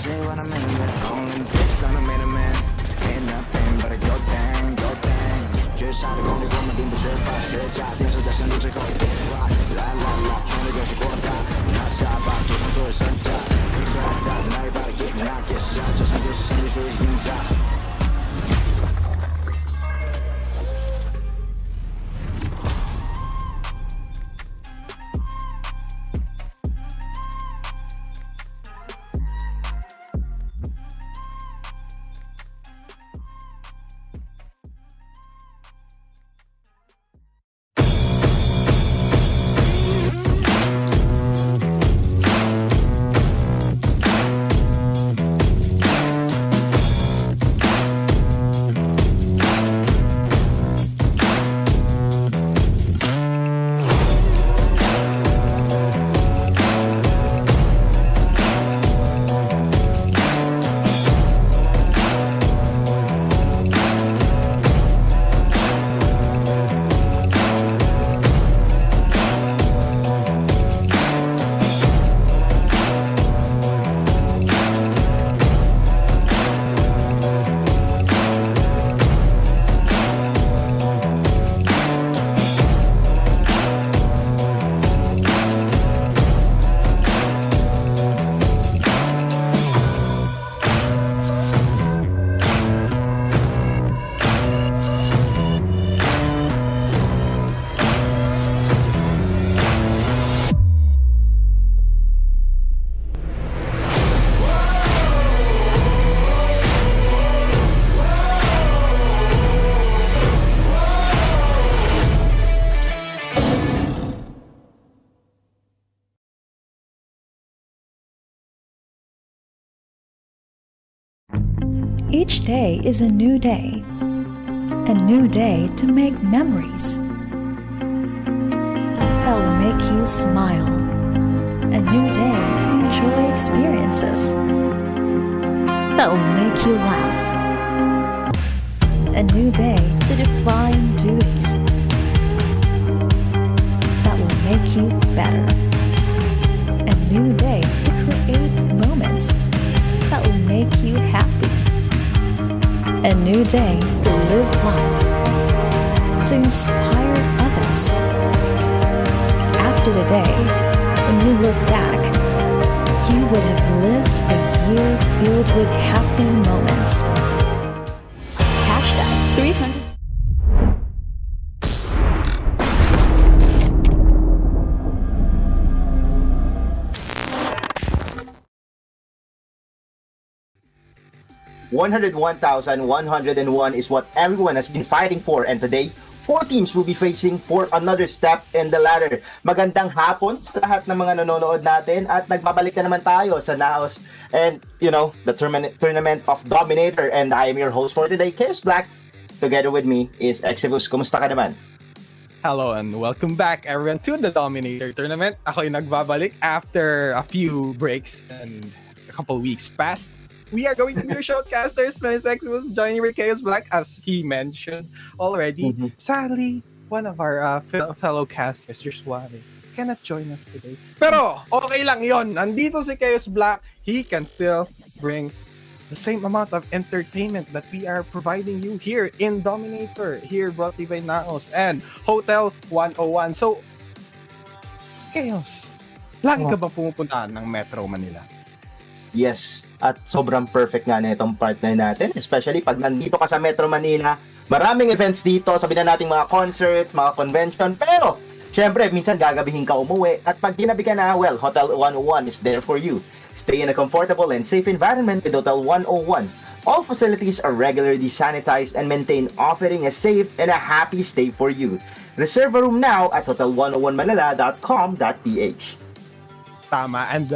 Say what I'm in the Olympics, I'm a man. Ain't nothing but a go thing, go thing. 绝杀的功力，我们并不缺乏，学家电视在深度之后变化。啦啦啦，冲的游戏扩大，拿下吧，赌上所有身价。Now everybody get knocked, get shot， 这场就是胜利属于赢家。Each day is a new day to make memories that will make you smile, a new day to enjoy experiences that will make you laugh, a new day to define duties that will make you better, a new day to create moments that will make you happy. A new day to live life, to inspire others. After the day, when you look back, you would have lived a year filled with happy moments. Hashtag 300. $101,101 is what everyone has been fighting for, and today, 4 teams will be facing for another step in the ladder. Magandang hapon sa lahat ng mga nanonood natin at nagbabalik na naman tayo sa NAOS and, the tournament of Dominator, and I am your host for today, Chaos Black. Together with me is Exivus. Kumusta ka naman? Hello and welcome back everyone to the Dominator tournament. Ako'y nagbabalik after a few breaks and a couple weeks past. We are going to be your shoutcasters. My Sex was joining with Chaos Black, as he mentioned already. Sadly, one of our fellow casters, Joshua, cannot join us today. Pero okay lang yon. Nandito si Chaos Black. He can still bring the same amount of entertainment that we are providing you here in Dominator, here brought to you by NAOS and Hotel 101. So, Chaos, lagi ka ba pumupunta ng Metro Manila? Yes, at sobrang perfect nga na itong partner natin, especially pag nandito ka sa Metro Manila. Maraming events dito, sabihin na natin mga concerts, mga convention, pero syempre, minsan gagabihin ka umuwi at pag ginabi ka na, well, Hotel 101 is there for you. Stay in a comfortable and safe environment with Hotel 101. All facilities are regularly sanitized and maintained, offering a safe and a happy stay for you. Reserve a room now at hotel101manila.com.ph. Tama. And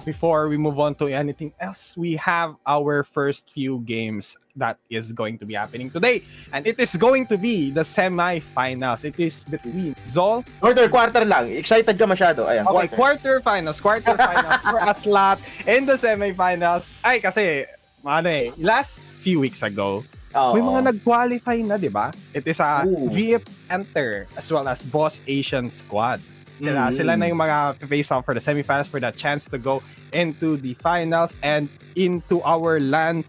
before we move on to anything else, we have our first few games that is going to be happening today. And it is going to be the semi-finals. It is between Zol. Quarter lang. Excited ka masyado. Ayan, okay, quarter-finals for a slot in the semi-finals. Ay, kasi, last few weeks ago, may mga nag-qualify na, di ba? It is a VIP Enter as well as Boss Asian Squad. Sila na yung mga face off for the semifinals for the chance to go into the finals and into our LAN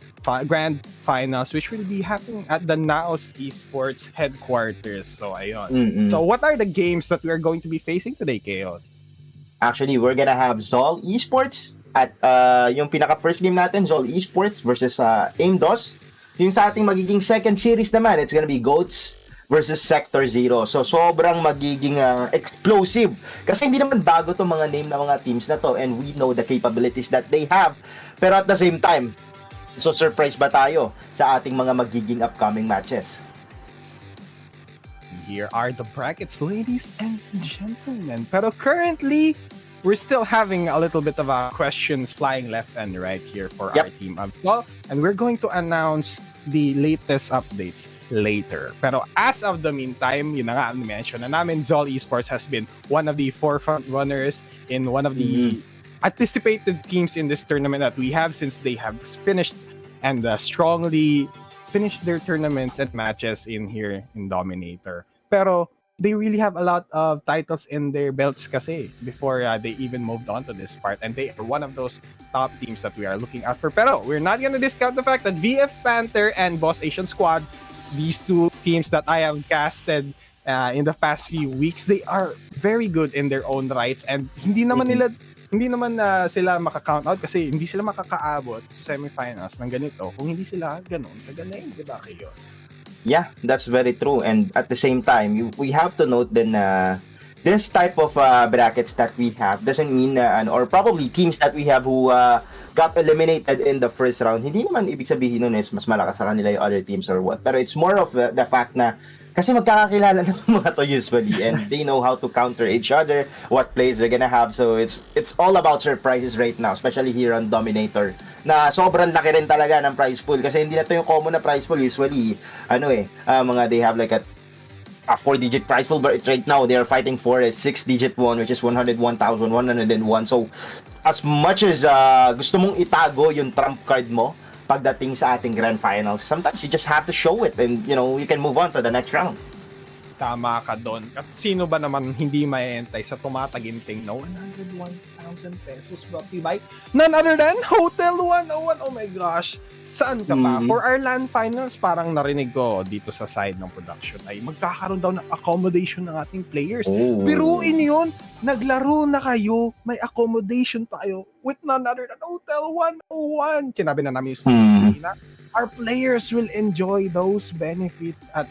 grand finals, which will be happening at the NAOS Esports headquarters. So ayun. So what are the games that we are going to be facing today, Chaos? Actually, we're gonna have Zol Esports at yung pinaka first game natin, Zol Esports versus NAOS. Yung sa ating magiging second series naman, it's gonna be GOATS versus Sector Zero. So, sobrang magiging explosive. Kasi hindi naman bago itong mga name ng mga teams na to and we know the capabilities that they have. Pero at the same time, so surprise ba tayo sa ating mga magiging upcoming matches? Here are the brackets, ladies and gentlemen. Pero currently, we're still having a little bit of questions flying left and right here for our team of well, and we're going to announce the latest updates later. Pero as of the meantime, yun na nga, mention na namin, Zol Esports has been one of the forefront runners in one of the anticipated teams in this tournament that we have since they have finished and strongly finished their tournaments and matches in here in Dominator. Pero they really have a lot of titles in their belts kasi before they even moved on to this part, and they are one of those top teams that we are looking out for. Pero we're not gonna discount the fact that VF Panther and Boss Asian Squad, these two teams that I have casted in the past few weeks, they are very good in their own rights, and hindi naman sila makaka-count out kasi hindi sila makakaabot sa semifinals ng ganito kung hindi sila ganun kagaling, di ba, Chaos? Yeah, that's very true. And at the same time, we have to note then this type of brackets that we have doesn't mean or probably teams that we have who got eliminated in the first round, hindi naman ibig sabihin nun is mas malakas sa kanila yung other teams or what. Pero it's more of the fact na kasi magkakakilala na itong mga to usually and they know how to counter each other, what plays they're gonna have. So it's all about surprises right now, especially here on Dominator, na sobrang laki rin talaga ng prize pool kasi hindi na to yung common na prize pool. Usually, they have like a 4-digit prize pool, but right now they are fighting for a 6-digit one, which is 101,101. So as much as gusto mong itago yung trump card mo pagdating sa ating grand finals, sometimes you just have to show it and you can move on to the next round. Tama ka doon. At sino ba naman hindi maientay sa tumataginting na 101,000 pesos brought to you by none other than Hotel 101. Oh my gosh! Saan ka pa? For our LAN finals, parang narinig ko dito sa side ng production ay magkakaroon daw ng accommodation ng ating players. Biruin yun! Naglaro na kayo, may accommodation pa kayo with none other than Hotel 101. Sinabi na namin yung sponsor na our players will enjoy those benefits. At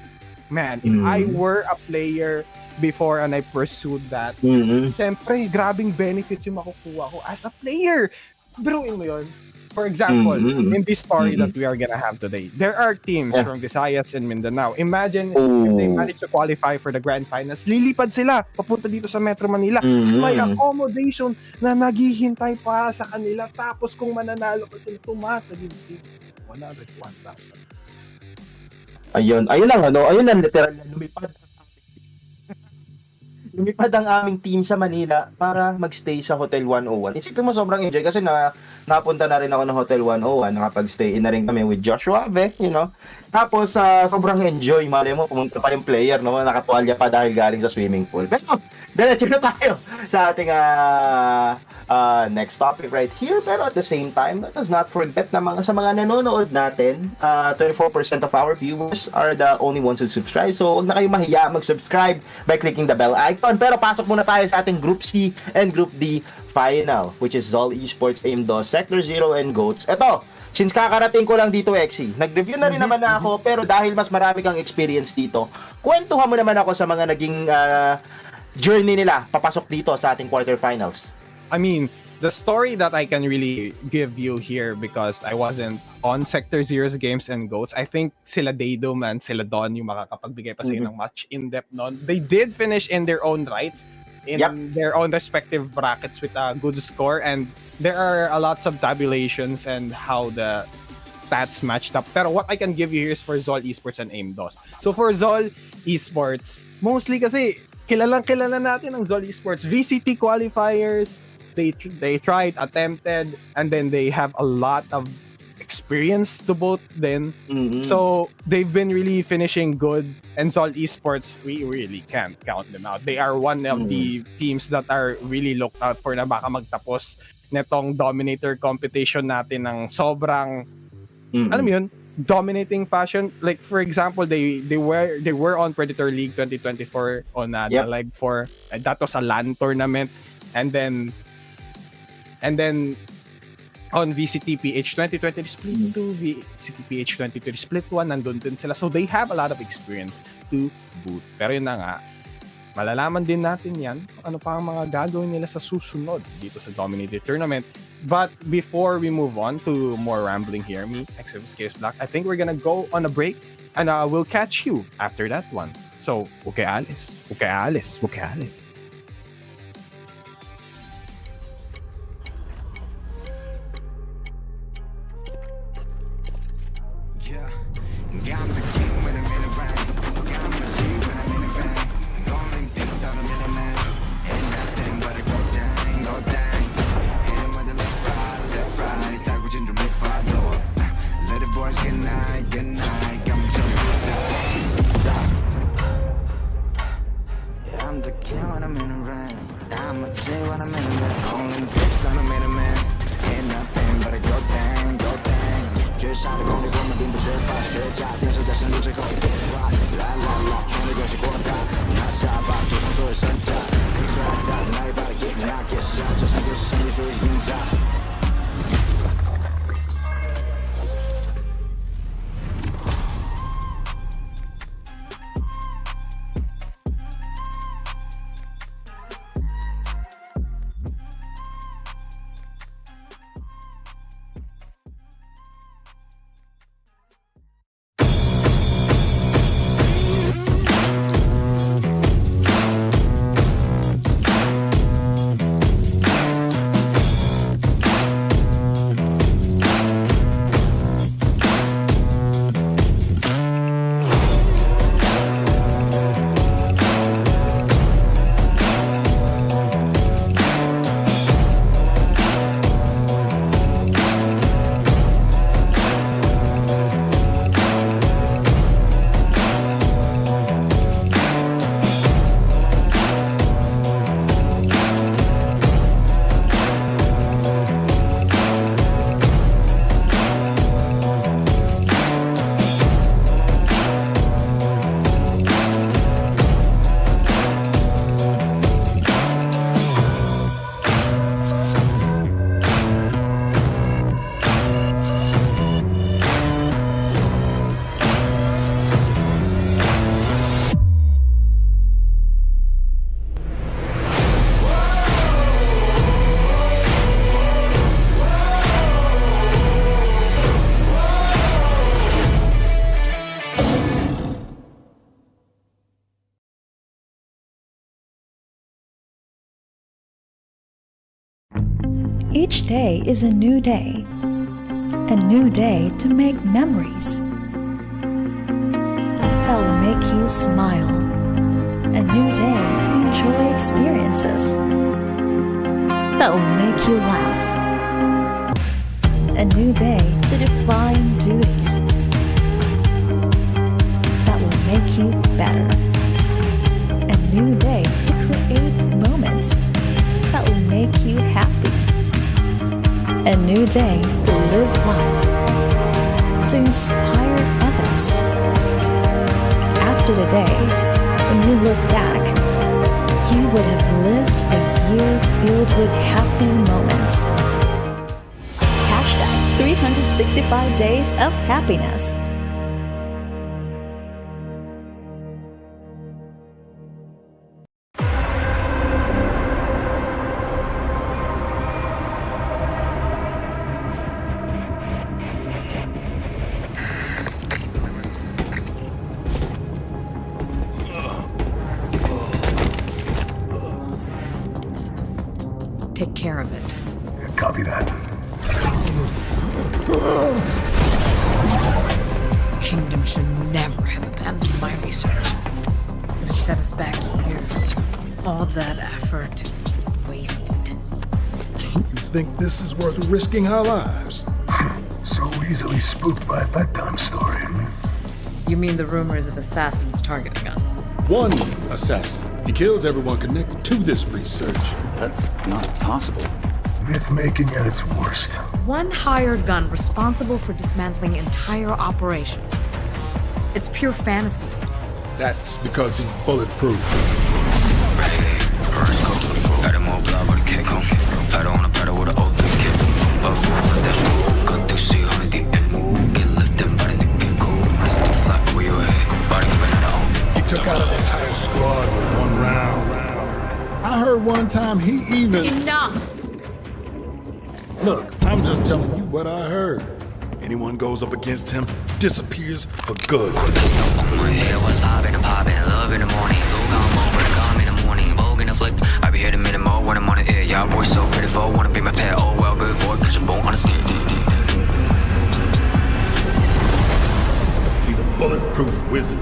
man, if I were a player before and I pursued that, siyempre, grabing benefits yung makukuha ko as a player. Biruin mo yun. For example, in this story that we are gonna have today, there are teams from Visayas and Mindanao. Imagine if they manage to qualify for the grand finals, lilipad sila papunta dito sa Metro Manila. May accommodation na naghihintay pa sa kanila. Tapos kung mananalo pa sila, tumataginting 101,000. Ayun ang literal na lumipad ang aming team sa Manila para magstay sa Hotel 101. Isipin mo, sobrang enjoy kasi napunta na rin ako ng Hotel 101, nakapag-stay in na rin kami with Joshua Ave, Tapos, sobrang enjoy. Malay mo, pumunta pa yung player, nakatuwalya pa dahil galing sa swimming pool. Pero, diretso na tayo sa ating next topic right here. Pero at the same time, let us not forget na sa mga nanonood natin, 24% of our viewers are the only ones who subscribe. So, huwag na kayo mahiya mag-subscribe by clicking the bell icon. Pero pasok muna tayo sa ating Group C and Group D final, which is Zol Esports, NAOS, Sector Zero, and GOATS. Ito, since kakarating ko lang dito, Exy, nag-review na rin naman ako, pero dahil mas marami kang experience dito, kwentuhan mo naman ako sa mga naging journey nila papasok dito sa ating quarterfinals. I mean, the story that I can really give you here, because I wasn't on Sector Zero's games and GOATS, I think sila Dado man, sila Don yung makakapagbigay pa sa ng much in-depth nun. They did finish in their own rights, in their own respective brackets with a good score, and there are a lots of tabulations and how the stats matched up. Pero what I can give you here is for Zol Esports and NAOS. So for Zol Esports, mostly kasi kilala natin ang Zol Esports. VCT qualifiers, they tried, attempted, and then they have a lot of experience to both then. So they've been really finishing good. And Sol Esports, we really can't count them out. They are one of the teams that are really looked out for na baka magtapos netong Dominator competition natin ng sobrang alam mo yun, dominating fashion. Like for example, they were on Predator League 2024 on the Live 4. That was a LAN tournament, and then on VCTPH 2020 Split 2, VCTPH 2020 Split 1, nandun din sila. So they have a lot of experience to boot. Pero yun na nga, malalaman din natin yan kung ano pa ang mga gagawin nila sa susunod dito sa Dominator Tournament. But before we move on to more rambling here, me, XF's Chaos Black, I think we're gonna go on a break and we'll catch you after that one. So, okay, Alice. Yeah, I'm the king when I'm in the ring. I'm the G when I'm in the van. Going things out, I'm in a man. Ain't nothing but a go dang, go dang. Hit him with the left right. Tag with ginger, me follow up. Let the boys get night. Got me showing you that. Yeah, I'm the king when I'm in the ring. I'm a G when I'm in the van. Going things out, I'm in a man. Ain't nothing but a go dang, go dang. 绝杀的功力，我们并不缺乏学家，电视在深度之后变化，来来来，全力游戏扩大，拿下吧，赌上所有身价，来吧，get knock get shot，这场游戏胜利属于赢家。Each day is a new day to make memories that will make you smile, a new day to enjoy experiences that will make you laugh, a new day to define duties that will make you better, a new day to create moments that will make you happy. A new day to live life, to inspire others. After today, when you look back, you would have lived a year filled with happy moments. Hashtag 365 days of happiness. Take care of it. Copy that. Kingdom should never have abandoned my research. It set us back years. All that effort wasted. You think this is worth risking our lives? So we easily spooked by a bedtime story. You mean the rumors of assassins targeting us? One assassin. He kills everyone connected to this research. That's not possible. Myth-making at its worst. One hired gun responsible for dismantling entire operations. It's pure fantasy. That's because he's bulletproof. He took out an entire squad with one round. I heard one time he even... Enough! Look, I'm just telling you what I heard. Anyone goes up against him disappears for good. I be here to minute more when I'm on the air. Y'all boys so pitiful, wanna be my pet. Oh well, good boy, cause you won't understand. He's a bulletproof wizard.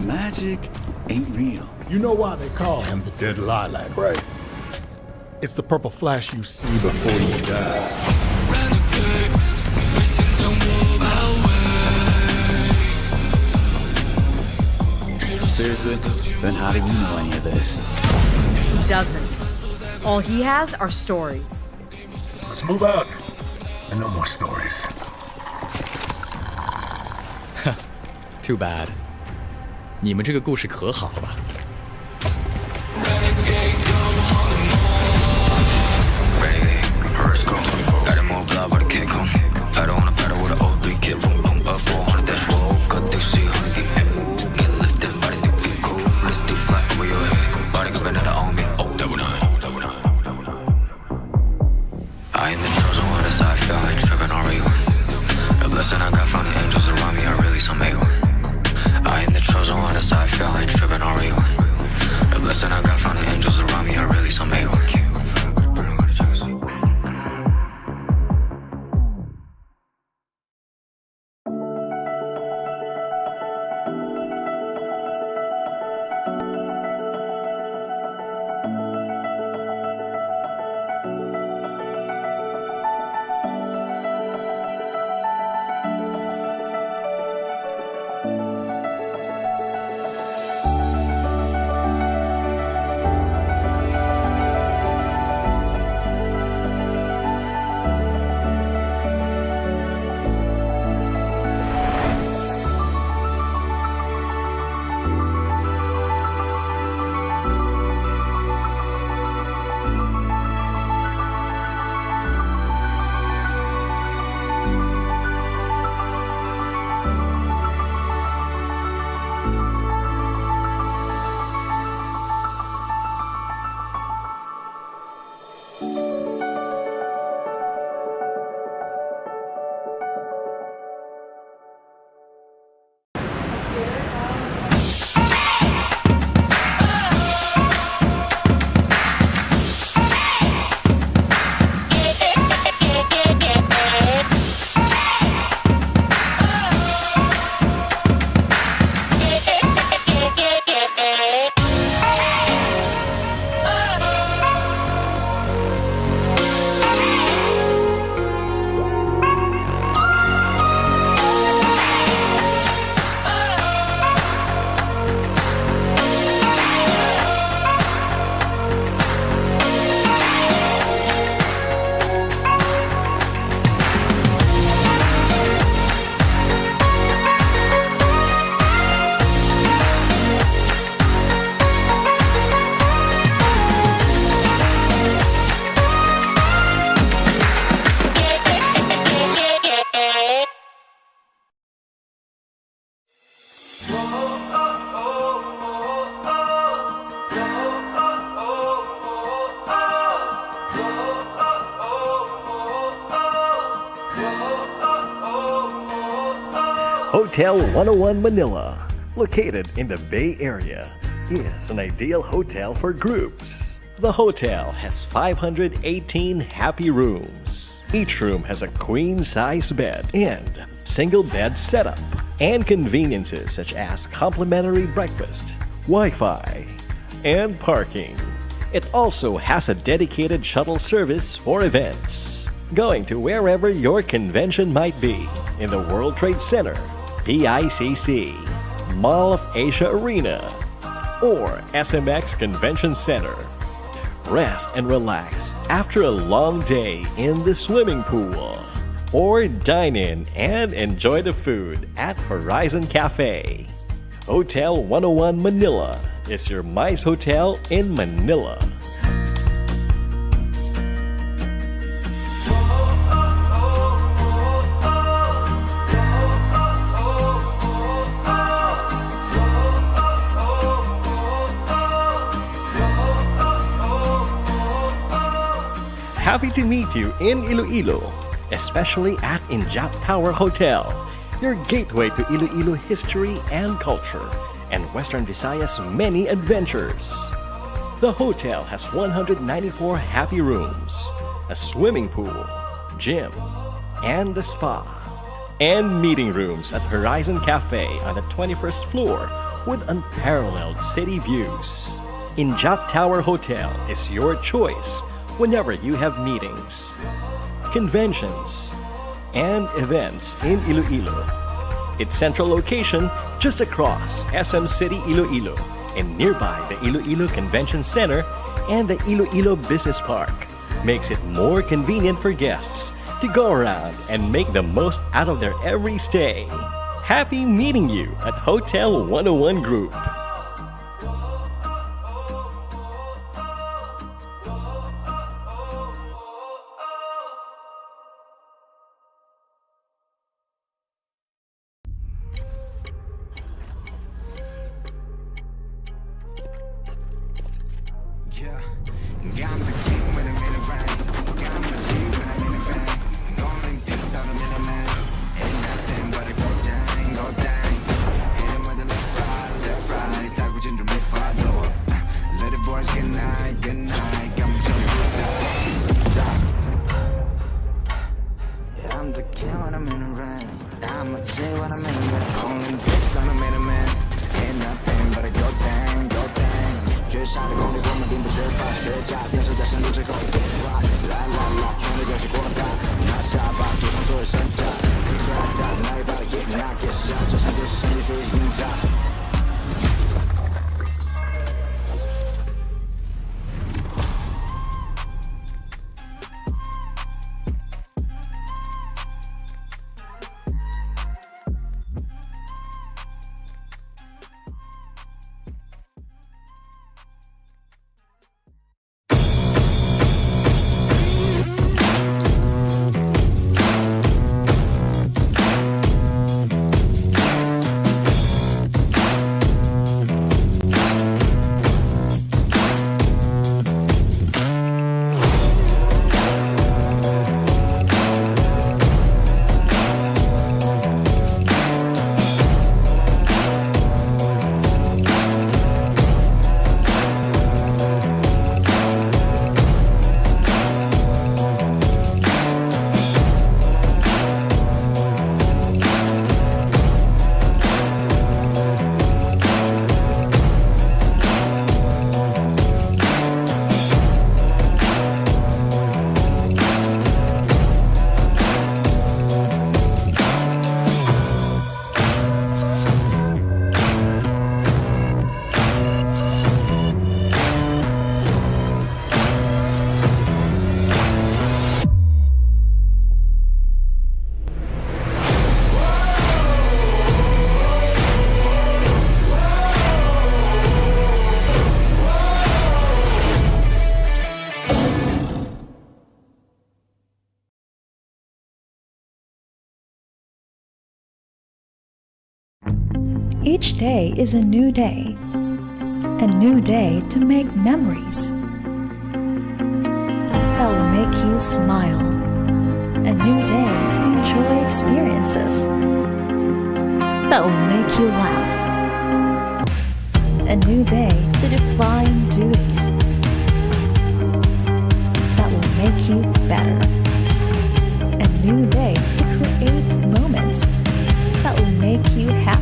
Magic ain't real. You know why they call him the Dead Lilac, right? It's the purple flash you see before you die. Seriously? Then how do you know any of this? He doesn't. All he has are stories. Let's move out. And no more stories. Too bad. 你们这个故事可好了。Hotel 101 Manila, located in the Bay Area, is an ideal hotel for groups. The hotel has 518 happy rooms. Each room has a queen-size bed and single bed setup, and conveniences such as complimentary breakfast, Wi-Fi, and parking. It also has a dedicated shuttle service for events. going to wherever your convention might be, in the World Trade Center, PICC, Mall of Asia Arena, or SMX Convention Center. Rest and relax after a long day in the swimming pool. Or dine in and enjoy the food at Horizon Cafe. Hotel 101 Manila is your MICE hotel in Manila. Happy to meet you in Iloilo, especially at Injap Tower Hotel, your gateway to Iloilo history and culture, and Western Visayas' many adventures. The hotel has 194 happy rooms, a swimming pool, gym, and a spa, and meeting rooms at Horizon Cafe on the 21st floor with unparalleled city views. Injap Tower Hotel is your choice whenever you have meetings, conventions, and events in Iloilo. Its central location just across SM City Iloilo and nearby the Iloilo Convention Center and the Iloilo Business Park makes it more convenient for guests to go around and make the most out of their every stay. Happy meeting you at Hotel 101 Group. Yeah, I'm the king when I'm in a van. I'm the G when I'm in a van. Going picks out a middleman. Ain't nothing but a go dang, go dang. Hit him with the left right. Tag with ginger, me follow. Let the boys good night, good night. Got me showing you that. Yeah, I'm the king when I'm in a van. I'm a G when I'm in a van. Going picks out a middleman. Ain't nothing but a go dang, go dang. 绝杀的功力，我们并不缺乏，学家电视在深度之后变化，来来来，全力就是扩大，拿下吧，赌上所有身价，一个大，拿一把的 get knock get shot，这场就是胜利属于赢家。Each day is a new day to make memories that will make you smile, a new day to enjoy experiences that will make you laugh, a new day to define duties that will make you better, a new day to create moments that will make you happy.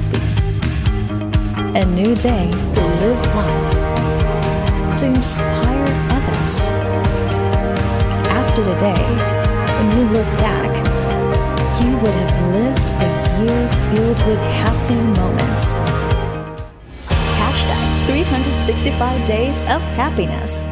A new day to live life, to inspire others. After today, when you look back, you would have lived a year filled with happy moments. Hashtag 365 days of happiness.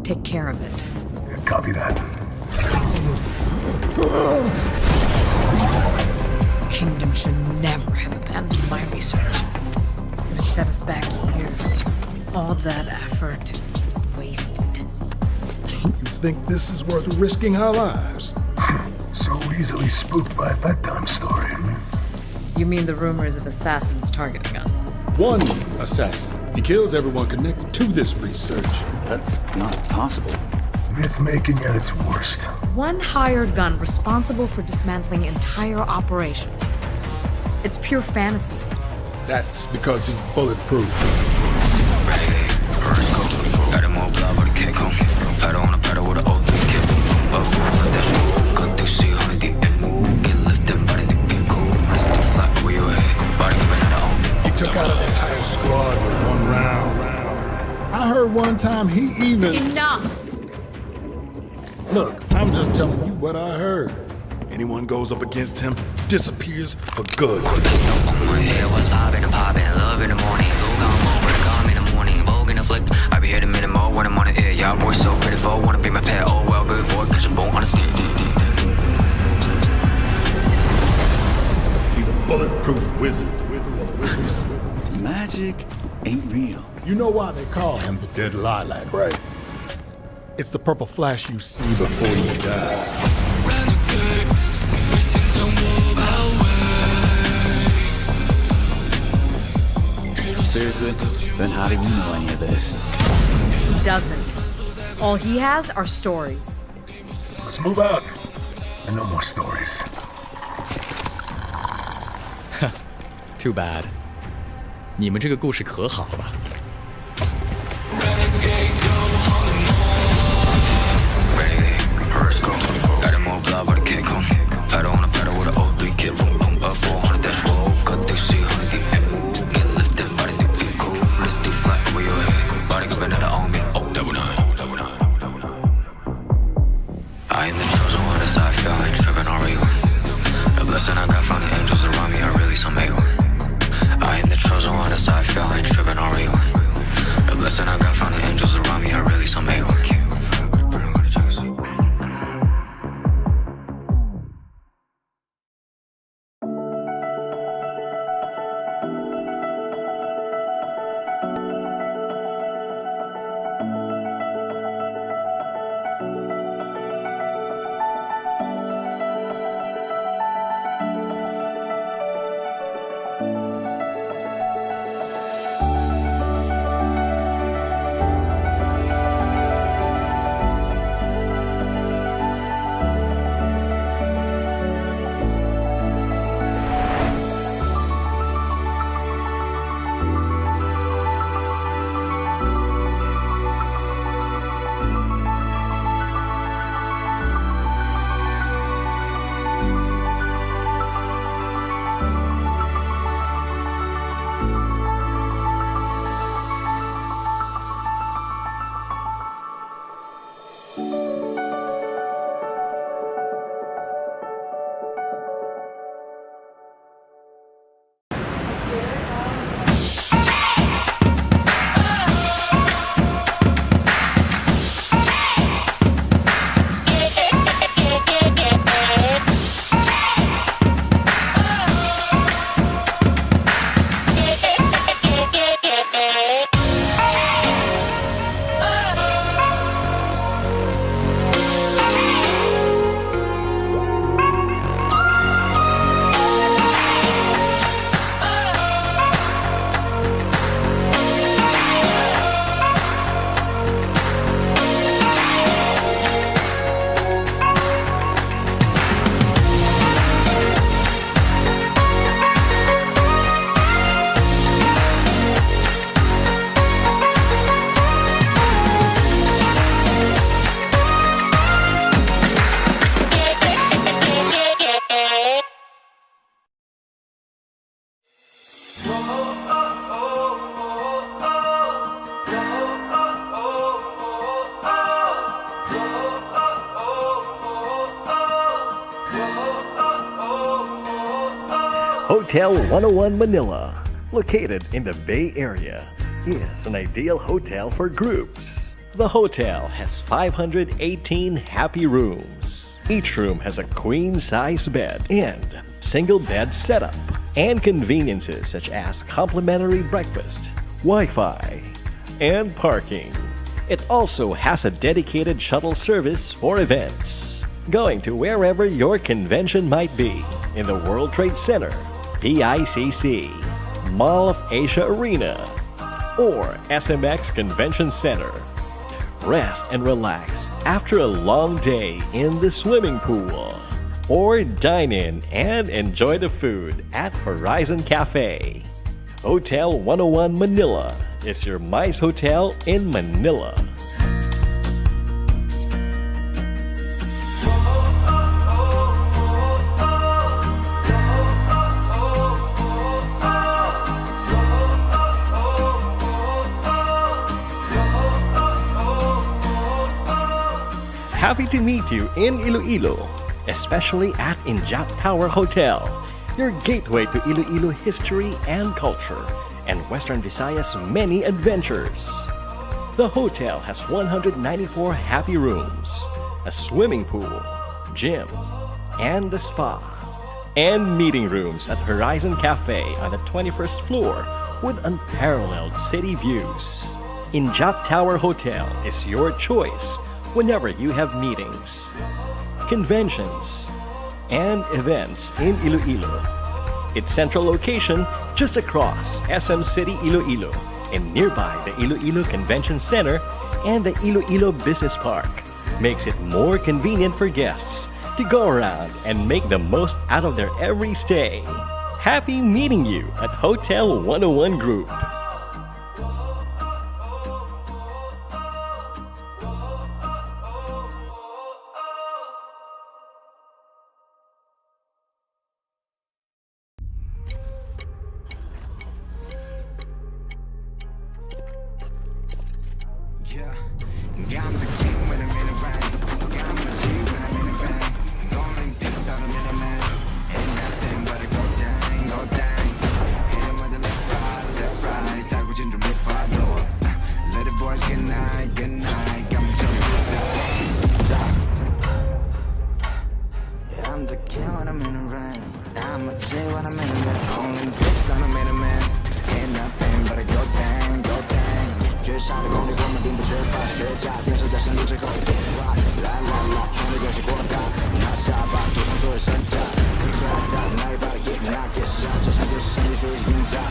Take care of it. Copy that. Kingdom should never have abandoned my research. It set us back years. All that effort wasted. You think this is worth risking our lives? So easily spooked by a bedtime story. You mean the rumors of assassins targeting us? One assassin. He kills everyone connected to this research. That's not possible. Myth-making at its worst. One hired gun responsible for dismantling entire operations. It's pure fantasy. That's because he's bulletproof. He took out an entire squad with one round. I heard one time he even... Enough! Look, I'm just telling you what I heard. Anyone goes up against him disappears for good. On my head was popping and popping, love in the morning, go down over, calm in the morning, vogue in the flick. I be here the minute more when I'm on the air. Y'all boys so pitiful, wanna be my pet. Oh well, good boy, cause you won't understand. He's a bulletproof wizard. Magic ain't real. You know why they call him the Dead Lilac, right? It's the purple flash you see before you die. Seriously? Then how do you know any of this? He doesn't. All he has are stories. Let's move out. And no more stories. Too bad. 你们这个故事可好了。Pedal on a pedal with an O3 kid, room, boom, up 400 dash roll, cut through C100 deep and move, get lifted, body look get cool, let's do flat where your head, body up another on me, oh, double nine. I am the chosen one, as I feel like tripping on rewind. The blessing I got from the angels around me are really some A1. I am the chosen one, as I feel like tripping on rewind. Hotel 101 Manila, located in the Bay Area, is an ideal hotel for groups. The hotel has 518 happy rooms. Each room has a queen-size bed and single bed setup, and conveniences such as complimentary breakfast, Wi-Fi, and parking. It also has a dedicated shuttle service for events, going to wherever your convention might be, in the World Trade Center, PICC, Mall of Asia Arena, or SMX Convention Center. Rest and relax after a long day in the swimming pool, or dine in and enjoy the food at Horizon Cafe. Hotel 101 Manila is your MICE hotel in Manila. Happy to meet you in Iloilo, especially at Injap Tower Hotel, your gateway to Iloilo history and culture, and Western Visayas' many adventures. The hotel has 194 happy rooms, a swimming pool, gym, and a spa, and meeting rooms at Horizon Cafe on the 21st floor with unparalleled city views. Injap Tower Hotel is your choice whenever you have meetings, conventions, and events in Iloilo. Its central location just across SM City Iloilo and nearby the Iloilo Convention Center and the Iloilo Business Park makes it more convenient for guests to go around and make the most out of their every stay. Happy meeting you at Hotel 101 Group. Yeah, I'm the king when I'm in the rain. Yeah, I'm the G when I'm in the van. Going things out, I'm in the man. Ain't nothing but a go dang, go dang. Hit him with the left right. That was in the mid fire door. Let the boys get night, good night. Got me chilling with that. Yeah, I'm the king when I'm in the rain. I'm a G when I'm in the van. Going things out, I'm in the man. Ain't nothing but a go dang, go dang. 绝杀的功力，我们并不缺乏。学家电视在深度之后变化，来来来，冲的游戏扩大，拿下吧，赌上所有身价。那一把也拿给下，这场就是胜利属于赢家。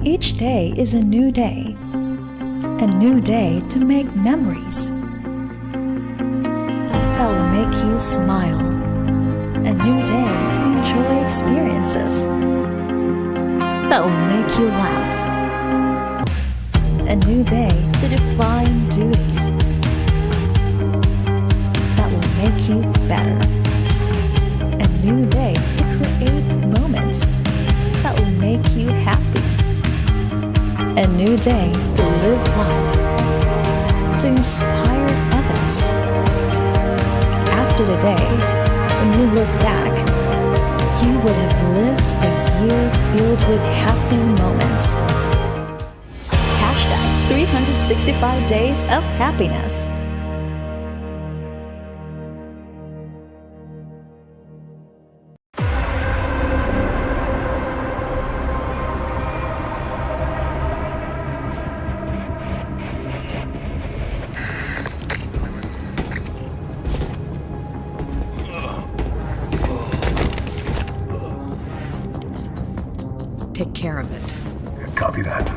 Each day is a new day to make memories that will make you smile, a new day to enjoy experiences, that will make you laugh. A new day to define duties that will make you better. A new day to create moments that will make you happy. A new day to live life, to inspire others. After today, when you look back, you would have lived a year filled with happy moments. Hashtag 365 days of happiness. Take care of it. Copy that.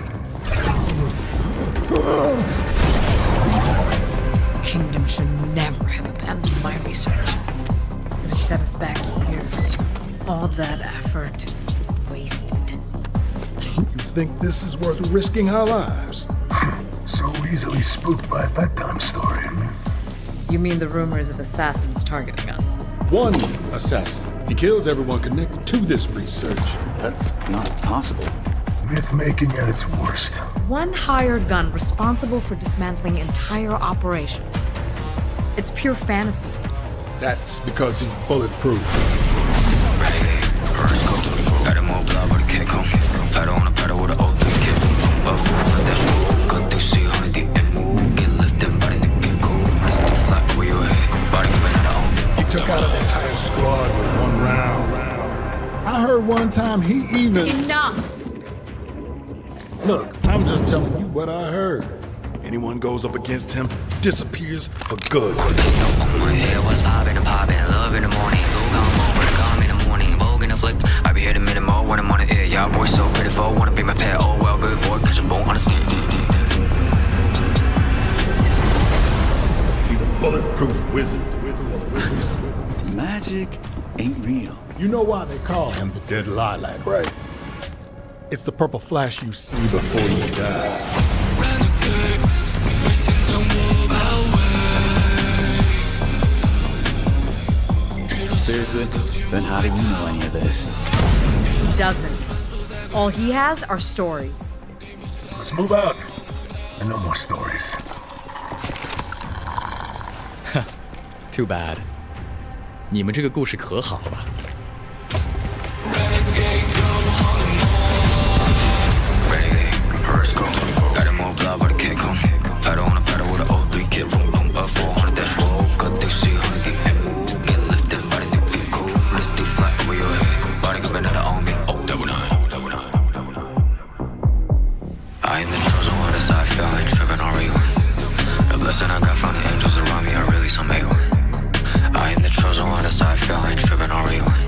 Kingdom should never have abandoned my research. It set us back years. All that effort wasted. You think this is worth risking our lives? So easily spooked by a bedtime story. You mean the rumors of assassins targeting us? One assassin. He kills everyone connected to this research. That's not possible. Myth-making at its worst. One hired gun responsible for dismantling entire operations. It's pure fantasy. That's because he's bulletproof. He took out an entire squad with one round. I heard one time he even... Enough! Look, I'm just telling you what I heard. Anyone goes up against him disappears for good. My head was popping and popping, love in the morning. Go come over to come in the morning. Vogue in the flick, I be here the minute more when I'm on the air. Y'all boys so pitiful, wanna be my pet. Oh well, good boy, cause you won't understand. He's a bulletproof wizard. Magic ain't real. You know why they call him the Dead Lilac, right? It's the purple flash you see before you die. Seriously? Then how do you know any of this? He doesn't. All he has are stories. Let's move out. And no more stories. Too bad. 你们这个故事可好了。I am the chosen one, as I feel like driven on rewind. The blessing I got from the angels around me are really some A1. I am the chosen one, as I feel like driven on rewind.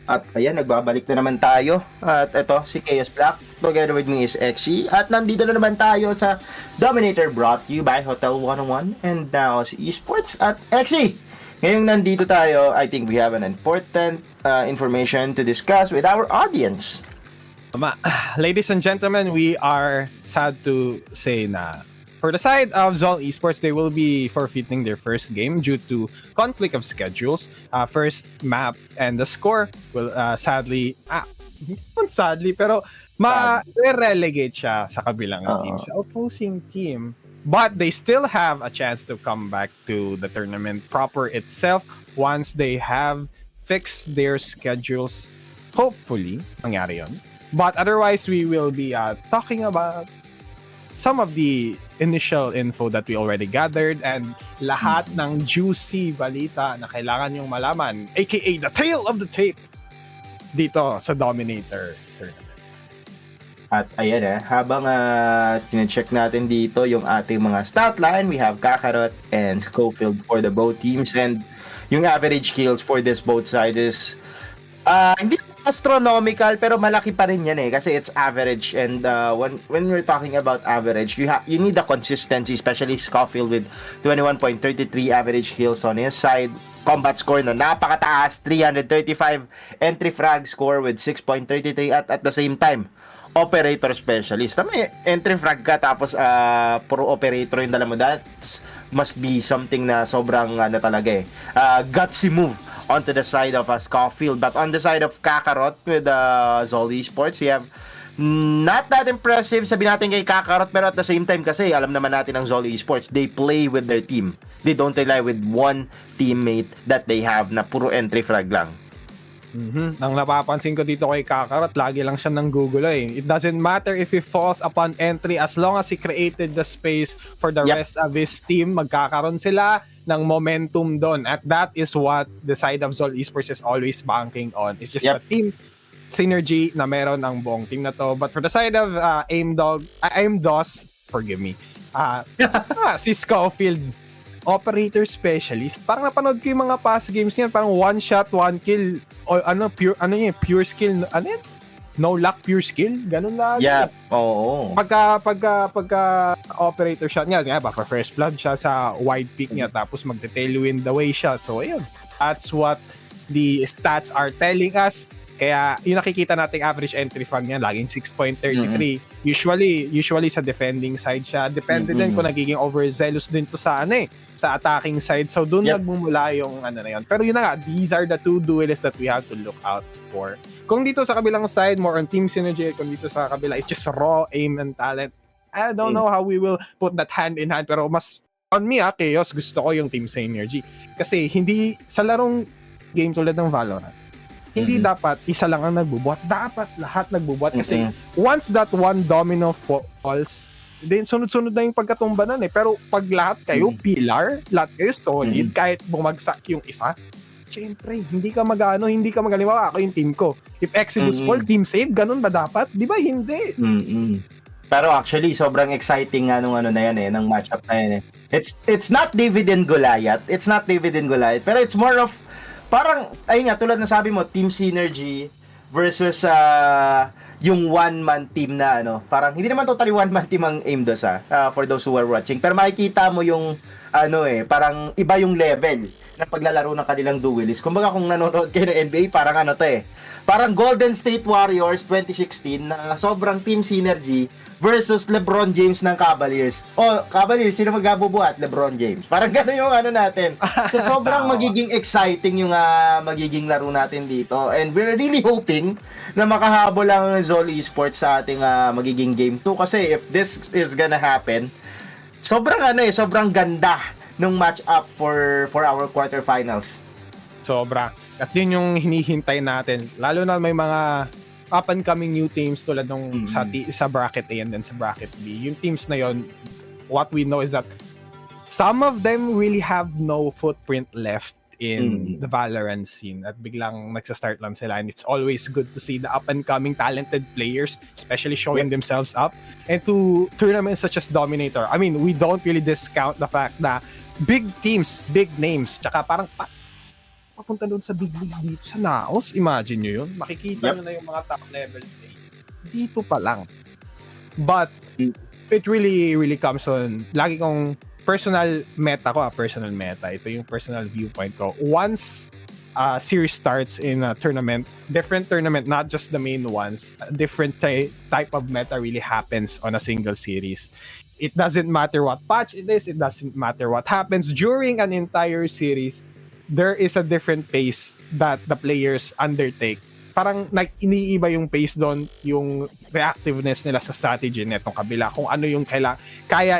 At ayan, nagbabalik na naman tayo. At ito, si Chaos Black. Together with me is Exy. At nandito na naman tayo sa Dominator, brought to you by Hotel 101 and NAOS Esports. At Exy, ngayong nandito tayo, I think we have an important information to discuss with our audience. Ladies and gentlemen, we are sad to say na for the side of Zol Esports, they will be forfeiting their first game due to conflict of schedules. First map and the score will sadly, pero ma-relegate siya sa kabilang team, sa opposing team. But they still have a chance to come back to the tournament proper itself once they have fixed their schedules. Hopefully, mangyari yun. But otherwise, we will be talking about some of the initial info that we already gathered and lahat ng juicy balita na kailangan yung malaman, aka the tail of the tape, dito sa Dominator tournament. At ayan habang tine-check natin dito yung ating mga stat line, we have Kakarot and Schofield for the both teams, and yung average kills for this both sides is hindi astronomical pero malaki pa rin yan kasi it's average, and when we're talking about average, you need the consistency, especially Schofield with 21.33 average kills on his side, combat score na napakataas 335, entry frag score with 6.33, at the same time operator specialist. May entry frag ka tapos puro operator yung dala mo, that must be something na sobrang talaga gutsy move onto the side of Schofield. But on the side of Kakarot with Zol Esports, we have not that impressive sabi natin kay Kakarot, pero at the same time kasi alam naman natin ang Zol Esports, they play with their team. They don't rely with one teammate that they have na puro entry frag lang. Ang napapansin ko dito kay Kakarot, lagi lang siya nang gugulo It doesn't matter if he falls upon entry, as long as he created the space for the rest of his team, magkakaroon sila ng momentum doon. At that is what the side of Zol Esports is always banking on. It's just the team synergy na meron ang buong team na to. But for the side of AimDOS, forgive me, si Schofield, operator specialist, parang napanood ko yung mga past games niyan, parang one shot, one kill, o pure skill, no luck, pure skill, ganun lang. Pagka operator shot niya, for first blood siya sa wide peak niya, tapos magte-tailwind away siya. So ayun, that's what the stats are telling us. Kaya yung nakikita nating average entry frag niya laging 6.33. Usually sa defending side siya. Depende din kung nagiging overzealous din to sa sa attacking side. So doon nagmumula yung na yun. Pero yun na nga, these are the two duelists that we have to look out for. Kung dito sa kabilang side, more on team synergy. Kung dito sa kabila, it's just raw aim and talent. I don't know how we will put that hand in hand. Pero mas on me, Chaos, gusto ko yung team synergy. Kasi hindi sa larong game tulad ng Valorant, hindi dapat isa lang ang nagbubuhat. Dapat lahat nagbubuhat. Kasi once that one domino falls, then sunod-sunod na yung pagkatumba nun Pero pag lahat kayo pillar, lahat kayo solid, kahit bumagsak yung isa, syempre, hindi ka magaling. Ako yung team ko. If Exibus fall, team save, ganun ba dapat? Di ba hindi? Pero actually, sobrang exciting nung na yan ng matchup na yan It's not David and Goliath. Pero it's more of parang, ayun nga, tulad na sabi mo, team synergy versus yung one-man team na parang hindi naman totally one-man team ang AimDOS for those who are watching. Pero makikita mo yung parang iba yung level ng paglalaro ng kanilang duelist. Kumbaga kung nanonood kayo ng NBA, parang parang Golden State Warriors 2016 na sobrang team synergy versus LeBron James ng Cavaliers. Cavaliers, sino magbubuhat? LeBron James. Parang gano'n yung natin. So, sobrang magiging exciting yung magiging laro natin dito. And we're really hoping na makahabol lang ng Zol Esports sa ating magiging game 2. Kasi if this is gonna happen, sobrang sobrang ganda ng match-up for our quarterfinals. Sobra. At yun yung hinihintay natin. Lalo na may mga up-and-coming new teams tulad nung sa bracket A and then sa bracket B. Yung teams na yon, what we know is that some of them really have no footprint left in the Valorant scene at biglang nagsa-start lang sila, and it's always good to see the up-and-coming talented players especially showing themselves up, and to tournaments such as Dominator. I mean, we don't really discount the fact na big teams, big names, tsaka parang papunta doon sa big leagues dito sa NAOS. Imagine nyo yun. Makikita Yep. nyo na yung mga top level plays dito pa lang. But it really comes on, lagi kong personal meta. Ito yung personal viewpoint ko. Once series starts in a tournament, different tournament, not just the main ones, a different type of meta really happens on a single series. It doesn't matter what patch it is, it doesn't matter what happens during an entire series, there is a different pace that the players undertake. Parang iniiba yung pace doon, yung reactiveness nila sa strategy netong kabila, kung ano yung kaya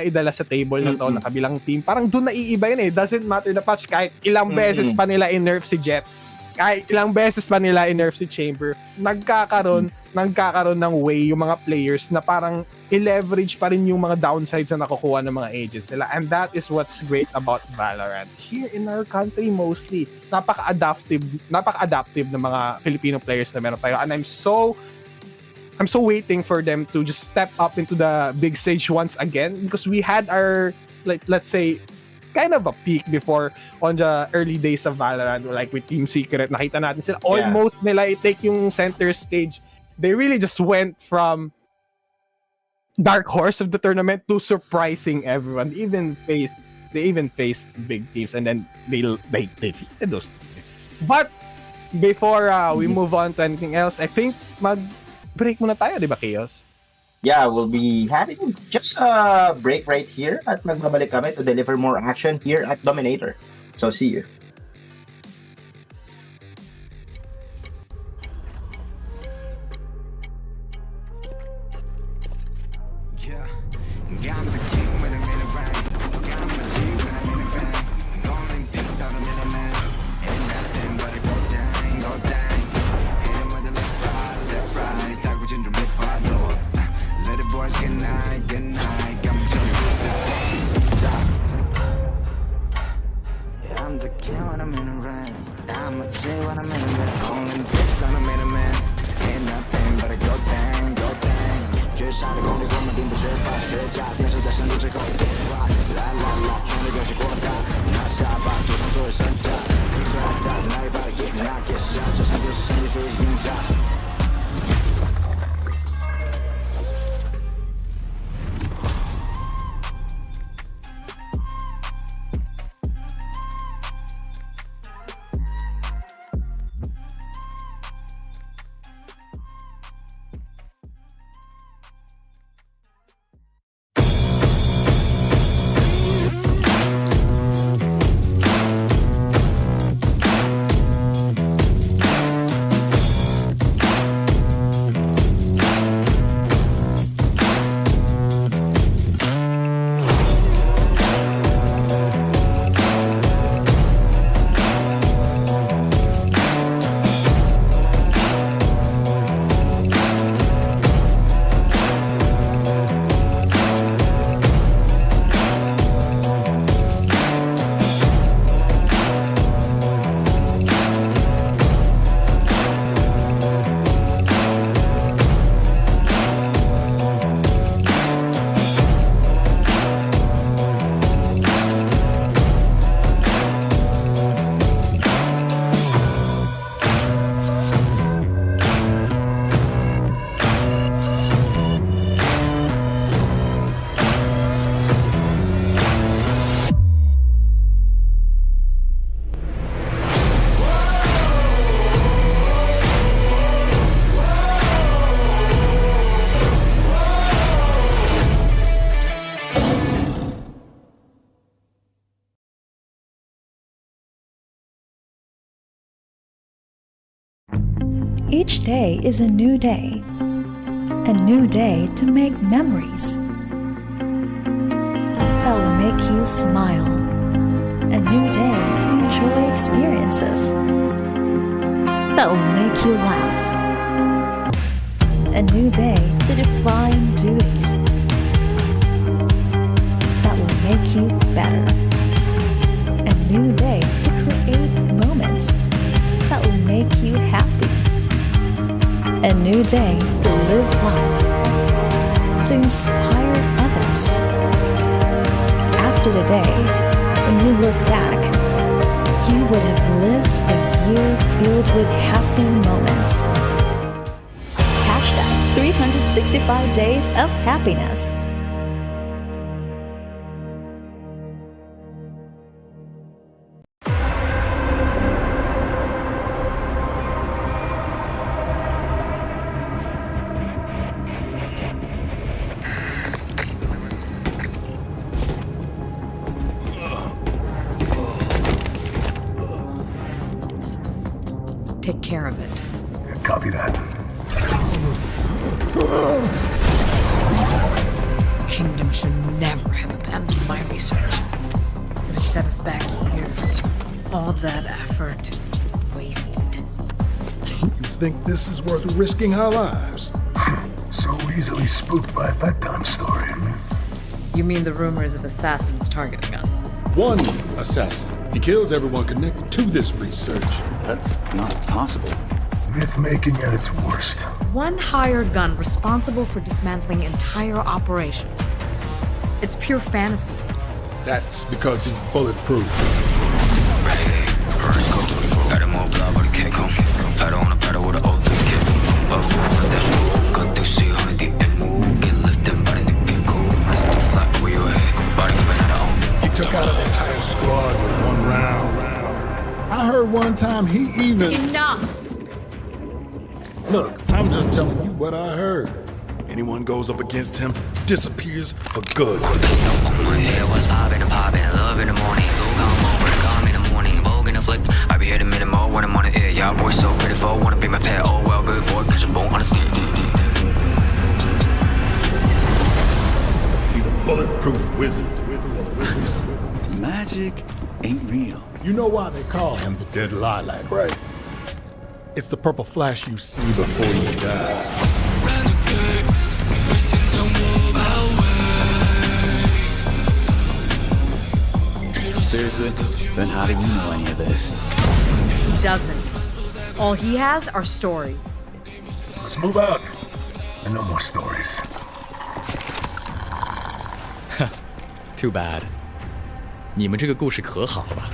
idala sa table ng ng kabilang team. Parang doon naiiba yun eh. Doesn't matter the patch, kahit ilang beses pa nila in-nerf si Jet, kahit ilang beses pa nila in-nerf si Chamber, nagkakaroon ng way yung mga players na parang i-leverage pa rin yung mga downsides na nakukuha ng mga agents nila. And that is what's great about Valorant. Here in our country mostly, napaka-adaptive ng mga Filipino players na meron tayo. And I'm so waiting for them to just step up into the big stage once again, because we had our, let's say, kind of a peak before on the early days of Valorant, like with Team Secret. Nakita natin sila, almost nila i-take yung center stage. They really just went from dark horse of the tournament to surprising everyone. They even faced big teams, and then they defeated those teams. But before we move on to anything else, I think mag-break muna tayo, di ba, Chaos? Yeah, we'll be having just a break right here at magbabalik kami to deliver more action here at Dominator. So see you. I'm the king when I'm in a van. I'm a G when I'm in a van. Golden pics out of middleman. Ain't nothing but a go dang, go dang. Hit him with the left right. Tag with ginger with follow. Let the boys get night. Got me showing you that. Yeah, I'm the king when I'm in a van. I'm a G when I'm in a van. Golden pics out of middleman. Ain't nothing but a go dang, go dang. 绝杀的功力，我们并不缺乏学家，电视在深度之后变化，来来来，全力游戏过大，拿下吧，赌上所有身价，来吧，也拿给下，这场就是胜利属于赢家。Each day is a new day to make memories that will make you smile, a new day to enjoy experiences that will make you laugh, a new day to define duties that will make you better, a new day to create moments that will make you happy. A new day to live life, to inspire others. After today, when you look back, you would have lived a year filled with happy moments. Hashtag 365 days of happiness. Take care of it. Copy that. Kingdom should never have abandoned my research. It set us back years. All that effort wasted. You think this is worth risking our lives? So easily spooked by a bedtime story. You mean the rumors of assassins targeting us? One assassin. He kills everyone connected to this research. That's not possible. Myth-making at its worst. One hired gun responsible for dismantling entire operations. It's pure fantasy. That's because he's bulletproof. Got him all blood with a kick on. Pedal on a pedal with an old kick. Up for one dash. Cut through see on the end move. Get lifted by the get cool. Let's do flat where you at. Body coming out of home. He took out an entire squad with one round. I heard one time he even... Enough! Look, I'm just telling you what I heard. Anyone goes up against him disappears for good. On my head was popping and popping. Love in the morning. Blue come over. Come in the morning. Vogue in the flick. I be here the minute more when I'm on the air. Y'all boys so pitiful. Wanna be my pet. Oh well, good boy. Cause you won't understand. He's a bulletproof wizard. Magic ain't real. You know why they call him the Dead Lilac, right? It's the purple flash you see before you die. Seriously? Then how do you know any of this? He doesn't. All he has are stories. Let's move out. And no more stories. Too bad. 你们这个故事可好了。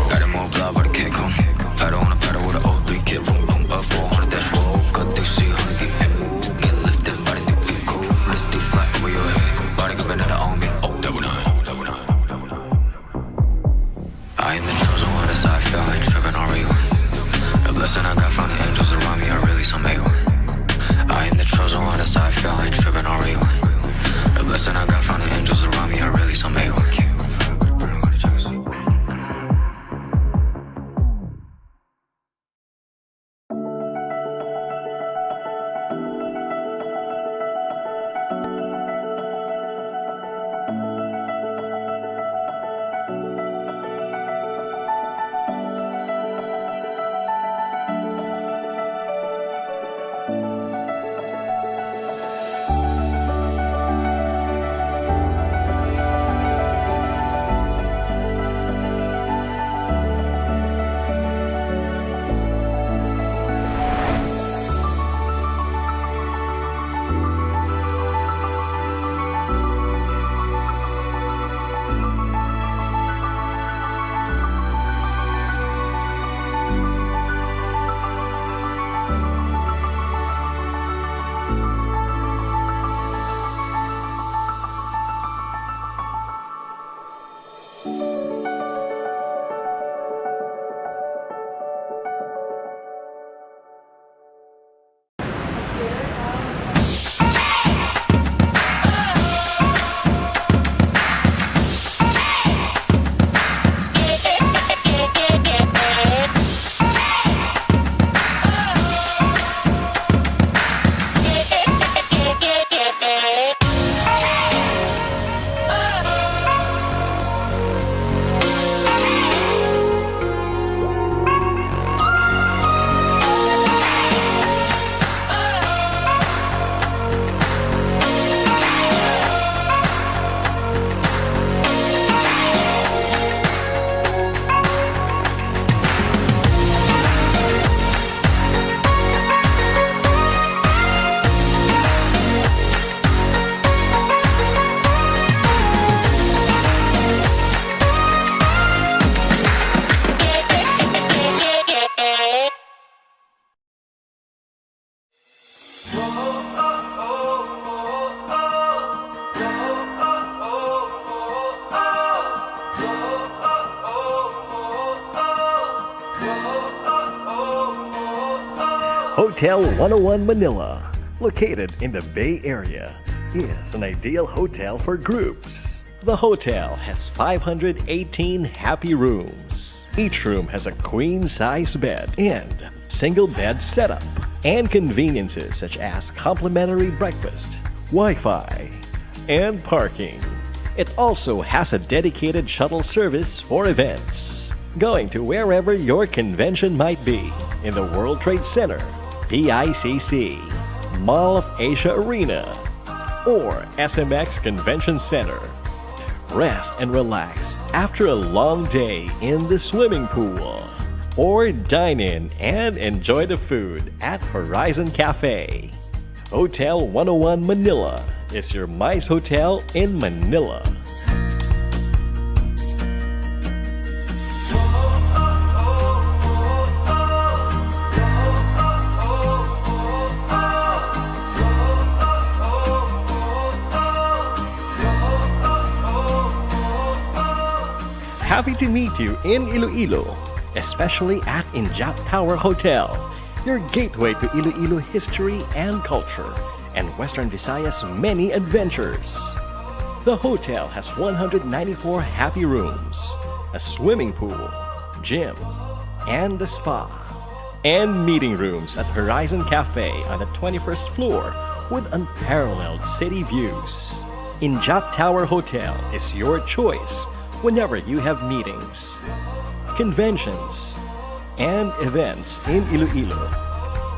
Got him all blood with a kick on. Pedal on a pedal with an old 3 kid. Room, boom, up 400 dash roll. Cut through see on the end move. Get lifted by the new get cool. Let's do flat where you at. Body coming out of on me. Oh, double nine. I am the chosen one, as I feel like tripping on real. The blessing I got from the angels around me are really some A1. I am the chosen one, as I feel like tripping on real. Hotel 101 Manila, located in the Bay Area, is an ideal hotel for groups. The hotel has 518 happy rooms. Each room has a queen-size bed and single bed setup, and conveniences such as complimentary breakfast, Wi-Fi, and parking. It also has a dedicated shuttle service for events, going to wherever your convention might be in the World Trade Center, PICC, Mall of Asia Arena, or SMX Convention Center. Rest and relax after a long day in the swimming pool, or dine in and enjoy the food at Horizon Cafe. Hotel 101 Manila is your MICE hotel in Manila. Happy to meet you in Iloilo, especially at Injap Tower Hotel, your gateway to Iloilo history and culture, and Western Visayas' many adventures. The hotel has 194 happy rooms, a swimming pool, gym, and a spa, and meeting rooms at Horizon Cafe on the 21st floor with unparalleled city views. Injap Tower Hotel is your choice whenever you have meetings, conventions, and events in Iloilo.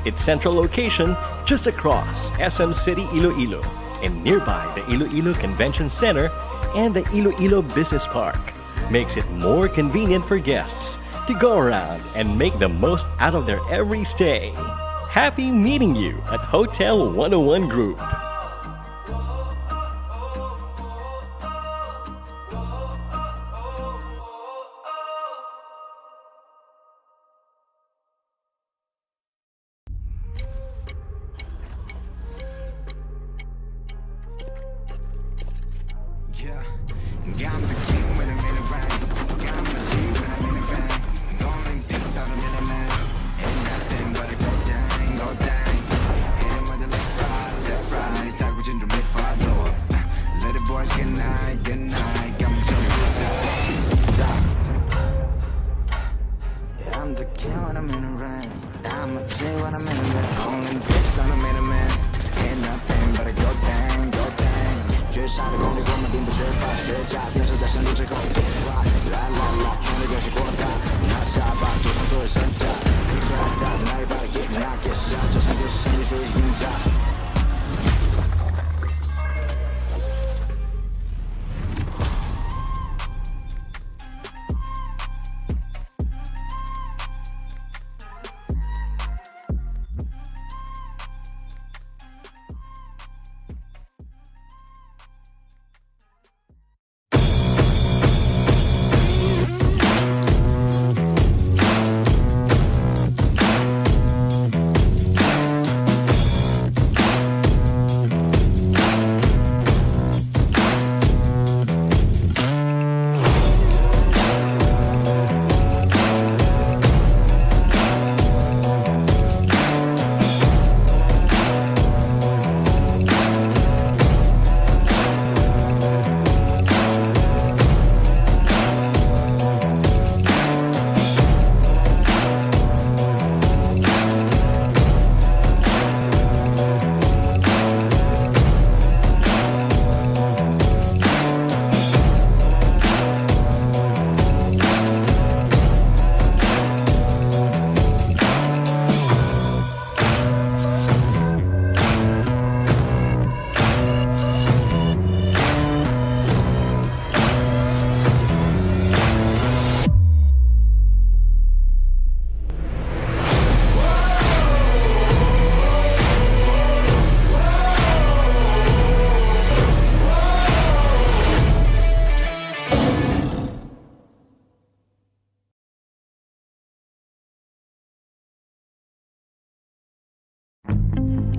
Its central location just across SM City Iloilo and nearby the Iloilo Convention Center and the Iloilo Business Park makes it more convenient for guests to go around and make the most out of their every stay. Happy meeting you at Hotel 101 Group.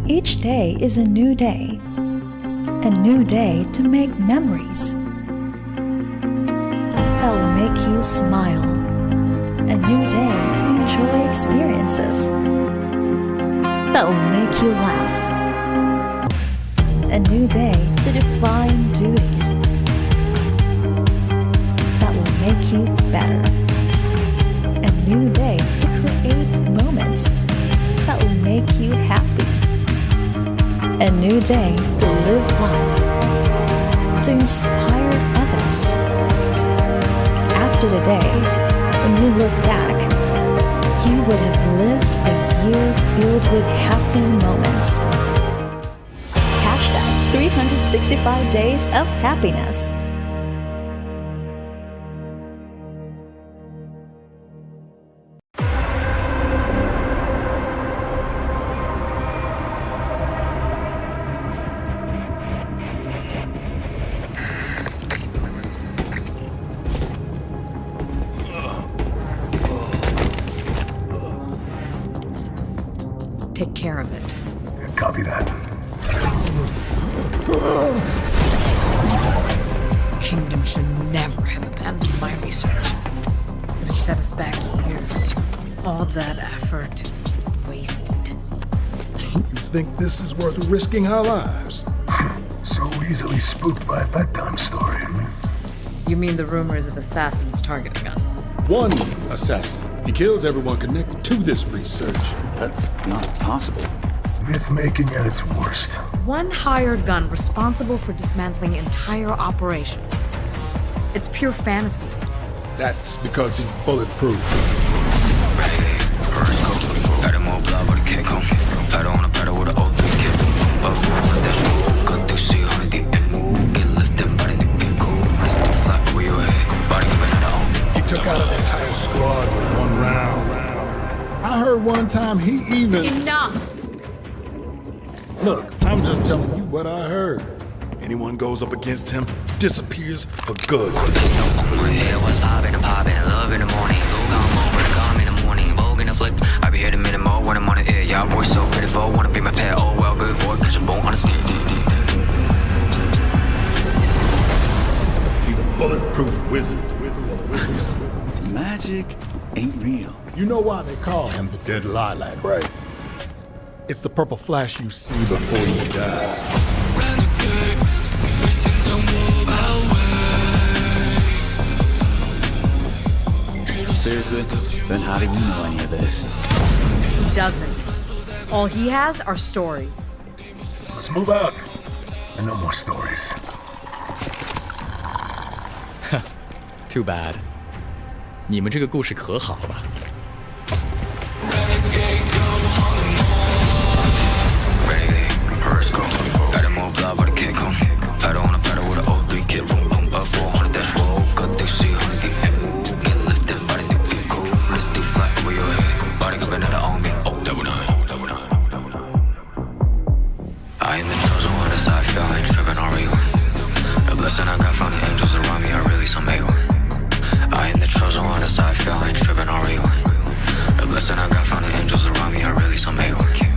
Each day is a new day to make memories that will make you smile, a new day to enjoy experiences, that will make you laugh. A new day to define duties that will make you better. A new day to create moments that will make you happy. A new day to live life, to inspire others. After today, when you look back, you would have lived a year filled with happy moments. Hashtag 365 days of happiness. Take care of it. Copy that. Kingdom should never have abandoned my research. It set us back years. All that effort wasted. You think this is worth risking our lives? So easily spooked by a bedtime story. You mean the rumors of assassins targeting us? One assassin. He kills everyone connected to this research. That's not possible. Myth-making at its worst. One hired gun responsible for dismantling entire operations. It's pure fantasy. That's because he's bulletproof. Got him all blah with a kick home. Pedal on a pedal with an old three kick. But for one of that, cut through see on the end move. Get lifted by the nigga cool. Let's do flat where you head. Body giving it all. He took out an entire squad with one round. I heard one time he even... Enough! Look, I'm just telling you what I heard. Anyone goes up against him, disappears for good. Pistol on my head, what's poppin' and poppin'. Love in the morning, go down low, when I come in the morning. Vogue in the flick, I be here the minute more when I'm on the air. Y'all boys so pitiful, wanna be my pet. Oh well, good boy, cause you won't understand. He's a bulletproof wizard. Magic ain't real. You know why they call him the Dead Lilac, right? It's the purple flash you see before you die. Seriously? Then how do you know any of this? He doesn't. All he has are stories. Let's move out. And no more stories. Too bad. 你们这个故事可好了。Got him all blah with a kick home. Pedal on a pedal with an old three kid. Room, boom, up 400 dash roll. Cut through see 100 the end move. Get lifted by the nigga cool. Let's do flat where you head. Body giving it all me. Oh, double nine. I am the chosen one, as I feel like tripping on rewind. The blessing I got from the angels around me are really some A1. I am the chosen one, as I feel like tripping on rewind. The blessing I got from the angels around me are really some A1.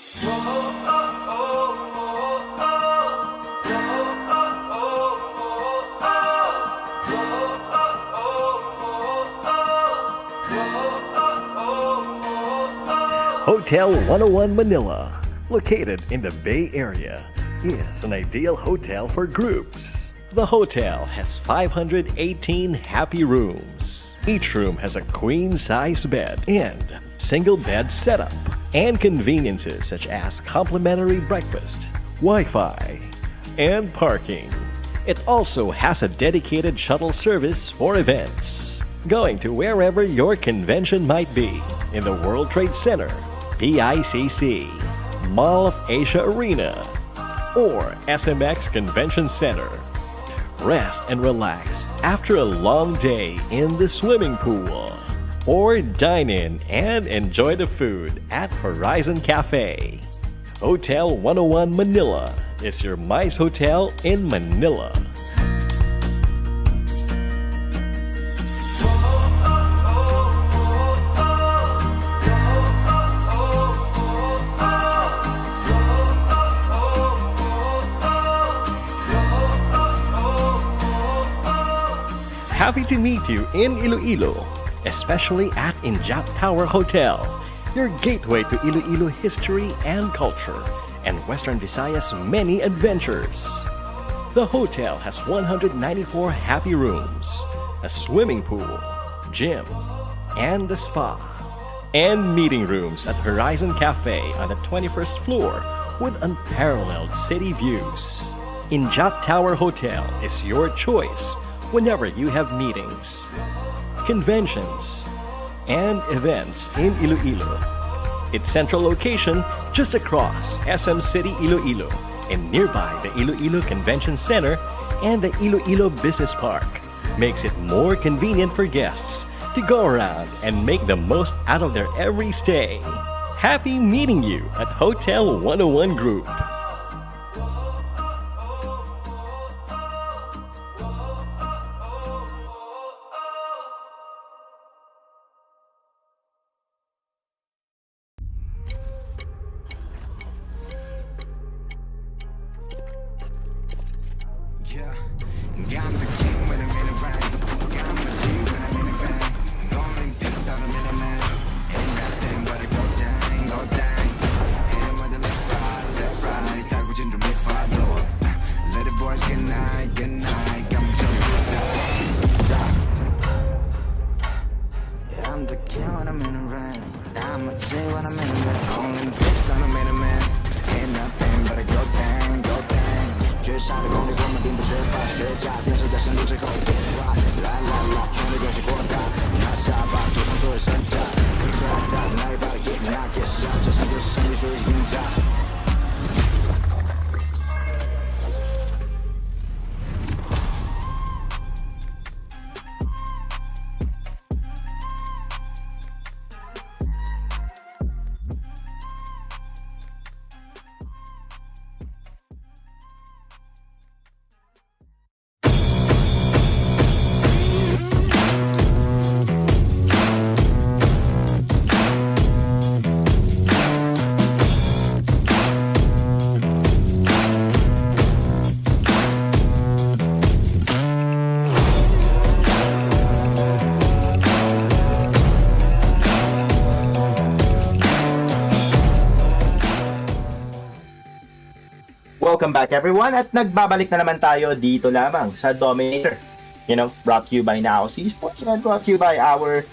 Hotel 101 Manila, located in the Bay Area, is an ideal hotel for groups. The hotel has 518 happy rooms. Each room has a queen-size bed and single bed setup, and conveniences such as complimentary breakfast, Wi-Fi, and parking. It also has a dedicated shuttle service for events, going to wherever your convention might be in the World Trade Center, PICC, Mall of Asia Arena, or SMX Convention Center. Rest and relax after a long day in the swimming pool, or dine in and enjoy the food at Horizon Cafe. Hotel 101 Manila is your MICE hotel in Manila. Happy to meet you in Iloilo, especially at Injap Tower Hotel, your gateway to Iloilo history and culture, and Western Visayas' many adventures. The hotel has 194 happy rooms, a swimming pool, gym, and a spa, and meeting rooms at Horizon Cafe on the 21st floor with unparalleled city views. Injap Tower Hotel is your choice whenever you have meetings, conventions, and events in Iloilo. Its central location just across SM City Iloilo and nearby the Iloilo Convention Center and the Iloilo Business Park makes it more convenient for guests to go around and make the most out of their every stay. Happy meeting you at Hotel 101 Group. Yeah, I'm the king when I'm in the ring. I'm a G when I'm in the van. Going things on the middleman. Ain't nothing but a go dang, go dang. Hit him with the left right. Talk with you to me for the door. Let the boys get night, get night. Got me showing you that. Yeah, I'm the king when I'm in the ring. I'm a G when I'm in the van. Going things on the middleman. Ain't nothing but a go dang, go dang. 绝杀的功力，我们并不缺乏学家，电视在深度之后变化，来来来，全力游戏扩大，拿下吧，赌上所有身价，哪里把它 get knock get shot， 这场就是胜利属于赢家。Welcome back everyone at nagbabalik na naman tayo dito lamang sa Dominator. Brought to you by NAOS Esports and brought to you by our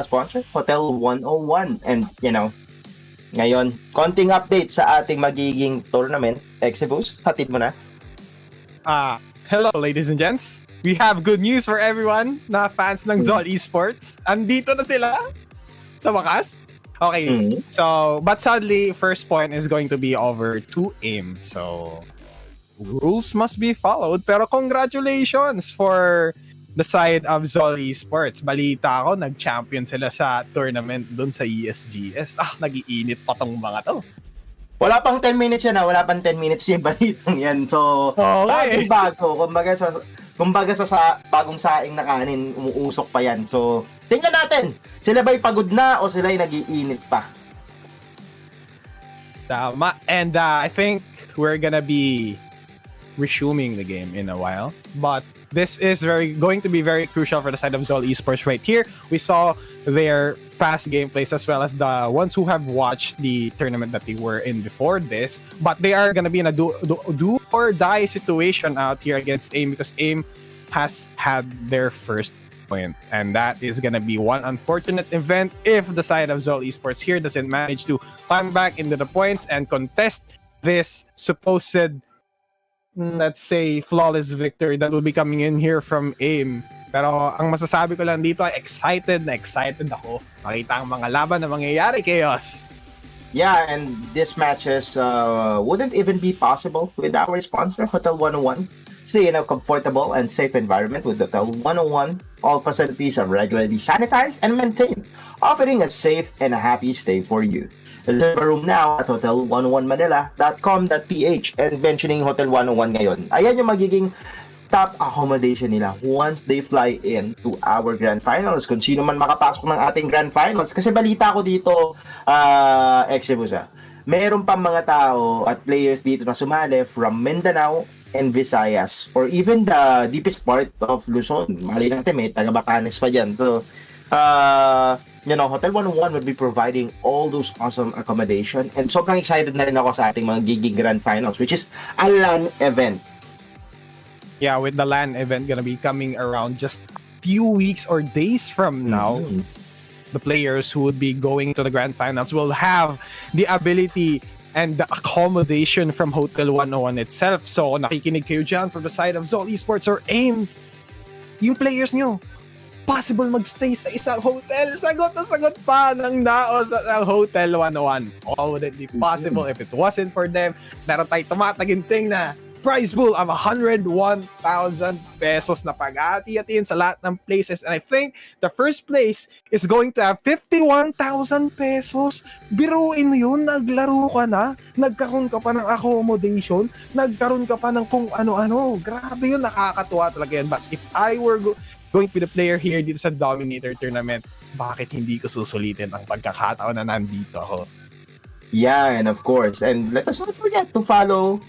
sponsor, Hotel 101. And ngayon, konting update sa ating magiging tournament. Exibus, hatid mo na. Hello ladies and gents. We have good news for everyone na fans ng Zol Esports. Andito na sila sa wakas. Okay, so, but sadly, first point is going to be over 2 aim. So, rules must be followed. Pero congratulations for the side of Zol Esports. Balita ko, nag-champion sila sa tournament dun sa ESGS. Nag-iinit pa tong mga to. Wala pang 10 minutes yan wala pang 10 minutes yung balitang yan. So, bago. Kumbaga sa bagong saing na kanin, umuusok pa yan. So, tingnan natin. Sila ba'y pagod na o sila'y nag-iinit pa? Tama. And I think we're gonna be resuming the game in a while. But this is going to be very crucial for the side of Zol Esports right here. We saw their past gameplays as well as the ones who have watched the tournament that they were in before this. But they are gonna be in a do or die situation out here against AIM because AIM has had their first point. And that is gonna be one unfortunate event if the side of Zol Esports here doesn't manage to climb back into the points and contest this supposed, let's say, flawless victory that will be coming in here from AIM. Pero ang masasabi ko lang dito ay excited ako. Makita ang mga laban na mangyayari, Chaos. Yeah, and these matches wouldn't even be possible with our sponsor, Hotel 101. Stay in a comfortable and safe environment with Hotel 101. All facilities are regularly sanitized and maintained, offering a safe and a happy stay for you. Reserve a room now at hotel101manila.com.ph and mentioning Hotel 101 ngayon. Ayan yung magiging top accommodation nila once they fly in to our grand finals. Kung sino man makapasok ng ating grand finals. Kasi balita ko dito, Exibusa, meron pa mga tao at players dito na sumali from Mindanao and Visayas or even the deepest part of Luzon. Mali natin, may taga Batanes pa dyan. So, Hotel 101 will be providing all those awesome accommodation and sobrang excited na rin ako sa ating mga giging grand finals, which is a LAN event. Yeah, with the LAN event gonna be coming around just a few weeks or days from now, the players who would be going to the grand finals will have the ability and the accommodation from Hotel 101 itself. So, nakikinig kayo dyan from the side of Zol Esports or AIM, yung players nyo, possible magstay sa isang hotel. Sagot na sagot pa ng NAOS at Hotel 101. How would it be possible if it wasn't for them? Meron tayo tumataginting na prize pool of 101,000 pesos na pag-ati-atiin sa lahat ng places. And I think the first place is going to have 51,000 pesos. Biruin mo yun, naglaro ka na, nagkaroon ka pa ng accommodation, nagkaroon ka pa ng kung ano-ano. Grabe yun, nakakatuwa talaga yun. But if I were going to be the player here dito sa Dominator tournament, bakit hindi ko susulitin ang pagkakataon na nandito ako? Yeah, and of course, and let us not forget to follow,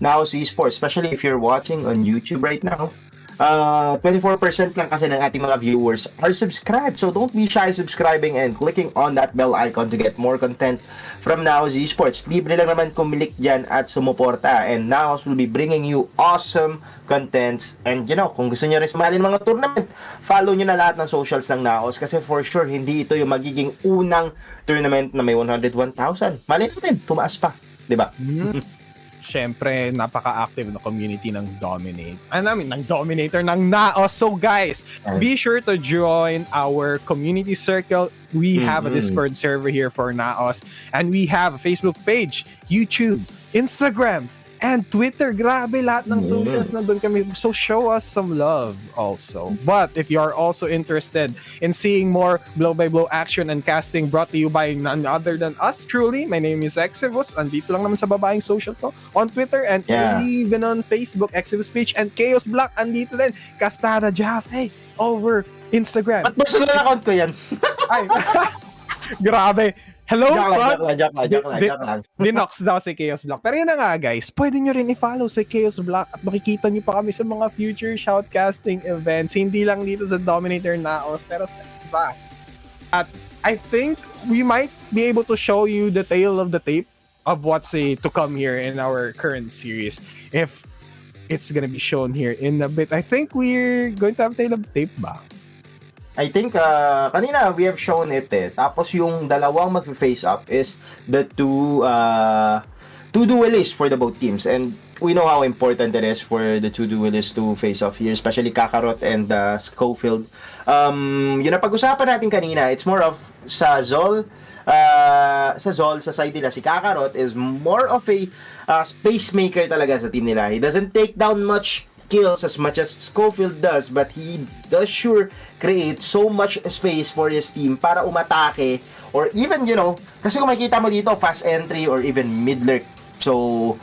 NAOS Esports, especially if you're watching on YouTube right now. 24% lang kasi ng ating mga viewers are subscribed. So don't be shy subscribing and clicking on that bell icon to get more content from NAOS Esports. Libre lang naman kumilik dyan at sumuporta. And NAOS will be bringing you awesome contents. And kung gusto nyo rin sumali ng mga tournament, follow nyo na lahat ng socials ng NAOS kasi for sure, hindi ito yung magiging unang tournament na may 101,000. Mali natin, tumaas pa. Diba? Syempre, napaka-active na community ng Dominator ng NAOS. So guys, be sure to join our community circle. We have a Discord server here for NAOS and we have a Facebook page, YouTube, Instagram, and Twitter. Grabe, lahat ng socials na doon kami. So show us some love also. But if you are also interested in seeing more blow-by-blow action and casting brought to you by none other than us, truly, my name is Exivus. Andito lang naman sa babaeng social ko on Twitter and even on Facebook, Exivus Page, and Chaos Black. Andito din. Castada Jaffe over Instagram. Ba't personal account ko yan? Ay, grabe. Hello, Joke lang. Dinox daw si Chaos Black. Pero yun na nga guys, pwede nyo rin i-follow si Chaos Black at makikita nyo pa kami sa mga future shoutcasting events. Hindi lang dito sa Dominator NAOS, pero sa iba. At I think we might be able to show you the tale of the tape of what's to come here in our current series. If it's gonna be shown here in a bit. I think we're going to have tale of the tape ba? I think kanina we have shown it Tapos yung dalawang mag-face up is the two duelists for the both teams. And we know how important it is for the two duelists to face off here, especially Kakarot and Schofield. Yun ang pag-usapan natin kanina. It's more of sa Zol, sa side nila, si Kakarot is more of a space maker talaga sa team nila. He doesn't take down much kills as much as Schofield does, but he does sure create so much space for his team para umatake or even, kasi kung makikita mo dito, fast entry or even mid-lurk. So,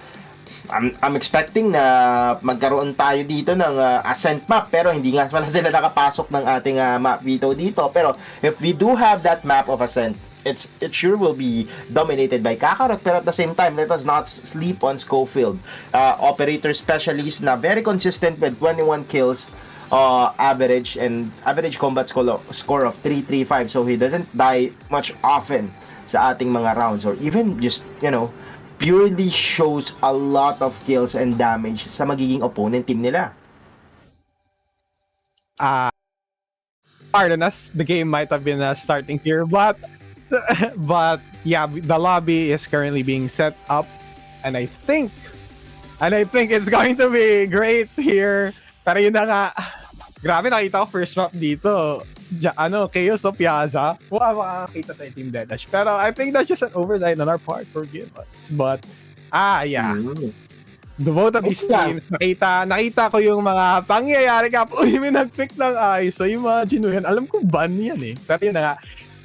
I'm expecting na magkaroon tayo dito ng ascent map, pero hindi nga pala sila nakapasok ng ating map dito. Pero if we do have that map of ascent, it sure will be dominated by Kakarot, pero at the same time, let us not sleep on Schofield. Operator specialist na very consistent with 21 kills, average combat score of 335, so he doesn't die much often sa ating mga rounds, or even just, purely shows a lot of kills and damage sa magiging opponent team nila. Pardon us, the game might have been starting here, but yeah, the lobby is currently being set up, and I think it's going to be great here. Pero yun na nga, grabe, nakita ko first map dito. Chaos of Piazza. Makakakita tayo Team Deadash. Pero I think that's just an oversight on our part. Forgive us. But, yeah. The both of these teams, nakita ko yung mga pangyayari ka. Uy, may nag-pick ng ISO. Yung mga genuine. Alam ko ban yan eh. Pero yun na nga.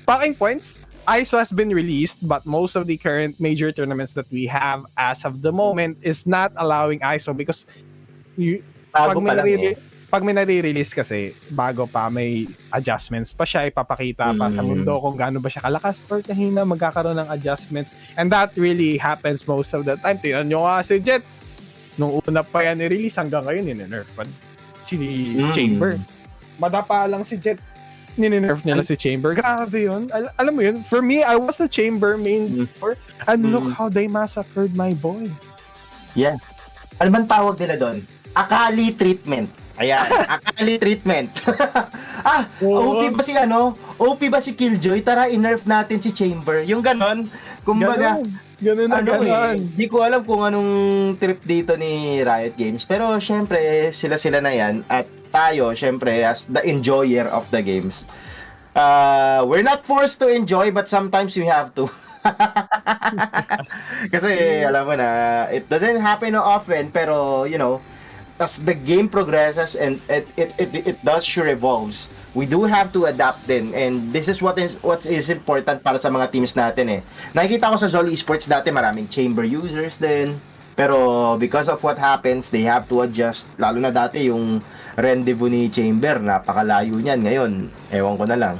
Talking points, ISO has been released, but most of the current major tournaments that we have as of the moment is not allowing ISO because pag may nare-release kasi, bago pa may adjustments pa siya, ipapakita pa sa mundo kung gaano ba siya kalakas or kahina, magkakaroon ng adjustments. And that really happens most of the time. Tingnan nyo nga si Jet. Nung una pa yan i-release, hanggang ngayon ninerf pa si Chamber. Madapa lang si Jet. Ninerf nila si Chamber. Grabe yun. Alam mo yun, for me, I was the Chamber main before, and look how they massacred my boy. Yeah. Ano man tawag nila doon? Akali treatment. Ayan, Akali treatment. OP ba si OP ba si Killjoy? Tara, i-nerf natin si Chamber. Yung ganon. Kumbaga, ganun. Hindi ko alam kung anong trip dito ni Riot Games. Pero syempre, sila na yan. At tayo, syempre, as the enjoyer of the games. We're not forced to enjoy, but sometimes we have to. Kasi, alam mo na, it doesn't happen often, pero, as the game progresses and it does sure evolves, we do have to adapt din, and this is what is important para sa mga teams natin eh. Nakikita ko sa Zol Esports dati maraming Chamber users din, pero because of what happens, they have to adjust, lalo na dati yung rendezvous ni Chamber, napakalayo niyan. Ngayon, ewan ko na lang.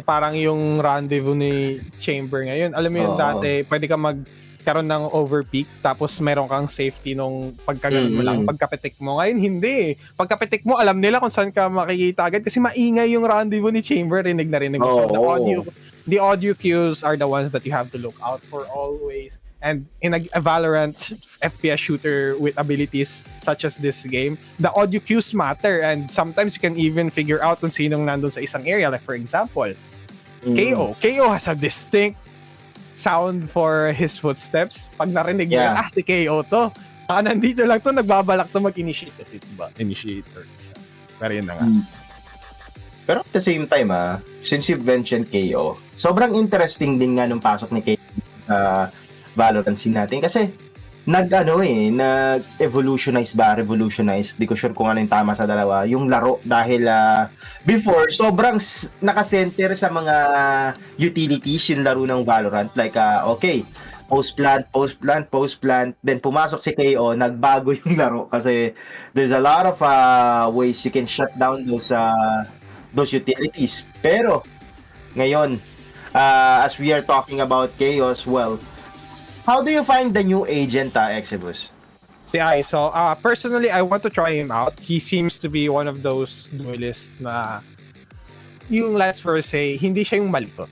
parang yung rendezvous ni Chamber ngayon, alam mo yun, dati pwede ka magkaroon ng overpeak, tapos meron kang safety nung pagkaganon mo lang, pagkapitik mo. Ngayon, hindi. Pagkapitik mo, alam nila kung saan ka makikita agad kasi maingay yung rendezvous ni Chamber, rinig na rinig. So the audio cues are the ones that you have to look out for always. And in a Valorant FPS shooter with abilities such as this game, the audio cues matter, and sometimes you can even figure out kung sinong nandun sa isang area. Like for example, KO has a distinct sound for his footsteps. Pag narinig mo, si KO to. Nandito lang to, nagbabalak to mag-initiate kasi diba? Initiator. Pero yun na nga. Pero at the same time, since you've mentioned KO, sobrang interesting din nga nung pasok ni KO Valorant scene natin kasi nag-revolutionize, di ko sure kung ano yung tama sa dalawa, yung laro, dahil before, sobrang nakasenter sa mga utilities yung laro ng Valorant, like post plant, then pumasok si KO, nagbago yung laro kasi there's a lot of ways you can shut down those utilities. Pero ngayon, as we are talking about KO as well, how do you find the new agent, Exibus? Si ISO, personally, I want to try him out. He seems to be one of those duelists na yung let's first say, hindi siya yung malito.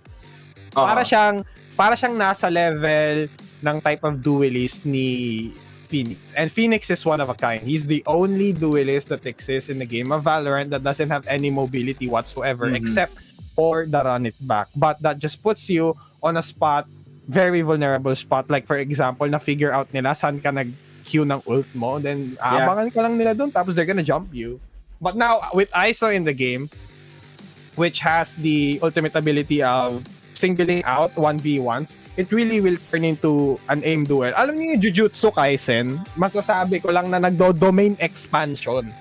Para siyang nasa level ng type of duelist ni Phoenix. And Phoenix is one of a kind. He's the only duelist that exists in the game of Valorant that doesn't have any mobility whatsoever except for the run it back. But that just puts you on a spot, very vulnerable spot. Like for example, na-figure out nila saan ka nag-queue ng ult mo, then abangan ka lang nila dun, tapos they're gonna jump you. But now, with ISO in the game, which has the ultimate ability of singling out 1v1s, it really will turn into an aim duel. Alam niyo yung Jujutsu Kaisen, masasabi ko lang na nagdo-domain expansion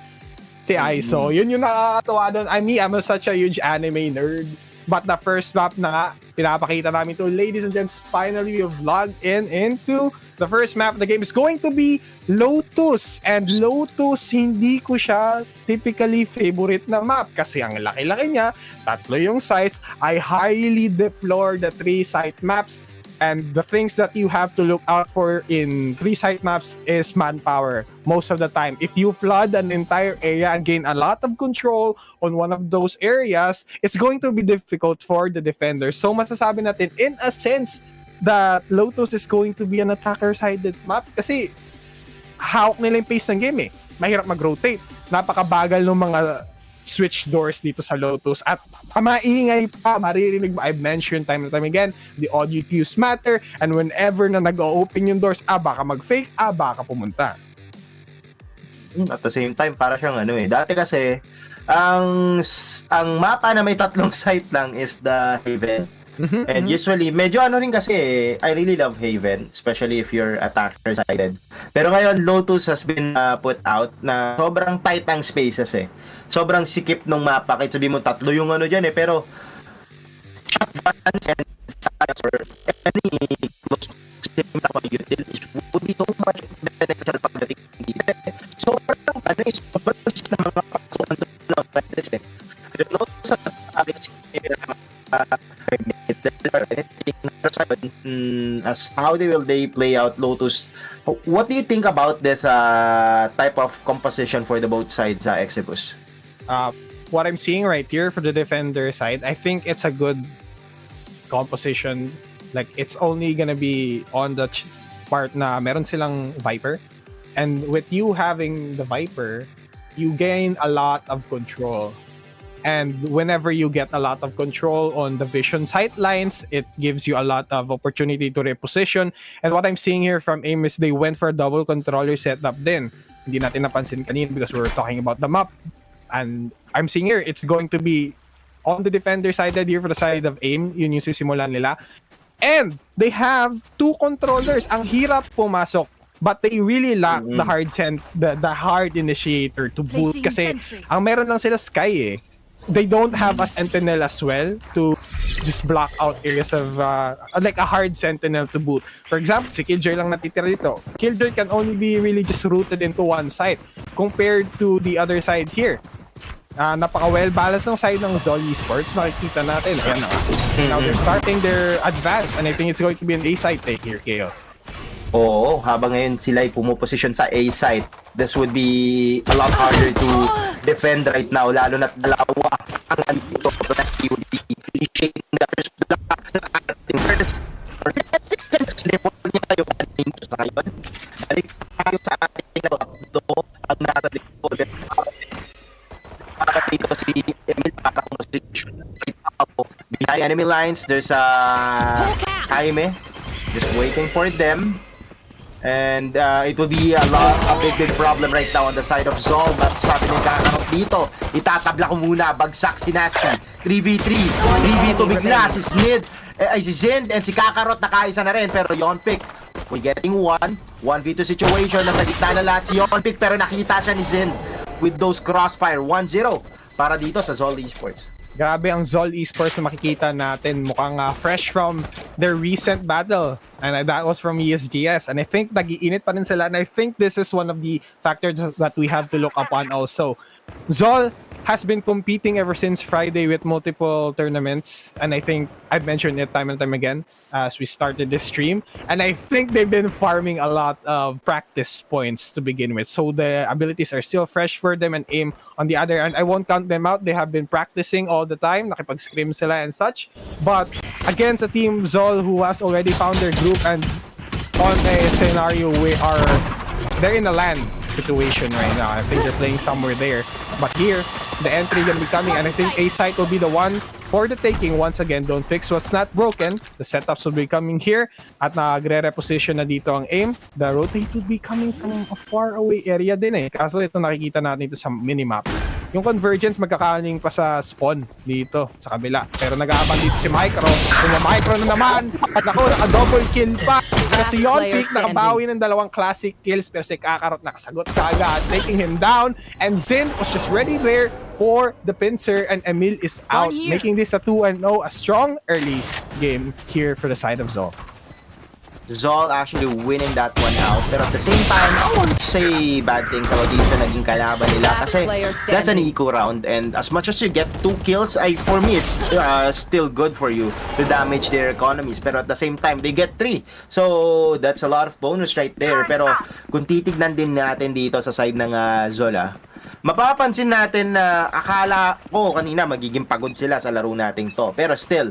si ISO. Yun yung nakakatawa doon. I'm such a huge anime nerd. But the first map na pinapakita namin to. Ladies and gents, finally we have logged into the first map of the game. Is going to be Lotus. And Lotus, hindi ko siya typically favorite na map kasi ang laki-laki niya, 3 yung sites. I highly deplore the 3-site maps. And the things that you have to look out for in 3-site maps is manpower most of the time. If you flood an entire area and gain a lot of control on one of those areas, it's going to be difficult for the defender. So masasabi natin, in a sense, that Lotus is going to be an attacker-sided map kasi hawak nila yung pace ng game eh. Mahirap mag-rotate. Napakabagal ng mga switch doors dito sa Lotus at maingay pa, maririnig mo. I've mentioned time and time again, the audio cues matter, and whenever na nag-open yung doors, baka mag-fake, baka pumunta. At the same time, para siyang dati kasi ang mapa na may 3 site lang is the Haven. And usually, medyo rin kasi, I really love Haven, especially if you're attacker-sided. Pero ngayon, Lotus has been put out na sobrang tight ang spaces eh. Sobrang sikip ng mapa, kahit sabihin mo 3 yung dyan eh, pero shotguns and sides or any close utilities would be so much beneficial pagdating dito eh. Sobrang sikip ng mga pagkuhan doon eh. Pero Lotus sa as how they play out Lotus. What do you think about this type of composition for the both sides, Exibus? What I'm seeing right here for the defender side, I think it's a good composition. Like, it's only gonna be on the part na meron silang Viper, and with you having the Viper, you gain a lot of control. And whenever you get a lot of control on the vision sight lines, it gives you a lot of opportunity to reposition. And what I'm seeing here from AIM is they went for a double controller setup din. Hindi natin napansin kanina because we were talking about the map. And I'm seeing here, it's going to be on the defender side here for the side of AIM. Yun yung sisimulan nila. And they have 2 controllers. Ang hirap pumasok. But they really lack the hard initiator to boot. Kasi ang meron lang sila Sky eh. They don't have a sentinel as well to just block out areas of like a hard sentinel to boot. For example, si Killjoy lang natitira dito. Killjoy can only be really just rooted into one side compared to the other side here. Napaka well balanced ng side ng Zol Esports. Makikita natin. Ayan na. Now they're starting their advance and I think it's going to be an A side take here, Chaos. Oo, habang ngayon sila ay pumuposition sa A site, this would be a lot harder to defend right now, lalo na't dalawa ang andito. That's POD shaking the first block ng ating first level niya tayo kanina sa ngayon. Balik tayo sa ating nabakdo ang nasa likod. Para dito si Emil para kung behind enemy lines, there's Jaime just waiting for them. And it will be a big problem right now on the side of Zol. But sabi ni Kakarot dito, itatabla ko muna, bagsak si Nasty. 3v3, 3v2 bigla, si Snid, si Zend, and si Kakarot nakaisa na rin. Pero Yonpik, we're getting 1v2 situation. Nasa gitna na lahat si Yonpik, pero nakita siya ni Zend with those crossfire. 1-0 para dito sa Zol Esports. Grabe ang Zol Esports na makikita natin. Mukhang fresh from their recent battle. And that was from ESGS. And I think nag-iinit pa rin sila. And I think this is one of the factors that we have to look upon also. Zol has been competing ever since Friday with multiple tournaments. And I think I've mentioned it time and time again as we started this stream. And I think they've been farming a lot of practice points to begin with. So the abilities are still fresh for them and AIM on the other end. I won't count them out. They have been practicing all the time. Nakipag-scrim sila and such. But against a team Zol who has already found their group and on a scenario they're in a LAN situation right now. I think they're playing somewhere there. But here, the entry gonna be coming, and I think A site will be the one for the taking. Once again, don't fix what's not broken. The setups will be coming here. At nagre-reposition na dito ang AIM. The rotate will be coming from a far away area din eh. Kaso ito nakikita natin ito sa minimap. Yung Convergence magkakaling pa sa spawn dito sa kabila. Pero nag-aabang dito si Micro. Micro na naman. At ako, naka-double kill pa. Kasi Yonpik nakabawi ng 2 classic kills. Pero si Kakarot nakasagot kaagad, taking him down. And Zin was just ready there for the pincer. And Emil is out, making this a 2-0. A strong early game here for the side of Zol. Zol actually winning that one out. Pero at the same time, I won't say bad things about dito sa naging kalaban nila. Kasi that's an eco round. And as much as you get 2 kills, for me, it's still good for you to damage their economies. Pero at the same time, they get 3. So, that's a lot of bonus right there. Pero kung titignan din natin dito sa side ng Zola, mapapansin natin na akala ko kanina magiging pagod sila sa laro nating to. Pero still,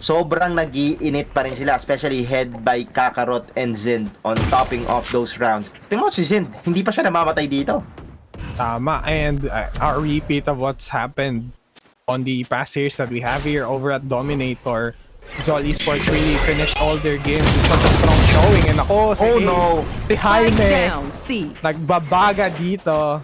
sobrang nag-iinit pa rin sila, especially head by Kakarot and Zind on topping off those rounds. Tingnan mo si Zind, hindi pa siya namamatay dito. Tama, and a repeat of what's happened on the past series that we have here over at Dominator. Zol Esports really finished all their games with such a strong showing. And ako, si Jaime, nagbabaga dito.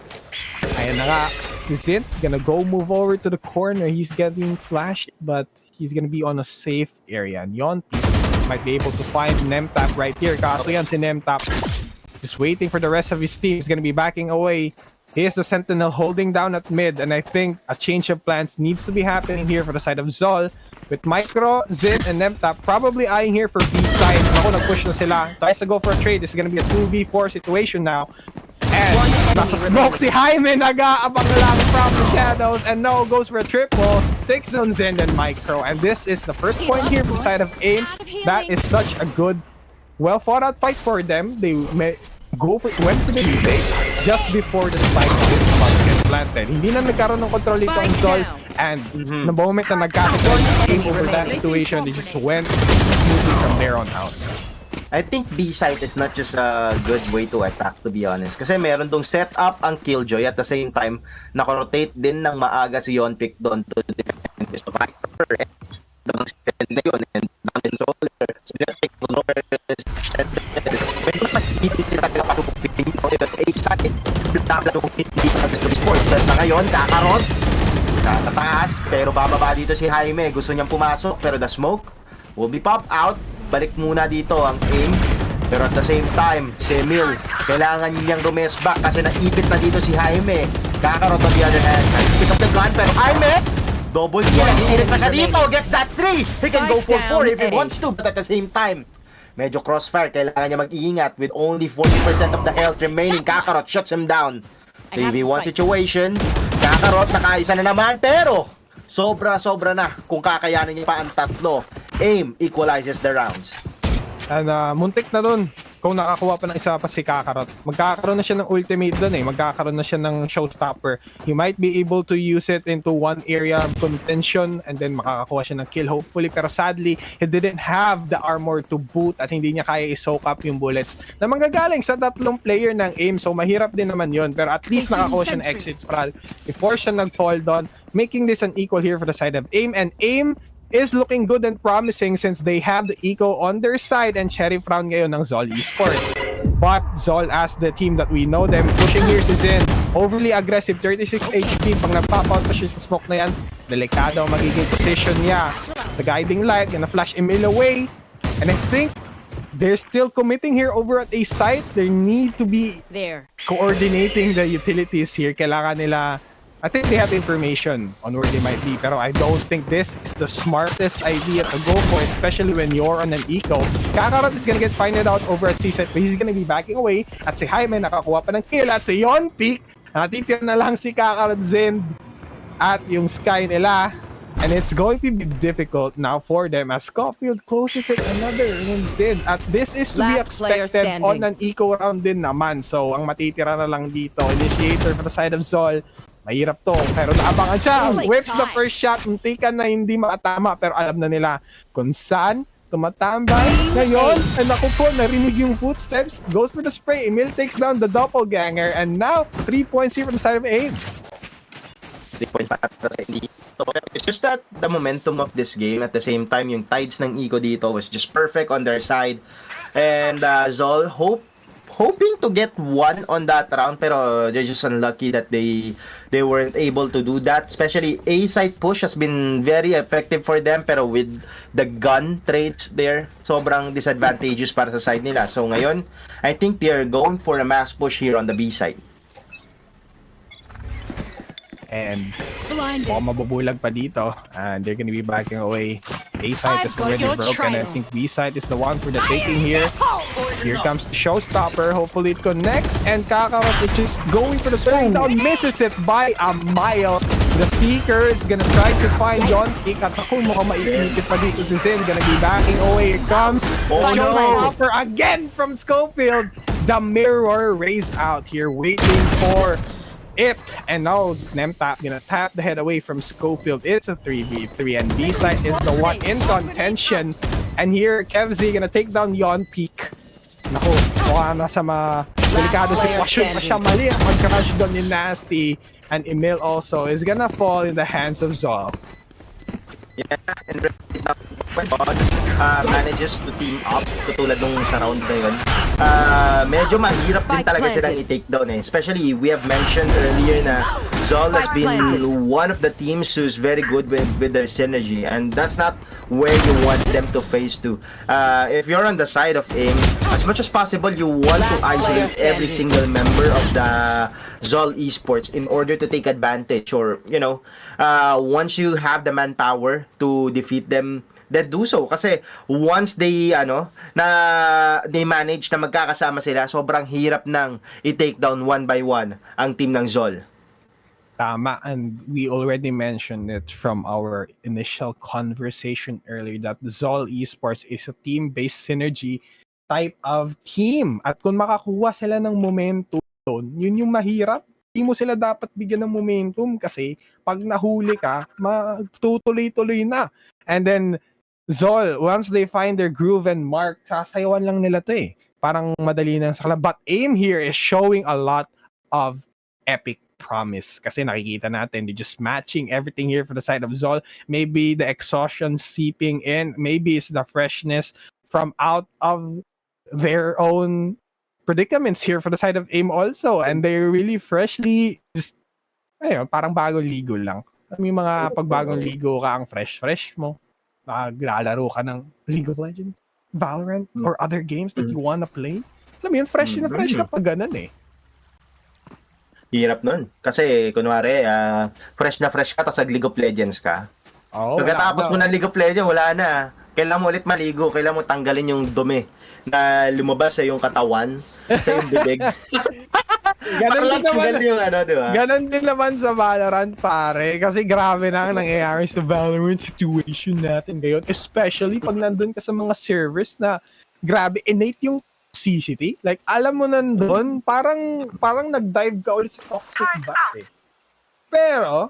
Ayan na nga, si Zind gonna go move over to the corner. He's getting flashed, but he's gonna be on a safe area. And Yonpik might be able to find Nemtap right here. Kaso yan si Nemtap just waiting for the rest of his team. He's gonna be backing away. Here's the Sentinel holding down at mid. And I think a change of plans needs to be happening here for the side of Zol. With Micro, Zin, and Nemtap probably eyeing here for B side. Ako, nag-push na sila. Tries to go for a trade. This is gonna be a 2v4 situation now. And nasa smoke si Jaime, nag-aabang lang from the shadows, and no, goes for a triple, takes on Zen and Micro, and this is the first point here from the side of AIM. That is such a good, well thought out fight for them. They went for the retake just before the spike is about to get planted. Hindi na nagkaroon ng control dito ang Zol, and the moment na nagkakaroon ng game over that situation, they just went smoothly from there on out. I think B site is not just a good way to attack, to be honest. Kasi meron dong set up ang Killjoy at the same time, naka-rotate din ng maaga si Yonpik doon to defend this fighter. Ang send na yun, and controller. So, take controller. Medyo nakikipit sila kaya pakupipin mo yun. A-site, blabla nung hindi ka sa Esports. Dahil sa ngayon, Kakarot, sa taas, pero bababa dito si Jaime. Gusto niyang pumasok, pero the smoke will be popped out. Balik muna dito ang aim. Pero at the same time, si Emil, kailangan niyang rumesback kasi naipit na dito si Jaime. Kakarot on the other hand. Pick up the gun, pero Jaime, double kill. Nakikirit na siya dito. Gets that 3. He can go for 4 if he wants to. But at the same time, medyo crossfire. Kailangan niya mag-iingat with only 40% of the health remaining. Kakarot shuts him down. 3v1 situation. Kakarot, nakaisa na naman. Pero, sobra na kung kakayanin niya pa ang tatlo. AIM equalizes the rounds. And muntik na dun. Kung nakakuha pa ng isa pa si Kakarot, magkakaroon na siya ng ultimate dun eh. Magkakaroon na siya ng showstopper. He might be able to use it into one area of contention and then makakakuha siya ng kill hopefully. Pero sadly, he didn't have the armor to boot at hindi niya kaya i-soak up yung bullets na manggagaling sa tatlong player ng AIM. So mahirap din naman yun. Pero at least nakakuha siya ng exit frag before siya nag-fall down, making this an equal here for the side of AIM. And AIM is looking good and promising since they have the eco on their side and sheriff round ngayon ng Zol Esports. But Zol, as the team that we know them, pushing here si Zen, overly aggressive, 36 HP. Pag nag-pop out pa siya sa smoke na yan, delikado ang magiging position niya. The guiding light, gonna flash Emil away. And I think they're still committing here over at a site. They need to be coordinating the utilities here. Kailangan nila, I think they have information on where they might be, pero I don't think this is the smartest idea to go for, especially when you're on an eco. Kakarot is gonna get finded out over at C-Set, but he's gonna be backing away. At si Jaime, nakakuha pa ng kill. At si Yonpik, natitira na lang si Kakarot, Zend, at yung Sky nila. And it's going to be difficult now for them as Scofield closes it another Zend. At this is to be expected on an eco round din naman. So, ang matitira na lang dito, initiator for the side of Zol. Mahirap to, pero naabangan siya. Whips the first shot, muntikan na hindi makatama, pero alam na nila kung saan tumatambay. Ngayon, and ako po, narinig yung footsteps, goes for the spray. Emil takes down the doppelganger, and now 3 points here from the side of AIM. 3 points para sa hindi. It's just that the momentum of this game, at the same time, yung tides ng eco dito was just perfect on their side. And Zol, hoping to get one on that round, pero they're just unlucky that they weren't able to do that. Especially A side push has been very effective for them, pero with the gun trades there, sobrang disadvantageous para sa side nila. So ngayon, I think they're going for a mass push here on the B side. And mukhang mabubulag pa dito. And they're gonna be backing away. A side is already broken. I think B side is the one for the taking here. Here comes the showstopper. Hopefully it connects. And Kakarot is just going for the spring down. Misses it by a mile. The Seeker is gonna try to find Yontik. At ako mukhang maiikit pa dito si Zin. Gonna be backing away. Here comes the showstopper again from Schofield. The mirror raised out here, waiting for it, and now Nemtap gonna tap the head away from Schofield. It's a 3v3, and B side is the one in contention. And here, Kevzi gonna take down Yon Peak. Naku, mukha nasa delikado sitwasyon pa siya. Mali ang pag-crush doon ni Nasty. And Emil also is gonna fall in the hands of Zol. Yeah, and manages to team up katulad nung sa round na yun. Medyo mahirap din talaga silang i-take down eh. Especially, we have mentioned earlier na Zol has been one of the teams who's very good with their synergy, and that's not where you want them to face to. If you're on the side of AIM, as much as possible, you want to isolate every single member of the Zol Esports in order to take advantage, or, you know, once you have the manpower to defeat them, then do so. Kasi once they they manage na magkakasama sila, sobrang hirap nang i-take down one by one ang team ng Zol. Tama, and we already mentioned it from our initial conversation earlier that Zol Esports is a team-based synergy type of team. At kung makakuha sila ng momentum, yun yung mahirap. Hindi mo sila dapat bigyan ng momentum kasi pag nahuli ka, matutuloy-tuloy na. And then, Zol, once they find their groove and mark, sasayawan lang nila to eh. Parang madali na sa kanila. But AIM here is showing a lot of epic promise. Kasi nakikita natin, they're just matching everything here for the side of Zol. Maybe the exhaustion seeping in. Maybe it's the freshness from out of their own predicaments here for the side of AIM also. And they're really freshly just, ayun, parang bagong ligo lang. May mga pagbagong ligo ka, ang fresh mo. Maglalaro ka ng League of Legends, Valorant, or other games that you wanna play. Alam mo yun, fresh na fresh ka pag ganun eh. Hirap nun. Kasi, kunwari, fresh na fresh ka, tapos League of Legends ka. Pagkatapos mo ng League of Legends, wala na. Kailangan mo ulit maligo, kailangan mo tanggalin yung dumi na lumabas sa yung katawan, sa yung bibig. Ganon din naman sa Valorant, pare. Kasi grabe na ang nangyayari sa Valorant situation natin ngayon. Especially pag nandun ka sa mga servers na grabe, innate yung toxicity. Like, alam mo nandun, parang nag-dive ka ulit sa toxic bat eh. Pero,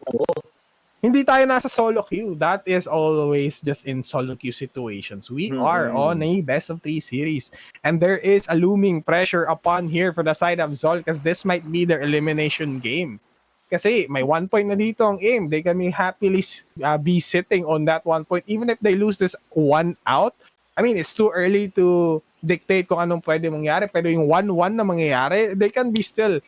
hindi tayo nasa solo queue. That is always just in solo queue situations. We are on a best of 3 series. And there is a looming pressure upon here for the side of Zol because this might be their elimination game. Kasi may 1 point na dito ang AIM. They can happily be sitting on that 1 point. Even if they lose this 1 out, I mean, it's too early to dictate kung anong pwede mangyari. Pero yung 1-1 na mangyayari, they can be still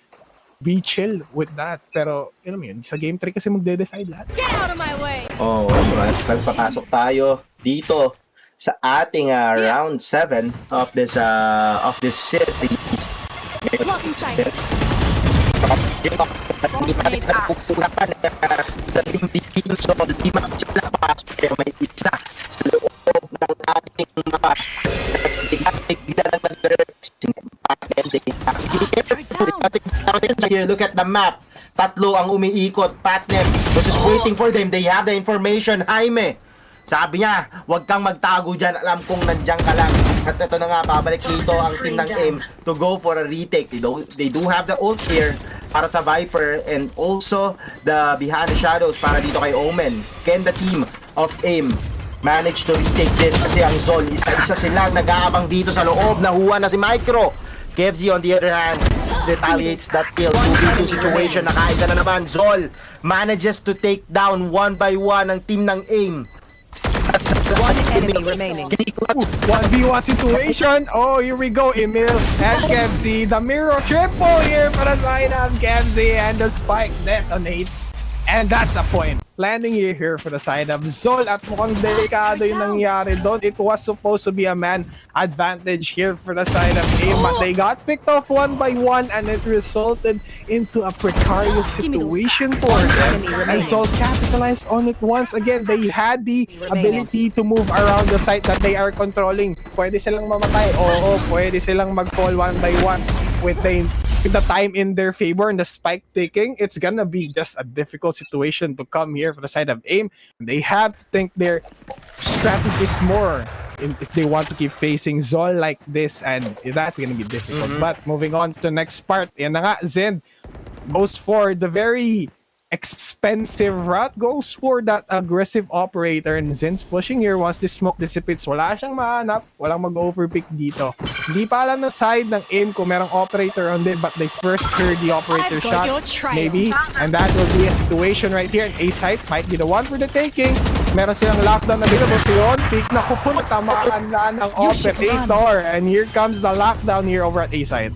be chill with that. Pero, yun naman yun, sa game 3 kasi magde-decide lahat. Get out of my way! Nagpapasok tayo dito sa ating round 7 of this series. Blocking sight. May isa sa loob ng ating here, look at the map. Tatlo ang umiikot. Patnem was just waiting for them. They have the information. Jaime, sabi niya, huwag kang magtago dyan. Alam kong nandiyan ka lang. At ito na nga, babalik dito ang team ng AIM to go for a retake. They do have the ult here para sa Viper and also the Behind the Shadows para dito kay Omen. Can the team of AIM manage to retake this? Kasi ang Zol, isa-isa silang nag-aabang dito sa loob. Nahuwa na si Micro. Kevzi on the other hand retaliates that kill. 2v2 situation. Nakaisa na naman. Zol manages to take down 1 by 1 ang team ng AIM. At One enemy remaining. 1v1 situation. Oh, here we go. Emil and Kevzi. The mirror triple here para sa side of Kevzi. And the spike detonates. And that's a point. Landing here for the side of Zol. At mukhang delikado yung nangyari doon. It was supposed to be a man advantage here for the side of AIM. But they got picked off one by one. And it resulted into a precarious situation for them. And Zol capitalized on it once again. They had the ability to move around the site that they are controlling. Pwede silang mamatay. Oo, pwede silang mag-fall one by one. With the time in their favor and the spike taking, it's gonna be just a difficult situation to come here for the side of AIM. They have to think their strategies more if they want to keep facing Zol like this, and that's gonna be difficult. But moving on to the next part, yan na nga, Zend goes for the very expensive route, goes for that aggressive operator, and Zen's pushing here once the smoke dissipates. Wala siyang mahanap, walang mag-overpick dito. Hindi pa alam na side ng AIM kung merong operator on it, but they first heard the operator shot, maybe, and that will be a situation right here. And A side might be the one for the taking. Meron silang lockdown na available. So yun, pick na kung tamaan na ng operator, and here comes the lockdown here over at A side.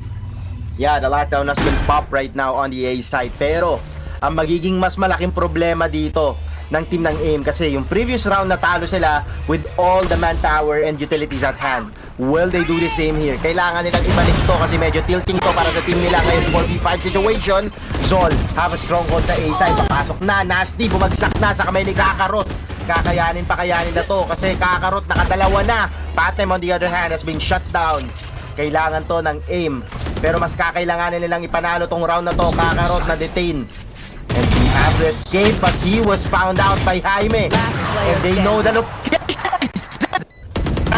Yeah, the lockdown has been popped right now on the A side, pero ang magiging mas malaking problema dito ng team ng AIM kasi yung previous round natalo sila with all the manpower and utilities at hand. Will they do the same here? Kailangan nilang ibalik to kasi medyo tilting to para sa team nila ngayon. 4v5 situation. Zol have a stronghold sa A side. Papasok na. Nasty bumagsak na sa kamay ni Kakarot. Kakayanin na to kasi Kakarot nakadalawa na. Patem on the other hand has been shut down. Kailangan to ng AIM. Pero mas kakailanganin nilang ipanalo tong round na to. Kakarot na detain. And he has to escape, but he was found out by Jaime. And they know the location.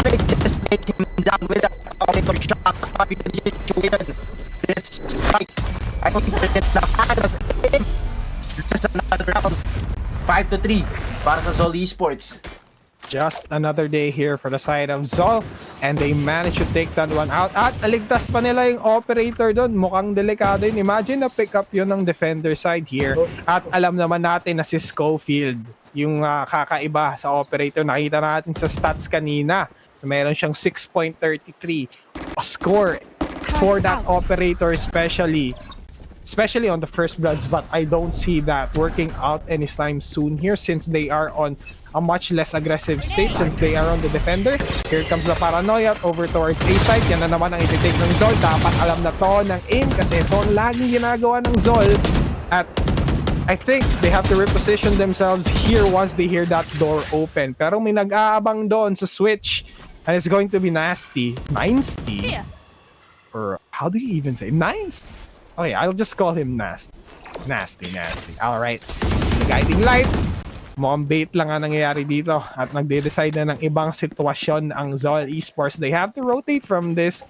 They just take him down with a shot. This fight, I think it's the final game. Just another round. 5-3 para sa Zol Esports. Just another day here for the side of Zol, and they managed to take that one out. At aligtas pa nila yung operator doon. Mukhang delikado yun. Imagine na pick up yun ng defender side here. At alam naman natin na si Schofield, yung kakaiba sa operator. Nakita natin sa stats kanina. Meron siyang 6.33 score for that operator especially on the first bloods, but I don't see that working out anytime soon here since they are on a much less aggressive state since they are on the defender. Here comes the paranoia over towards A side. Yan na naman ang ititake ng Zol. Dapat alam na to ng AIM kasi ito ang laging ginagawa ng Zol. At I think they have to reposition themselves here once they hear that door open. Pero may nag-aabang doon sa switch and it's going to be nasty. Nasty? Or how do you even say? Nasty? Okay, I'll just call him Nasty. Nasty. Alright. Guiding light. Mukhang bait lang ang nangyayari dito. At nagde-decide na ng ibang sitwasyon ang Zol Esports. They have to rotate from this.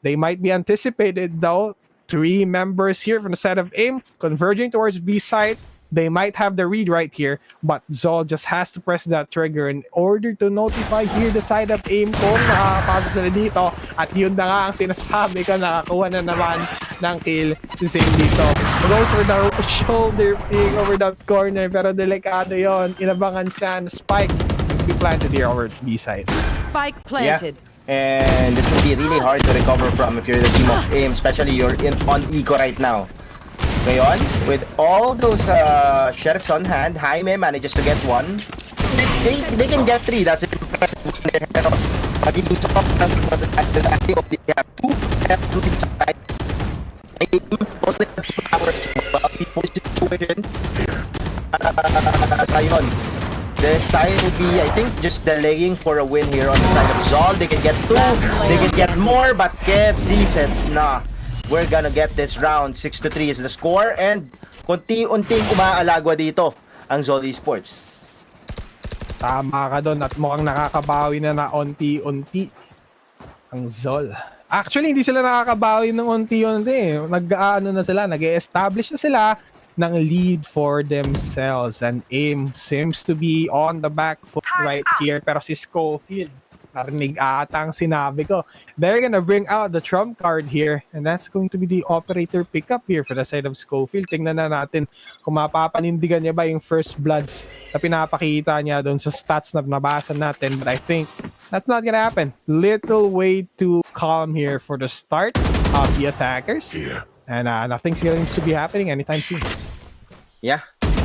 They might be anticipated though. 3 members here from the side of AIM converging towards B side. They might have the read right here, but Zol just has to press that trigger in order to notify here the side of AIM kung nakakapasok sila dito. At yun na nga ang sinasabi ko, nakakuha na naman ng kill si Zane dito. Goes for the shoulder pick over that corner, pero delikado yon. Inabangan siya na spike. Be planted here over B side. Spike planted. Yeah. And this will be really hard to recover from if you're the team of AIM, especially you're on eco right now. Ngayon, with all those sheriffs on hand, Jaime manages to get 1. They can get 3. That's impressive. Pero magiging soft ng they have 2 sheriffs inside. AIM only have 2 hours before situation. Sayon. The side would be, I think, just delaying for a win here on the side of Zol. They can get 2, they can get more, but KFC says, nah, we're gonna get this round. 6-3 is the score, and konti-unting umaalagwa dito ang Zol Esports. Tama ka doon, at mukhang nakakabawi na unti-unti ang Zol. Actually, hindi sila nakakabawi ng unti-unti. Nag-aano na sila, nag-establish na sila ng lead for themselves, and AIM seems to be on the back foot right here. Pero si Schofield nakarinig ata ang sinabi ko. They're gonna bring out the trump card here, and that's going to be the operator pickup here for the side of Schofield. Tingnan na natin kung mapapanindigan niya ba yung first bloods na pinapakita niya doon sa stats na nabasa natin. But I think that's not gonna happen. Little way too calm here for the start of the attackers. And nothing's going to be happening anytime soon. Yeah.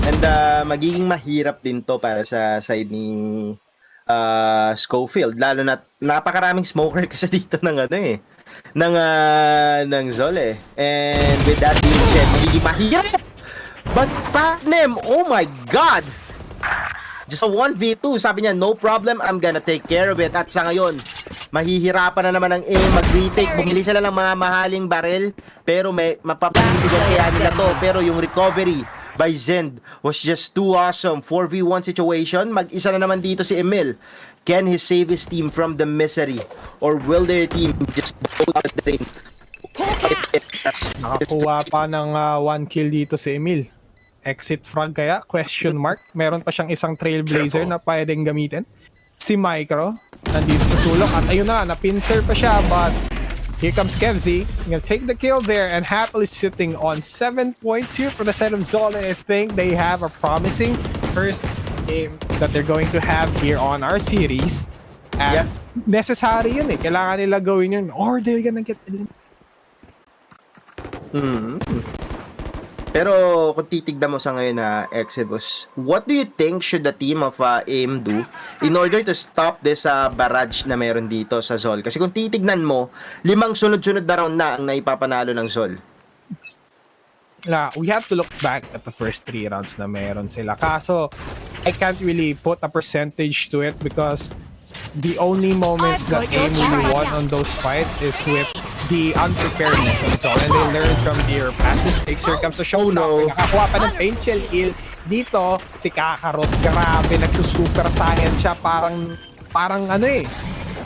And magiging mahirap din to para sa side ni Schofield, lalo na napakaraming smoker kasi dito ng ng Zol eh. And with that being said, magiging mahirap. But Patnem, oh my god! Just a 1v2, sabi niya, no problem, I'm gonna take care of it. At sa ngayon, mahihirapan na naman ang aim, mag-retake, bumili sila ng mga mahaling barrel, pero may mapapanindigan kaya nila to. Pero yung recovery by Zend was just too awesome. 4v1 situation, mag-isa na naman dito si Emil. Can he save his team from the misery? Or will their team just go down the drain? Nakakuha pa ng 1 kill dito si Emil. Exit frag kaya? Question mark. Meron pa siyang isang trailblazer na pwedeng gamitin. Si Micro, nandito sa sulok. At ayun na, napinser pa siya. But here comes Kevzi. He'll take the kill there and happily sitting on 7 points here for the side of Zol. And I think they have a promising first game that they're going to have here on our series. And necessary yun eh. Kailangan nila gawin yun or they're gonna get eliminated. Pero kung titignan mo sa ngayon na Exodus, what do you think should the team of AIM do in order to stop this barrage na meron dito sa Zol? Kasi kung titignan mo, 5 sunod-sunod na round na ang naipapanalo ng Zol. We have to look back at the first 3 rounds na meron sila. Kaso, I can't really put a percentage to it because the only moments that AIM really won on those fights is with the unpreparedness of Zol, and they learn from their past mistakes. Here comes the show now. Nakakuha pa ng paint shell kill. Dito, si Kakarot, grabe, nagsusuper saiyan siya. Parang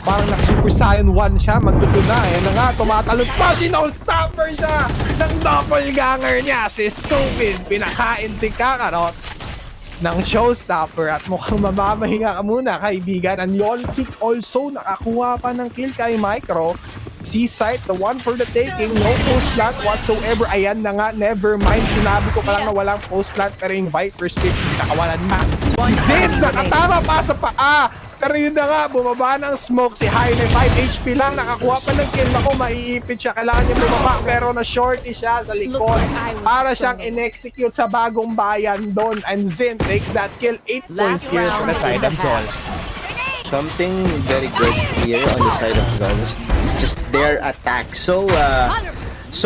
nag-super saiyan 1 siya, magtuto na. Ayan na nga, tumatalot pa, sino-stopper siya ng doppelganger niya. Si Schofield, pinakain si Kakarot ng showstopper at mukhang mamamahinga ka muna, kaibigan. And Yon Kick also nakakuha pa ng kill kay Micro. C-site, the one for the taking, no post plant whatsoever. Ayan na nga, never mind. Sinabi ko pa lang na walang post plant, pero yung Viper's Pick, nakawalan na. Si Zed, nakatama pa sa paa. Pero yun na nga, bumaba ng smoke. Si Jaime, 5 HP lang, nakakuha pa ng kill. Ako, maiipit siya. Kailangan niya bumaba, pero na-shorty siya sa likod. Para siyang in-execute sa bagong bayan doon. And Zin takes that kill. 8 points here for the side of Zol. Something very good here on the side of Zol. Just their attack. So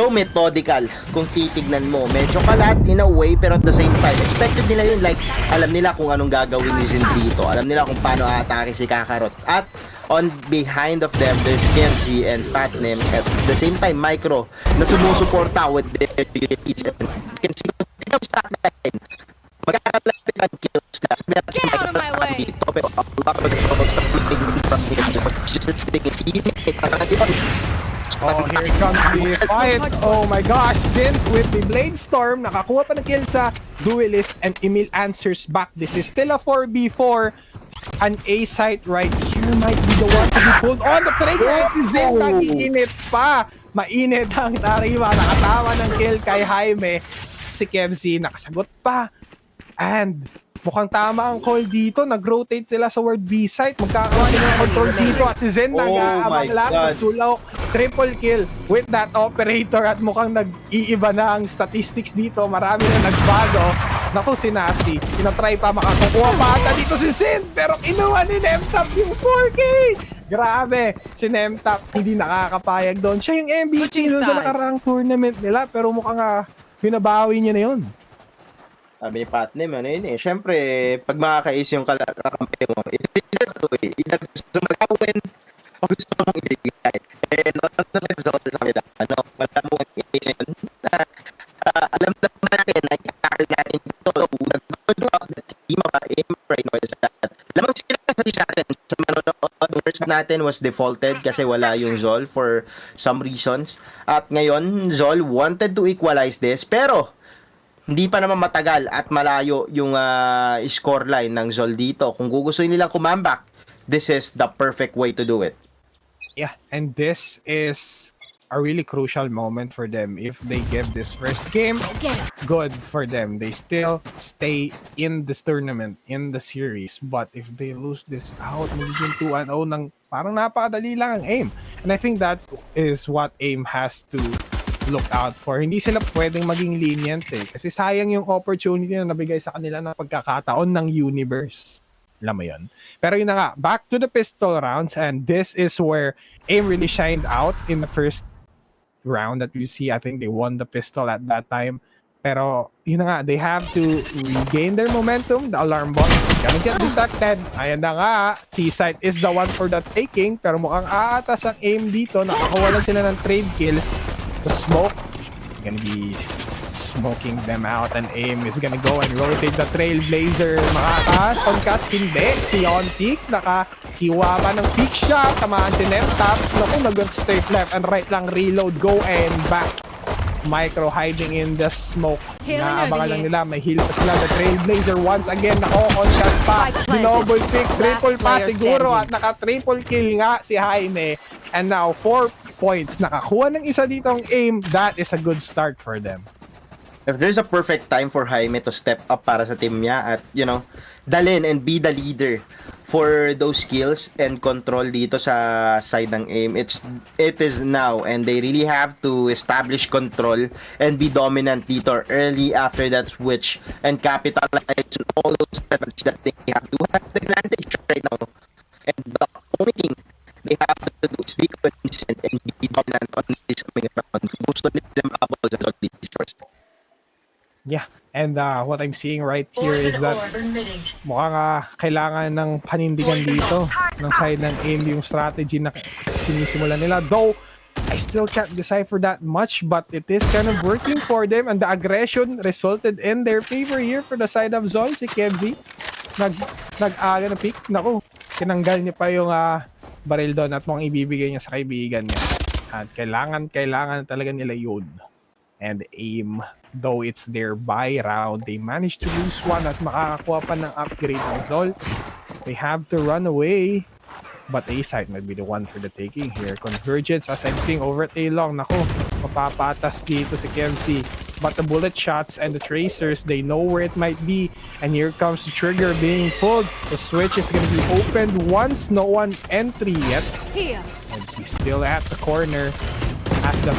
methodical kung titignan mo. Medyo kalat in a way, pero at the same time, expected nila yun. Like, alam nila kung anong gagawin ni Zin dito. Alam nila kung paano aatake si Kakarot. At on behind of them, there's Kemzi and Patnem. At the same time, Micro na sumusuporta with their abilities. You can see the stack line. Magkakalapit ang kills na. Get out of my way! Dito, pero a lot of the troubles that we're taking from him. Just sitting in Oh, here comes the fight. Oh my gosh, Zin with the Blade Storm. Nakakuha pa ng kill sa Duelist and Emil answers back. This is still a 4v4. An A site right here might be the one to be pulled on. The trade right si Zin, nag-iinit pa. Mainit ang tarima. Nakatawa ng kill kay Jaime. Si Kevzi nakasagot pa. And mukhang tama ang call dito. Nag-rotate sila sa word B site. Magkakaroon ng control dito. At si Zen nag-aabang lang sa sulaw. Triple kill with that operator. At mukhang nag-iiba na ang statistics dito. Marami na nagbago. Naku, si Nasty. Tinatry pa makakukuha pa ata dito si Zen. Pero kinuha ni Nemtap yung 4K. Grabe. Si Nemtap hindi nakakapayag doon. Siya yung MVP doon sa nakarang tournament nila. Pero mukhang binabawi niya na yun. Sabi ni Patnem, ano yun eh. Siyempre, pag makakais yung kakampi mo, either gusto mag-awin o gusto mong ibigay. And sabi na, wala mo ang i-isip. Alam natin na i-tackle natin ito. Nag-follow up na team of AIM right now is that lamang sila sa atin. Sa manonood, first natin was defaulted kasi wala yung Zol for some reasons. At ngayon, Zol wanted to equalize this, pero hindi pa naman matagal at malayo yung scoreline ng Zol dito. Kung gugustuhin nilang kumambak, this is the perfect way to do it. Yeah, and this is a really crucial moment for them. If they give this first game, good for them. They still stay in this tournament, in the series. But if they lose this out, magiging 2-0 ng parang napakadali lang ang AIM. And I think that is what AIM has to look out for. Hindi sila pwedeng maging lenient kasi sayang yung opportunity na nabigay sa kanila ng pagkakataon ng universe. Alam mo yun. Pero yun na nga, back to the pistol rounds, and this is where AIM really shined out in the first round that you see. I think they won the pistol at that time. Pero yun na nga, they have to regain their momentum. The alarm bot is gonna get detected. Ayan na nga, Seaside is the one for the taking, pero mukhang aatas ang AIM dito. Nakakuha lang sila ng trade kills. The smoke gonna be smoking them out, and AIM is gonna go and rotate the Trailblazer. Makataas, Tonkas, hindi. Si on peak, nakakiwa pa ng peak shot. Tamaan si Nemtap. Naku, nag-straight left and right lang reload. Go and back. Micro hiding in the smoke. Naabangan lang nila. May heal pa sila. The Trailblazer once again. Nako, Tonkas pa. Double pick, triple pa siguro. At naka-triple kill nga si Jaime. And now, 4 points. Nakakuha ng isa ditong AIM. That is a good start for them. If there's a perfect time for Jaime to step up para sa team niya at, you know, dalhin and be the leader for those skills and control dito sa side ng AIM, it is now, and they really have to establish control and be dominant dito early after that switch and capitalize on all those advantages that they have to have the advantage right now. And the only thing they have to do is be consistent and be dominant on this coming round. Gusto nila maabot sa these first. Yeah, and what I'm seeing right here is that mukhang kailangan ng panindigan dito ng side ng AIM yung strategy na sinisimulan nila. Though, I still can't decipher that much, but it is kind of working for them, and the aggression resulted in their favor here for the side of Zol. Si Kevzi, nag-aga na pick. Naku, tinanggal niya pa yung baril doon at mukhang ibibigay niya sa kaibigan niya. At kailangan talaga nila yun. And AIM, though it's their buy round, they managed to lose one at makakakuha pa ng upgrade ng Zol. They have to run away. But A-side might be the one for the taking here. Convergence, as I'm seeing over at A-long. Naku, mapapatas dito si KMC. But the bullet shots and the tracers, they know where it might be. And here comes the trigger being pulled. The switch is going to be opened once. No one entry yet. KMC still at the corner. As the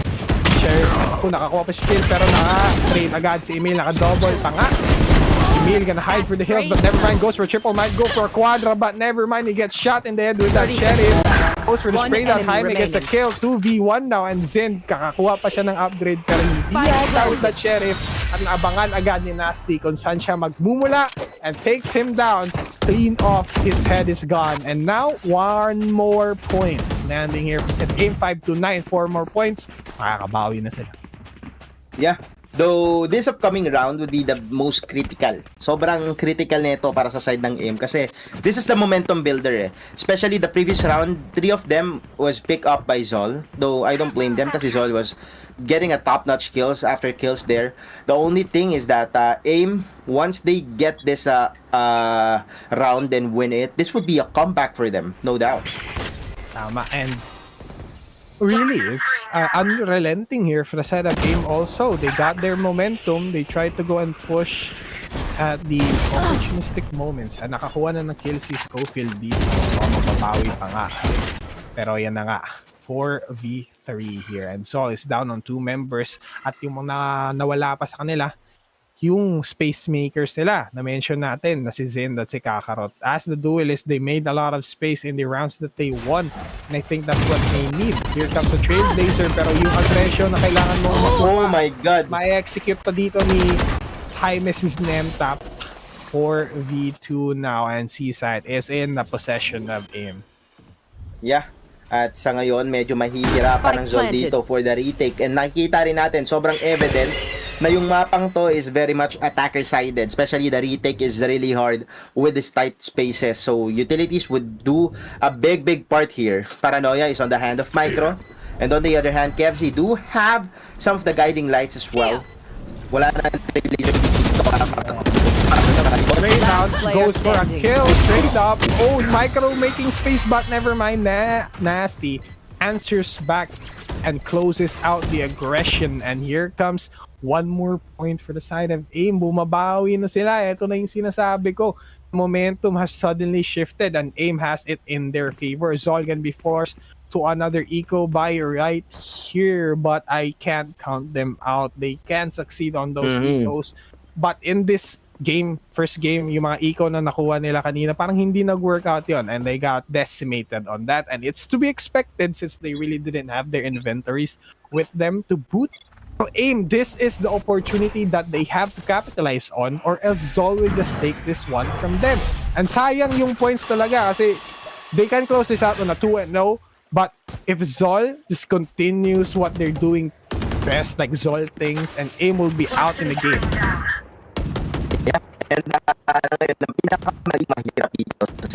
kung nakakuha pa si kill, pero naka-trade agad si Emil, naka-double pa nga. Emil gonna hide for the hills, but never mind, goes for a triple, might go for a quadra, but never mind, he gets shot in the head with that sheriff. Goes for the spray down, Jaime gets a kill, 2v1 now, and Zin, kakakuha pa siya ng upgrade, pero hindi yata with that sheriff, at naabangan agad ni Nasty kung saan siya magmumula, and takes him down, clean off, his head is gone, and now, 1 more point. Landing here, set AIM 5-9, 4 more points, makakabawi na sila. Yeah. Though this upcoming round would be the most critical. Sobrang critical nito para sa side ng AIM kasi this is the momentum builder Especially the previous round, 3 of them was picked up by Zol. Though I don't blame them kasi Zol was getting a top-notch kills after kills there. The only thing is that AIM, once they get this round and win it, this would be a comeback for them, no doubt. Tama, and really, it's unrelenting here for the side of AIM also. They got their momentum. They tried to go and push at the opportunistic moments. Nakakuha na ng kill si Schofield dito. Mapapawi pa nga. Pero yan na nga. 4v3 here. And Sol is down on 2 members. At yung mga nawala pa sa kanila, yung space makers nila na-mention natin na si Zen at si Kakarot. As the duelists, they made a lot of space in the rounds that they won. And I think that's what they need. Here comes the Trailblazer, pero yung aggression na kailangan mo makuha. Oh my God! Ma-execute pa dito ni Jaime's Nemtap. 4v2 now, and Seaside is in the possession of AIM. Yeah. At sa ngayon, medyo mahihirapan ng Zol dito for the retake. And nakikita rin natin, sobrang evident na yung mapang to is very much attacker-sided. Especially the retake is really hard with these tight spaces. So, utilities would do a big part here. Paranoia is on the hand of Micro. And on the other hand, KFC do have some of the guiding lights as well. Wala na laser dito. Raybound player goes for a standing. kill. Straight up. Oh, Micro making space, but never mind. Nasty answers back and closes out the aggression. And here comes one more point for the side of AIM. Bumabawi na sila. Ito na yung sinasabi ko. Momentum has suddenly shifted and AIM has it in their favor. Zol can be forced to another eco buy right here, but I can't count them out. They can succeed on those ecos. But in this game, first game, yung mga eco na nakuha nila kanina, parang hindi nag-work out yun and they got decimated on that. And it's to be expected since they really didn't have their inventories with them to boot. So AIM, this is the opportunity that they have to capitalize on or else Zol will just take this one from them. And sayang yung points talaga kasi they can close this out on a 2-0, but if Zol just continues what they're doing best, like Zol things, and AIM will be out in the game. Yeah, and ang pinakamahirap dito sa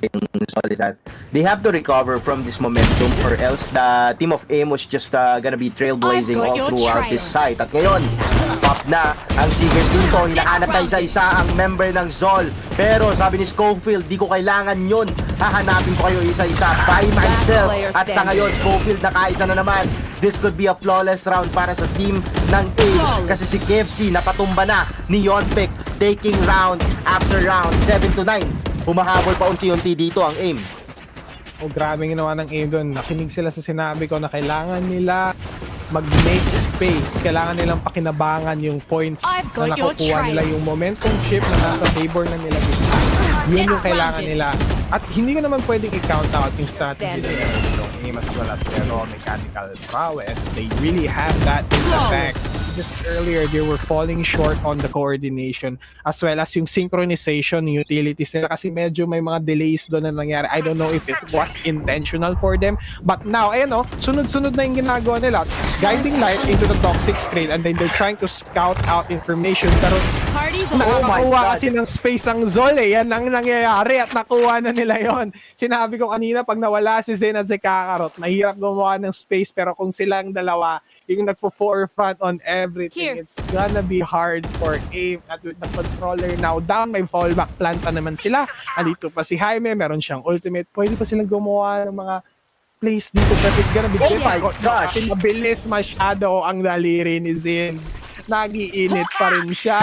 Zol is that they have to recover from this momentum or else the team of AIM was just gonna be trailblazing all throughout this site. At ngayon, pop na ang Seekers dito. Hinahanap na isa-isa ang member ng Zol. Pero sabi ni Schofield, di ko kailangan yun. Hahanapin ko kayo isa-isa by myself. At sa ngayon, Schofield nakaisa na naman. This could be a flawless round para sa team ng AIM. Kasi si KFC napatumba na ni Yonpik, taking round after round, 7-9. Humahabol pa unti-unti dito ang AIM. Oh, grabe ginawa ng AIM doon. Nakinig sila sa sinabi ko na kailangan nila mag-make space. Kailangan nilang pakinabangan yung points na nakukuha nila, yung momentum shift na nasa favor na nila. Yun yung kailangan nila. At hindi ko naman pwedeng i-count out yung strategy nila ng AIM as well as their raw mechanical prowess. They really have that in the back. Just earlier, they were falling short on the coordination as well as yung synchronization, yung utilities nila kasi medyo may mga delays doon na nangyari. I don't know if it was intentional for them. But now, ayan o, sunod-sunod na yung ginagawa nila. Guiding light into the toxic screen and then they're trying to scout out information. Pero nakakakuha kasi ng space ang Zol eh. Yan ang nangyayari at nakuha na nila yon. Sinabi ko kanina, pag nawala si Zen at si Kakarot, mahirap gumawa ng space pero kung silang dalawa, yung nagpo-forefront on everything, it's gonna be hard for AIM. At with the controller now down, may fallback plan pa naman sila. Andito pa si Jaime, meron siyang ultimate. Pwede pa silang gumawa ng mga plays dito but it's gonna be difficult. Kasi mabilis masyado ang daliri ni Zen. Nagiinit pa rin siya.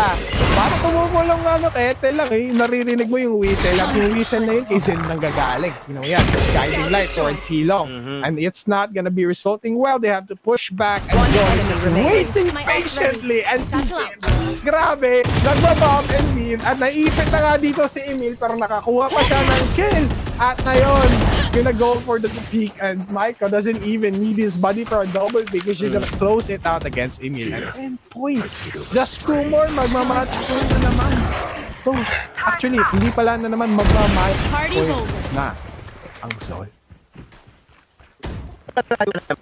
Parang tumumulong nga kete lang eh. Naririnig mo yung whistle. At yung whistle na yun, Zen nang gagaling. You know yan, guiding light towards Silong. And it's not gonna be resulting well. They have to push back and go. Waiting patiently. And si Zen, grabe, nagbabomb and win. At naipit na nga dito si Emil pero nakakuha pa siya ng kill. At ngayon, gonna go for the peak and Micah doesn't even need his body for a double because she's gonna close it out against Emil. And 10 points. Just 2 more, magmamatch point na naman. So, actually, hindi pala na naman magmamatch point na ang Zol. Momentum,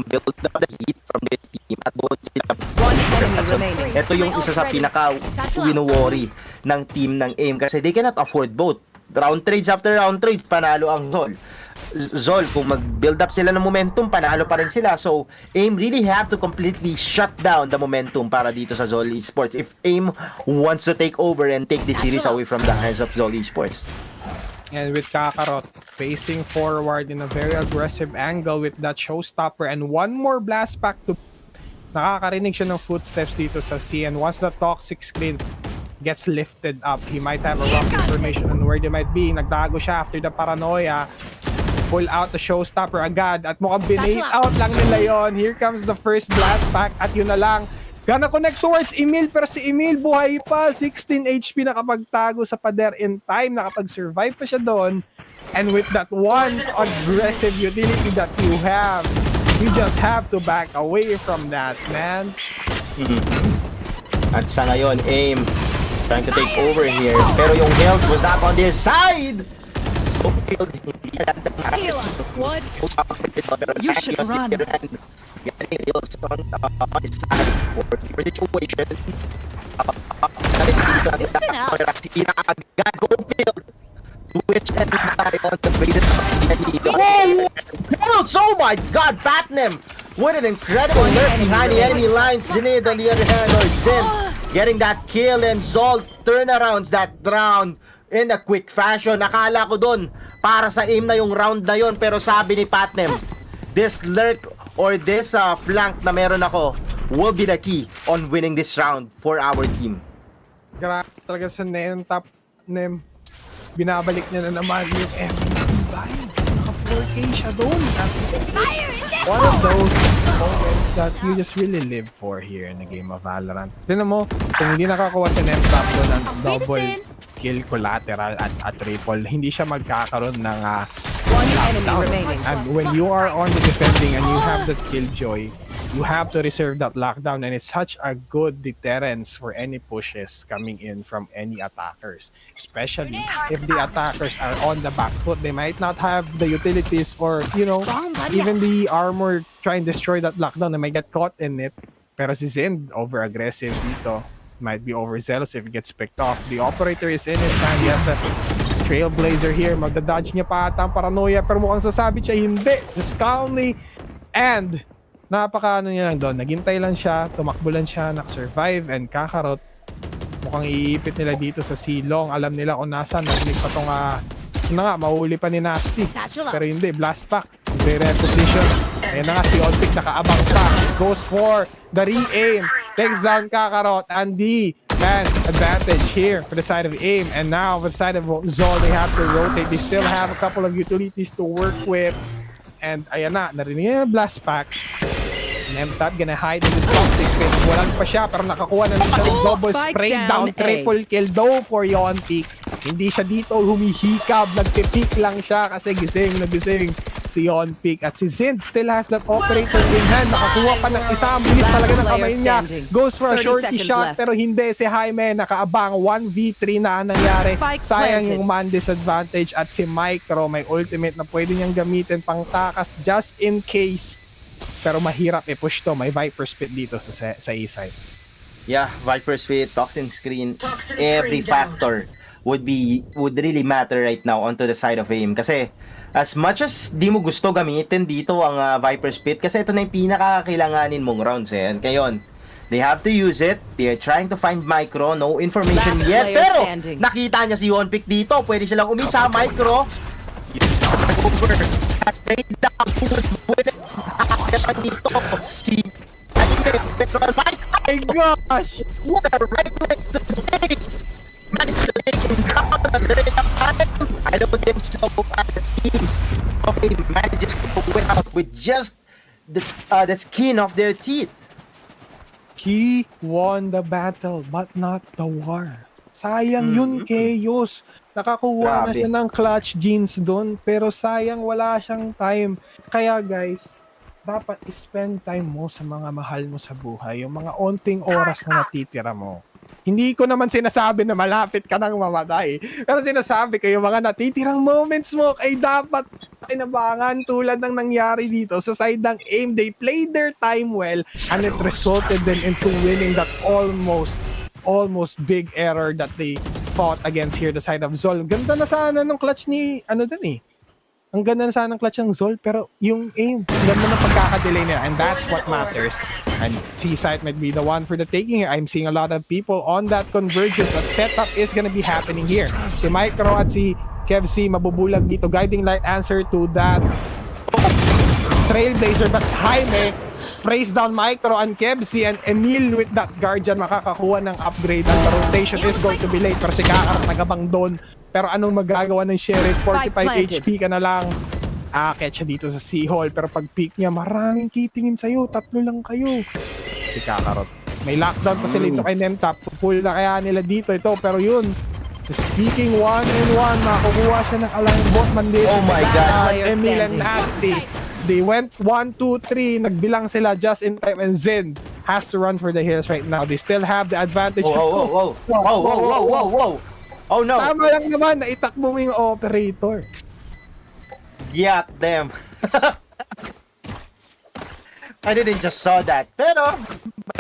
build up the heat from the team at both sila. Ito yung isa sa pinaka-wino-worry ng team ng AIM kasi they cannot afford both. Round trades after round trades, panalo ang Zol. Kung mag-build up sila ng momentum, panalo pa rin sila. So, AIM really have to completely shut down the momentum para dito sa Zol Esports if AIM wants to take over and take the series away from the hands of Zol Esports. And with Kakarot facing forward in a very aggressive angle with that showstopper and one more blast pack to nakakarinig siya ng footsteps dito sa C, and once the toxic screen gets lifted up, he might have a rough information on where they might be. Nagtago siya after the paranoia. Pull out the showstopper agad at mukhang binate out lang nila yon. Here comes the first blast pack at yun na lang. Gonna connect towards Emil pero si Emil buhay pa. 16 HP nakapagtago sa pader in time. Nakapag-survive pa siya doon. And with that one aggressive utility that you have, you just have to back away from that, man. At sa ngayon, AIM trying to take over here. Pero yung health was not on their side! You should run. Getting heals on his side for the situation. Listen up. Go field. Which and on the greatest shields. Oh my god, Patnem! What an incredible lurk behind the enemy lines. Zinid on the other hand, or Zin getting that kill, and Zol turnarounds that round in a quick fashion. Nakala ko dun para sa aim na yung round na yon, pero sabi ni Patnem, this lurk or this flank na meron ako will be the key on winning this round for our team. Grabe talaga sa Nem top. Nem, binabalik niya na naman yung MVP vibes. Naka-4K siya doon. One of those moments that you just really live for here in the game of Valorant. Tignan mo, kung hindi nakakuha si Nem top doon ng double kill collateral at triple, hindi siya magkakaroon ng lockdown. And when you are on the defending and you have that killjoy, you have to reserve that lockdown, and it's such a good deterrence for any pushes coming in from any attackers. Especially if the attackers are on the back foot, they might not have the utilities or, you know, even the armor try and destroy that lockdown. They might get caught in it. Pero si Zend, over-aggressive dito. Might be overzealous if he gets picked off. The operator is in his hand. He has the Trailblazer here. Magdadodge niya pa ata ang paranoia, pero mukhang sasabit siya, hindi. Just calmly. And napakaano niya lang doon. Naghintay lang siya, tumakbo lang siya, nakasurvive, and Kakarot. Mukhang iipit nila dito sa silong. Alam nila kung nasaan. Narinig pa itong mahuli pa ni Nasty. Pero hindi, blast pack. Re-reposition. Ayan na nga, si Onpic nakaabang pa. Goes for the re-aim. Takes down Kakarot, and the advantage here for the side of AIM. And now for the side of Zol, they have to rotate. They still have a couple of utilities to work with. And ayan na, narinig niya yung blast pack. Nemtat gonna hide in this toxic space. Walang pa siya, pero nakakuha na siya ng double spray down, triple kill though for Yontik. Hindi siya dito humihikab, nagpipik lang siya kasi nagising si Yontik. At si Zint still has that operator in hand. Nakakuha pa ng isa, ang bilis talaga ng kamay niya. Goes for a shorty shot, pero hindi, si Jaime nakaabang. 1v3 na nangyari. Sayang yung man disadvantage, at si Micro may ultimate na pwede niyang gamitin pang takas just in case. Pero mahirap i-push to. May Viper Spit dito sa A-side. Yeah, Viper Spit, Toxin Screen, every factor would really matter right now onto the side of AIM. Kasi as much as di mo gusto gamitin dito ang Viper Spit, kasi ito na yung pinakakailanganin mong rounds eh. And kayon, they have to use it. They're trying to find Micro. No information yet. Pero nakita niya si Yonpic dito. Pwede silang umisa. Micro. Dito si my gosh! What a right leg to the face! Managed to take him down at the rate of time. I don't think so. The team manages to win out with just the skin of their teeth. He won the battle but not the war. Sayang yun, Chaos. Nakakuha na siya ng clutch jeans doon, pero sayang wala siyang time. Kaya guys, dapat spend time mo sa mga mahal mo sa buhay, yung mga onting oras na natitira mo. Hindi ko naman sinasabi na malapit ka nang mamatay, pero sinasabi ko yung mga natitirang moments mo ay dapat inabangan, tulad ng nangyari dito sa side ng AIM. They played their time well, and it resulted then into winning that almost big error that they fought against here, the side of Zol. Ganda na sana ng clutch ni ang ganda na sana ng clutch ng Zol, pero yung AIM, ganda na pagkakadelay nila, and that's what matters. And C-site might be the one for the taking here. I'm seeing a lot of people on that convergence, but setup is gonna be happening here. Si Micro at si Kev C mabubulag dito. Guiding light answer to that Trailblazer, but Jaime praise down Micro and Kev C, and Emil with that Guardian makakakuha ng upgrade, and the rotation is going to be late. Pero si Kakarot nagabang doon. Pero anong magagawa ng Sheriff? 45 HP ka na lang. Aakyat siya dito sa C-Hall, pero pag peak niya, maraming kitingin sa'yo. 3 lang kayo. Si Kakarot. May lockdown pa sila ito kay Nemtap. Pull na kaya nila dito ito, pero yun. Speaking 1-on-1, makakuha siya ng alang botman dito. Oh my God. Emil and Nasty. They went 1, 2, 3. Nagbilang sila just in time, and Zen has to run for the hills right now. They still have the advantage. Whoa. Oh no. Tama lang naman na itakbo mo yung operator. Got them. I didn't just saw that. Pero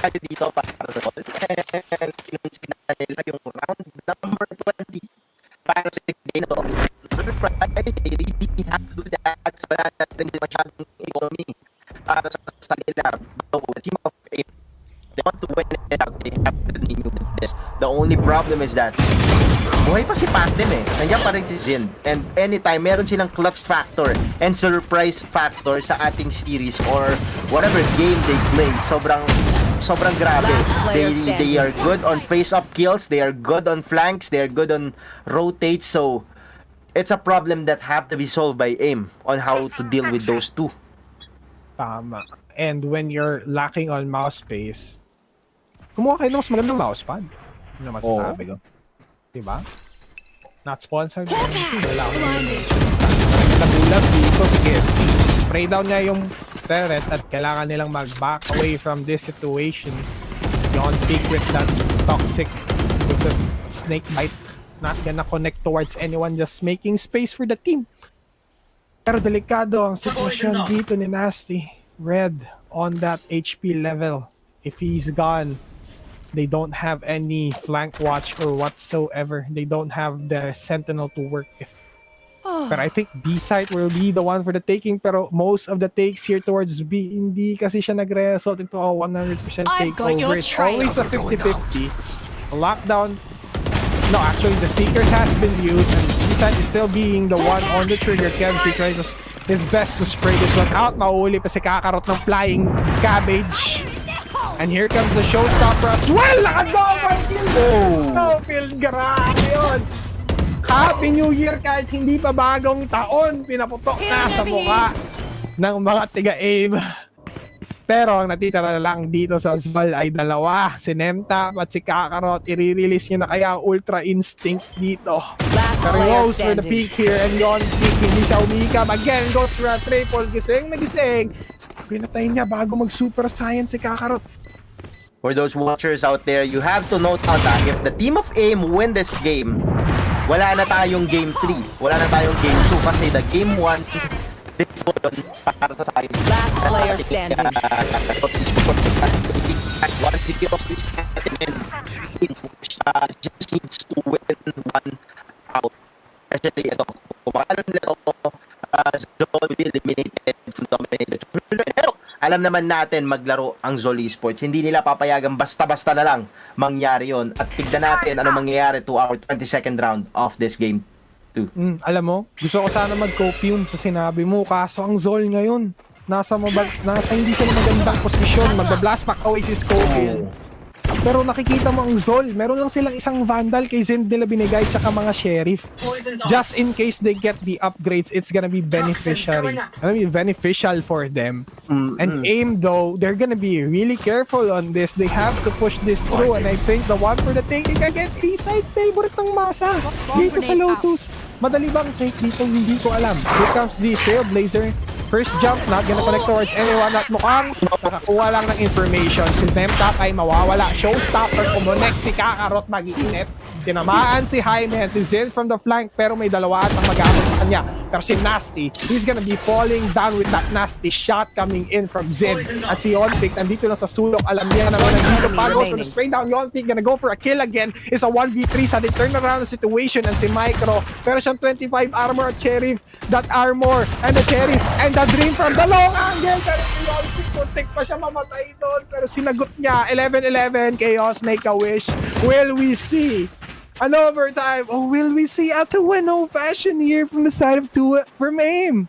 bakit dito para sa Zol? And kinonsider nila yung round number 20 para sa Dominator. surprise. They really have to do that. Wala na rin masyadong economy sa kanila. So, the team of AIM, they want to win it out. They have to continue with this. The only problem is that buhay pa si Pandem eh. Nandiyan pa rin si Zin. And anytime, meron silang clutch factor and surprise factor sa ating series or whatever game they play. Sobrang grabe. They are good on face-up kills. They are good on flanks. They are good on rotates. So, it's a problem that have to be solved by AIM on how to deal with those two. Tama. And when you're lacking on mouse space, kumuha kayo ng mas magandang mousepad. Ano masasabi ko? Diba? Not sponsored. Wala akong nagulat dito. Sige, spray down niya yung turret at kailangan nilang mag-back away from this situation. Yon peak with that toxic with the snake bite. Not gonna connect towards anyone, just making space for the team. Pero delikado ang sitwasyon dito ni Nasty. Red on that HP level. If he's gone, they don't have any flank watch or whatsoever. They don't have the sentinel to work with. But I think B site will be the one for the taking. Pero most of the takes here towards B, hindi kasi siya nag-result into a 100% takeover. It's always a 50-50. Lockdown. No, actually the Seekers has been used and B site is still being the one on the trigger. Kevzi tries his best to spray this one out. Mauli pa si Kakarot ng flying cabbage. And here comes the showstopper as well! Naka-double kill! Snowfield, grabe yun! Happy New Year kahit hindi pa bagong taon! Pinaputok na sa mukha ng mga tiga-aim. Pero ang natitira lang dito sa Zol ay dalawa. Si Nemta at si Kakarot. I-release niya na kaya ang Ultra Instinct dito. Pero goes for the peak here and yon peak. Hindi siya umikam. Again, goes for a triple. Gising na gising. Pinatay niya bago mag-super science si Kakarot. For those watchers out there, you have to note out that if the team of AIM win this game, wala na tayong game 3. Wala na tayong game 2 kasi the game 1 para sa akin. Last player standing. Just needs to win one out. Actually, ito, kumakalo nila ito, Zol will be eliminated from Dominator. Pero alam naman natin maglaro ang Zol Esports. Hindi nila papayagan basta-basta na lang mangyari yon. At tignan natin ano mangyayari to our 22nd round of this game 2. Alam mo, gusto ko sana mag-copium sa sinabi mo. Kaso ang Zol ngayon, nasa hindi sila magandang posisyon. Magda-blast back away si Scofield. Pero nakikita mo ang Zol, meron lang silang isang Vandal kay Zend nila binigay tsaka mga Sheriff. Just in case they get the upgrades, it's gonna be beneficial. Beneficial for them. And AIM though, they're gonna be really careful on this. They have to push this through and I think the one for the taking again, B-side favorite ng masa. Dito sa Lotus. Madali bang take dito? Hindi ko alam. Here comes the Trailblazer. First jump, not gonna connect towards anyone at mukhang nakakuha lang ng information. Si Nemtap ay mawawala. Showstopper, kumonek si Kakarot, mag-iinit. Tinamaan si Jaime and si Zin from the flank pero may dalawa at ang mag-aamon sa kanya. Pero si Nasty, he's gonna be falling down with that nasty shot coming in from Zin. At si Yonpik, nandito lang sa sulok. Alam niya naman nandito pa. Goes for the spray down. Yonpik gonna go for a kill again. It's a 1v3 sa the turnaround situation and si Micro. Pero siyang 25 armor at Sheriff. That armor and the Sheriff and the dream from the long angle. Pero si Yonpik, puntik pa siya mamatay doon. Pero sinagot niya. 11-11. Chaos, make a wish. Will we see an overtime? Or will we see a 2-0 fashion here from the side of from AIM?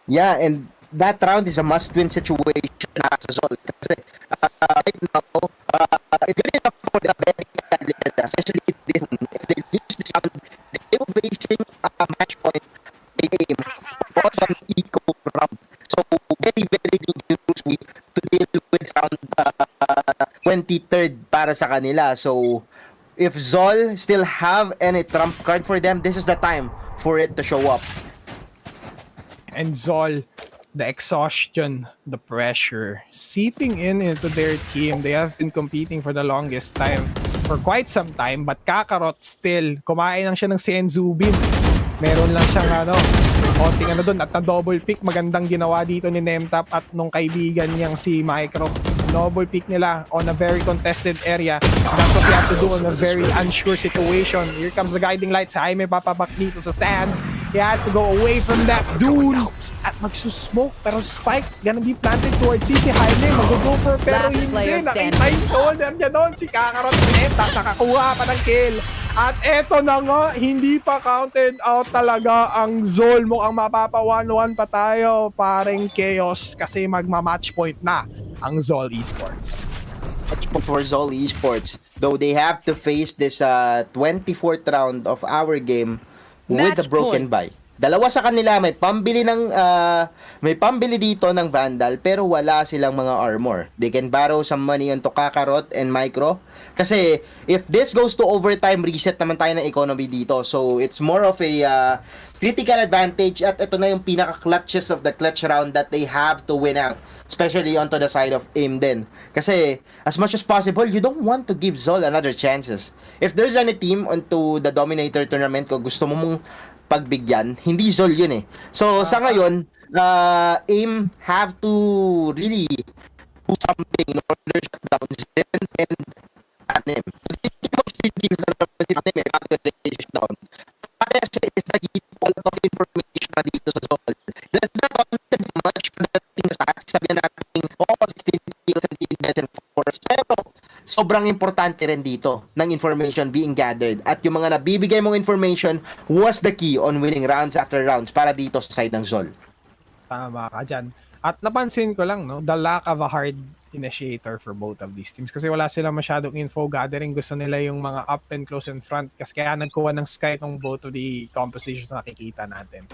Yeah, and that round is a must-win situation sa Zol. Kasi right now, it's good enough for the very especially this. If they lose this round, they will be facing a match point AIM on an eco round. So, very, very dangerous to deal with round 23rd para sa kanila. So, if Zol still have any trump card for them, this is the time for it to show up. And Zol, the exhaustion, the pressure seeping into their team. They have been competing for the longest time, for quite some time, but Kakarot still, kumain lang siya ng Senzubin. Meron lang siyang konting doon at na-double pick. Magandang ginawa dito ni Nemtap at nung kaibigan niyang si Micro. Double pick nila on a very contested area. That's what you have to do on a very unsure situation. Here comes the guiding lights. Jaime papabak dito sa sand. He has to go away from that dune at magsusmoke. Pero Spike gonna be planted towards si Jaime. Mag-go for pero hindi. Nakita yung shoulder niya doon. Si Kakarot nakakuha pa ng kill. At eto na nga, hindi pa counted out talaga ang Zol. Mukhang mapapa 1-1 pa tayo, paring Chaos, kasi magma-match point na ang Zol Esports. Match point for Zol Esports. Though they have to face this 24th round of our game with the broken buy. Dalawa sa kanila may pambili dito ng Vandal pero wala silang mga armor. They can borrow some money onto Kakarot and Micro kasi if this goes to overtime, reset naman tayo ng economy dito. So it's more of a critical advantage at ito na yung pinaka-clutches of the clutch round that they have to win out. Especially onto the side of AIM din. Kasi as much as possible, you don't want to give Zol another chances. If there's any team onto the Dominator tournament ko gusto mo mong pagbigyan, hindi Zol yun eh. So sa ngayon, AIM have to really do something in order to shut down Zen and Anim. Hindi mo si Anim eh, bago shut down. Kasi it's like a lot of information na dito sa Zol. There's not much pagdating sa atin. Sabi na natin, 16 kills and 10 and 4. Pero sobrang importante rin dito ng information being gathered at yung mga nabibigay mong information was the key on winning rounds after rounds para dito sa side ng Zol. Tama ka dyan. At napansin ko lang, no, the lack of a hard initiator for both of these teams kasi wala silang masyadong info gathering. Gusto nila yung mga up and close and front kasi kaya nagkuha ng Sky ng both of the compositions na nakikita natin.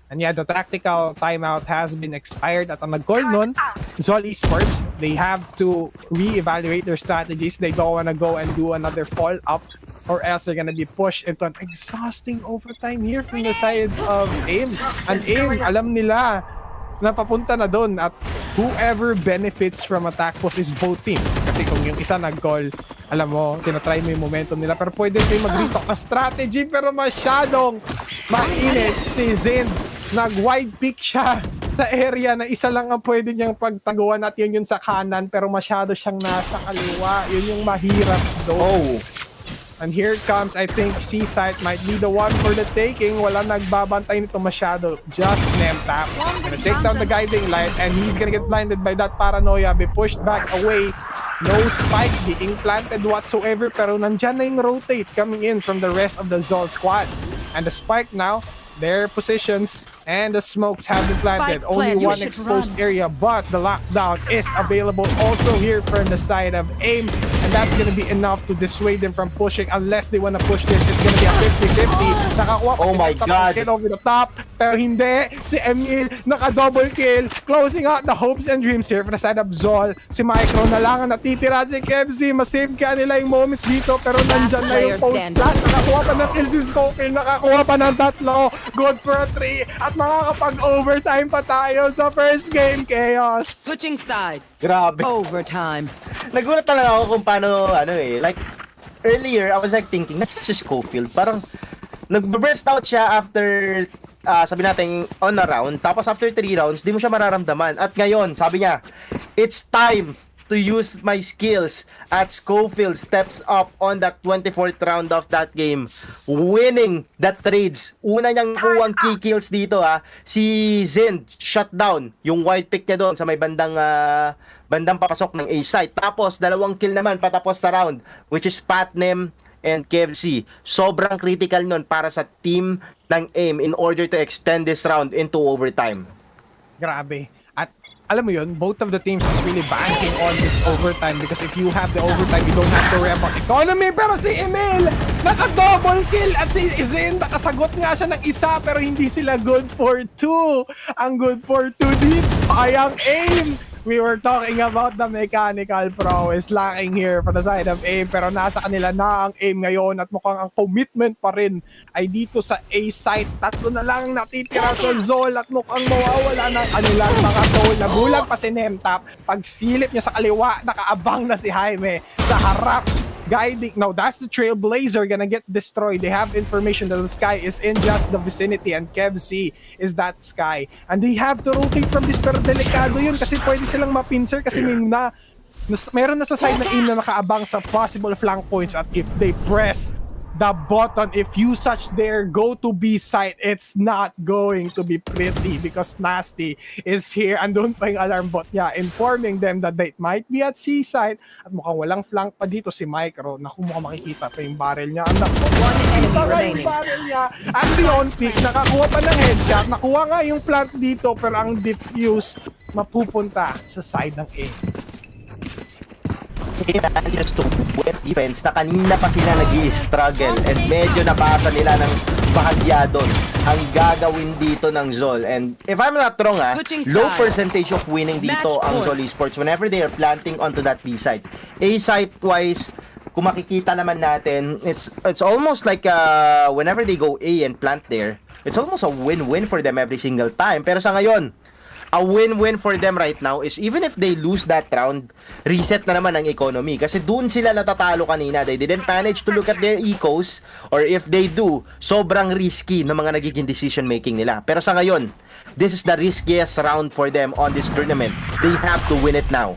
And yeah, the tactical timeout has been expired at ang nag-call nun, Zol Esports, they have to re-evaluate their strategies. They don't wanna go and do another fall up or else they're gonna be pushed into an exhausting overtime here from the side of AIM. And AIM, alam nila na papunta na doon at whoever benefits from attack post is both teams. Kasi kung yung isa nag-call, alam mo, tinatry mo yung momentum nila pero pwede kayo mag-retalk na strategy pero masyadong mainit si Zind. Nag-wide pick siya sa area na isa lang ang pwede niyang pagtaguan at yun sa kanan pero masyado siyang nasa kaliwa. Yun yung mahirap doon. And here comes, I think, C-Site might be the one for the taking. Wala nagbabantay nito masyado. Just Nemtap. Gonna take down the guiding light and he's gonna get blinded by that paranoia. Be pushed back away. No spike being planted whatsoever pero nandyan na yung rotate coming in from the rest of the Zol squad. And the spike now, their positions and the smokes have been planted. Only one exposed area, but the lockdown is available also here from the side of AIM, and that's gonna be enough to dissuade them from pushing unless they wanna push this. It's gonna be a 50-50. Nakakuha pa my God, kill over the top, pero hindi. Si Emil naka-double kill, closing out the hopes and dreams here from the side of Zol. Si Micro na lang ang natitira. Si Kevzi, masave ka nila yung moments dito, pero nandyan na yung post-plant. Nakakuha pa ng kill si Scofield, nakakuha pa ng 3. Good for a 3. At makakapag-overtime pa tayo sa first game, Chaos. Switching sides. Grabe. Overtime. Nagulat talaga ako kung paano, like, earlier, I was like thinking, nasa si Scofield, parang nag-burst out siya after, sabi natin, on a round, tapos after 3 rounds, di mo siya mararamdaman. At ngayon, sabi niya, it's time to use my skills at Scofield steps up on that 24th round of that game, winning the trades. Una niyang kuwang key kills dito si Zind shut down yung white pick niya doon sa may bandang papasok ng A site. Tapos 2 kill naman patapos sa round, which is Patnem and KFC. Sobrang critical nun para sa team ng AIM in order to extend this round into overtime. Grabe. At alam mo yun, both of the teams is really banking on this overtime because if you have the overtime, you don't have to worry about economy. Pero si Emil, naka-double kill at si Izin, nakasagot nga siya ng isa pero hindi sila good for 2. Ang good for 2 dito ay ang AIM. We were talking about the mechanical prowess lacking here from the side of AIM pero nasa kanila na ang AIM ngayon at mukhang ang commitment pa rin ay dito sa A site. 3 na lang natitira sa Zol at mukhang mawawala ng kanilang mga soul. Nagulag pa si Nemtap. Pagsilip niya sa kaliwa, nakaabang na si Jaime sa harap. Guiding. Now, that's the Trailblazer gonna get destroyed. They have information that the Sky is in just the vicinity and Kev C is that Sky. And they have to rotate from this pero delikado yun kasi pwede silang mapinser kasi meron na sa side ng AIM na nakaabang sa possible flank points at if they press the button, if you search their go-to B site, it's not going to be pretty because Nasty is here. Andun pa yung alarm bot niya, informing them that they might be at C site at mukhang walang flank pa dito si Micro. Naku, mukhang makikita pa yung barrel niya. Ang nakikita nga yung barrel niya. At si Onpic, nakakuha pa ng headshot. Nakuha nga yung plant dito pero ang diffuse mapupunta sa side ng A. Just to win defense na kanina pa sila nag-i-struggle and medyo nabasa nila ng bahagya doon ang gagawin dito ng Zol. And if I'm not wrong, low percentage of winning dito ang Zol Esports whenever they are planting onto that B site. A site wise, kung makikita naman natin, it's almost like whenever they go A and plant there, it's almost a win-win for them every single time. Pero sa ngayon, a win-win for them right now is even if they lose that round, reset na naman ang economy. Kasi doon sila natatalo kanina. They didn't manage to look at their ecos, or if they do, sobrang risky ng mga nagiging decision making nila. Pero sa ngayon, this is the riskiest round for them on this tournament. They have to win it now.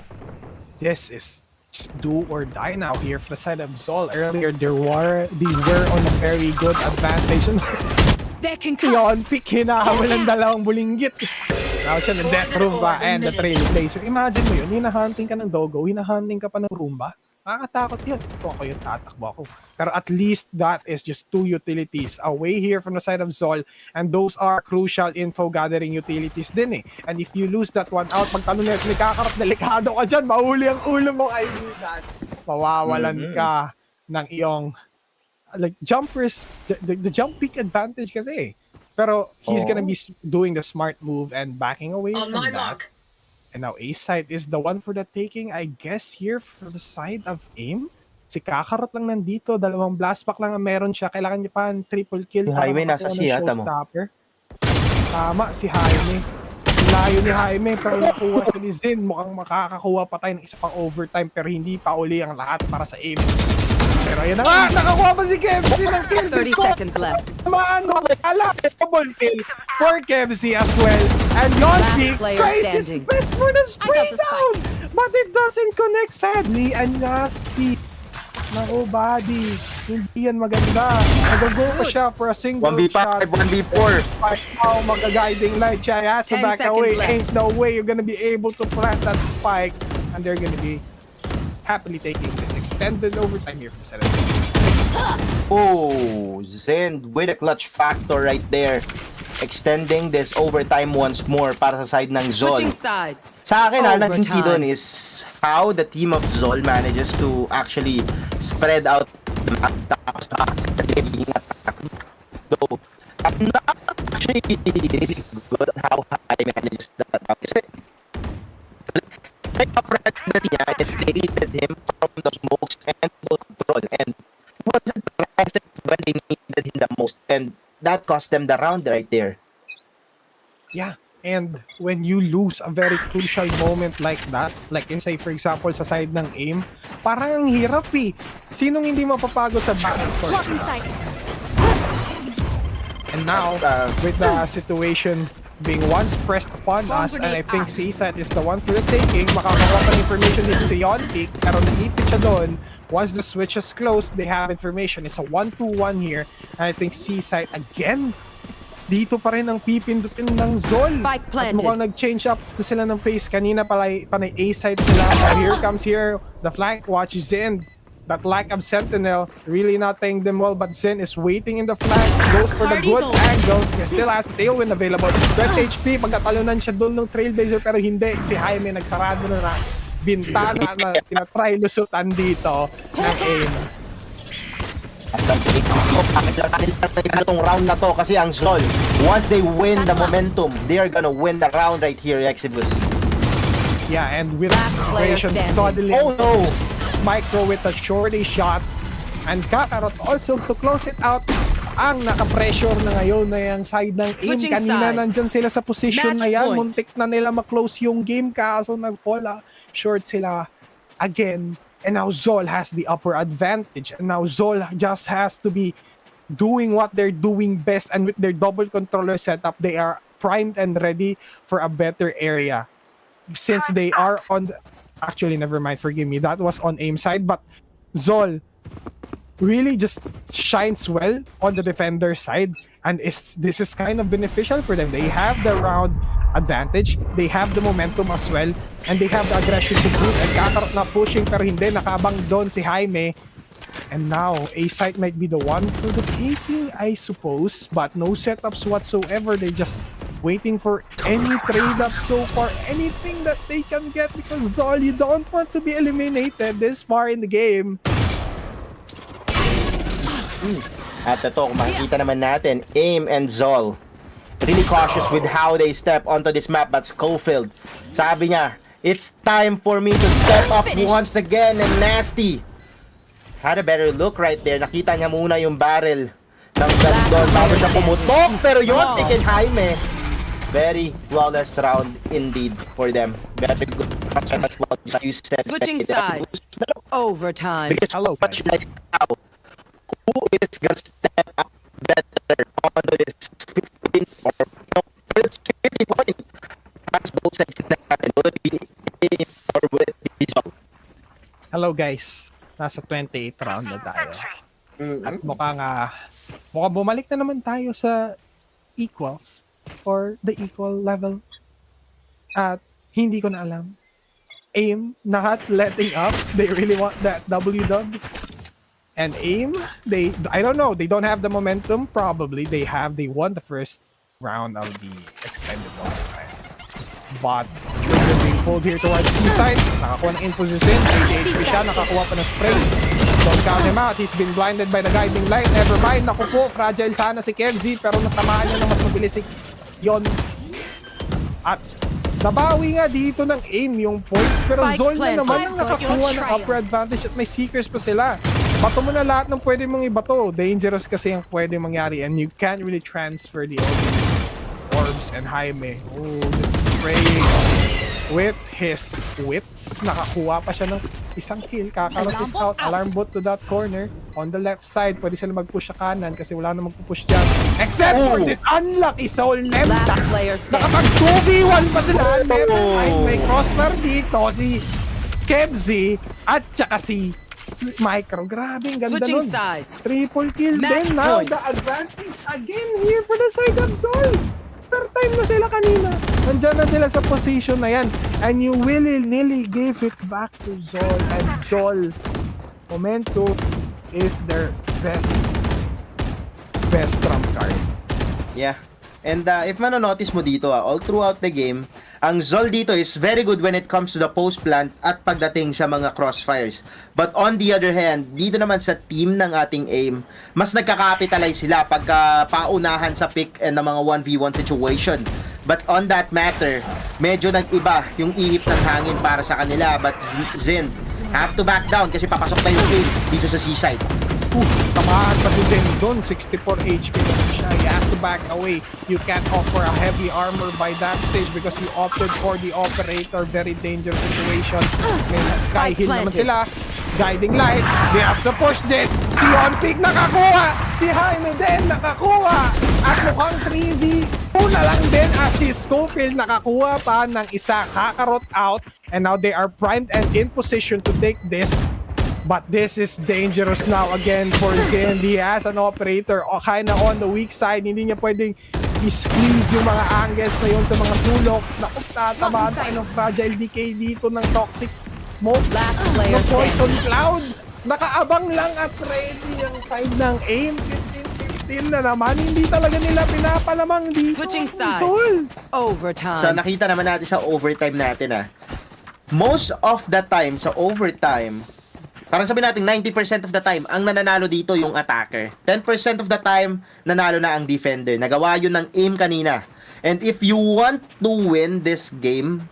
This is just do or die now here for the side of Zol. Earlier, they were on a very good advantage. Yon, pick hinahabol ng dalawang bulinggit. Now siya na death Roomba and the trailblazer. Imagine mo yun, hinahunting ka ng Dogo, hinahunting ka pa ng Roomba. Nakakatakot yun. Kung ako yun, tatakbo ako. Pero at least that is just two utilities away here from the side of Zol, and those are crucial info gathering utilities din eh. And if you lose that one out, pagtanong na may kakarap, delikado ka dyan, mahuli ang ulo mo, kaibigan. Mawawalan ka ng iyong like jumpers, the jump peak advantage kasi. Pero he's gonna be doing the smart move and backing away from that. And now A side is the one for the taking, I guess, here for the side of AIM. Si Kakarot lang nandito, dalawang blast pack lang ang meron siya. Kailangan niya pa ng triple kill. Si Jaime nasa siya, tama, si Jaime. Layo ni Jaime, pero nakuha siya ni Zin. Mukhang makakakuha pa tayo ng isa pang overtime, pero hindi pa uli ang lahat para sa AIM. Pero ayan na nga, nakakuha pa si Kevzi ng kill. 30 seconds left. Maano, alakis, double kill for Kevzi as well. And Yonti tries his best for the spray down, but it doesn't connect sadly. And Nasty, naku body, hindi yan maganda. Nag-go pa siya for a single 1v5, shot. 1v4. Now, mag-guiding light siya. He has to back away. Ain't no way you're gonna be able to plant that spike. And they're gonna be happily taking this extended overtime here from Senator. Oh, Zend with a clutch factor right there. Extending this overtime once more para sa side ng Zol. Sa akin, nakikita doon is how the team of Zol manages to actually spread out the map. Tapos naging attack. Though, I'm not actually really good at how I manages that. Kasi niya, it deleted him from the smokes and ball control, and wasn't present when they needed him the most, and that cost them the round right there. Yeah, and when you lose a very crucial moment like that, like in say for example sa side ng AIM, parang ang hirap eh. Sinong hindi mapapagod sa back and forth? And now, with the situation being once pressed upon us, and I think C-Sat is the one for the taking, makakakuha pa ng information dito sa Yontik, pero naipit siya doon. Once the switch is closed, they have information. It's a 1-2-1 here, and I think C-Sat again, dito pa rin ang pipindutin ng Zol. At mukhang nag-change up to sila ng pace. Kanina panay A-side sila. Here comes the flank watch is in. That lack of sentinel really not paying them well, but Zen is waiting in the flank, goes for the good angle. He still has tailwind available. 20 HP, pagkatalunan siya doon ng trailblazer, pero hindi. Si Jaime nagsarado na bintana na tinatry lusutan dito ng AIM. Itong round na to kasi ang Zol, once they win the momentum, they are gonna win the round right here, Exibus. Yeah, and with situation suddenly, oh no! Micro with a shorty shot, and Kakarot also to close it out. Ang naka-pressure na ngayon na yung side ng AIM. Kanina nandyan sila sa position na yan. Muntik na nila ma-close yung game, kaso nag-fall short sila again. And now Zol has the upper advantage. And now Zol just has to be doing what they're doing best. And with their double controller setup, they are primed and ready for a better area. Since they are on the... Actually, never mind, forgive me. That was on AIM side. But Zol, really just shines well on the defender side, and this is kind of beneficial for them. They have the round advantage, they have the momentum as well, and they have the aggression to boot, and kakarot na pushing pero hindi, nakabang doon si Jaime. And now, A-site might be the one for the taking, I suppose, but no setups whatsoever. They're just waiting for any trade-up so far, anything that they can get, because Zol, you don't want to be eliminated this far in the game. At ito, kung makikita naman natin, Aim and Zol really cautious with how they step onto this map, but Schofield, sabi niya, it's time for me to step up once again, and Nasty had a better look right there. Nakita niya muna yung barrel ng Gandon bago siya pumutok, pero yun, taken Jaime. Very flawless round indeed for them. Very good. You said, Switching sides. Overtime. Hello, guys. Who is gonna step up better onto this 15 or no, this 15 point? As both sides will it be Aim or will it be Zol? Hello guys. Nasa 28th round na tayo. At mukhang bumalik na naman tayo sa equals or the equal level. At hindi ko na alam. Aim not letting up. They really want that W dub. And Aim, I don't know, they don't have the momentum. Probably they won the first round of the extended overtime. But they're being pulled here towards C-side. Nakakuha ng imposition. HP siya, nakakuha pa ng spray. Don't count him out. He's been blinded by the guiding light. Never mind. Naku po, fragile sana si Kevzi, pero natamaan niya ng mas mabilis si Yon. At nabawi nga dito ng Aim yung points, pero Zol na naman ang nakakuha ng upper advantage at may seekers pa sila. Bato mo na lahat ng pwede mong ibato. Dangerous kasi ang pwede mangyari, and you can't really transfer the orbs. And Jaime, this spray with his whips. Nakakuha pa siya ng isang kill. Kakarot is out. Alarm bot to that corner. On the left side, pwede sila mag-push sa kanan kasi wala na mag-push dyan. Except for this unlucky Soul Nemta. Nakapag 2v1 pa sila. May crossfire dito si Kevzi at saka si Micro. Grabe, ang ganda nun. Triple kill din. Now the advantage again here for the side of Zol. Per time na sila kanina. Nandyan na sila sa position na yan. And you willy-nilly gave it back to Zol. And Zol, Momento is their best trump card. Yeah. And if manonotice mo dito, all throughout the game, ang Zol dito is very good when it comes to the post plant at pagdating sa mga crossfires. But on the other hand, dito naman sa team ng ating Aim, mas nagka-capitalize sila pagka paunahan sa pick and ng mga 1v1 situation. But on that matter, medyo nag-iba yung ihip ng hangin para sa kanila. But Zen have to back down kasi papasok na yung Aim dito sa C-side. Tamaan pa si Zen doon, 64 HP na siya. He has to back away. You can't offer a heavy armor by that stage because you opted for the operator. Very dangerous situation. May sky hill naman sila. Guiding light. They have to push this. Si Onpig nakakuha. Si Jaime din nakakuha. At mukhang 3v. Una lang din as si Schofield nakakuha pa ng isa. Kakarot out. And now they are primed and in position to take this. But this is dangerous now again for Zen. He has an operator kinda on the weak side. Hindi niya pwedeng i-squeeze yung mga angles na yun sa mga sulok. Naku, tatamaan tayo ng fragile decay dito ng toxic smoke. No poison cloud. Nakaabang lang at ready yung side ng Aim. 15-15 na naman. Hindi talaga nila pinapalamang dito. Switching sides. Overtime. So nakita naman natin sa overtime natin most of the time sa overtime, parang sabihin natin 90% of the time, ang nananalo dito yung attacker. 10% of the time, nanalo na ang defender. Nagawa yun ng Aim kanina. And if you want to win this game,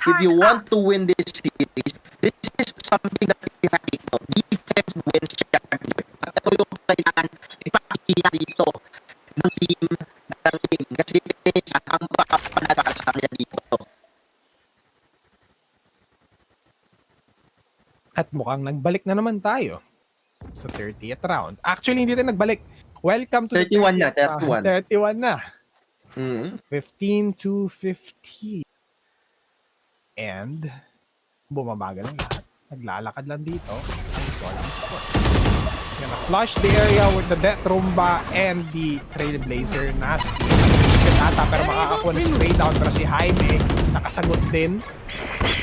if you want to win this series, this is something that you have to know. Defense wins championship. At ito yung kailangan ipakita dito ng team ng Aim. Kasi ang makapanataka sa kanila dito. At mukhang nagbalik na naman tayo sa 30th round. Actually, hindi tayo nagbalik. Welcome to 31 na, 31. 31 na. 15-15. And bumabagal ang lahat. Naglalakad lang dito ang Zol Esports. Gonna flush the area with the Death Rumba and the Trailblazer. Nasty. Ata, pero makakakuha na spray down. Pero si Jaime, nakasagot din.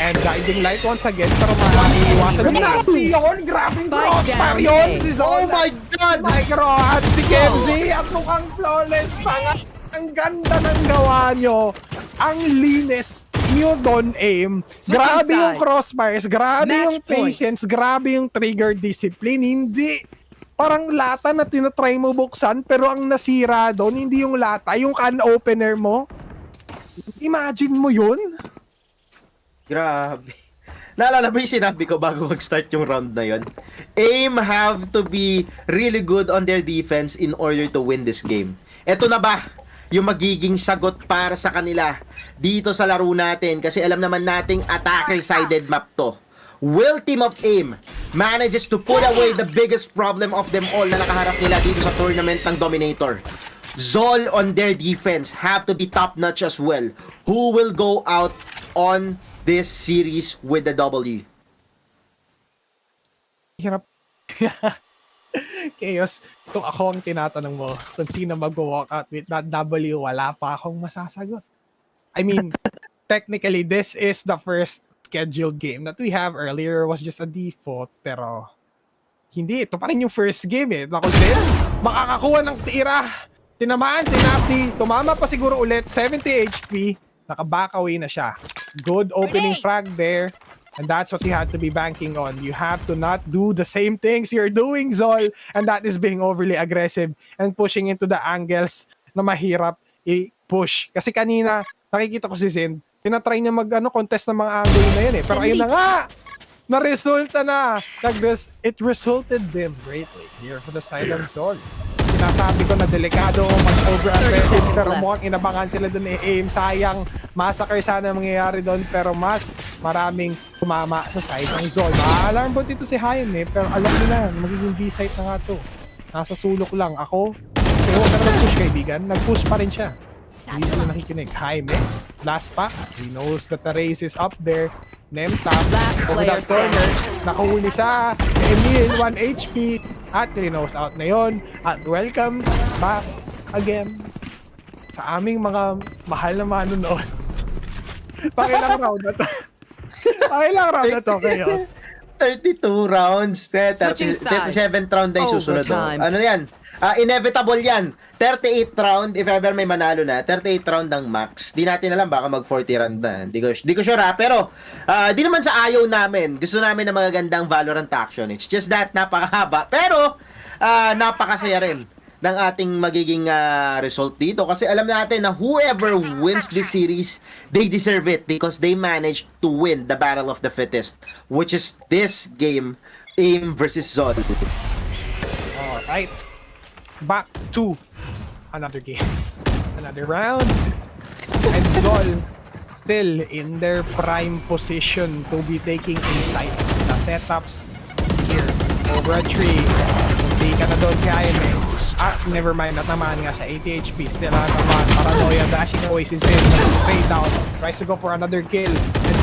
And guiding light once again, pero maiiwasan yung nasty yun. Grabing crossfire yun. Oh my God! Micro at si Kemzy at mukhang flawless pa nga. Ang ganda ng gawa nyo. Ang linis nyo doon, aim. Grabe yung crossfires, grabe yung patience, grabe yung trigger discipline. Hindi parang lata na tinatry mo buksan, pero ang nasira doon, hindi yung lata, yung can opener mo. Imagine mo yun. Grabe. Naalala mo yung sinabi ko bago mag-start yung round na yun? AIM have to be really good on their defense in order to win this game. Eto na ba yung magiging sagot para sa kanila dito sa laro natin? Kasi alam naman nating attacker-sided map to. Will Team of AIM manages to put away the biggest problem of them all na nakaharap nila dito sa tournament ng Dominator? Zol on their defense have to be top-notch as well. Who will go out on this series with the W? Hirap. Chaos, kung ako ang tinatanong mo kung sino mag-walk out with that W, wala pa akong masasagot. I mean, technically, this is the first scheduled game that we have. Earlier was just a default, pero hindi. Ito pa rin yung first game eh. Ako din, makakakuha ng tira. Tinamaan si Nasty, tumama pa siguro ulit, 70 HP, naka-back away na siya. Good opening frag there. And that's what you have to be banking on. You have to not do the same things you're doing, Zol. And that is being overly aggressive and pushing into the angles na mahirap i-push. Kasi kanina, nakikita ko si Zen, tinatry niya contest ng mga angle na yun eh. Pero ayun na nga! Na-resulta na! Like this, it resulted them greatly here for the side of Zol. Sinasabi ko na delikado mag-over-aggressive pero mukhang inabangan sila doon aim. Sayang, massacre sana mangyayari doon pero mas maraming tumama sa side ng Zol. Ma-alarm bot dito si Jaime pero alam nila, magiging B-site na nga to. Nasa sulok lang ako. Pero huwag ka na mag-push kaibigan, nag-push pa rin siya. Hindi sila nakikinig. Jaime, last pa. He knows that the race is up there. Nemtap, over that corner, nakahuli siya. Emil, 1 HP. At Klinos out na yon. At welcome back again sa aming mga mahal na manonood. Pakilang round na to. Pakilang round na to kayo. 32 rounds. 37th round na yung susunod. Ano yan? Inevitable yan. 38th round, if ever may manalo na, 38th round ang max. Di natin alam, baka mag 40 round na. Di ko sure ha, pero di naman sa ayaw namin. Gusto namin ng magagandang Valorant action. It's just that napakahaba. Pero napakasaya rin ng ating magiging result dito. Kasi alam natin na whoever wins this series, they deserve it because they managed to win the battle of the fittest, which is this game, AIM versus Zol. Alright. Back to another game. Another round. And Zol still in their prime position to be taking insight. The setups here over a tree. Hindi ka na doon si Jaime. Never mind. Natamaan nga siya. 80 HP. Still natamaan. Paranoia. Dashing away si Zin. Straight down. Tries to go for another kill.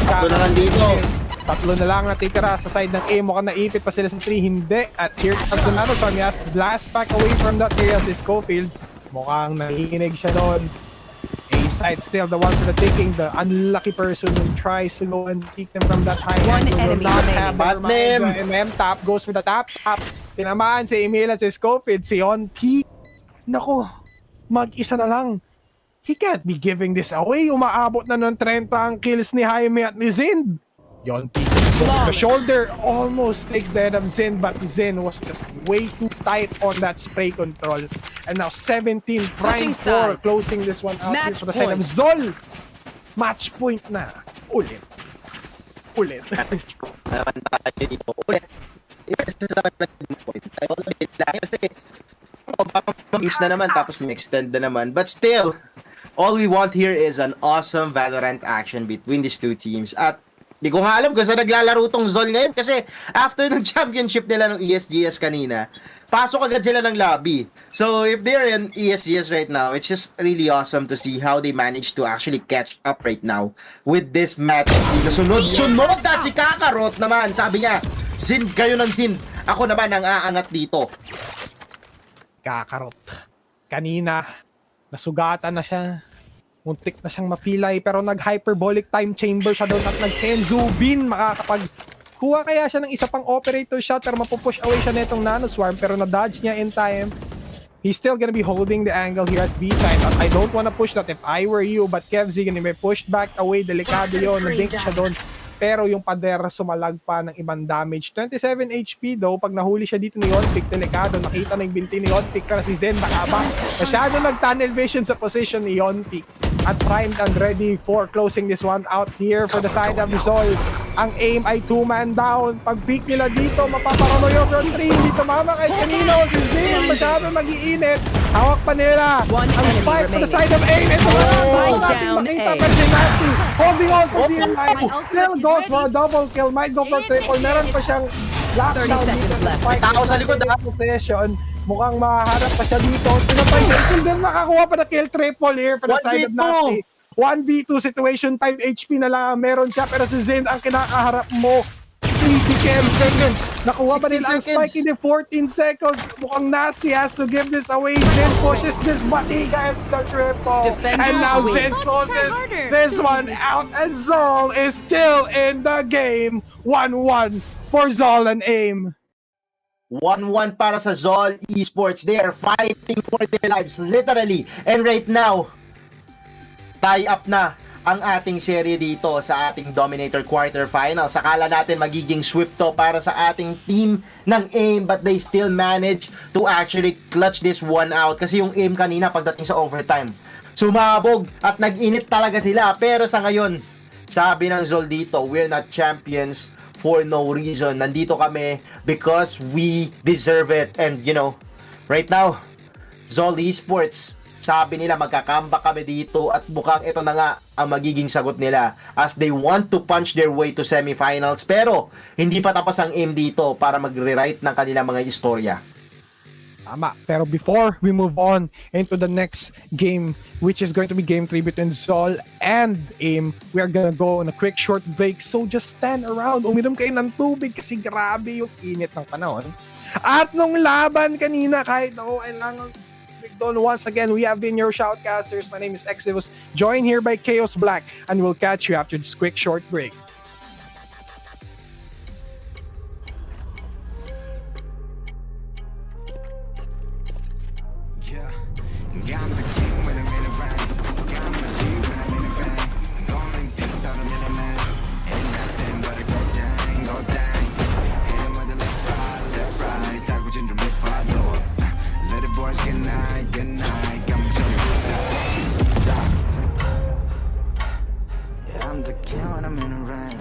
Tatlo na lang dito. Tatlo na lang natitira sa side ng A. Mukhang naipit pa sila sa 3. Hindi. At here comes another time. Yes, blast back away from that area si Schofield. Mukhang nanginig siya doon. A side still the one for the taking. The unlucky person who tries to go and take them from that high angle. Enemy remaining. And M-Tap goes for the tap. Tinamaan si Emil at si Schofield. Si On P. Naku, mag-isa na lang. He can't be giving this away. Umaabot na ng 30 ang kills ni Jaime at ni Zind. Yon P the shoulder almost takes the head of Zen, but Zen was just way too tight on that spray control. And now 17 prime 4 closing this one out here for the side of Zol. Match point na. Ulit. Ulit. Is na naman tapos extend na naman. But still, all we want here is an awesome Valorant action between these two teams. At di ko nga alam kung saan naglalaro tong Zol ngayon kasi after ng championship nila ng ESGS kanina, pasok agad sila ng lobby. So if they're in ESGS right now, it's just really awesome to see how they manage to actually catch up right now with this match. Sunod-sunod at si Kakarot naman, sabi niya, Sin, kayo ng sin. Ako naman ang aangat dito. Kakarot. Kanina, nasugatan na siya. Muntik na siyang mapilay pero nag-hyperbolic time chamber siya doon at nag-Senzu Bin. Makakapagkuha kaya siya ng isa pang operator shot pero mapupush away siya netong Nano Swarm pero na-dodge niya in time. He's still gonna be holding the angle here at B side. At I don't wanna push that if I were you, but Kevzi gonna be pushed back away. Delikado yun. Nag-dink siya doon. Pero yung pader sumalag pa ng ibang damage. 27 HP though. Pag nahuli siya dito ni Yonpik, delikado. Nakita na yung binti ni Yonpik para si Zen nakabang. Masyado nag-tunnel vision sa position ni Yonpik. At primed and ready for closing this one out here for the side of Zol. Ang aim ay 2-man down. Pag peek nila dito, mapaparono yung front 3. Dito mama kay kanino si Zen. Masyado mag-iinit. Hawak pa nila. Ang spike for the side of aim. Ito na. Makita pa si Nasty. Holding on for the line. Still goes for a double kill. Might go for triple. Meron pa siyang lockdown dito. Tao sa likod. Possession. Mukhang makaharap pa siya dito. Pinapay Rachel din makakuha pa na kill triple here for the side of Nasty. 1v2 situation, 5 HP na lang meron siya pero si Zen ang kinakaharap mo. Easy kill. Nakuha ba nila ang spike in the 14 seconds? Mukhang Nasty has to give this away. Zen pushes this but he gets the triple. And now Zen closes this one out and Zol is still in the game. 1-1 for Zol and AIM. 1-1 para sa Zol Esports. They are fighting for their lives, literally. And right now, tie up na ang ating serye dito sa ating Dominator quarterfinals. Akala natin magiging sweep to para sa ating team ng AIM, but they still manage to actually clutch this one out. Kasi yung AIM kanina pagdating sa overtime, sumabog at nag-init talaga sila. Pero sa ngayon, sabi ng Zol dito, we're not champions for no reason. Nandito kami because we deserve it. And you know, right now, Zol Esports, sabi nila magkakamba kami dito at mukhang ito na nga ang magiging sagot nila as they want to punch their way to semifinals. Pero hindi pa tapos ang aim dito para mag-rewrite ng kanilang mga istorya. Tama. Pero before we move on into the next game, which is going to be game 3 between Zol and AIM, we are gonna go on a quick short break. So just stand around. Uminom kayo ng tubig kasi grabe yung init ng panahon. At nung laban kanina, kahit ako kailangan doon, once again, we have been your shoutcasters. My name is Exivus, joined here by Chaos Black, and we'll catch you after this quick short break. I'm the king when I'm in the rain.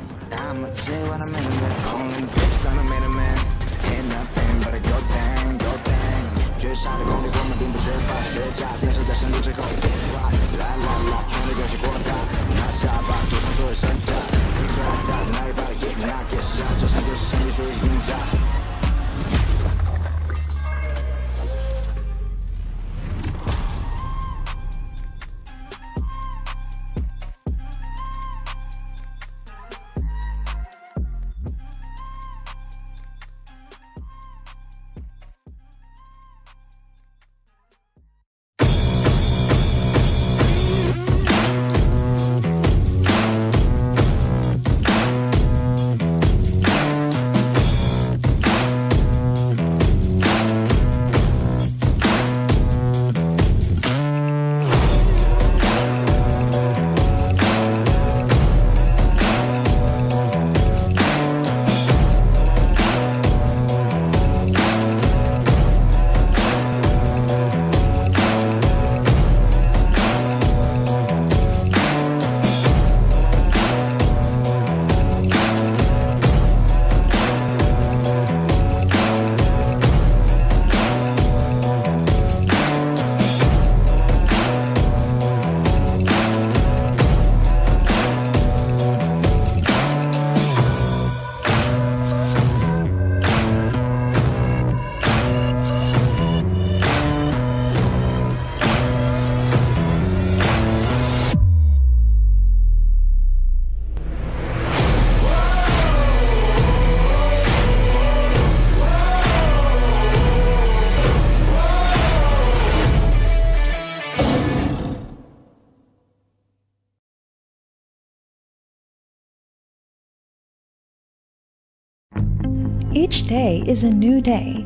Each day is a new day.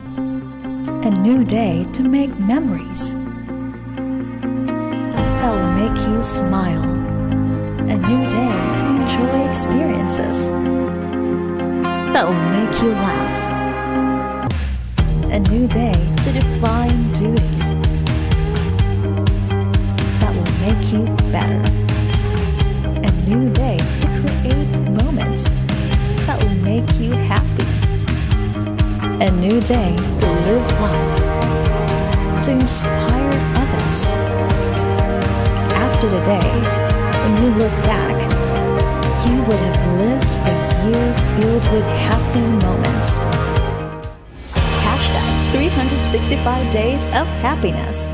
A new day to make memories that will make you smile. A new day to enjoy experiences that will make you laugh. A new day to define duties that will make you better. A new day to create moments that will make you happy. A new day to live life, to inspire others. After the day, when you look back, you would have lived a year filled with happy moments. Hashtag 365 days of happiness.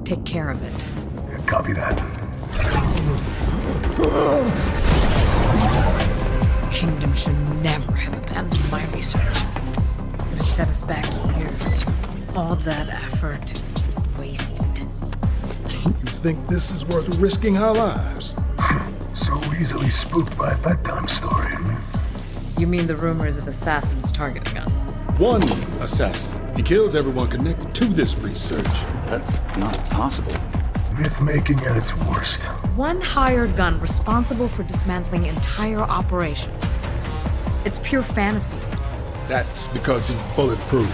Take care of it. Copy that. Kingdom should never have abandoned my research. It set us back years. All that effort wasted. You think this is worth risking our lives? So easily spooked by a bedtime story. You mean the rumors of assassins targeting us? One assassin. He kills everyone connected to this research. That's not possible. Myth-making at its worst. One hired gun responsible for dismantling entire operations. It's pure fantasy. That's because he's bulletproof.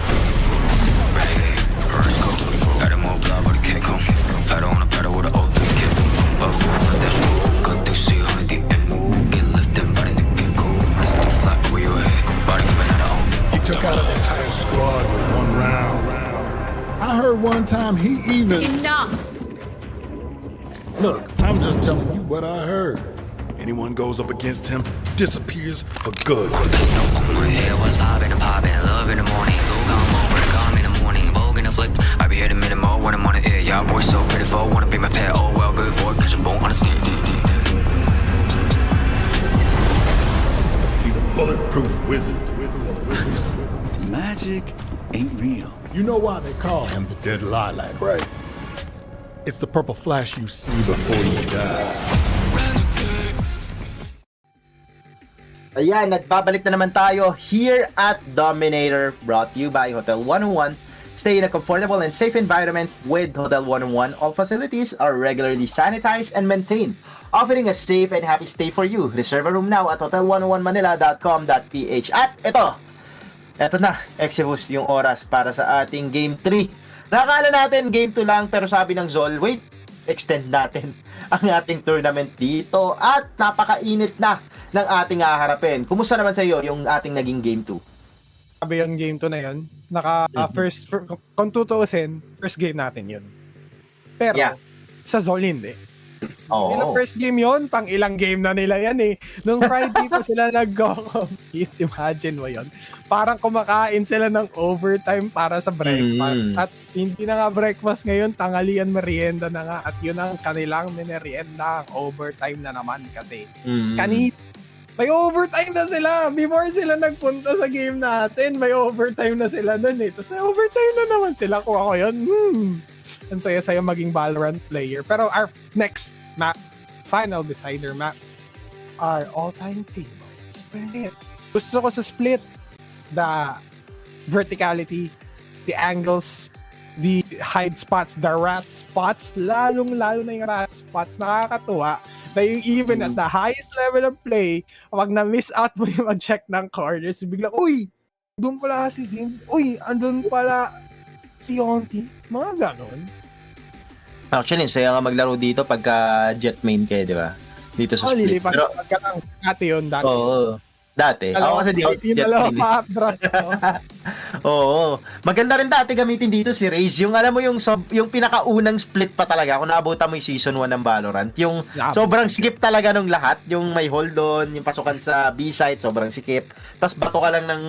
He took out an entire squad with one round. I heard one time he even... Enough! Look, I'm just telling you what I heard. Anyone goes up against him disappears for good. I be here to minute more when I'm on the air. Y'all boys so pitiful, wanna be my pet. Oh well, good boy, cause you won't understand. He's a bulletproof wizard. Magic ain't real. You know why they call him the Dead Lilac, right? It's the purple flash you see before you die. Ayan, nagbabalik na naman tayo here at Dominator, brought to you by Hotel 101. Stay in a comfortable and safe environment with Hotel 101. All facilities are regularly sanitized and maintained, offering a safe and happy stay for you. Reserve a room now at hotel101manila.com.ph. At eto na, Exibus, yung oras para sa ating Game 3. Nakakala natin Game 2 lang, pero sabi ng Zol, wait, extend natin ang ating tournament dito at napakainit na ng ating haharapin. Kumusta naman sa iyo yung ating naging Game 2? Sabi yung Game 2 na yun, kung tutuusin, first game natin yun. Pero, sa Zol hindi. Oo. Yung first game yun, pang ilang game na nila yan eh. Nung Friday pa sila nag-compete, imagine mo yun. Parang kumakain sila ng overtime para sa breakfast. At hindi na nga breakfast ngayon, tanghalian merienda na nga. At yun ang kanilang merienda, overtime na naman kasi. May overtime na sila. Before sila nagpunta sa game natin, may overtime na sila nun eh. Tapos may overtime na naman sila. Kung ako yun, ang saya-saya maging Valorant player. Pero our next map, final decider map, our all-time favorite, Split. Gusto ko sa Split, the verticality, the angles, the hide spots, the rat spots, lalong-lalo na yung rat spots, nakakatuwa na yung even at the highest level of play, pag na-miss out mo yung mag-check ng corners, bigla, uy, doon pala si Zin, uy, andun pala si Yonti, mga ganon. Actually, saya nga maglaro dito pagka jet main kayo, di ba? Dito sa Split. Lilipat Pero, ka lang dati yun, dati. Oo, dati. Ako kasi di ako jet main. Oo. Maganda rin dati gamitin dito si Raze. Yung alam mo yung pinakaunang split pa talaga. Kung naabutan mo yung season 1 ng Valorant. Yung sobrang skip talaga nung lahat. Yung may hold on, yung pasukan sa B-site, sobrang skip. Tapos bato ka lang ng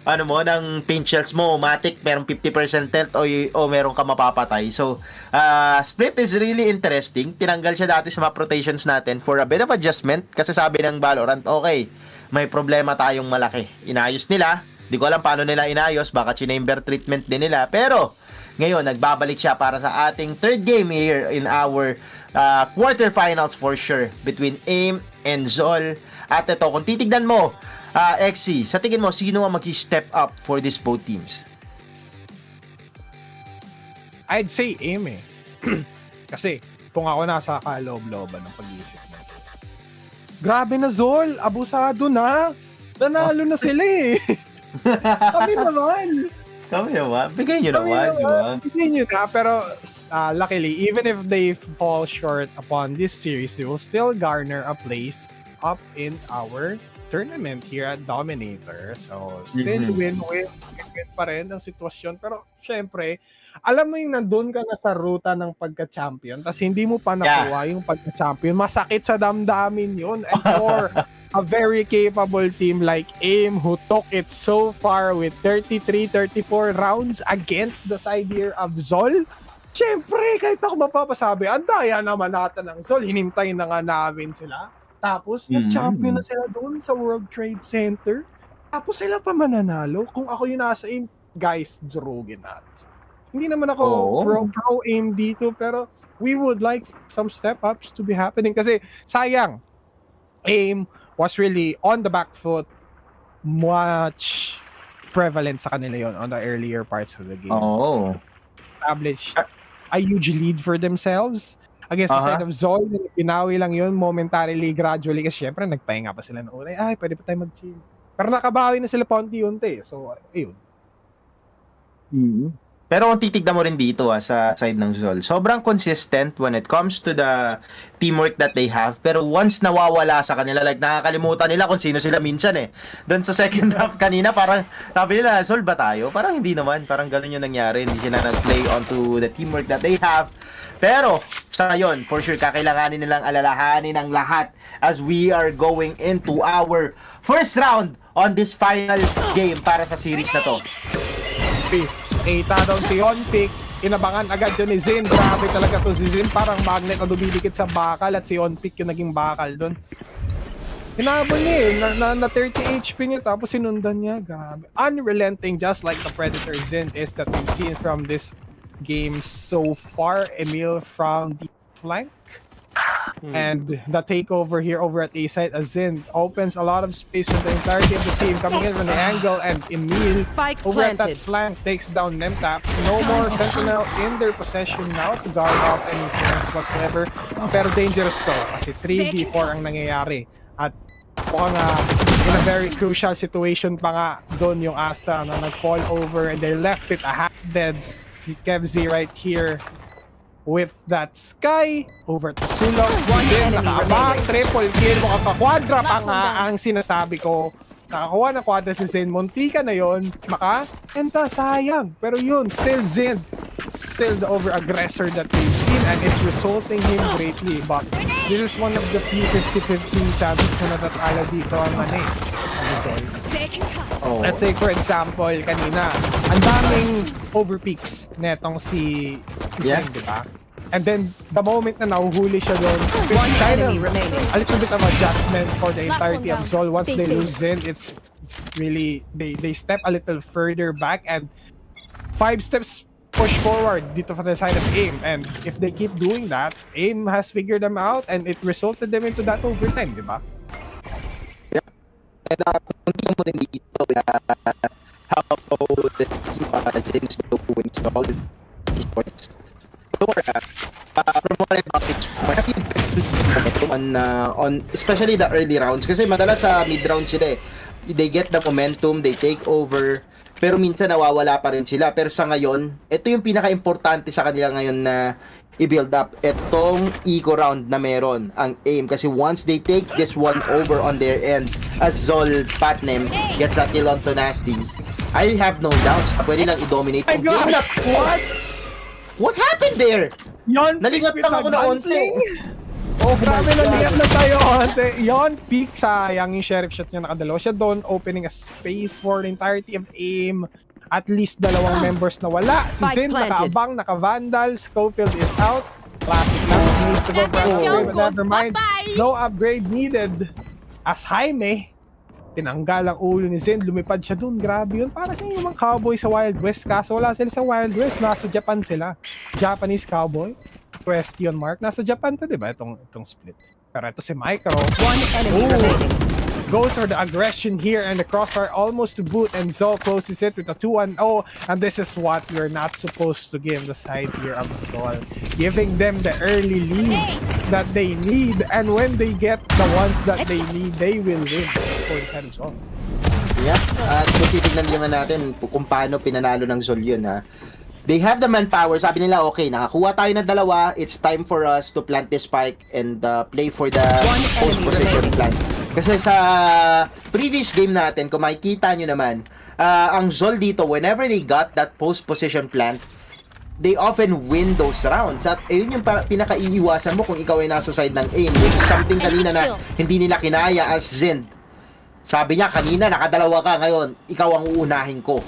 ng paint shells mo, matic, merong 50% tilt o meron ka mapapatay. So, split is really interesting. Tinanggal siya dati sa map rotations natin for a bit of adjustment kasi sabi ng Valorant, okay, may problema tayong malaki. Inayos nila. Di ko alam paano nila inayos, baka chamber treatment din nila. Pero, ngayon, nagbabalik siya para sa ating third game here in our quarterfinals for sure between AIM and Zol. At ito, kung titignan mo, XC, sa tingin mo, sino ang mag-step up for these both teams? I'd say AIM eh. Kasi, kung ako nasa kaloob-looban ng pag-iisip mo. Grabe na Zol, abusado na. Nanalo na sila eh. Kami naman. Bigay nyo naman, di ba? Bigay nyo na, pero luckily, even if they fall short upon this series, they will still garner a place up in our tournament here at Dominator. So, still win-win pa rin ang sitwasyon. Pero, syempre, alam mo yung nandun ka na sa ruta ng pagka-champion, tapos hindi mo pa nakuha yung pagka-champion, masakit sa damdamin yun. And for a very capable team like AIM who took it so far with 33-34 rounds against the side here of Zol, syempre, kahit ako mapapasabi, ang daya naman natin ng Zol, hinintay na nga namin sila. Tapos, nag-champion na sila doon sa World Trade Center. Tapos, sila pa mananalo. Kung ako yung nasa AIM, guys, durugin natin. Hindi naman ako pro AIM dito, pero we would like some step-ups to be happening. Kasi, sayang, AIM was really on the back foot, much prevalent sa kanila yon on the earlier parts of the game. Established a huge lead for themselves against the side of Zol. Pinawi lang yun momentarily, gradually, kasi syempre nagpahinga pa sila noon. Ay, pwede pa tayo mag-chill. Pero nakabawi na sila paunti-unti. So, ayun. Pero kung titignan mo rin dito sa side ng Zol, sobrang consistent when it comes to the teamwork that they have. Pero once nawawala sa kanila, like nakakalimutan nila kung sino sila minsan eh. Doon sa second half kanina, parang sabi nila, Zol ba tayo? Parang hindi naman. Parang ganun yung nangyari. Hindi sila nag-play onto the teamwork that they have. Pero sa ngayon, for sure, kakailanganin nilang alalahanin ang lahat as we are going into our first round on this final game para sa series na to. Kita doon si Onpic, inabangan agad yun ni Zin. Grabe talaga to si Zin, parang magnet na dumidikit sa bakal at si Onpic yung naging bakal doon. Hinabol niya eh, na 30 HP niya tapos sinundan niya. Grabe. Unrelenting, just like the Predator Zin is that we've seen from this game so far. Emil from the flank. And the takeover here over at A side as Zin opens a lot of space for the entirety of the team coming in from the angle, and Emil over at that flank takes down Nemtap. No more Sentinel in their possession now to guard off any flanks whatsoever. Pero dangerous to kasi 3v4 ang nangyayari at mukhang in a very crucial situation pa nga doon yung Asta na nag-fall over and they left it a half-dead Kevzi right here with that Sky over to Sulok. Nakaabang, triple kill, maka-quadra pa nga ang sinasabi ko. Nakakuha ng quadra si Zen. Muntika na yun. Maka-enta, sayang. Pero yun, still Zen. Still the over-aggressor that we've seen and it's resulting him greatly. But this is one of the few 50-50 chances na natatala dito ang let's say for example, kanina, ang daming overpeaks netong si Zen, diba? And then, the moment na nahuhuli siya doon, it's kind of a little bit of adjustment for the entirety of Zol. Once they lose Zen, it's really, they step a little further back and 5 steps push forward dito for the side of AIM. And if they keep doing that, AIM has figured them out and it resulted them into that overtime, di ba? Yeah. And kung tingnan mo din dito, how the team is doing solid esports. From what on especially the early rounds kasi madalas sa mid round sila eh. They get the momentum, they take over, pero minsan nawawala pa rin sila. Pero sa ngayon, ito yung pinaka-importante sa kanila ngayon na i-build up. Itong eco round na meron ang AIM kasi once they take this one over on their end as Zol Patnem gets that kill onto Nasty, I have no doubts na pwede lang i-dominate. My God! What? What happened there? Yon, Nalingat lang ako na onte. Oh, grabe, nalingat na tayo onte. Yon, peak, sayang yung sheriff shot niya, nakadalawa siya doon, opening a space for the entirety of AIM. At least dalawang members na wala. Si Zin, naka-abang, naka-vandal, Schofield is out. Classic lang, needs to go for an upgrade, but never mind. No upgrade needed. As Jaime, tinanggal ang ulo ni Zin, lumipad siya dun. Grabe yun. Para siyang yung mga cowboy sa Wild West. Kaso wala sila sa Wild West. Nasa Japan sila. Japanese cowboy. Question mark. Nasa Japan to, diba? Itong split. Pero ito si Micro. One enemy remaining. Goes for the aggression here and the crossfire almost to boot, and Zol closes it with a 2-1-0, and this is what you're not supposed to give the side here of Zol. Giving them the early leads that they need, and when they get the ones that they need, they will win for the side of Zol. Yeah, at kung titignan naman natin kung paano pinanalo ng Zol yun, ha. They have the manpower. Sabi nila, okay, nakakuha tayo ng dalawa. It's time for us to plant this spike and play for the post position plant. Kasi sa previous game natin, kung makikita nyo naman, ang Zol dito, whenever they got that post position plant, they often win those rounds. At yun yung pinaka-iiwasan mo kung ikaw ay nasa side ng aim, which is something kanina na hindi nila kinaya as Zin. Sabi niya, kanina nakadalawa ka, ngayon, ikaw ang uunahin ko.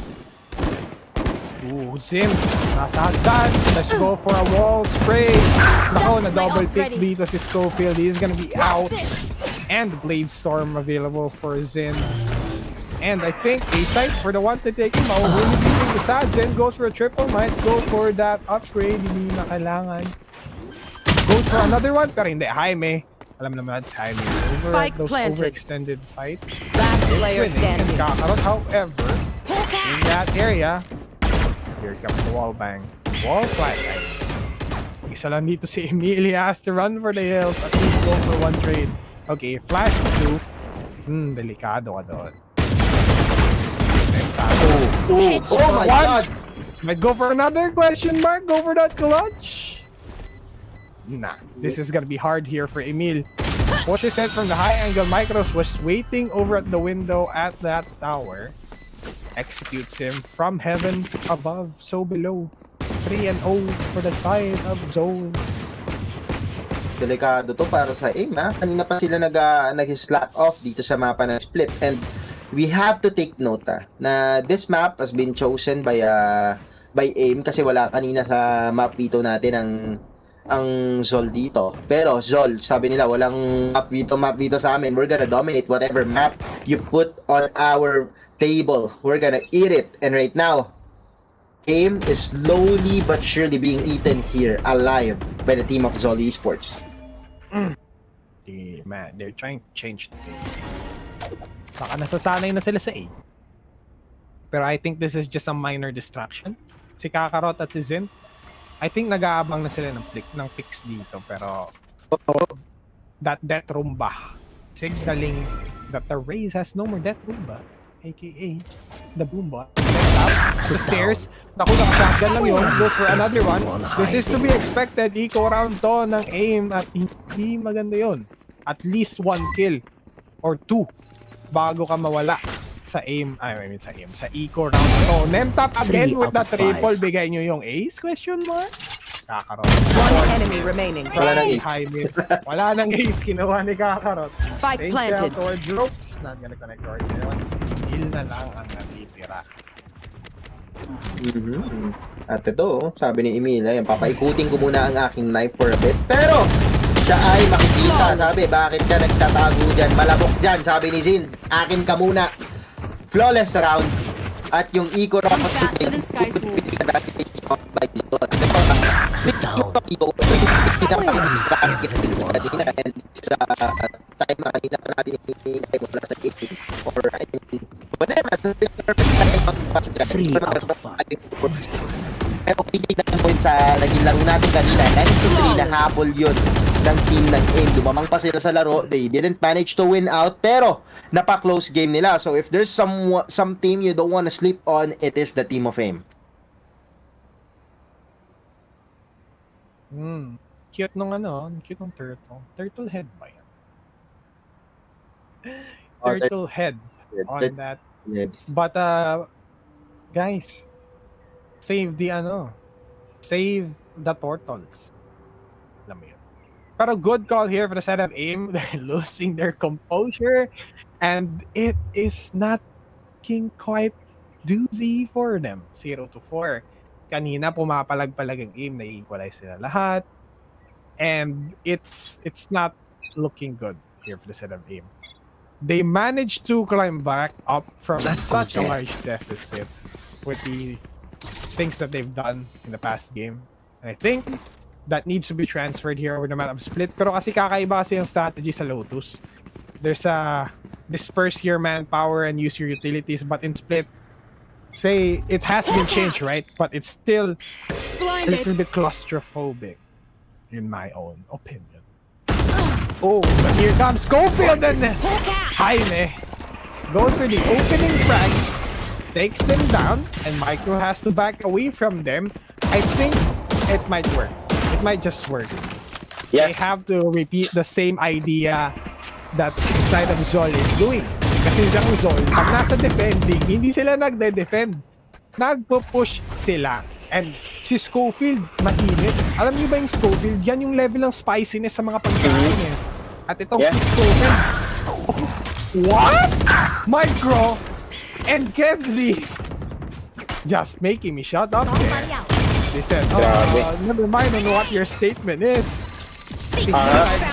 Ooh, Zim, nasa hagdan. Let's go for a wall spray. Nako, na double pick dito si Schofield. He's gonna be out. And Blade Storm available for Zin. And I think a site for the one to take him out. Really sad. Zin goes for a triple. Might go for that upgrade. Hindi na kailangan. Goes for another one. Pero hindi, Jaime. Alam naman natin si Jaime. Those overextended fights. Last player standing. Kakarot, however, in that area, here comes the wall bang. Wall flashlight. Isa lang dito si Emil. He has to run for the hills. At least go for one trade. Okay, flash to 2. Delikado ka doon. Oh my God! Might go for another question mark. Go for that clutch. Nah, this is gonna be hard here for Emil. What he said from the high angle, Micros was waiting over at the window at that tower. Executes him from heaven above, so below. 3-0 for the side of Zone. Delikado to para sa aim, ha. Kanina pa sila nag-slack off dito sa mapa ng split, and we have to take note na this map has been chosen by aim kasi wala kanina sa map veto natin ang Zol dito. Pero Zol, sabi nila walang map veto sa amin. We're gonna dominate whatever map you put on our table. We're gonna eat it. And right now, AIM is slowly but surely being eaten here alive by the team of Zol Esports. Man, they're trying to change the game. Baka nasasanay na sila sa A. Pero I think this is just a minor distraction. Si Kakarot at si Zin, I think nag-aabang na sila ng picks dito. Pero that Death Roomba signaling that the Raze has no more Death Roomba, aka the Boomba. The stairs, naku, nakashotgun lang yun. Goes for another one. This is to be expected. Eco round to ng aim at hindi maganda yun. At least 1 kill or 2 bago ka mawala sa aim. Sa eco round to. Nemtap again with the triple. Bigay nyo yung ace? Question mark? Kakarot. One enemy remaining. Wala nang ace. Wala nang ace. Kinuha ni Kakarot. Spike planted. Towards ropes. Not gonna connect towards anyone. Heal na lang ang natitira. At ito, sabi ni Emil, papaikutin ko muna ang aking knife for a bit. Pero, siya ay makikita. Sabi, bakit ka nagtatago dyan? Malabok dyan, sabi ni Zin. Akin ka muna. Flawless round. At yung eco round sa time kanina pa natin i-hintay mo pala sa 18 or I mean whatever, pero kitignan mo sa naging laro natin kanina 9-3 na habol yun ng team ng AIM. Dumamang pa sila sa laro, they didn't manage to win out, pero napa-close game nila. So if there's some team you don't want to sleep on, it is the team of AIM. Cute nung cute nung turtle. Turtle head ba yan? Turtle head on that. But guys, save the turtles. Alam mo yun. Pero good call here for the side of aim. They're losing their composure, and it is not looking quite doozy for them. 0-4. Kanina pumapalag-palag ang aim, na-equalize sila lahat. And it's not looking good here for the side of aim. They managed to climb back up from such a large deficit with the things that they've done in the past game. And I think that needs to be transferred here over the map of Split. Pero kasi kakaiba kasi yung strategy sa Lotus. There's a disperse your manpower and use your utilities, but in Split, say it has been changed, right? But it's still a little bit claustrophobic, in my own opinion. Oh, but here comes Schofield and Jaime goes for the opening frags, takes them down, and Micro has to back away from them. I think it might work. It might just work. Yeah. They have to repeat the same idea that side of Zol is doing. Kasi yung Zol, pag nasa defending, hindi sila nagde-defend. Nagpo-push sila. And si Schofield, mainit. Alam niyo ba yung Schofield? Yan yung level ng spiciness sa mga pagkain eh. At itong si Schofield. Oh, what? Micro and Kevzi just making me shut up there. They said, never mind on what your statement is.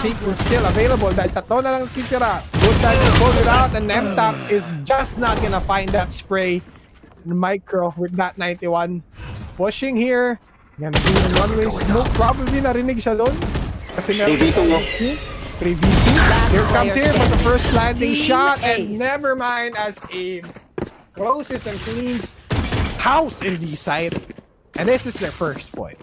Sync was still available dahil tatlo na lang titira. Good time to pull it out, and M-Tap is just not gonna find that spray. Micro with that 91 pushing here. Gonna be in one-way smoke. Probably narinig siya doon. Kasi meron 3v2. Here comes here for the first landing shot, and never mind as a closes and cleans house in the side. And this is their first point.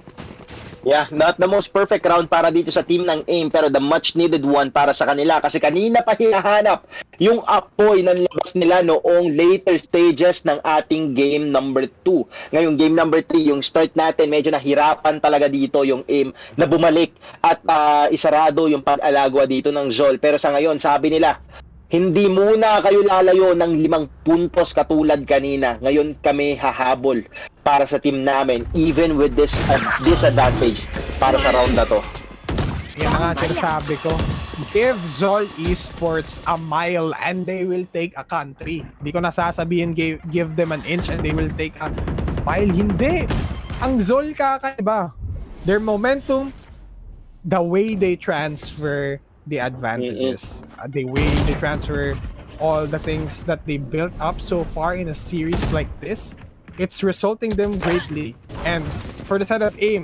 Yeah, not the most perfect round para dito sa team ng AIM, pero the much needed one para sa kanila kasi kanina pa hinahanap yung apoy ng labas nila noong later stages ng ating game number 2. Ngayong game number 3, yung start natin, medyo nahirapan talaga dito yung AIM na bumalik at isarado yung pag-alagwa dito ng Zol. Pero sa ngayon, sabi nila, hindi muna kayo lalayo ng 5 puntos katulad kanina. Ngayon kami hahabol para sa team namin, even with this disadvantage para sa round na to. Yan nga sinasabi ko. Give Zol Esports a mile and they will take a country. Hindi ko nasasabihin give them an inch and they will take a mile. Hindi. Ang Zol kakaiba. Their momentum, the way they transfer the advantages, the way they transfer all the things that they built up so far in a series like this, it's resulting them greatly. And for the side of AIM,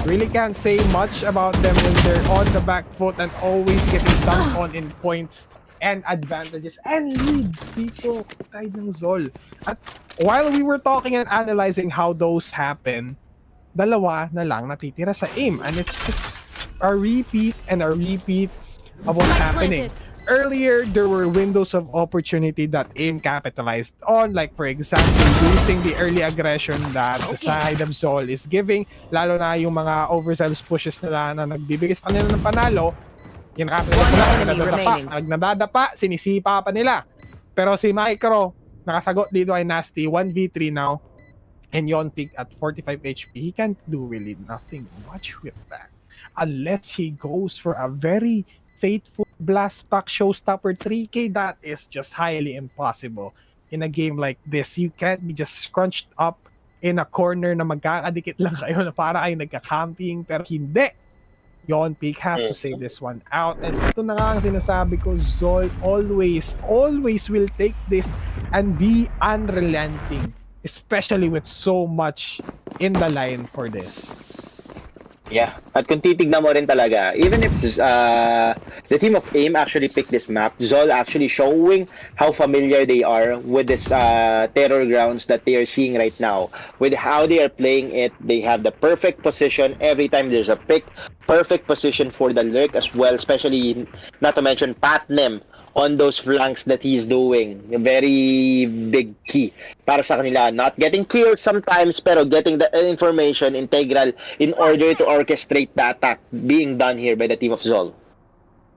really can't say much about them when they're on the back foot and always getting dunked on in points and advantages and leads dito tayo ng Zol. At while we were talking and analyzing how those happen, dalawa na lang natitira sa AIM, and it's just a repeat and a repeat of what's happening. Earlier, there were windows of opportunity that AIM capitalized on, like for example, using the early aggression that the side of Zol is giving, lalo na yung mga overzealous pushes nila na nagbibigay sa kanila ng panalo, yung capitalize nila, nadadapa, sinisipa pa nila. Pero si Micro, nakasagot dito ay Nasty, 1v3 now, and Yonpig at 45 HP, he can't do really nothing much with that. Unless he goes for a very faithful blast pack showstopper 3K, that is just highly impossible in a game like this. You can't be just scrunched up in a corner na magkakadikit lang kayo na para ay nagka-camping, pero hindi. Yonpig has to save this one out, and ito na nga ang sinasabi ko, Zol always will take this and be unrelenting, especially with so much in the line for this. Yeah, at kung titignan mo rin talaga, even if the team of AIM actually picked this map, Zol actually showing how familiar they are with this terror grounds that they are seeing right now. With how they are playing it, they have the perfect position every time there's a pick, perfect position for the lurk as well, especially not to mention Patnem on those flanks that he's doing. A very big key para sa kanila. Not getting killed sometimes, pero getting the information integral in order to orchestrate the attack being done here by the team of Zol.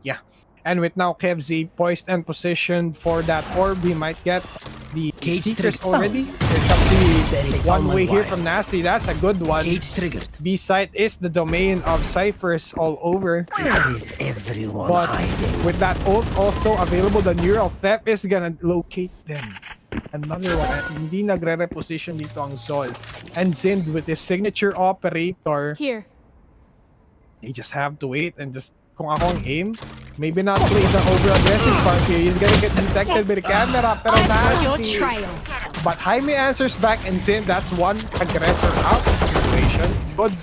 Yeah. And with now Kevzi poised and positioned for that orb, we might get the Seekers already. Here comes the one way here from Nasty. That's a good one. B site is the domain of Cyphers all over. But with that ult also available, the Neural Theft is gonna locate them. Another one. Hindi nagre-reposition dito ang Zol. And Zind with his signature operator. Here. You just have to wait and just kung ako ang aim, maybe not play the over-aggressive part here. He's gonna get detected by the camera, pero Nasty. But Jaime answers back and Zind, that's one aggressor out of the situation. Good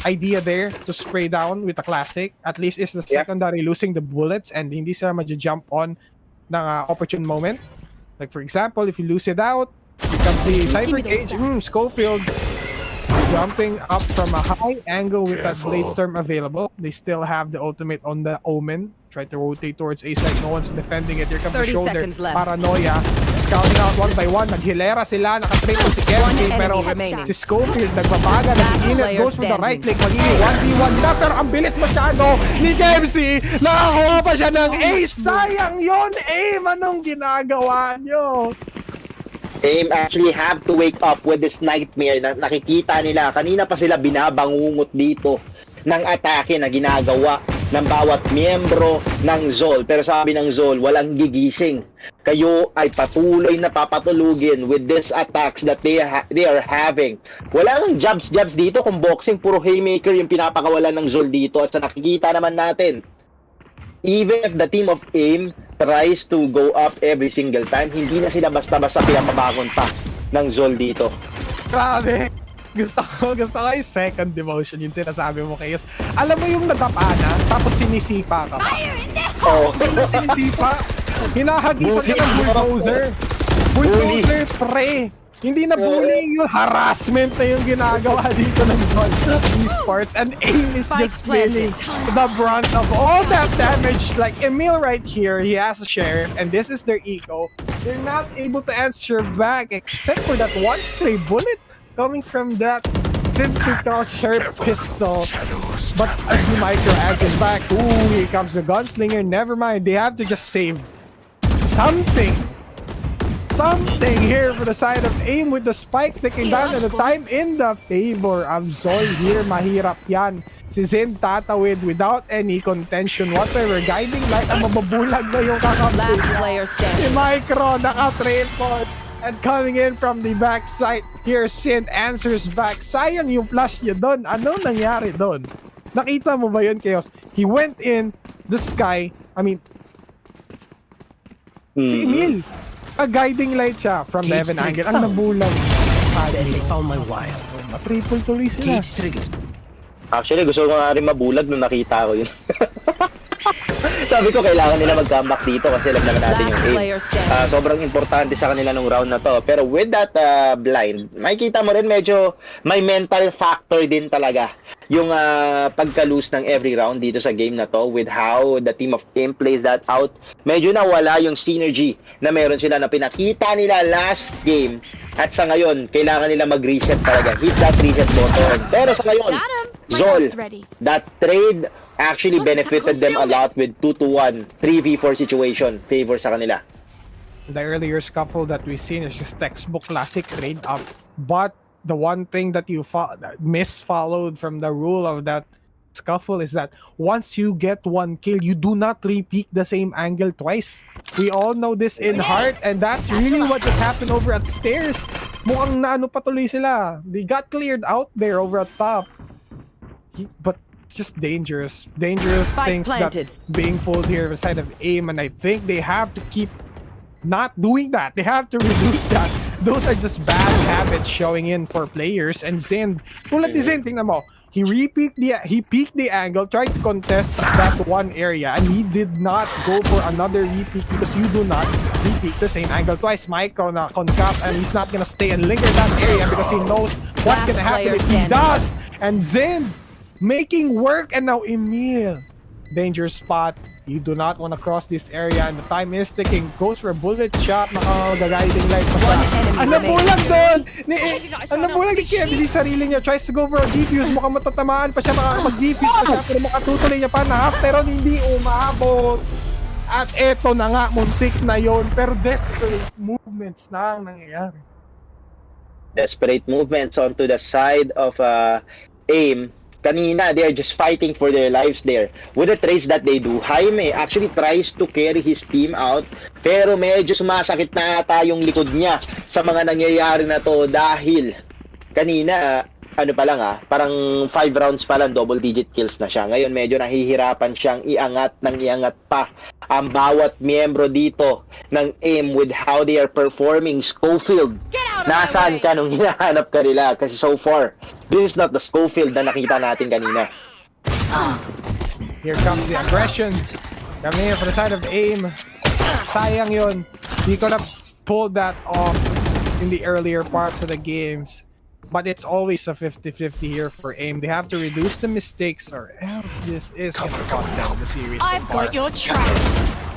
idea there to spray down with a classic. At least is the secondary losing the bullets and hindi sila ma-jump on ng opportune moment. Like for example, if you lose it out, you can see Cypher Cage, Schofield jumping up from a high angle with that Blade Storm available. They still have the ultimate on the Omen. Try to rotate towards A side. No one's defending it. Here comes the shoulder. Paranoia. Scouting out one by one. Naghilera sila. Nakastraight po si Kevzi. Pero si Schofield nagbabaga. Nag-init. Goes for the right click. Magiging 1v1 na. Pero ang bilis masyado ni Kevzi. Nakakuha pa siya ng ace. Sayang yun. Aim, anong ginagawa nyo? Aim actually have to wake up with this nightmare na nakikita nila. Kanina pa sila binabangungot dito ng atake na ginagawa ng bawat miyembro ng Zol. Pero sabi ng Zol, walang gigising. Kayo ay patuloy na papatulugin with these attacks that they are having. Wala nang jabs dito kung boxing. Puro haymaker yung pinapakawalan ng Zol dito. At sa nakikita naman natin, even if the team of AIM tries to go up every single time, hindi na sila basta-basta pinapabangon pa ng Zol dito. Grabe! Gusto ko yung second demotion, yung sinasabi mo kay Yus. Alam mo yung nadapa na, tapos sinisipa ka pa. Oo. Sinisipa. Hinahagisan ka ng bulldozer. Bulldozer, pre. Hindi na bullying yung harassment na yung ginagawa dito ng Zol Esports, and AIM is just feeling the brunt of all that damage. Like Emil right here, he has a sheriff and this is their eco. They're not able to answer back except for that one stray bullet coming from that 50 cal sheriff pistol. But as the micro answers back, ooh, here comes the gunslinger. Never mind, they have to just save something here for the side of AIM with the spike taking down and the time in the favor of Zol here. Mahirap yan. Si Zen tatawid without any contention whatsoever. Guiding light ang mababulag na yung kakampi. Si Micro naka-triple and coming in from the backside. Here Sin answers back. Sayang yung flash niya doon. Ano nangyari doon? Nakita mo ba yun, Chaos? He went in the sky. I mean, si Emil. A guiding light siya from the heaven angle. Ang nabulag. They found my wire. Matriple tuloy sila. Actually, gusto ko nga rin mabulag nung nakita ko yun. Sabi ko, kailangan nila mag-comeback dito kasi alam naman natin yung aim. Sobrang importante sa kanila nung round na to. Pero with that blind, makikita mo rin medyo may mental factor din talaga yung pagka-lose ng every round dito sa game na to with how the team of AIM plays that out. Medyo nawala yung synergy na meron sila na pinakita nila last game at sa ngayon, kailangan nila mag-reset talaga. Hit that reset button. Pero sa ngayon, Zol, that trade actually benefited them a lot with 2-1, 3v4 situation favor sa kanila. The earlier scuffle that we've seen is just textbook classic trade up. But the one thing that you misfollowed from the rule of that scuffle is that once you get one kill, you do not repeat the same angle twice. We all know this in heart, and that's really what just happened over at stairs. Mukhang naano patuloy sila. They got cleared out there over at top. But it's just dangerous things that being pulled here beside of AIM, and I think they have to keep not doing that. They have to reduce that. Those are just bad habits showing in for players. And Zen, tulad ni Zen, tingnan mo, he peeked the angle, tried to contest that one area, and he did not go for another repeat because you do not repeat the same angle twice. Micro na concuss, and he's not gonna stay and linger that area because he knows what's gonna happen if he does. And Zen making work, and now Emil. Dangerous spot. You do not want to cross this area, and the time is ticking. Goes for a bullet shot. Naka-guiding light pa siya. Ang nabulag doon! Ang nabulag ni Kevzi sarili niya. Tries to go for a defuse. Mukhang matatamaan pa siya. Makakapag-defuse pa siya. Pero makatutuloy niya pa na half. Pero hindi umabot. At eto na nga, muntik na yon, pero desperate movements na ang nangyayari. Desperate movements onto the side of AIM. Kanina, they are just fighting for their lives there. With the trades that they do, Jaime actually tries to carry his team out, pero medyo sumasakit na ata yung likod niya sa mga nangyayari na to dahil kanina, ano pa lang parang 5 rounds pa lang, double digit kills na siya. Ngayon, medyo nahihirapan siyang iangat pa ang bawat miyembro dito ng AIM with how they are performing. Schofield, nasaan ka nung hinahanap ka nila? Kasi so far, this is not the Schofield na nakita natin kanina. Here comes the aggression. Coming in for the side of AIM. Sayang yun. He could have pulled that off in the earlier parts of the games. But it's always a 50-50 here for AIM. They have to reduce the mistakes or else this is going to cost them the series so far. Got your track.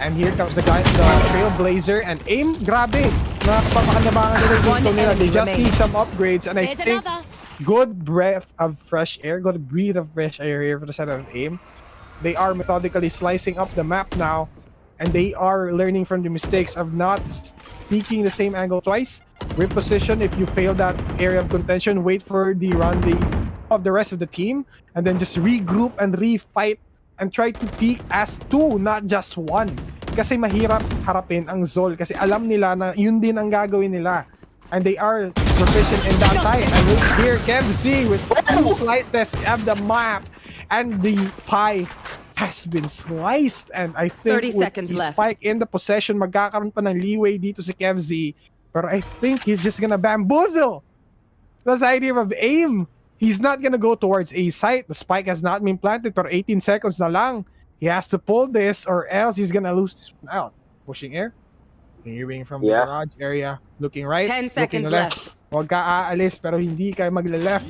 And here comes the guy, the Trailblazer, and AIM, grabe. Nakapapakalabangan nila dito nila. They just need some upgrades, and I think good breath of fresh air, good breath of fresh air here for the side of AIM. They are methodically slicing up the map now, and they are learning from the mistakes of not peeking the same angle twice. Reposition if you fail that area of contention, wait for the rendezvous of the rest of the team, and then just regroup and refight and try to peak as 2, not just 1. Kasi mahirap harapin ang Zol kasi alam nila na yun din ang gagawin nila. And they are proficient in that type. And here, KevZ with 2 slices of the map. And the pie has been sliced. And I think with the spike in the possession, magkakaroon pa ng leeway dito si KevZ. Pero I think he's just gonna bamboozle the side here of AIM. He's not gonna go towards A site. The spike has not been planted, pero 18 seconds na lang. He has to pull this or else he's gonna lose this one out. Pushing air. Clearing from the garage area. Looking right. 10 seconds left. Huwag ka aalis pero hindi kayo magle-left.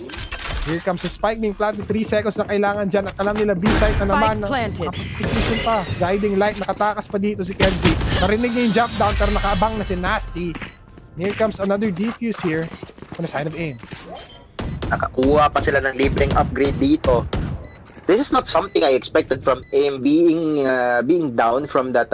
Here comes the spike being planted. 3 seconds na kailangan dyan. At alam nila B-site na naman. Nakapag-position pa. Guiding light. Nakatakas pa dito si KevZ. Narinig niya yung jump down pero nakaabang na si Nasty. Here comes another defuse here on the side of AIM. Nakakuha pa sila ng libreng upgrade dito. This is not something I expected from AIM being down from that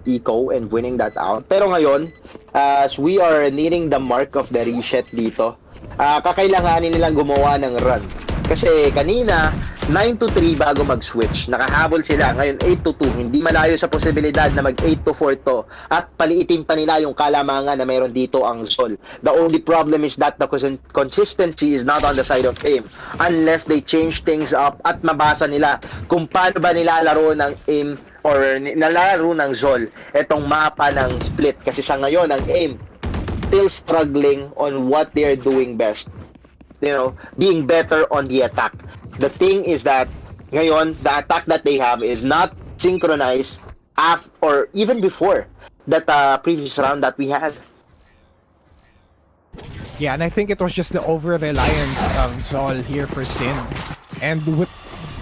eco and winning that out. Pero ngayon, as we are nearing the mark of the reset dito, kakailanganin nilang gumawa ng run. Kasi kanina, 9-3 bago mag-switch. Nakahabol sila. Ngayon, 8-2. Hindi malayo sa posibilidad na mag-8-4 to. At paliitin pa nila yung kalamangan na meron dito ang Zol. The only problem is that the consistency is not on the side of AIM. Unless they change things up at mabasa nila kung paano ba nilalaro ng AIM or nilalaro ng Zol etong mapa ng split. Kasi sa ngayon, ang AIM still struggling on what they're doing best. You know, being better on the attack. The thing is that ngayon, the attack that they have is not synchronized or even before that previous round that we had. Yeah, and I think it was just the over-reliance of Zol here for Sin. And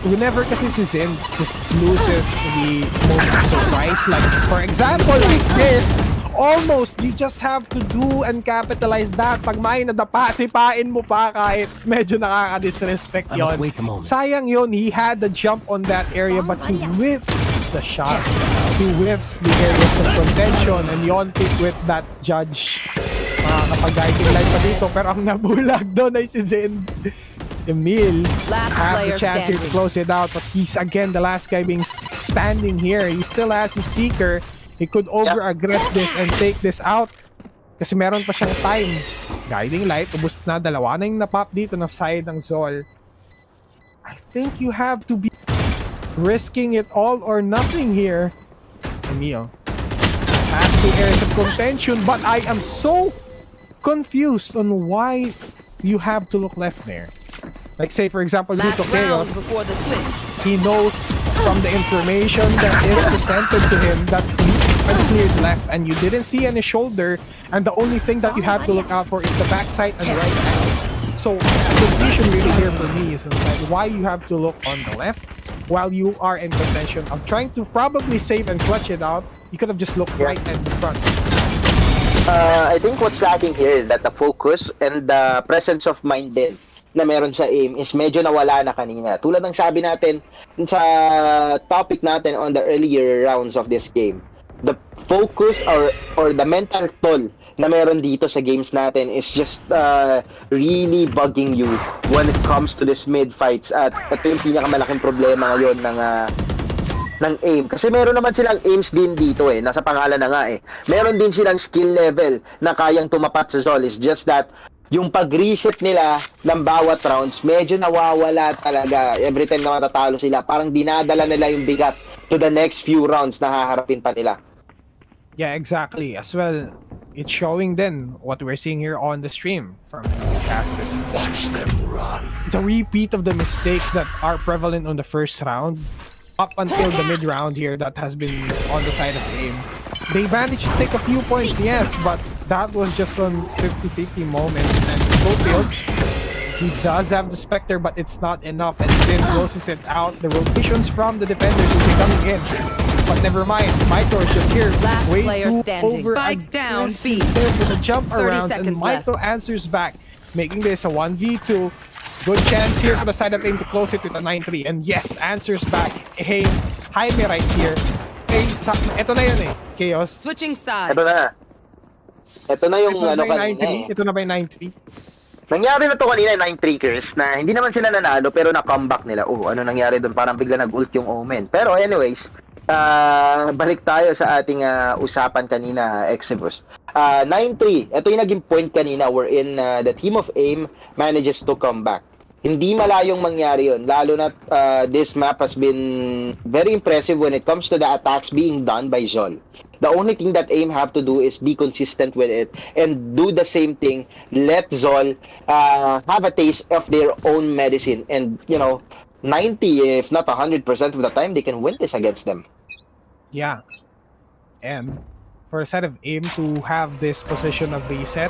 whenever kasi si Sin just loses the moment of surprise, like for example, like this, almost, you just have to do and capitalize that. Pag may nadapa, sipain mo pa kahit medyo nakaka-disrespect yun. Sayang yun, he had the jump on that area but he whiffed the shots. He whiffs the areas of contention and yon pick with that judge. Makakapag-guiding light pa dito pero ang nabulag doon ay si Zen. Emil have the chance here to close it out but he's again the last guy being standing here. He still has his seeker. He could over-aggress this and take this out. Kasi meron pa siyang time. Guiding light, ubos na. Dalawa na yung napop dito na side ng Zol. I think you have to be risking it all or nothing here. Emil has 2 areas of contention but I am so confused on why you have to look left there. Like say for example, dito Chaos, he knows from the information that is presented to him that he uncleared left and you didn't see any shoulder and the only thing that you have to look out for is the backside and right angle. So the confusion really here for me is inside why you have to look on the left while you are in contention of trying to probably save and clutch it out. You could have just looked right and front. I think what's lacking here is that the focus and the presence of mind din na meron sa AIM is medyo nawala na kanina. Tulad ng sabi natin sa topic natin on the earlier rounds of this game. the focus or the mental toll na meron dito sa games natin is just really bugging you when it comes to this mid fights, at ito yung pinakamalaking problema ngayon ng aim, kasi meron naman silang aims din dito nasa pangalan na nga meron din silang skill level na kayang tumapat sa Zol. Is just that yung pag-reset nila ng bawat rounds medyo nawawala talaga every time na matatalo sila, parang dinadala nila yung bigat to the next few rounds na haharapin pa nila. Yeah, exactly. As well, it's showing then what we're seeing here on the stream from the casters. Watch them run. The repeat of the mistakes that are prevalent on the first round up until the mid round here that has been on the side of aim. They managed to take a few points, yes, but that was just on 50-50 moments. And Schofield, he does have the Spectre, but it's not enough, and Sin closes it out. The rotations from the defenders will be coming in. But never mind, Micro is just here. Last way player too standing. over Spike down, B. there with the jump 30 around, and seconds Micro left. answers back, making this a 1v2. Good chance here for the side of aim to close it with a 9-3. And yes, answers back. Hey, Jaime right here. Hey, ito na yun Chaos. Switching sides. Ito na yung Ito na ba kanina 9-3? Ito na ba yung 9-3? Nangyari na to kanina, 9-3kers, na hindi naman sila nanalo pero na-comeback nila. Ano nangyari doon? Parang bigla nag-ult yung Omen. Pero anyways, balik tayo sa ating usapan kanina, Exibus. 9-3, ito yung naging point kanina wherein the team of AIM manages to come back. Hindi malayong mangyari yun, lalo na this map has been very impressive when it comes to the attacks being done by Zol. The only thing that AIM have to do is be consistent with it and do the same thing. Let Zol have a taste of their own medicine, and 90, if not 100% of the time, they can win this against them. Yeah. And for the side of AIM to have this position of reset,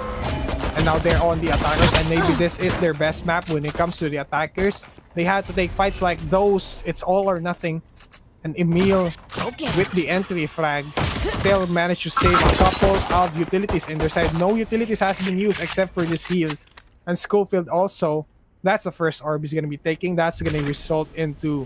and now they're on the attackers, and maybe this is their best map when it comes to the attackers. They had to take fights like those. It's all or nothing. And Emil, with the entry frag, still managed to save a couple of utilities in their side. No utilities has been used except for this heal. And Schofield also, that's the first orb he's gonna be taking. That's gonna result into,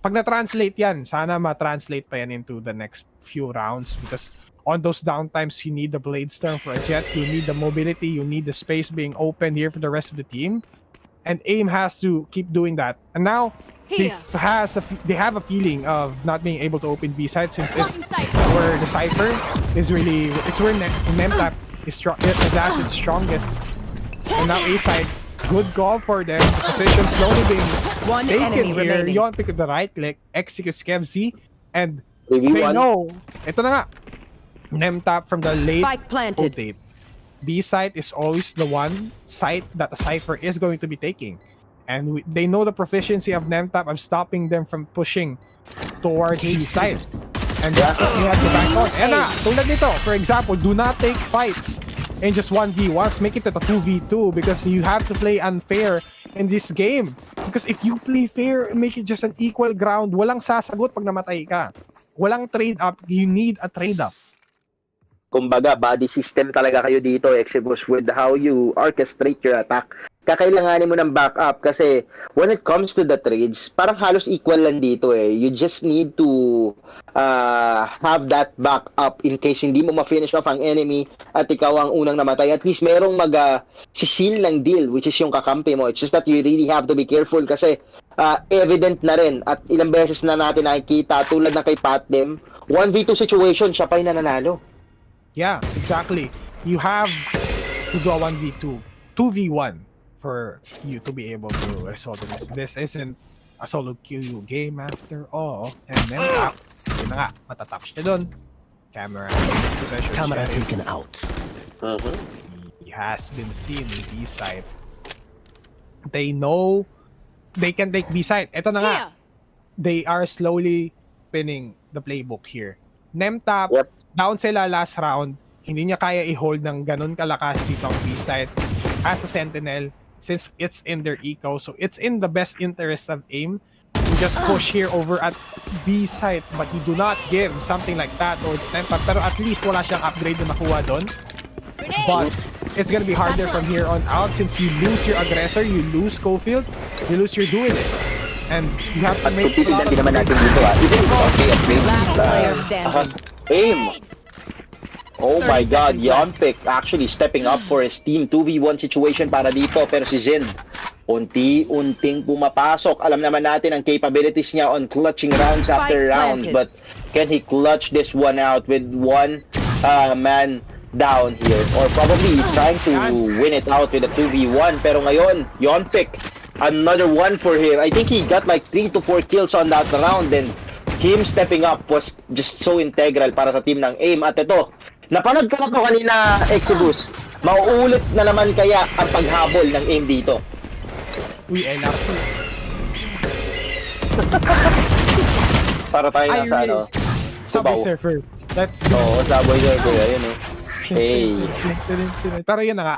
pag na-translate yan, sana ma-translate pa yan into the next few rounds, because on those downtimes, you need the Blade Storm for a jet, you need the mobility, you need the space being open here for the rest of the team. And AIM has to keep doing that. And now, they have a feeling of not being able to open B side, since it's where the Cypher is really, it's where Nemtap is strong, that's its strongest. And now A side, good call for them. The position slowly being taken here. Yon pick up the right click, executes Kev Z, and they know, ito na nga, Nemtap from the late rotate. B side is always the one site that the Cypher is going to be taking. And they know the proficiency of Nemtap of stopping them from pushing towards B side. And that's what we have to bank on. And tulad nito, for example, do not take fights in just 1v1s, make it at a 2v2, because you have to play unfair in this game. Because if you play fair, make it just an equal ground, walang sasagot pag namatay ka. Walang trade-up, you need a trade-up. Kumbaga, body system talaga kayo dito, Exibus, with how you orchestrate your attack. Kakailanganin mo ng backup kasi when it comes to the trades, parang halos equal lang dito You just need to have that backup in case hindi mo ma-finish off ang enemy at ikaw ang unang namatay. At least merong mag-seal ng deal, which is yung kakampi mo. It's just that you really have to be careful kasi evident na rin at ilang beses na natin nakikita tulad na kay Patdem, 1v2 situation, siya pa yung nananalo. Yeah, exactly. You have to do a 1v2, 2v1 for you to be able to resolve this. This isn't a solo queue game after all. And then, yun na nga, matatap siya dun. Camera taken out. He has been seen in B-side. They know they can take B-side. Ito na nga. They are slowly pinning the playbook here. Nemtap, down sila last round. Hindi niya kaya i-hold ng ganun kalakas dito ang B-side as a sentinel, since it's in their eco. So it's in the best interest of AIM to just push here over at B side, but you do not give something like that towards Nemtap. Pero at least wala siyang upgrade na nakuha doon. But it's gonna be harder from here on out, since you lose your aggressor, you lose Schofield, you lose your duelist. And you have to make a lot of Aim. Oh my 30 God, seconds Yonpic actually stepping up for his team. 2v1 situation para dito, pero si Zind unti-unting pumapasok. Alam naman natin ang capabilities niya on clutching rounds after Spike rounds, planted. but can he clutch this one out with one man down here? Or probably he's trying to win it out with a 2v1, pero ngayon, Yonpic, another one for him. I think he got like 3 to 4 kills on that round, and him stepping up was just so integral para sa team ng AIM. At ito, napanood ka na to kanina, Exibus. Mauulit na naman kaya ang paghabol ng AIM dito. Uy, I love you. Para tayo nasa ano, Subway Subaw. Surfer. Let's go. Oo, Subway Surfer, ayun o. Hey. Pero yun na nga,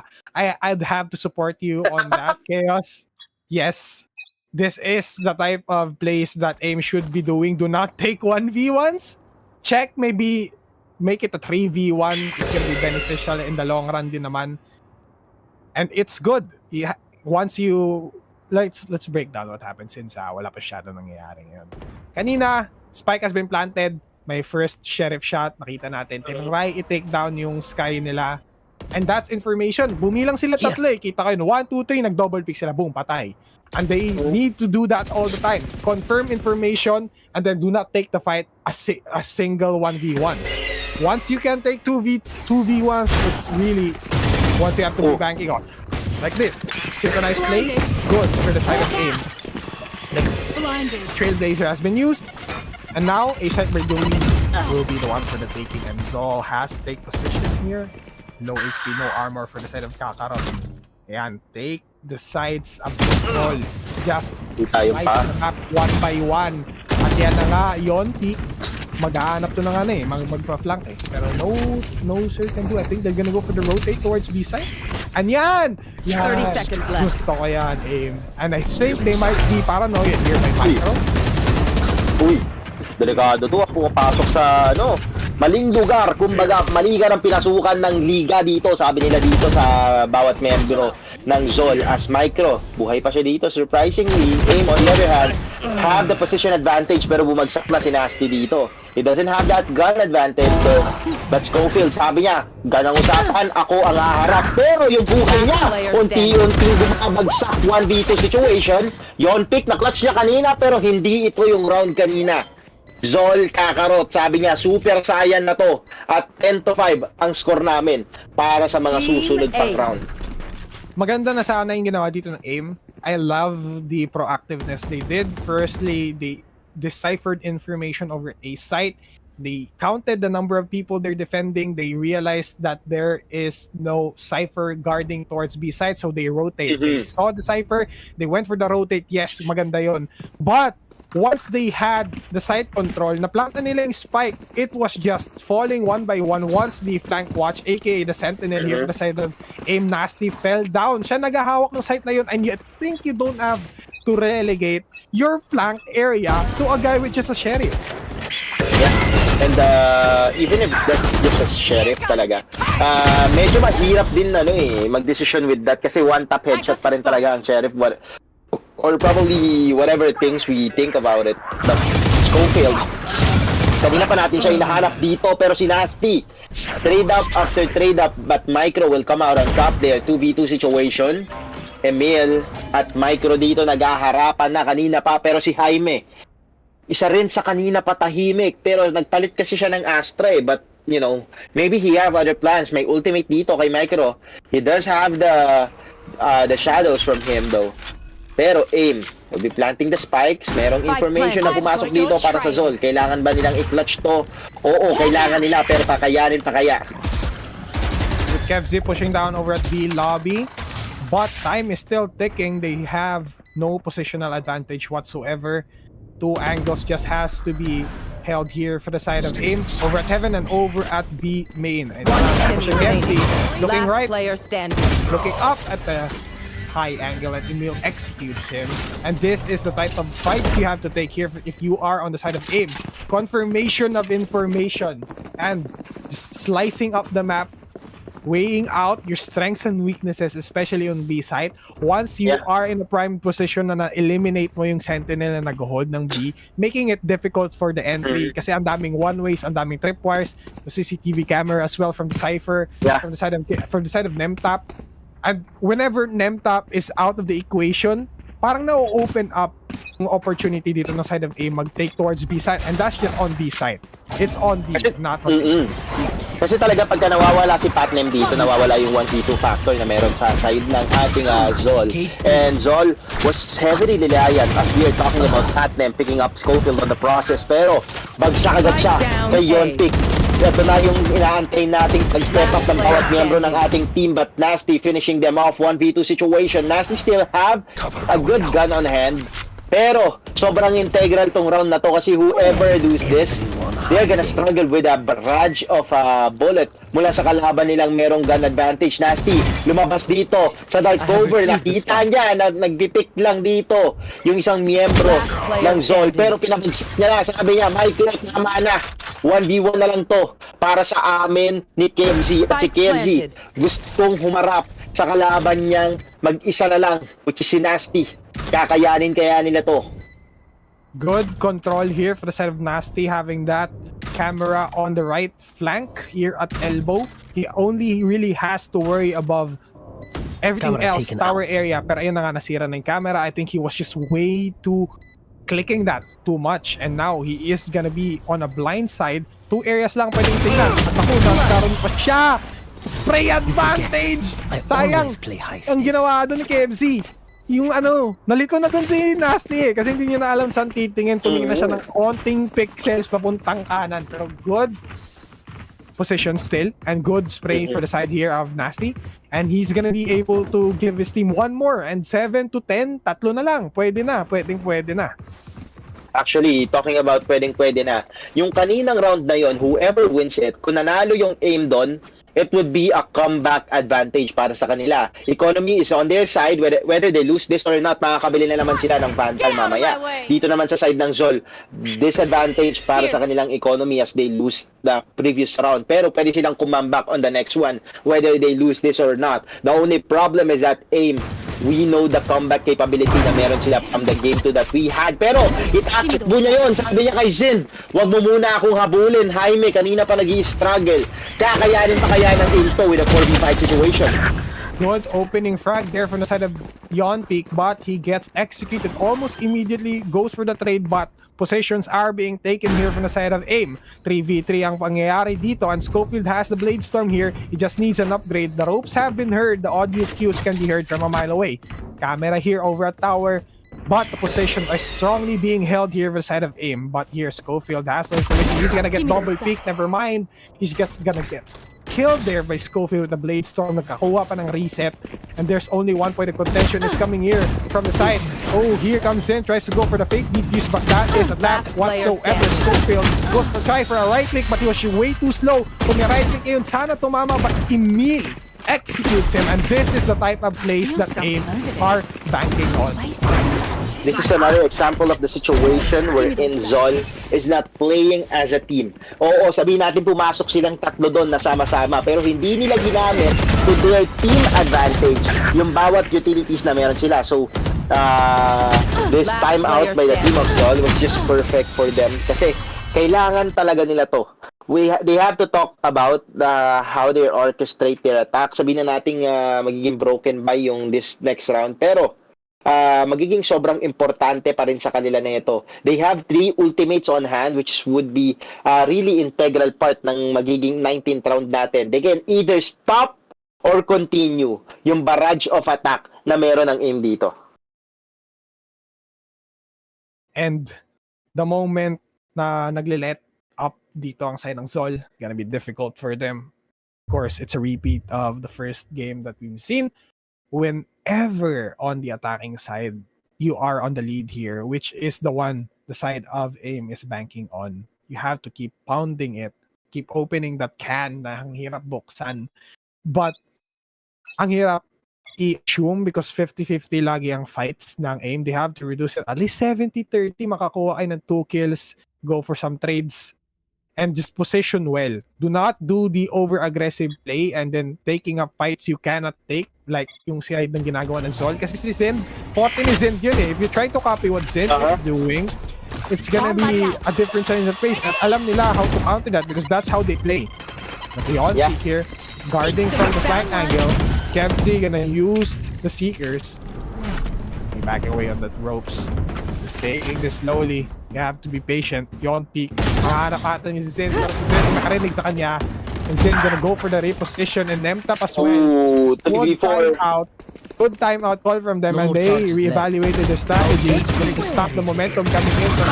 I'd have to support you on that, Chaos. Yes, this is the type of plays that AIM should be doing. Do not take 1v1s. Check, maybe make it a 3v1. It can be beneficial in the long run din naman. And it's good. Once you... Let's break down what happened since wala pa masyado nangyayari ngayon. Kanina, spike has been planted. May first sheriff shot. Nakita natin. Tinry i-take down yung sky nila. And that's information. Bumilang sila tatlo eh. Kita kayo, 1, 2, 3, nag-double pick sila. Boom, patay. And they need to do that all the time. Confirm information and then do not take the fight as single 1v1s. Once you can take 2v1s, it's really what you have to be banking on. Like this. Synchronized play, good for the side of AIM. Trailblazer has been used. And now, A-Site Verduni will be the one for the taking. And Zol has to take position here. Low HP, no armor for the side of Kakarot. Ayan, take the sides of control. Just slice the map one by one. At yan na nga, Yonpic, mag-aanap to na nga na eh, magpa-flank eh. Pero no sir can do. I think they're gonna go for the rotate towards B-side. And yan! 30 seconds left. Gusto ko yan, AIM. And I think they might be paranoid here by Micro. Uy, delikado to. Pumapasok sa maling lugar. Kumbaga, mali ka ng pinasukan ng liga dito. Sabi nila dito sa bawat membro ng Zol as Micro. Buhay pa siya dito. Surprisingly, AIM on the other hand, have the position advantage pero bumagsak na si Nasty dito. He doesn't have that gun advantage though. But Schofield, sabi niya, ganang usapan, ako ang haharap. Pero yung buhay niya, unti-unting bumabagsak 1v2 situation. Yonpic, na-clutch niya kanina pero hindi ito yung round kanina. Zol, Kakarot, sabi niya, super saiyan na to. At 10-5 ang score namin para sa mga susunod pang round. Maganda na sana yung ginawa dito ng AIM. I love the proactiveness they did. Firstly, they deciphered information over a site. They counted the number of people they're defending. They realized that there is no cipher guarding towards B site, so they rotate. They saw the cipher, they went for the rotate. Yes, maganda yon. But once they had the site control, naplanta nila yung spike. It was just falling one by one once the flank watch, aka the sentinel here on the side of AIM Nasty, fell down. Siya nagahawak ng site na yun, and you think you don't have to relegate your flank area to a guy with just a sheriff. Yeah. And even if that's just a sheriff talaga, medyo mahirap din mag-decision with that kasi one-tap headshot pa rin talaga ang sheriff. Or probably whatever things we think about it. But Schofield, kanina pa natin siya hinahanap dito pero si Nasty, trade up after trade up, but Micro will come out on top there. 2v2 situation. Emil at Micro dito naghaharapan na kanina pa, pero si Jaime, isa rin sa kanina patahimik, pero nagpalit kasi siya ng Astra but maybe he have other plans. May ultimate dito kay Micro. He does have the shadows from him though. Pero AIM will be planting the spikes. Merong information na pumasok dito para sa Zol. Kailangan ba nilang i-clutch to? Oo, kailangan nila, pero pakayanin pa kaya. With KevZ pushing down over at B lobby, but time is still ticking. They have no positional advantage whatsoever. Two angles just has to be held here for the side of AIM. Over at Heaven and over at B main. And KevZ looking right, looking up at the high angle, and Emil executes him. And this is the type of fights you have to take here if you are on the side of AIM. Confirmation of information and slicing up the map weighing out your strengths and weaknesses, especially on B site. Once you are in a prime position na na-eliminate mo yung sentinel na nag-hold ng B, making it difficult for the entry kasi ang daming one-ways, ang daming tripwires, the CCTV camera as well from the Cypher, from the side of Nemtap. And whenever Nemtap is out of the equation, parang na-open up yung opportunity dito ng side of A mag-take towards B side, and that's just on B side. It's on B, not on A. Kasi talaga pagka nawawala si Patnem dito, nawawala yung 1v2 factor na meron sa side ng ating Zol. And Zol was heavily reliant as we are talking about Patnem picking up Schofield on the process. Pero bagsak agad siya kay Yontik. Ito na yung inaantay nating pag-step up ng bawat miyembro ng ating team, but Nasty finishing them off 1v2 situation. Nasty still have a good gun on hand. Pero, sobrang integral tong round na to kasi whoever lose this, they're gonna struggle with a barrage of bullet mula sa kalaban nilang merong gun advantage. Nasty, lumabas dito sa dark cover. Nakita niya na nagpipick lang dito yung isang miyembro ng Zol. Pero pinabagsak niya na. Sabi niya, Michael, tama na. 1v1 na lang to para sa amin ni KMZ. At si KMZ gustong humarap sa kalaban niyang mag-isa na lang, which is si Nasty. Kakayanin kaya nila to. Good control here for the side of Nasty, having that camera on the right flank here at elbow. He only really has to worry above everything else, tower area. Pero ayun na nga, nasira na yung camera. I think he was just way too clicking that too much. And now he is gonna be on a blind side. 2 areas lang pwedeng tingnan. At ako, nagkaroon pa siya. Spray advantage! Sayang! Ang ginawa doon ni KFC. Yung nalito na doon si Nasty kasi hindi niya na alam saan titingin. Tumingin na siya ng konting pixels papuntang kanan. Pero good position still and good spray for the side here of Nasty. And he's gonna be able to give his team one more. And 7 to 10, tatlo na lang. Pwede na. Pwede na. Actually, talking about pwede na. Yung kaninang round na yon, whoever wins it, kung nanalo yung aim doon, it would be a comeback advantage para sa kanila. Economy is on their side, whether they lose this or not, makakabili na naman sila ng Vandal mamaya. Dito naman sa side ng Zol, disadvantage para sa kanilang economy as they lose the previous round. Pero pwede silang comeback on the next one, whether they lose this or not. The only problem is that aim, we know the comeback capability na meron sila from the game to that we had. Pero itatakbo niya yun. Sabi niya kay Zin, wag mo muna akong habulin, Jaime, kanina pa nag-i-struggle. Kakayanin pa kaya ng Ilto with a 4v5 situation. Good opening frag there from the side of Yontik, but he gets executed almost immediately, goes for the trade, but positions are being taken here from the side of AIM. 3v3 ang pangyayari dito, and Schofield has the Blade Storm here. He just needs an upgrade. The ropes have been heard. The audio cues can be heard from a mile away. Camera here over at tower, but the positions are strongly being held here for the side of AIM. But here Schofield has no information. He's gonna get double peak. Never mind. He's just gonna get killed there by Schofield with the Blade Storm. Nagkakuha pa ng reset. And there's only one point of contention is coming here from the side. Oh, here comes in. Tries to go for the fake defuse, but that is a last whatsoever. Schofield goes to try for a right click, but he was way too slow. Kung may right click yun, sana tumama, but Emil executes him. And this is the type of plays that AIM are banking on. This is another example of the situation wherein Zol is not playing as a team. Oo, sabihin natin pumasok silang tatlo doon na sama-sama, pero hindi nila ginamit to their team advantage yung bawat utilities na meron sila. So, this timeout by the team of Zol was just perfect for them kasi kailangan talaga nila to. They have to talk about how they orchestrate their attack. Sabihin na natin magiging broken by yung this next round, pero magiging sobrang importante pa rin sa kanila na ito. They have 3 ultimates on hand, which would be a really integral part ng magiging 19th round natin. They can either stop or continue yung barrage of attack na meron ng AIM dito. And the moment na nagle-let up dito ang side ng Zol, gonna be difficult for them. Of course, it's a repeat of the first game that we've seen. Whenever on the attacking side, you are on the lead here, which is the side of AIM is banking on. You have to keep pounding it, keep opening that can na ang hirap buksan. But ang hirap i-assume because 50-50 lagi ang fights ng AIM. They have to reduce it. At least 70-30, makakuha kayo ng 2 kills, go for some trades, and just position well. Do not do the over-aggressive play and then taking up fights you cannot take, like yung side ng ginagawa ng Zol. Kasi si Zen, forte ni Zen yun eh. If you try to copy what Zen is doing, it's gonna be a different change of pace. At alam nila how to counter that because that's how they play. But they all peek here, guarding from the flank angle. Kevzi gonna use the Seekers. Backing away on the ropes. Just taking this slowly. You have to be patient. Yon peak. Mahanap ata ni si Zen. Pero si Zen nakarinig sa kanya. And Zen gonna go for the reposition and Nemtap as well. Ooh, Good timeout. Good timeout call from them and they reevaluated their strategy. Going to stop the momentum coming in from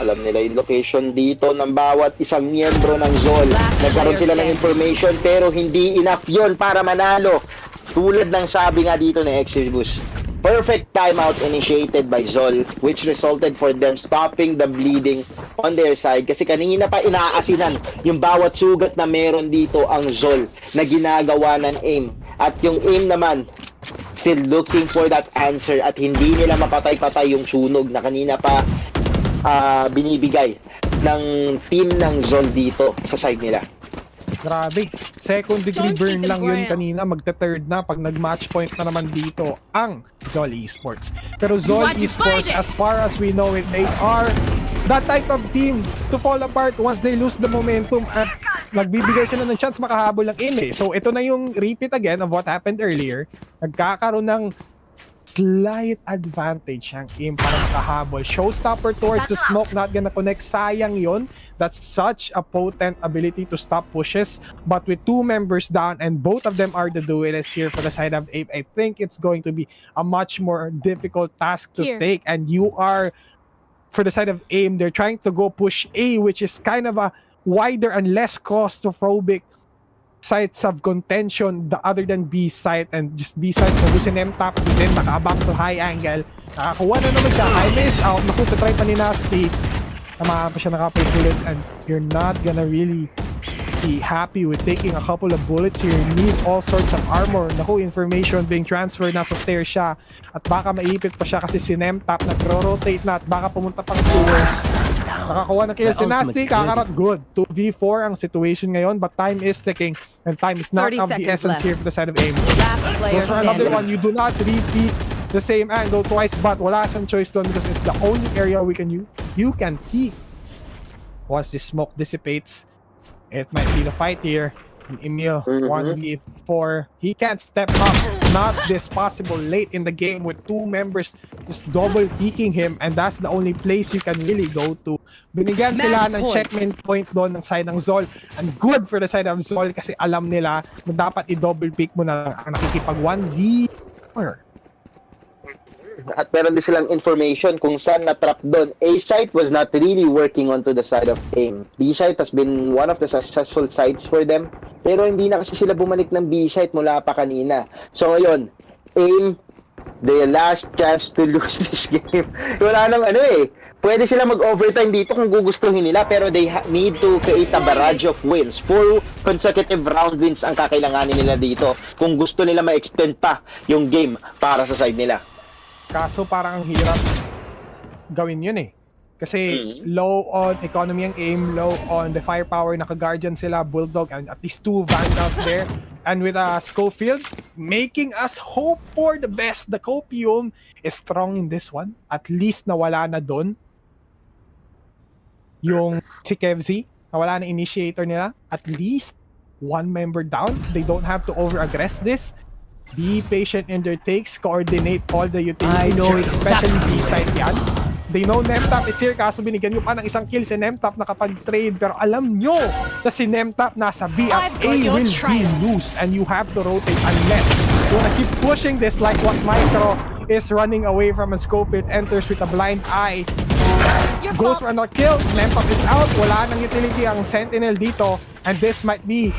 Alam nila yung location dito ng bawat isang miyembro ng Zol. Nagkaroon sila ng information pero hindi enough yon para manalo. Tulad ng sabi nga dito ni Exibus. Perfect timeout initiated by Zol which resulted for them stopping the bleeding on their side kasi kanina pa inaasinan yung bawat sugat na meron dito ang Zol na ginagawa ng aim at yung aim naman still looking for that answer at hindi nila mapatay-patay yung sunog na kanina pa binibigay ng team ng Zol dito sa side nila. Grabe. Second degree burn lang yun kanina. Magta-third na pag nag-match point na naman dito ang Zol Esports. Pero Zol Esports, as far as we know it, they are that type of team to fall apart once they lose the momentum at nagbibigay sila ng chance makahabol ng aim eh. So ito na yung repeat again of what happened earlier. Nagkakaroon ng slight advantage ang aim para makahabol. Showstopper towards the smoke, not gonna connect. Sayang yon. That's such a potent ability to stop pushes. But with two members down and both of them are the duelists here for the side of aim, I think it's going to be a much more difficult task to take. And you are, for the side of aim, they're trying to go push A, which is kind of a wider and less claustrophobic sites of contention the other than B site, and just B site kung si Nemtap si Zen nakaabang sa high angle, nakakuha na naman siya. I miss out, try pa ni Nasty, tamaan pa siya ng couple bullets and you're not gonna really be happy with taking a couple of bullets here. You need all sorts of armor. Naku, information being transferred, nasa stair siya at baka maipit pa siya kasi si Nemtap nagro-rotate na at baka pumunta pang sewers. Nakakuha na kill si Nasty, kakarot, good. 2v4 ang situation ngayon but time is ticking and time is not of the essence here for the side of aim. Goes for another one. You do not repeat the same angle twice but wala siyang choice doon because it's the only area you can peek. Once the smoke dissipates, it might be the fight here. Emil, 1v4. He can't step up. Not this possible late in the game with two members just double peeking him and that's the only place you can really go to. Binigyan sila ng checkmate point doon ng side ng Zol. And good for the side of Zol kasi alam nila na dapat i-double peek mo na ang nakikipag 1v4. At meron din silang information kung saan na-trap doon. A site was not really working onto the side of aim. B site has been one of the successful sites for them. Pero hindi na kasi sila bumalik ng B site mula pa kanina. So ngayon, aim, the last chance to lose this game. Wala nang pwede sila mag-overtime dito kung gugustuhin nila pero they need to create a barrage of wins. 4 consecutive round wins ang kakailanganin nila dito kung gusto nila ma-extend pa yung game para sa side nila. Kaso parang ang hirap gawin yun eh. Kasi low on economy ang aim, low on the firepower, naka-guardian sila, Bulldog, and at least 2 Vandals there. And with a Schofield, making us hope for the best. The Copium is strong in this one. At least nawala na doon yung si Kevzi, nawala na initiator nila. At least 1 member down. They don't have to over-aggress this. Be patient in their takes, coordinate all the utilities, especially B-side yan. They know Nemtap is here, kaso binigyan nyo pa ng isang kill si Nemtap nakapag-trade, pero alam nyo na si Nemtap nasa B at A will be loose and you have to rotate unless you wanna keep pushing this like what Micro is running away from a scope. It enters with a blind eye. Goes for another kill. Nemtap is out. Wala nang utility ang Sentinel dito and this might be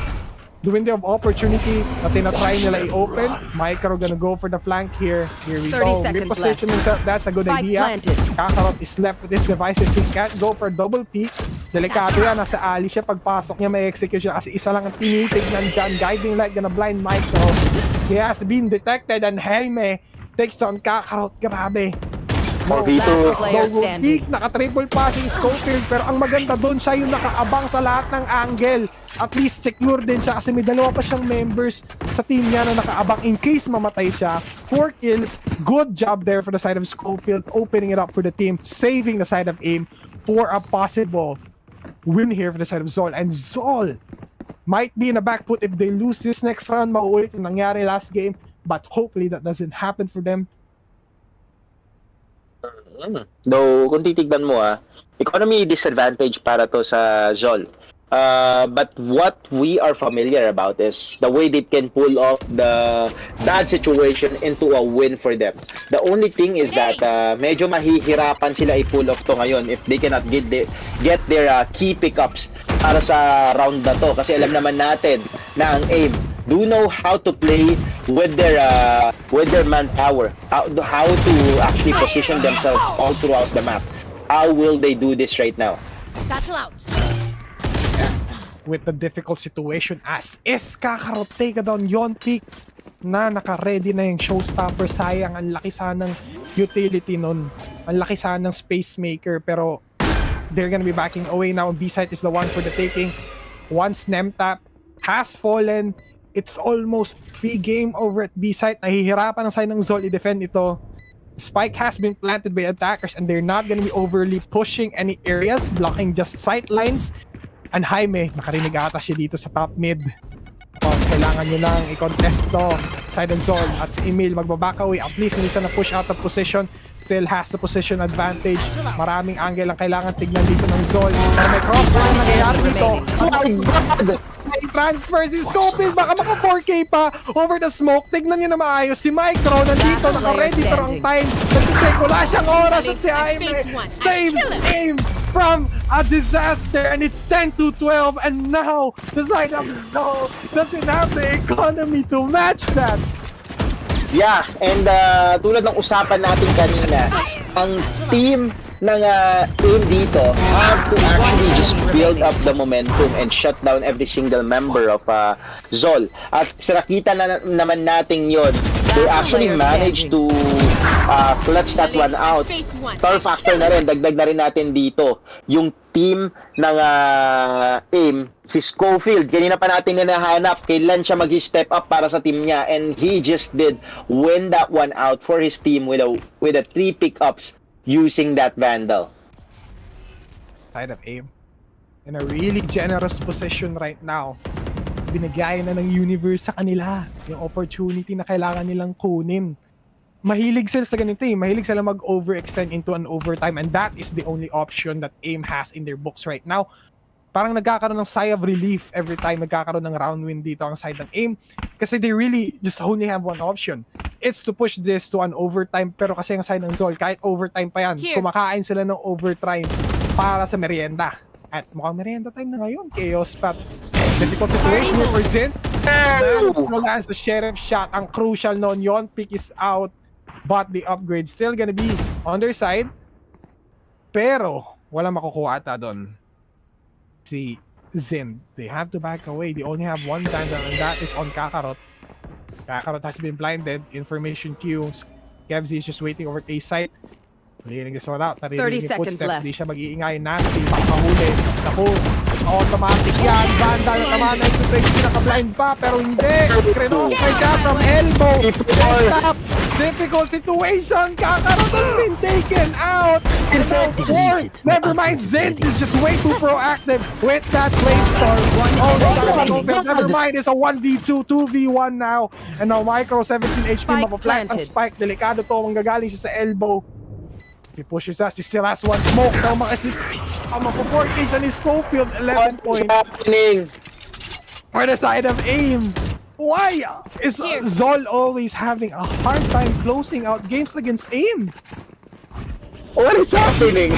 the window of opportunity na tinatry nila i-open. Micro gonna go for the flank here. Here we go. Reposition himself. That's a good idea. Kakarot is left with his devices. He can't go for double peek. Delikado yan. Nasa alley siya. Pagpasok niya, may execute siya kasi isa lang ang tinitignan dyan. Guiding light gonna blind Micro. He has been detected and Jaime takes on Kakarot. Grabe. 4v2. Double peak, naka-triple passing Schofield, pero ang maganda doon siya yung nakaabang sa lahat ng angle. At least secure din siya kasi may dalawa pa siyang members sa team niya na nakaabang in case mamatay siya. 4 kills, good job there for the side of Schofield, opening it up for the team, saving the side of AIM for a possible win here for the side of Zol. And Zol might be in a back foot if they lose this next round. Mauulit yung nangyari last game, but hopefully that doesn't happen for them. Though, kung titignan mo economy disadvantage para to sa Zol. But what we are familiar about is the way they can pull off the bad situation into a win for them. The only thing is that medyo mahihirapan sila i-pull off to ngayon if they cannot get their key pickups para sa round na to. Kasi alam naman natin na ang AIM do know how to play with their manpower, how to actually position themselves all throughout the map. How will they do this right now? Satchel out. With the difficult situation as is, Kakarot take down yon peak na naka-ready na yung showstopper. Sayang, ang laki sanang utility nun, ang laki sanang spacemaker, pero they're gonna be backing away now. B-site is the one for the taking. Once Nemtap has fallen, it's almost free game over at B-site. Nahihirapan ang side ng Zol i-defend ito. Spike has been planted by attackers and they're not gonna be overly pushing any areas, blocking just sight lines. And Jaime, nakarinig ata siya dito sa top mid. Kailangan nyo lang i-contest to side of Zol. At si Emil magbaback away. At least hindi siya na-push out of position. Still has the position advantage. Maraming angle ang kailangan tignan dito ng Zol. Pero may crossfire na nangyayari dito. Oh my God! May transfer si Schofield. Baka maka 4K pa over the smoke. Tignan nyo na maayos. Si Micro nandito, naka-ready. Pero ang time, nag-check, wala siyang oras. At si Jaime saves AIM from a disaster, and it's 10-12, and now the side of Zol doesn't have the economy to match that. Yeah, and tulad ng usapan natin kanina, ang team ng AIM dito have to actually just build up the momentum and shut down every single member of Zol. At nakita na naman natin yon. They actually managed to clutch that one out. Star factor na rin, dagdag na rin natin dito. Yung team ng AIM, si Schofield, kanina pa natin hinahanap kailan siya mag-step up para sa team niya, and he just did win that one out for his team with a 3 pickups using that Vandal. Side of AIM in a really generous position right now. Binigay na ng universe sa kanila yung opportunity na kailangan nilang kunin. Mahilig sila sa ganito mahilig sila mag-overextend into an overtime, and that is the only option that AIM has in their books right now. Parang nagkakaroon ng sigh of relief every time nagkakaroon ng round win dito ang side ng AIM, kasi they really just only have one option. It's to push this to an overtime, pero kasi ang side ng Zol, kahit overtime pa yan, kumakain sila ng overtime para sa merienda. At mukhang merienda time na ngayon, Chaos, but difficult situation here for Zin. As the sheriff shot, ang crucial noon, yon pick is out, but the upgrade still gonna be on their side. Pero wala makukuha ata doon si Zin. They have to back away. They only have one Vandal, and that is on Kakarot. Kakarot has been blinded. Information queue. Kevzi is just waiting over A site. Leading this one out. 30 footsteps. Di siya mag-iingay. Nasty. Makahuli. Naku. Automatic yan. Vandal naman. 9-20. Naka-blind pa. Pero hindi. Krenong pa siya from elbow. Stop. Difficult situation. Kakarot has been taken out. Never mind. Zin is just way too proactive with that blade storm. Never mind. It's a 1v2, 2v1 now. And now Micro 17 HP mapaplant ang spike. Delikado to. Manggagaling siya sa elbow. If he pushes us, he still has one smoke. Now mag-assist. Mapo-4K siya ni Schofield. 11 points. For the side of AIM. Why is Zol always having a hard time closing out games against AIM? What is happening?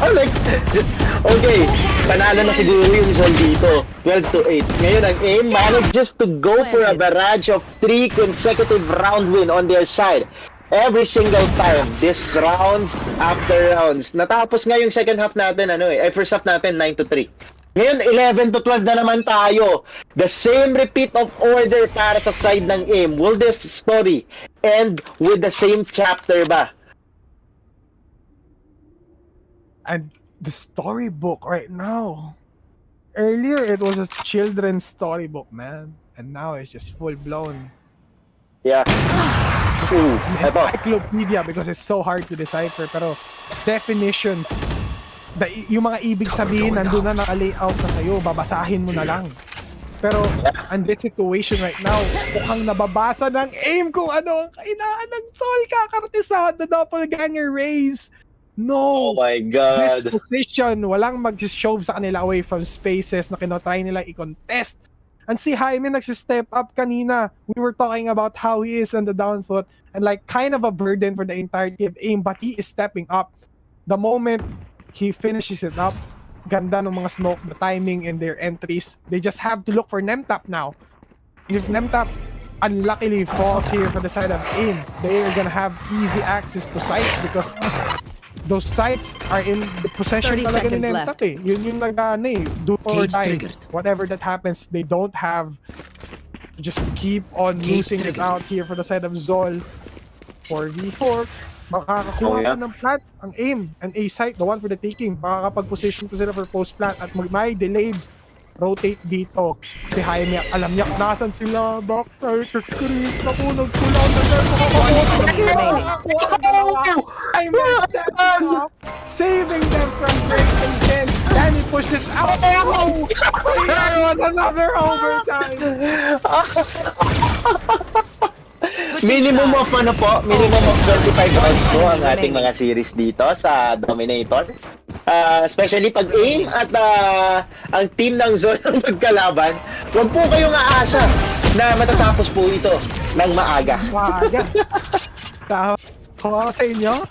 I was like, okay, panalo na siguro yung Zol dito. 12-8. Ngayon ang AIM managed just to go for a barrage of 3 consecutive round win on their side. Every single time, this rounds after rounds. Natapos nga yung second half natin, first half natin, 9-3. Ngayon, 11 to 12 na naman tayo. The same repeat of order para sa side ng AIM. Will this story end with the same chapter ba? And the storybook right now. Earlier, it was a children's storybook, man. And now it's just full-blown. Yeah. Ooh, eto. Encyclopedia because it's so hard to decipher. Pero definitions, yung mga ibig sabihin, nandun na naka-layout na sa'yo. Babasahin mo na lang. Pero, and this situation right now, mukhang nababasa ng AIM kung ano ang kainaan ng Sol kakartisahan na doppelganger race. No! Oh my God. This position, walang mag-shove sa kanila away from spaces na kinotry nila i-contest. And si Jaime nagsistep up kanina. We were talking about how he is on the down foot and like kind of a burden for the entirety of AIM, but he is stepping up. The moment he finishes it up, ganda ng mga smoke, the timing and their entries. They just have to look for Nemtap now. If Nemtap unluckily falls here for the side of AIM, they are gonna have easy access to sites because those sites are in the possession 30 talaga ni seconds Nemtap eh. Yun yung do or die. Whatever that happens, they don't have to just keep on losing it out here for the side of Zol. 4v4, makakakuha pa ng plant ang AIM and A site, the one for the taking. Makakapag-position ko sila for post-plant at may delayed rotate dito. Si Jaime, alam niya kung nasan sila. Backside sa screen, napunog sila. Saving them from breaking in. Danny pushes out. Oh! There was another overtime. Minimum of minimum of 25 rounds po ang ating mga series dito sa Dominator. Especially pag AIM at ang team ng Zone ang magkalaban, huwag po kayong aasa na matatapos po ito ng maaga. Kung sa inyo,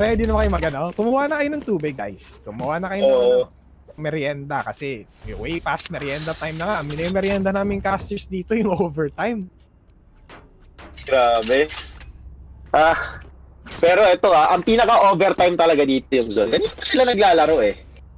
pwede naman kayo magano. Kumuha na kayo ng tubig, guys. Kumuha na kayo ng merienda kasi way past merienda time na nga. Yung merienda namin casters dito yung overtime. Grabe. Pero ito ang pinaka-overtime talaga dito yung Zone. Kanina pa sila naglalaro eh.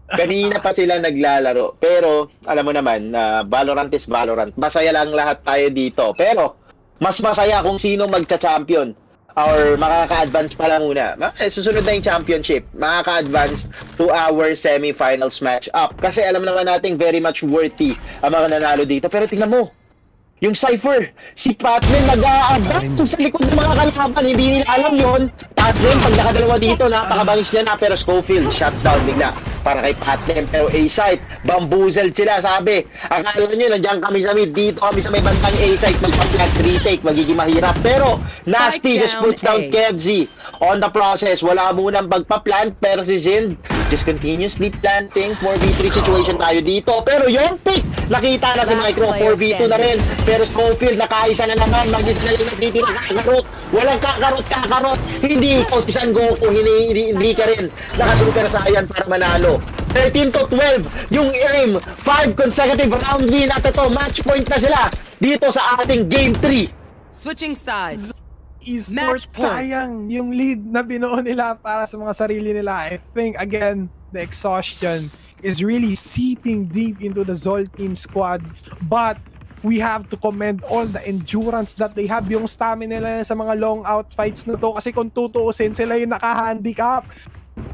Kanina pa sila naglalaro. Pero, alam mo naman, Valorant is Valorant. Masaya lang lahat tayo dito. Pero, mas masaya kung sino magcha-champion. Or makaka-advance pala muna. Susunod na yung championship. Makaka-advance to our semi-finals match-up. Kasi alam naman natin very much worthy ang mga nanalo dito. Pero tingnan mo, yung Cypher, si Patman nag-a-advance sa likod ng mga kalaban. Hindi nila alam yun. Patman, pag nakadalawa dito, napakabangis niya na. Pero Schofield, shutdown bigla para kay Patman. Pero A-site, bamboozled sila, sabi. Akala nyo, nandiyan kami sa mid. Dito kami sa may bantang A-site. Magpa-flat retake, magiging mahirap. Pero, Nasty just puts down Kevzi. On the process, wala munang magpa-plant. Pero si Zind, just continuously planting. 4v3 situation tayo dito. Pero yung pick, nakita na si Micro. 4v2 na rin. Pero Schofield, nakaisa na naman. Mag-isa na lang nagtitira kakarot. Walang kakarot. Hindi ikaw si San Goku. Hindi ka rin naka-super saiyan para manalo. 13 to 12. Yung AIM, 5 consecutive round win at ito. Match point na sila dito sa ating Game 3. Switching sides. Esports, sayang yung lead na binuo nila para sa mga sarili nila. I think, again, the exhaustion is really seeping deep into the Zol team squad. But we have to commend all the endurance that they have. Yung stamina nila sa mga long out fights na to. Kasi kung tutuusin, sila yung naka-handicap.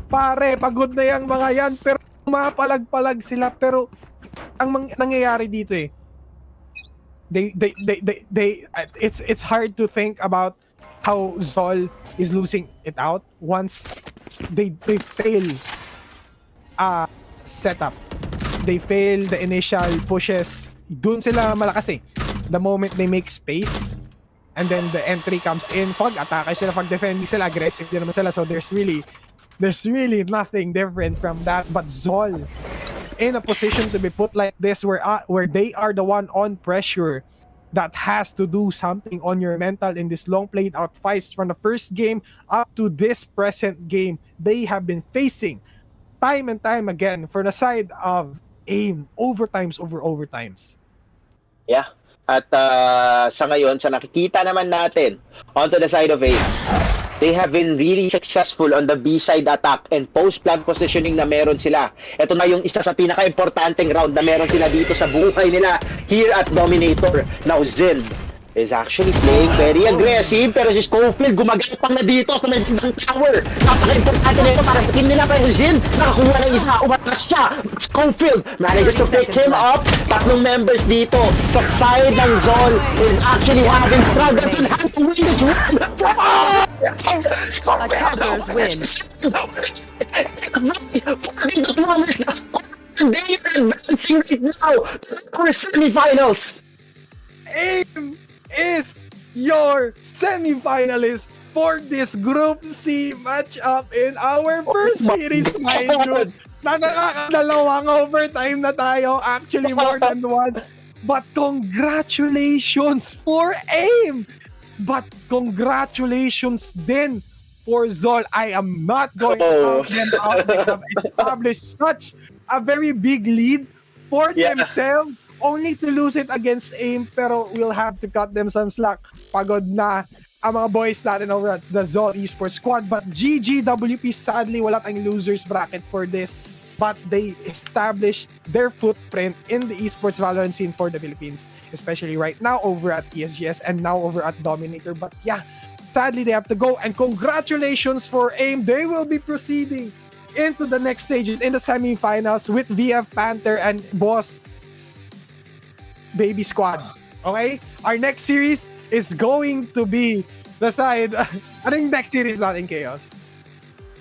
Pare, pagod na yung mga yan. Pero mapalag-palag sila. Pero ang nangyayari dito eh, it's hard to think about how Zol is losing it out once they fail setup. They fail the initial pushes. Doon sila malakas eh. The moment they make space and then the entry comes in, pag-atake sila, pag-defend sila, aggressive din naman sila. So there's really nothing different from that. But Zol in a position to be put like this where they are the one on pressure that has to do something on your mental in this long played out fights from the first game up to this present game they have been facing time and time again for the side of AIM, overtimes over overtimes. Yeah. At sa ngayon, sa nakikita naman natin onto the side of AIM, they have been really successful on the B-side attack and post-plant positioning na meron sila. Ito na yung isa sa pinaka-importanteng round na meron sila dito sa buhay nila here at Dominator. Now, Zin is actually playing very aggressive, pero si Schofield gumagapang na dito sa may isang tower. Napaka-importante nito para sa team nila, pero Zin nakakuha ng isa, umatras siya. Schofield manages to pick him up. Tatlong members dito sa side ng Zol is actually having struggles and have to win this one. Attackers win. They are advancing right now to the semifinals. AIM is your semi-finalist for this Group C matchup in our first series, my dude. Na nakakadalawang overtime na tayo, actually more than once. But congratulations for AIM! But congratulations din for Zol. I am not going to count them out. They have established such a very big lead for themselves, only to lose it against AIM, pero we'll have to cut them some slack. Pagod na ang mga boys natin over at the Zol Esports squad, but GGWP, sadly, wala tayong losers bracket for this, but they established their footprint in the esports Valorant scene for the Philippines, especially right now over at ESGS and now over at Dominator. But yeah, sadly, they have to go, and congratulations for AIM. They will be proceeding into the next stages in the semifinals with VF Panther and Boss Baby Squad. Okay? Our next series is going to be the side... Ano yung next series natin, Chaos?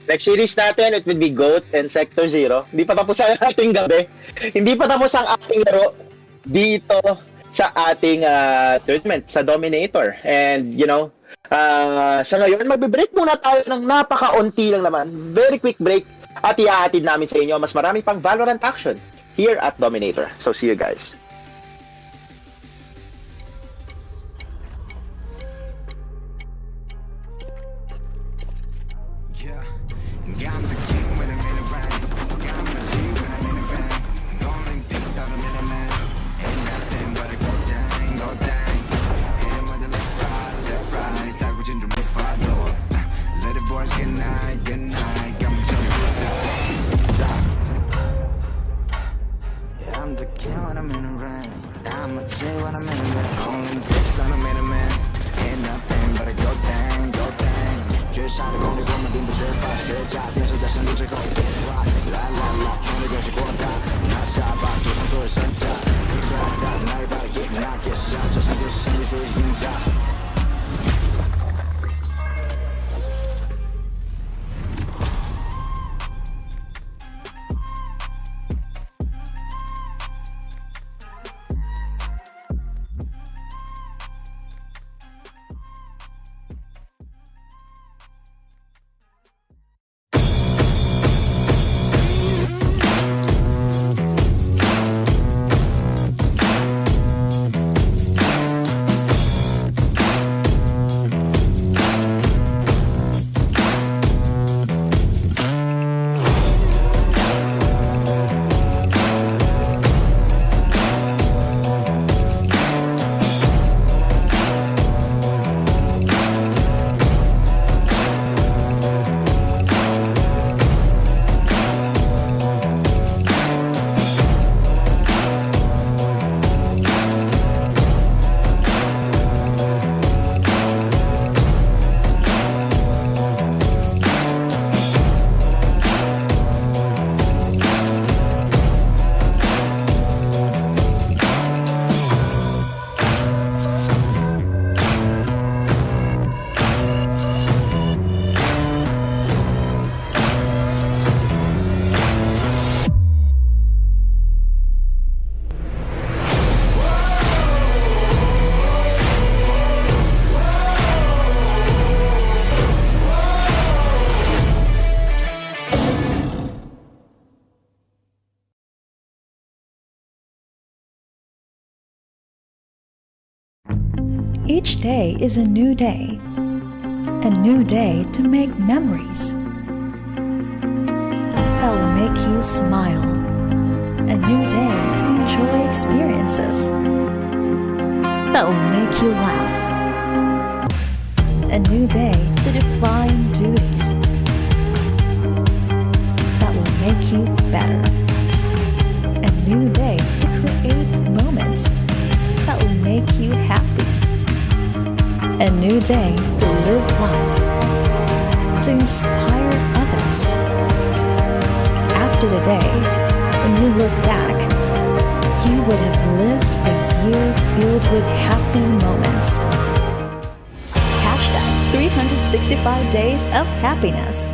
Next series natin, it will be GOAT and Sector Zero. Hindi pa tapos ang ating gabi. Hindi pa tapos ang ating laro dito sa ating tournament, sa Dominator. And, you know, sa ngayon, magbe-break muna tayo ng napaka-unti lang naman. Very quick break. At iahatid namin sa inyo mas marami pang Valorant action here at Dominator. So, see you guys. I'm the king when I'm in the rain. I'm a J when I'm in the rain. Only bitch on a man, man. Ain't nothing but a go dang, go dang. 绝杀的功力，我们并不缺乏学家，电视在深度之后变化。来来来，冲的就是国家，拿下吧，赌上所有身价。那一把的 get knock get shot，这场就是胜利属于赢家。Each day is a new day to make memories that will make you smile, a new day to enjoy experiences that will make you laugh, A new day to define duties that will make you better. A new day to create moments that will make you happy. A new day to live life, to inspire others. After today, when you look back, you would have lived a year filled with happy moments. Hashtag 365 days of happiness.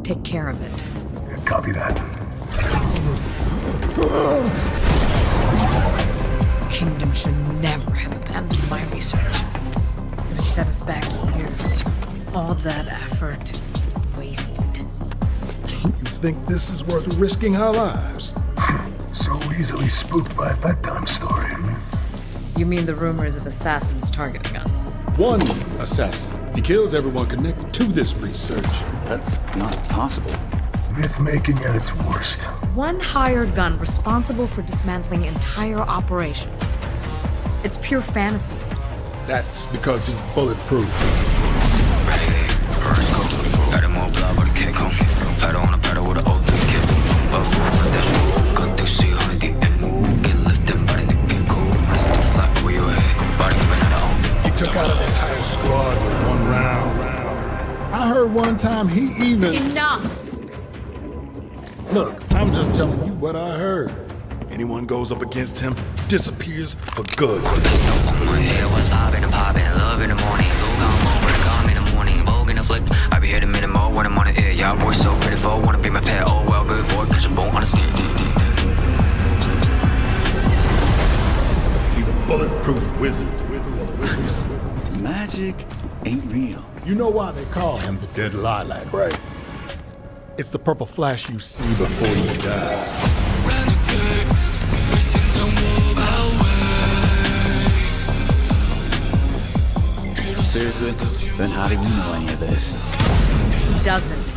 Take care of it. Copy that. Kingdom should never have abandoned my research. It set us back years. All that effort wasted. You think this is worth risking our lives? So easily spooked by a bedtime story. You mean the rumors of assassins targeting us? One assassin. He kills everyone connected to this research. That's not possible. Myth-making at its worst. One hired gun responsible for dismantling entire operations. It's pure fantasy. That's because he's bulletproof. He took out an entire squad with one round. I heard one time he even... Enough! Look, I'm just telling you what I heard. Anyone goes up against him disappears for good. On my head was popping and popping, love in the morning. Go down low, break on in the morning. Vogue in the flick, I be here the minute more when I'm on the air. Y'all boys so pitiful, wanna be my pet. Oh well, good boy, cause you won't understand. He's a bulletproof wizard. Magic ain't real. You know why they call him the Dead Lilac, right? It's the purple flash you see before you die. Seriously? Then how do you know any of this? He doesn't.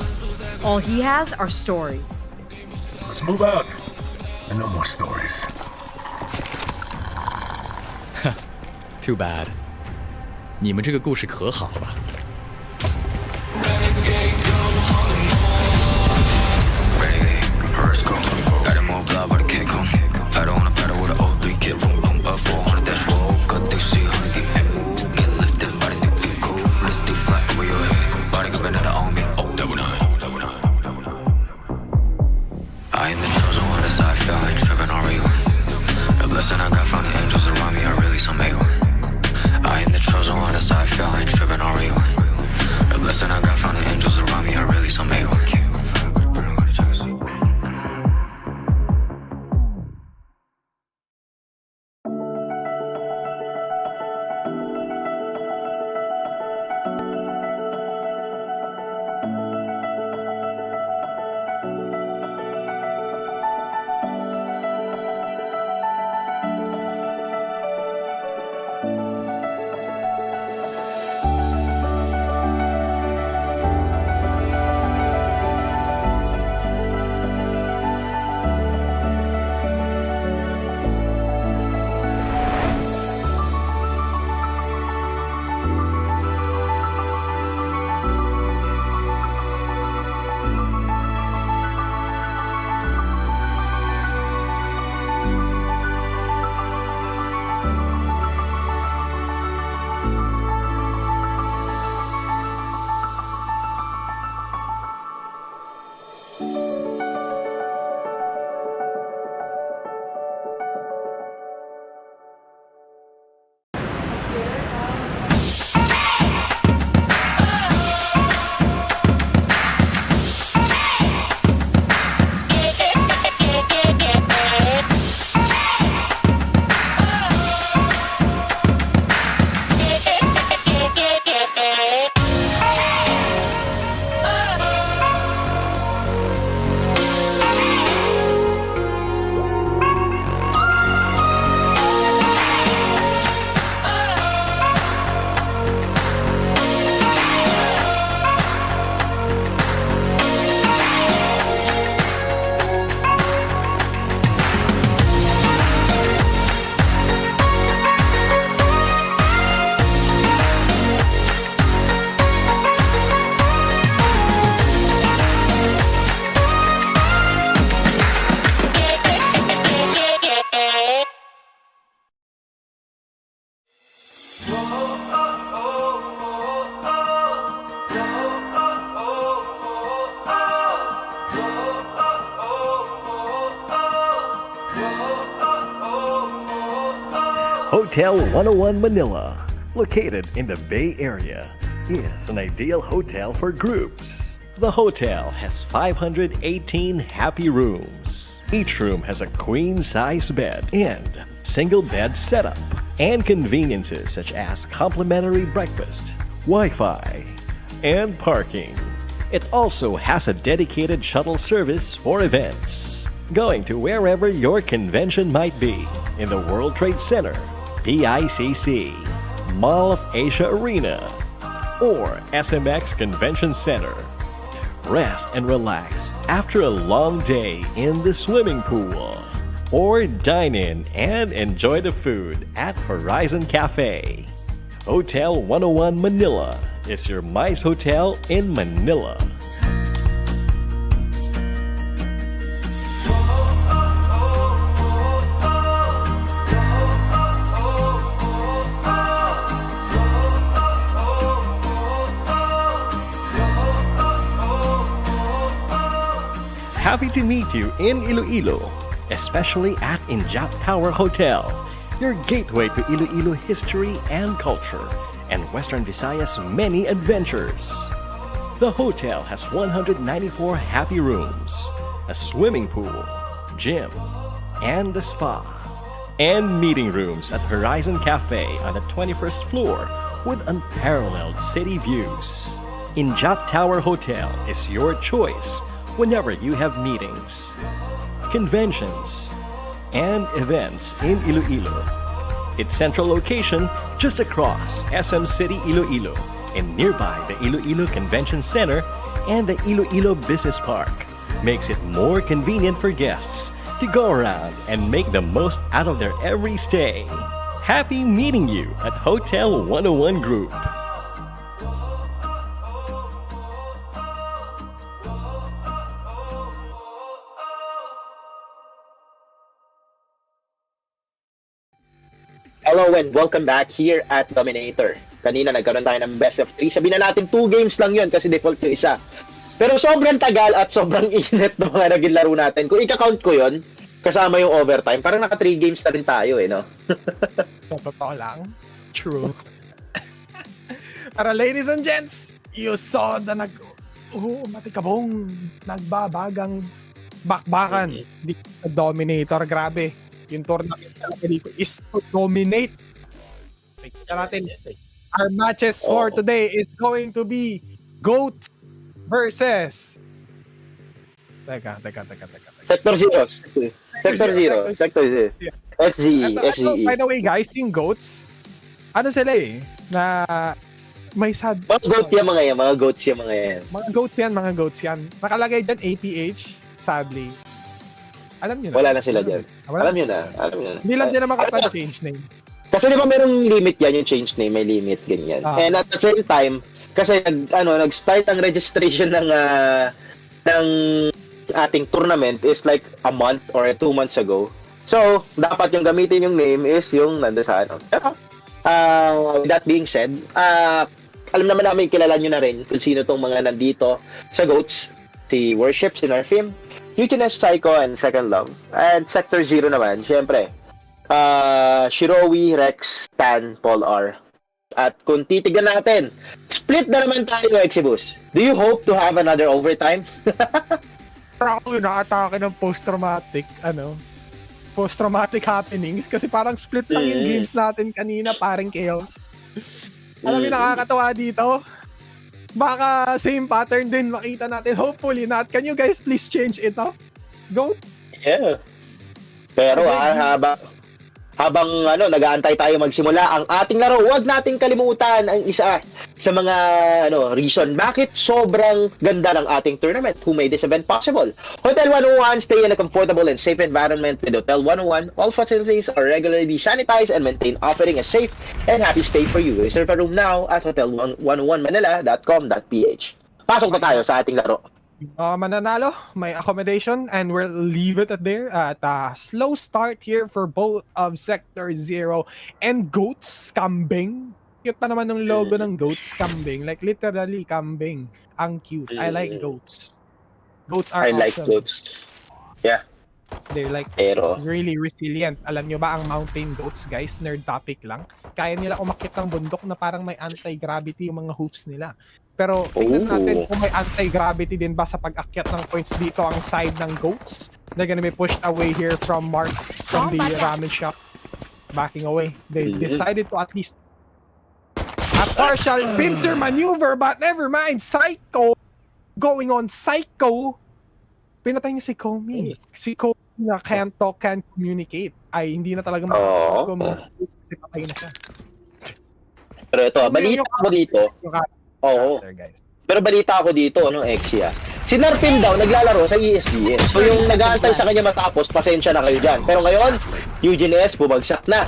All he has are stories. Let's move out. And no more stories. Too bad. 你们这个故事可好了。I am the chosen one, as I feel like driven on rewind. The blessing I got from the angels around me are really some A1. I am the chosen one, as I feel like driven on rewind. The blessing I got from the angels around me are really some A1. Hotel 101 Manila, located in the Bay Area, is an ideal hotel for groups. The hotel has 518 happy rooms. Each room has a queen-size bed and single bed setup, and conveniences such as complimentary breakfast, Wi-Fi, and parking. It also has a dedicated shuttle service for events, going to wherever your convention might be, in the World Trade Center, PICC, Mall of Asia Arena, or SMX Convention Center. Rest and relax after a long day in the swimming pool, or dine in and enjoy the food at Horizon Cafe. Hotel 101 Manila is your MICE hotel in Manila. Happy to meet you in Iloilo, especially at Injap Tower Hotel, your gateway to Iloilo history and culture, and Western Visayas' many adventures. The hotel has 194 happy rooms, a swimming pool, gym, and a spa, and meeting rooms at Horizon Cafe on the 21st floor with unparalleled city views. Injap Tower Hotel is your choice whenever you have meetings, conventions, and events in Iloilo. Its central location just across SM City Iloilo and nearby the Iloilo Convention Center and the Iloilo Business Park makes it more convenient for guests to go around and make the most out of their every stay. Happy meeting you at Hotel 101 Group. Hello and welcome back here at Dominator. Kanina nagkaroon tayo ng best of 3. Sabihin na natin 2 games lang yun kasi default yung isa. Pero sobrang tagal at sobrang init ng mga naging laro natin. Kung i-count ko yun, kasama yung overtime, parang naka 3 games na rin tayo no? So, totoo lang. True. Para ladies and gents, you saw the matikabong, nagbabagang bakbakan dito sa Dominator. Grabe. Yung tournament natin dito is to dominate. Natin. Our matches for today is going to be GOAT versus Sector 0. Sector 0. Sector 0. SGE. SGE. By the way guys, yung GOATs, ano sila na may sad. Mga GOAT yan mga yan. Mga GOATs yan mga yan. Mga GOATs yan. Nakalagay dyan APH, sadly. Alam niyo na. Wala na sila dyan. Alam niyo na. Hindi lang sila makapag-change name. Kasi di ba merong limit yan, yung change name, may limit, ganyan. And at the same time, kasi nag-start ang registration ng ating tournament is like a month or 2 months ago. So, dapat yung gamitin yung name is yung nandun sa ano. With that being said, alam naman namin, kilala nyo na rin kung sino tong mga nandito sa GOATs. Si Worship, si Narfim, Eugenist Psycho, and Second Love. And Sector 0 naman, syempre, Shirowi, Rex, Tan, Paul R. At kung titignan natin, split na naman tayo, Exibus. Do you hope to have another overtime? Ako na-atake ng post-traumatic happenings kasi parang split lang yung games natin kanina, parang chaos. Alam mo, nakakatawa dito. Baka same pattern din makita natin. Hopefully not. Can you guys please change it up? Go. Yeah. Pero habang nag-aantay tayo magsimula ang ating laro, huwag nating kalimutan ang isa sa mga reason bakit sobrang ganda ng ating tournament. Who made this event possible? Hotel 101, stay in a comfortable and safe environment with Hotel 101. All facilities are regularly sanitized and maintained, offering a safe and happy stay for you. Reserve a room now at hotel101manila.com.ph. Pasok na tayo sa ating laro. Mananalo, may accommodation, and we'll leave it at there. At slow start here for both of Sector 0 and GOATs Kambing. Cute pa naman ng logo ng GOATs Kambing. Like literally Kambing. Ang cute. I like GOATs. GOATs are awesome. I like GOATs. Yeah. They're like Pero really resilient. Alam nyo ba ang mountain goats, guys? Nerd topic lang. Kaya nila umakyat ng bundok na parang may anti-gravity yung mga hoofs nila. Pero tingnan natin kung may anti-gravity din ba sa pag-akyat ng points dito ang side ng goats. They're gonna be pushed away here from Mark from the ramen shop. Backing away. They decided to at least a partial pincer maneuver, but never mind. Psycho going on Psycho. Pinatay niya si Komi. Si Komi na can't talk, can't communicate. Ay, hindi na talaga makakapag-communicate kasi patay na siya. Pero ito, balita ako dito. Oo. Pero balita ako dito, Exia. Si Narpim daw, naglalaro sa ESDS. So yung nag-aantay sa kanya matapos, pasensya na kayo dyan. Pero ngayon, Eugene S, bumagsak na.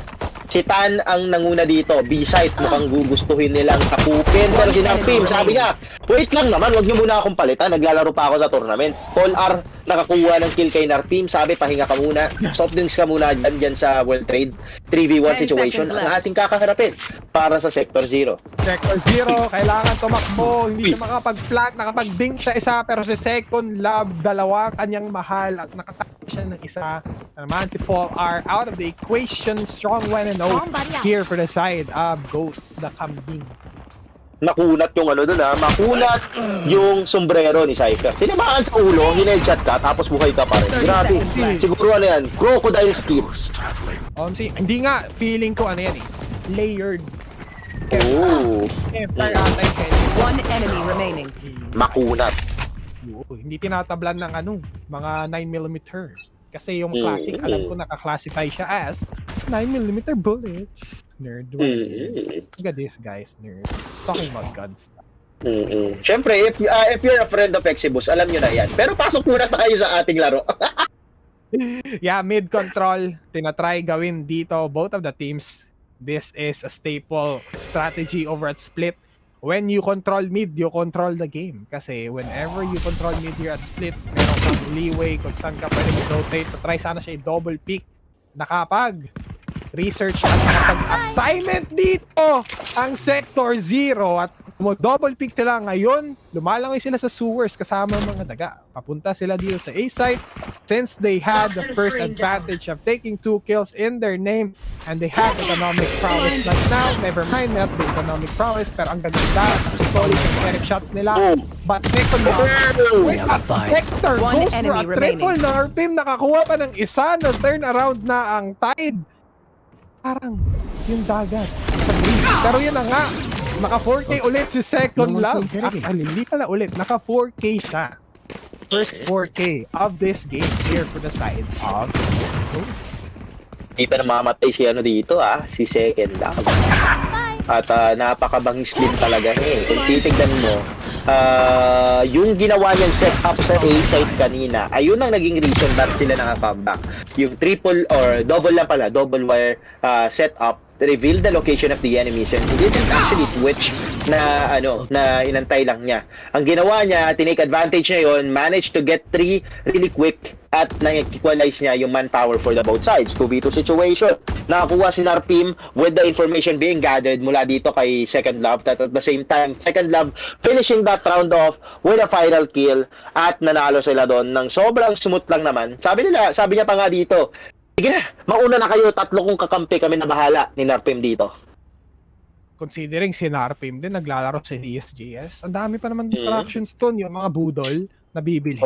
Si Tan ang nanguna dito. B-site, mukhang gugustuhin nilang kapupin. Pero si Narpim, sabi niya, wait lang naman, wag niyo muna akong palitan. Naglalaro pa ako sa tournament. Paul R, nakakuha ng kill kay Narpim. Sabi, pahinga ka muna. Soft drinks ka muna dyan sa World Trade. 3v1 situation ang ating kakaharapin para sa Sector 0. Sector 0, kailangan tumakbo. Hindi siya makapag-flat, nakapag-dink siya isa. Pero si Second Love, dalawa kanyang mahal. At nakatake siya ng isa. Naman si Paul R out of the equation. Strong 1-0 here for the side of Goat, the kambing. Nakunat yung doon makunat yung sombrero ni Cypher. Tinamaan sa ulo, hinheadshot ka, tapos buhay ka pa rin. Grabe. Siguro yan, crocodile skin. Hindi nga, feeling ko yan layered. One enemy remaining. Makunat. Hindi tinatablan ng mga 9mm. Kasi yung classic, alam ko naka-classify siya as 9mm bullets. Nerd. Look at this, guys. Nerd. Talking about guns. Siyempre, if you're a friend of Exibus, alam nyo na yan. Pero pasok muna tayo sa ating laro. Yeah, mid-control. Tinatry gawin dito, both of the teams. This is a staple strategy over at split. When you control mid, you control the game. Kasi whenever you control mid here at split, meron kang leeway kung saan ka pwede mag-rotate. Try sana siya i-double pick. Nakapag-research at nakapag-assignment dito ang Sector 0. At double pick sila ngayon. Lumalangoy sila sa sewers kasama mga daga. Papunta sila dito sa A-site. Since they had the first advantage of taking 2 kills in their name and they had economic prowess right now, never mind not the economic prowess, pero ang ganda kasi solid yung direct shots nila. But second Sector goes for a triple na Narpim, nakakuha pa ng isa na turn around na ang tide. Parang yung dagat sa breeze. Pero yun na nga, naka 4K ulit si Second Love. Hindi pala ulit, naka 4K siya. First 4K of this game here for the side of Goats. Hindi pa namamatay si dito si Second Love. At napakabangis din talaga Kung titignan mo, yung ginawa niyang setup sa A-site kanina, ayun ang naging reason ba't sila nakaka-comeback. Yung triple or double wire setup reveal the location of the enemies and he didn't actually switch na inantay lang niya. Ang ginawa niya, tinake advantage niya yun, managed to get 3 really quick at na-equalize niya yung manpower for the both sides. 2v2 situation. Nakakuha si Narpim with the information being gathered mula dito kay Second Love that at the same time, Second Love finishing that round off with a final kill at nanalo sila doon ng sobrang smooth lang naman. Sabi niya pa nga dito, sige na, mauna na kayo, 3 kong kakampi kami na bahala ni Narpim dito. Considering si Narpim din naglalaro sa ESGS, ang dami pa naman distractions doon, yung mga budol na bibili.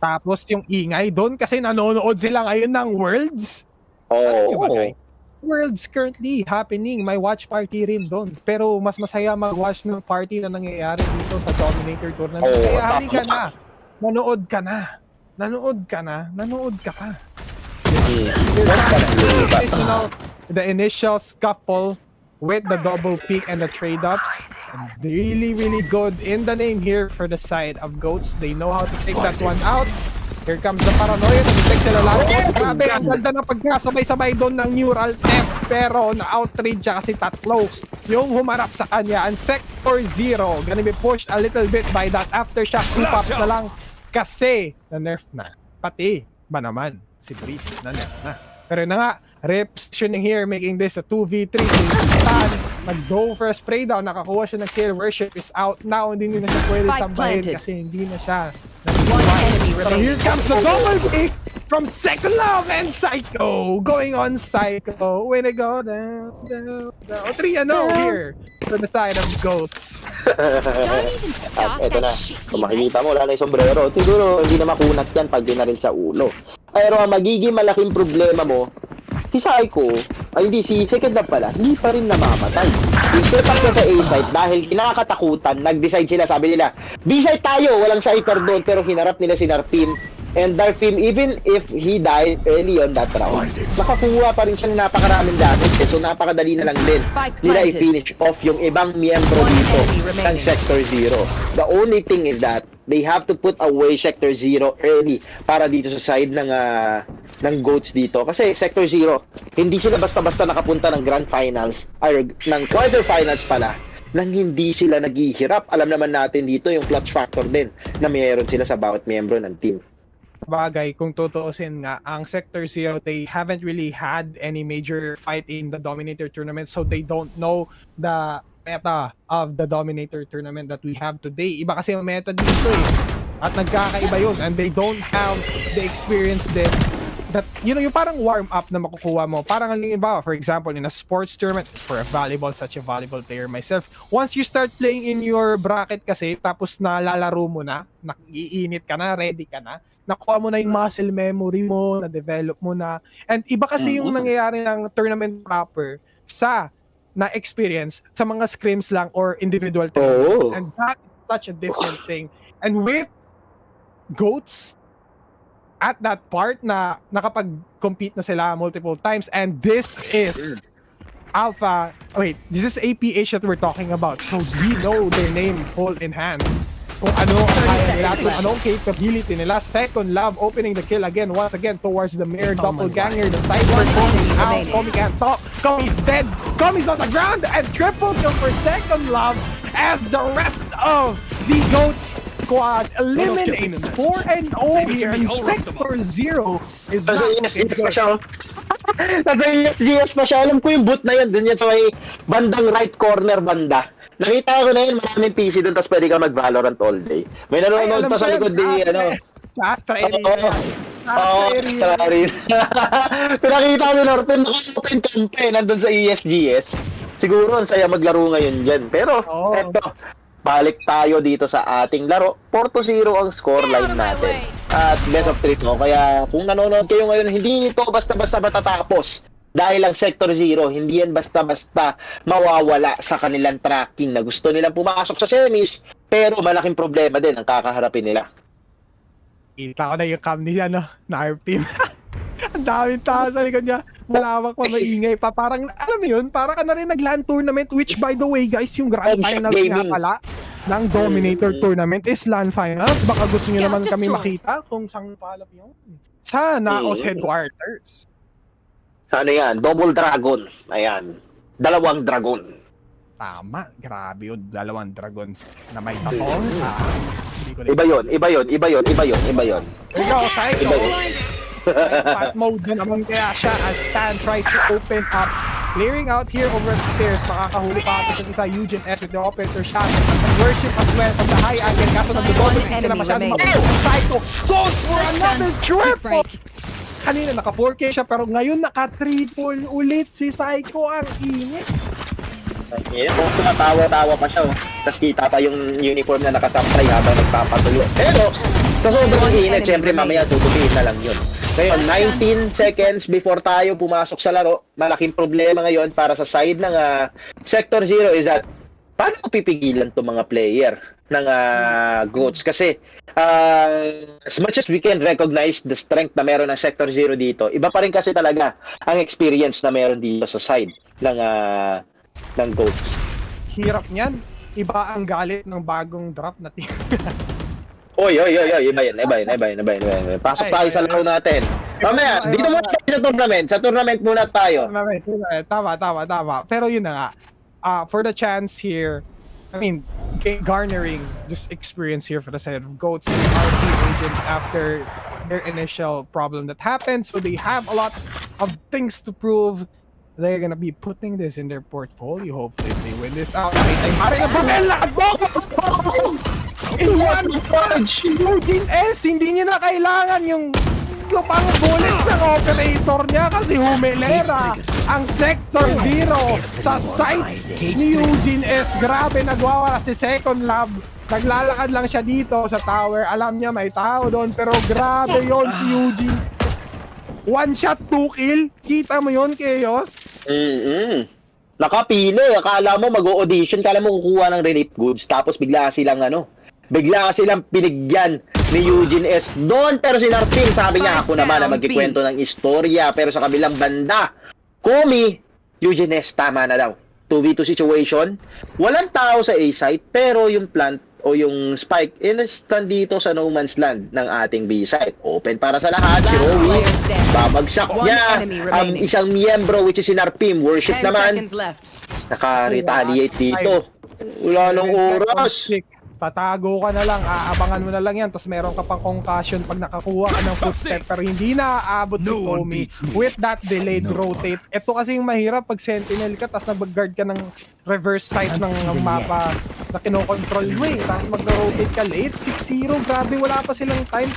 Tapos yung ingay doon kasi nanonood sila ngayon ng Worlds. Worlds currently happening, may watch party rin doon. Pero mas masaya mag-watch ng party na nangyayari dito sa Dominator tournament. Kaya halika na, nanood ka pa. The initial scuffle with the double pick and the trade-ups. Really good in the name here for the side of Goats. They know how to take that one out. Here comes the paranoia. Nag-take sila lahat. Grabe, ang ganda ng pagkasabay-sabay doon ng neural theft. Pero na-outrage siya kasi 3 yung humarap sa kanya. And Sector 0 gonna be pushed a little bit by that aftershock. 2 pops na lang kasi na-nerf na. Pati ba naman si Breach na-nerf na. Pero na nga, repositioning here, making this a 2v3. Mag-go for a spray down, nakakuha siya ng kill. Worship is out now, hindi na siya pwede sambahin kasi hindi na siya. So here comes the double pick from Second Love and Psycho. Going on Psycho. When I go down, down, down. 3-0 here to the side of Goats. At eto na, kung makikita mo, wala na yung sombrero. Siguro, hindi na makunat yan pag dinaril sa ulo. Pero ang magiging malaking problema mo, si Psycho, ay hindi, si Second Love pala, hindi pa rin namamatay. Yung setup niya sa A-site, dahil kinakatakutan, nag-decide sila, sabi nila, B-site tayo, walang sniper doon, pero hinarap nila si Narpim. And Narpim, even if he died early on that round, nakakuha pa rin siya ng napakaraming damage. So napakadali na lang din nila i-finish off yung ibang miyembro dito ng Sector 0. The only thing is that they have to put away Sector 0 early para dito sa side ng Goats dito. Kasi Sector 0, hindi sila basta-basta nakapunta ng Grand Finals or ng Quarter Finals pala nang hindi sila naghihirap. Alam naman natin dito yung clutch factor din na mayroon sila sa bawat miyembro ng team. Bagay, kung tutuusin nga, ang Sector 0, they haven't really had any major fight in the Dominator tournament, so they don't know the meta of the Dominator tournament that we have today. Iba kasi ang meta dito eh. At nagkakaiba yun, and they don't have the experience that you know, yung parang warm up na makukuha mo. Parang ang iba, for example, in a sports tournament, for a volleyball, such a volleyball player myself, once you start playing in your bracket kasi, tapos nalalaro mo na, iinit ka na, ready ka na, nakuha mo na yung muscle memory mo, na-develop mo na. And iba kasi yung nangyayari ng tournament proper sa na-experience sa mga scrims lang or individual tournaments. And that is such a different thing. And with Goats, at that part na nakapag-compete na sila multiple times, and this is Alpha, wait, this is APH that we're talking about, so we know their name full in hand. Kung ano ang kaya nila, kung anong capability nila. Second Love opening the kill again, once again towards the mirror doppelganger. The cyber Commy's out, Commy can't talk, Commy's dead, Commy's on the ground, and triple kill for Second Love as the rest of the Goats squad eliminates 4-0 here, and Sector 0 is not ESGS pa siya. Nasa ESGS pa siya. Alam ko yung boot na yun. Dun yan sa may bandang right corner banda. Nakita ko na yun, maraming PC dun, tapos pwede ka mag-Valorant all day. May nanonood pa sa likod din, ano. Sa Astra area. Astra area. Pinakita ko Norton, naka-open campaign nandun sa ESGS. Siguro, ang saya maglaro ngayon dyan. Pero, eto, balik tayo dito sa ating laro. 4-0 ang scoreline natin. At best of 3 to. Kaya kung nanonood kayo ngayon, hindi ito basta-basta matatapos. Dahil ang Sector 0, hindi yan basta-basta mawawala sa kanilang tracking na gusto nilang pumasok sa semis, pero malaking problema din ang kakaharapin nila. Kita ko na yung cam niya, no? Na RP. Ang daming tao sa likod niya. Malawak pa, maingay pa. Parang, alam mo yun, parang ka na rin nag-LAN tournament, which by the way, guys, yung Grand Finals nga pala ng Dominator tournament is LAN Finals. Baka gusto nyo naman kami makita kung saan palap yun. Sa NAOS headquarters. Ano yan? Double Dragon. Ayan. 2 dragon. Tama. Grabe yun. 2 dragon na may tapong. Iba yun. Ikaw, Psycho. Fat mode na naman kaya siya as Stan tries to open up. Clearing out here over at stairs. Makakahuli pa ito sa isa. Eugene S with the operator shot. And worship as well from the high angle. Kaso nag-double hindi sila masyadong makuha. Psycho goes for another triple! Kanina naka 4K siya, pero ngayon naka triple ulit si Psycho. Ang init. Kung tumatawa-tawa pa siya, tapos kita pa yung uniform na nakasampay habang nagpapatuloy. Pero, sa sobrang init, syempre mamaya tutupiin na lang yun. Ngayon, 19 seconds before tayo pumasok sa laro, malaking problema ngayon para sa side ng Sector 0 is that, paano ko pipigilan itong mga player ng Goats? Kasi, as much as we can recognize the strength na meron ng Sector 0 dito, iba pa rin kasi talaga ang experience na meron dito sa side ng Goats. Hirap niyan. Iba ang galit ng bagong drop na team. Oy, iba yan. Pasok tayo sa laro natin. Mamaya, dito muna tayo sa tournament. Sa tournament muna tayo. Tama. Pero yun na nga. For the chance here, I mean, garnering just experience here for the side of Goats and RP agents after their initial problem that happened. So they have a lot of things to prove. They're gonna be putting this in their portfolio. Hopefully they win this out. In one punch! Eugene S, hindi niya na kailangan yung pang operator niya kasi humelera ang Sector 0 sa sites ni Eugene S. Grabe, nagwawala si Second Love. Naglalakad lang siya dito sa tower. Alam niya may tao doon, pero grabe yon si Eugene. One shot, 2 kill. Kita mo yon, Chaos? Nakapili. Akala mo mag-audition, kala mo kukuha ng relief goods, tapos bigla silang pinigyan ni Eugene S. doon. Pero si Narpin, sabi niya, ako naman na magkikwento ng istorya. Pero sa kabilang banda, Komi, Eugene S, tama na daw. 2v2 situation. Walang tao sa A site, pero yung plant o yung spike stand dito sa no man's land ng ating B site. Open para sa lahat. Si Rowie, babagsak niya ang isang miyembro, which is si Narpim. Worship naman. Naka-retaliate dito. Wala nang oras. Tatago ka na lang, aabangan mo na lang yan, tapos meron ka pang concussion pag nakakuha ka ng footstep, pero hindi na aabot si Komi with that delayed rotate. Ito kasi yung mahirap pag sentinel ka, tapos nag-guard ka ng reverse side ng mapa na kinokontrol mo eh, tapos mag-rotate ka late. 6-0, grabe, wala pa silang time.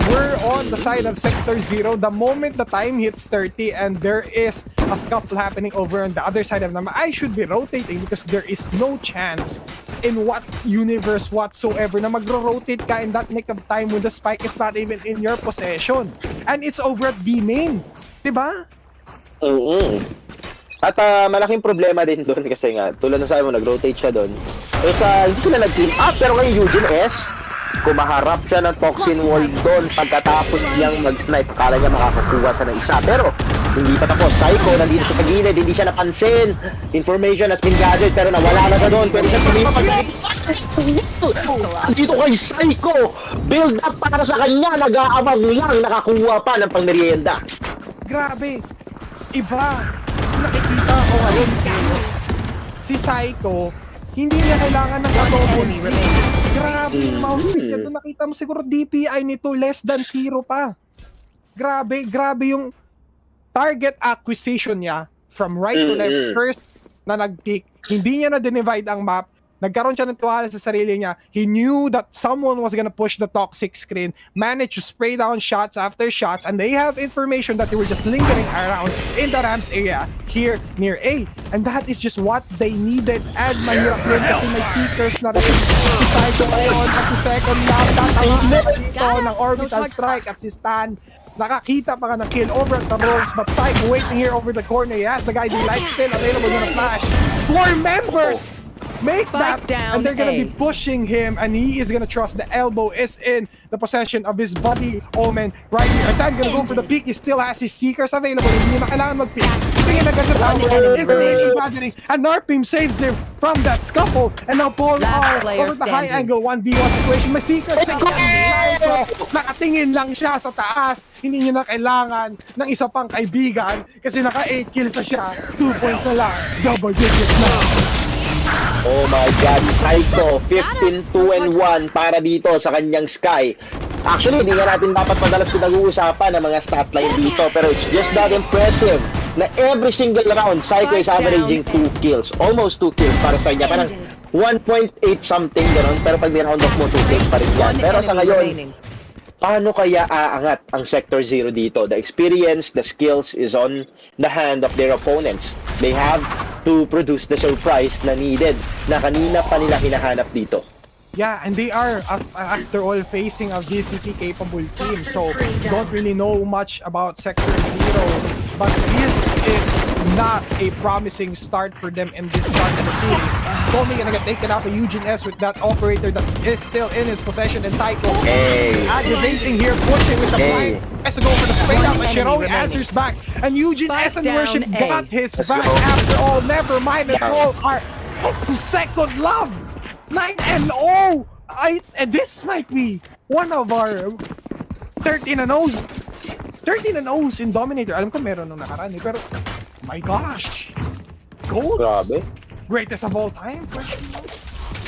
We're on the side of Sector 0. The moment the time hits 30 and there is a scuffle happening over on the other side of them, I should be rotating because there is no chance in what universe whatsoever na magro-rotate ka in that nick of time when the spike is not even in your possession. And it's over at B main. Diba? Oo. At malaking problema din doon kasi nga, tulad ng sabi mo, nag-rotate siya doon. So hindi sila nag-team up, pero ngayon Eugene S, kumaharap siya ng toxin wall doon pagkatapos niyang mag-snipe. Kala niya makakakuha siya ng isa, pero hindi pa tapos. Psycho, nandito siya sa gilid, hindi siya napansin. Information has been gathered, pero nawala na siya doon. Pwede siya tumipag. Dito kay Psycho, build up para sa kanya, nag-aamang lang, nakakuha pa ng pangmerienda. Grabe, iba. Nakikita ko ngayon, si Psycho, hindi niya kailangan ng katobon. Grabe yung mouse niya. Doon nakita mo siguro DPI nito less than 0 pa. Grabe yung target acquisition niya from right to left first na nag-pick. Hindi niya na-divide ang map. Nagkaroon siya ng tiwala sa sarili niya. He knew that someone was gonna push the toxic screen, managed to spray down shots after shots, and they have information that they were just lingering around in the ramps area here near A. And that is just what they needed. And mahirap din kasi may seekers na rin. Si Psycho ngayon at si Second Love dito ng orbital strike at si Stan. Nakakita pa ka ng kill over at the ropes, but Psycho waiting here over the corner. He has the guiding light still available on the flash. 4 members! Make that, and they're gonna be pushing him, and he is gonna trust the elbow is in the possession of his buddy Omen right here. And then gonna go for the peak. He still has his seekers available. Hindi na kailangan mag-peek. Tingin agad sa tao. Information gathering, and Narpim saves him from that scuffle, and now Paul over the high angle 1v1 situation. May seekers. Nakatingin lang siya sa taas. Hindi niya na kailangan ng isa pang kaibigan kasi naka 8 kills na siya. 2 points na lang. Double digits na. Oh my God, Psycho, 15-2-1 para dito sa kanyang Sky. Actually, hindi nga natin dapat madalas pinag-uusapan ng mga stat line dito, pero it's just that impressive na every single round, Psycho is averaging 2 kills. Almost 2 kills para sa kanya. Parang 1.8 something gano'n, pero pag ni-round off mo, 2 kills pa rin yan. Pero sa ngayon, paano kaya aangat ang Sector 0 dito? The experience, the skills is on the hand of their opponents. They have to produce the surprise na needed na kanina pa nila hinahanap dito. Yeah, and they are, after all, facing a VCT capable team, so don't really know much about Sector 0, but this is not a promising start for them in this part of the series. Tommy gonna get taken out by Eugene S with that operator that is still in his possession, and Psycho aggravating here, pushing with the blind. Has to go for the spray down, but Shiroi answers back, and Eugene S and Worship got his back after all. Never mind, the goal are close to Second Love. 9-0! And this might be one of our 13-0s. 13-0s in Dominator. Alam ko meron nung nakaraan eh, pero my gosh! GOAT? Grabe. Greatest of all time?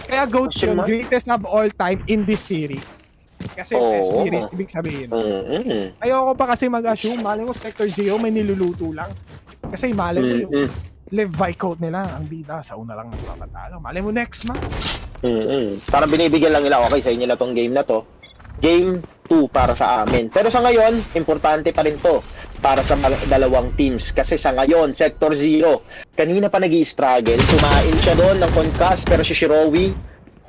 Kaya GOAT yun, greatest of all time in this series. Kasi best series, ibig sabihin. Ayoko pa kasi mag-assume, mali mo Sector 0 may niluluto lang. Kasi mali mo yung live by code nila, ang bida, sa una lang nagpapatalo. Mali mo next month. Parang binibigyan lang nila, okay, sa inyo na tong game na to. Game 2 para sa amin. Pero sa ngayon, importante pa rin to para sa dalawang teams. Kasi sa ngayon, Sector 0, kanina pa nag-i-struggle. Sumain siya doon ng concuss, pero si Shirowi,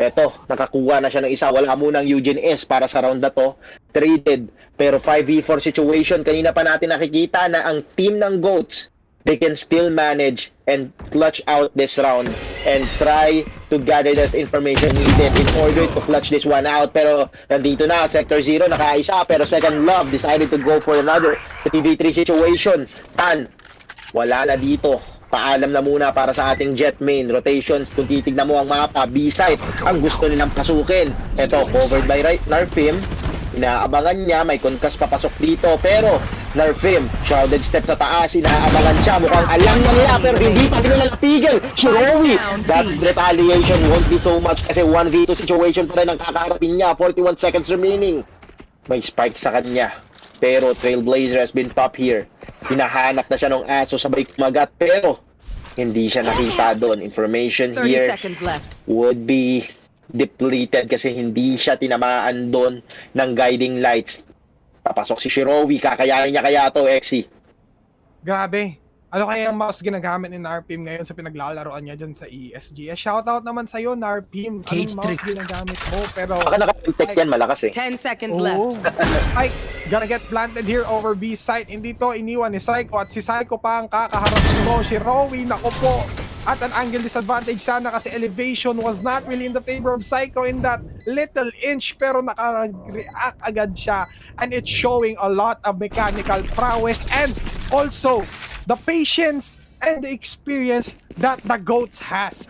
eto, nakakuha na siya ng isa. Wala munang Eugene S para sa round na to. Traded. Pero 5v4 situation, kanina pa natin nakikita na ang team ng GOATs, they can still manage and clutch out this round and try to gather that information needed in order to clutch this one out. Pero nandito na, Sector 0, nakaisa, pero Second Love decided to go for another 3v3 situation. Tan, wala na dito. Paalam na muna para sa ating jet main. Rotations, kung titignan mo ang mapa, B-site, ang gusto nilang pasukin. Ito, covered by Narfim. Inaabangan niya, may concuss papasok dito, pero Narfim, shrouded step sa taas, inaabangan siya, mukhang alam na nila, pero hindi pa nila napigil. Shirowi, that retaliation won't be so much kasi 1v2 situation pa rin ang kakaharapin niya. 41 seconds remaining. May spike sa kanya, pero Trailblazer has been top here. Hinahanap na siya ng aso, sabay kumagat, pero hindi siya nakita doon. Information here would be depleted kasi hindi siya tinamaan doon ng guiding lights. Papasok si Shirowi, kakayanin niya kaya to, Exy. Grabe. Ano kaya ang mouse ginagamit ni Narpim ngayon sa pinaglalaroan niya dyan sa ESG? Shoutout naman sa'yo, Narpim. Anong mouse ginagamit mo? Pero baka naka-protect yan, malakas eh. 10 seconds left. Spike, gonna get planted here over B site. Hindi to iniwan ni Psycho at si Psycho pa ang kakaharapin mo. Shirowi, nako po. At an angle disadvantage sana kasi elevation was not really in the favor of Psycho in that little inch, pero naka-react agad siya, and it's showing a lot of mechanical prowess and also the patience and the experience that the GOATs has.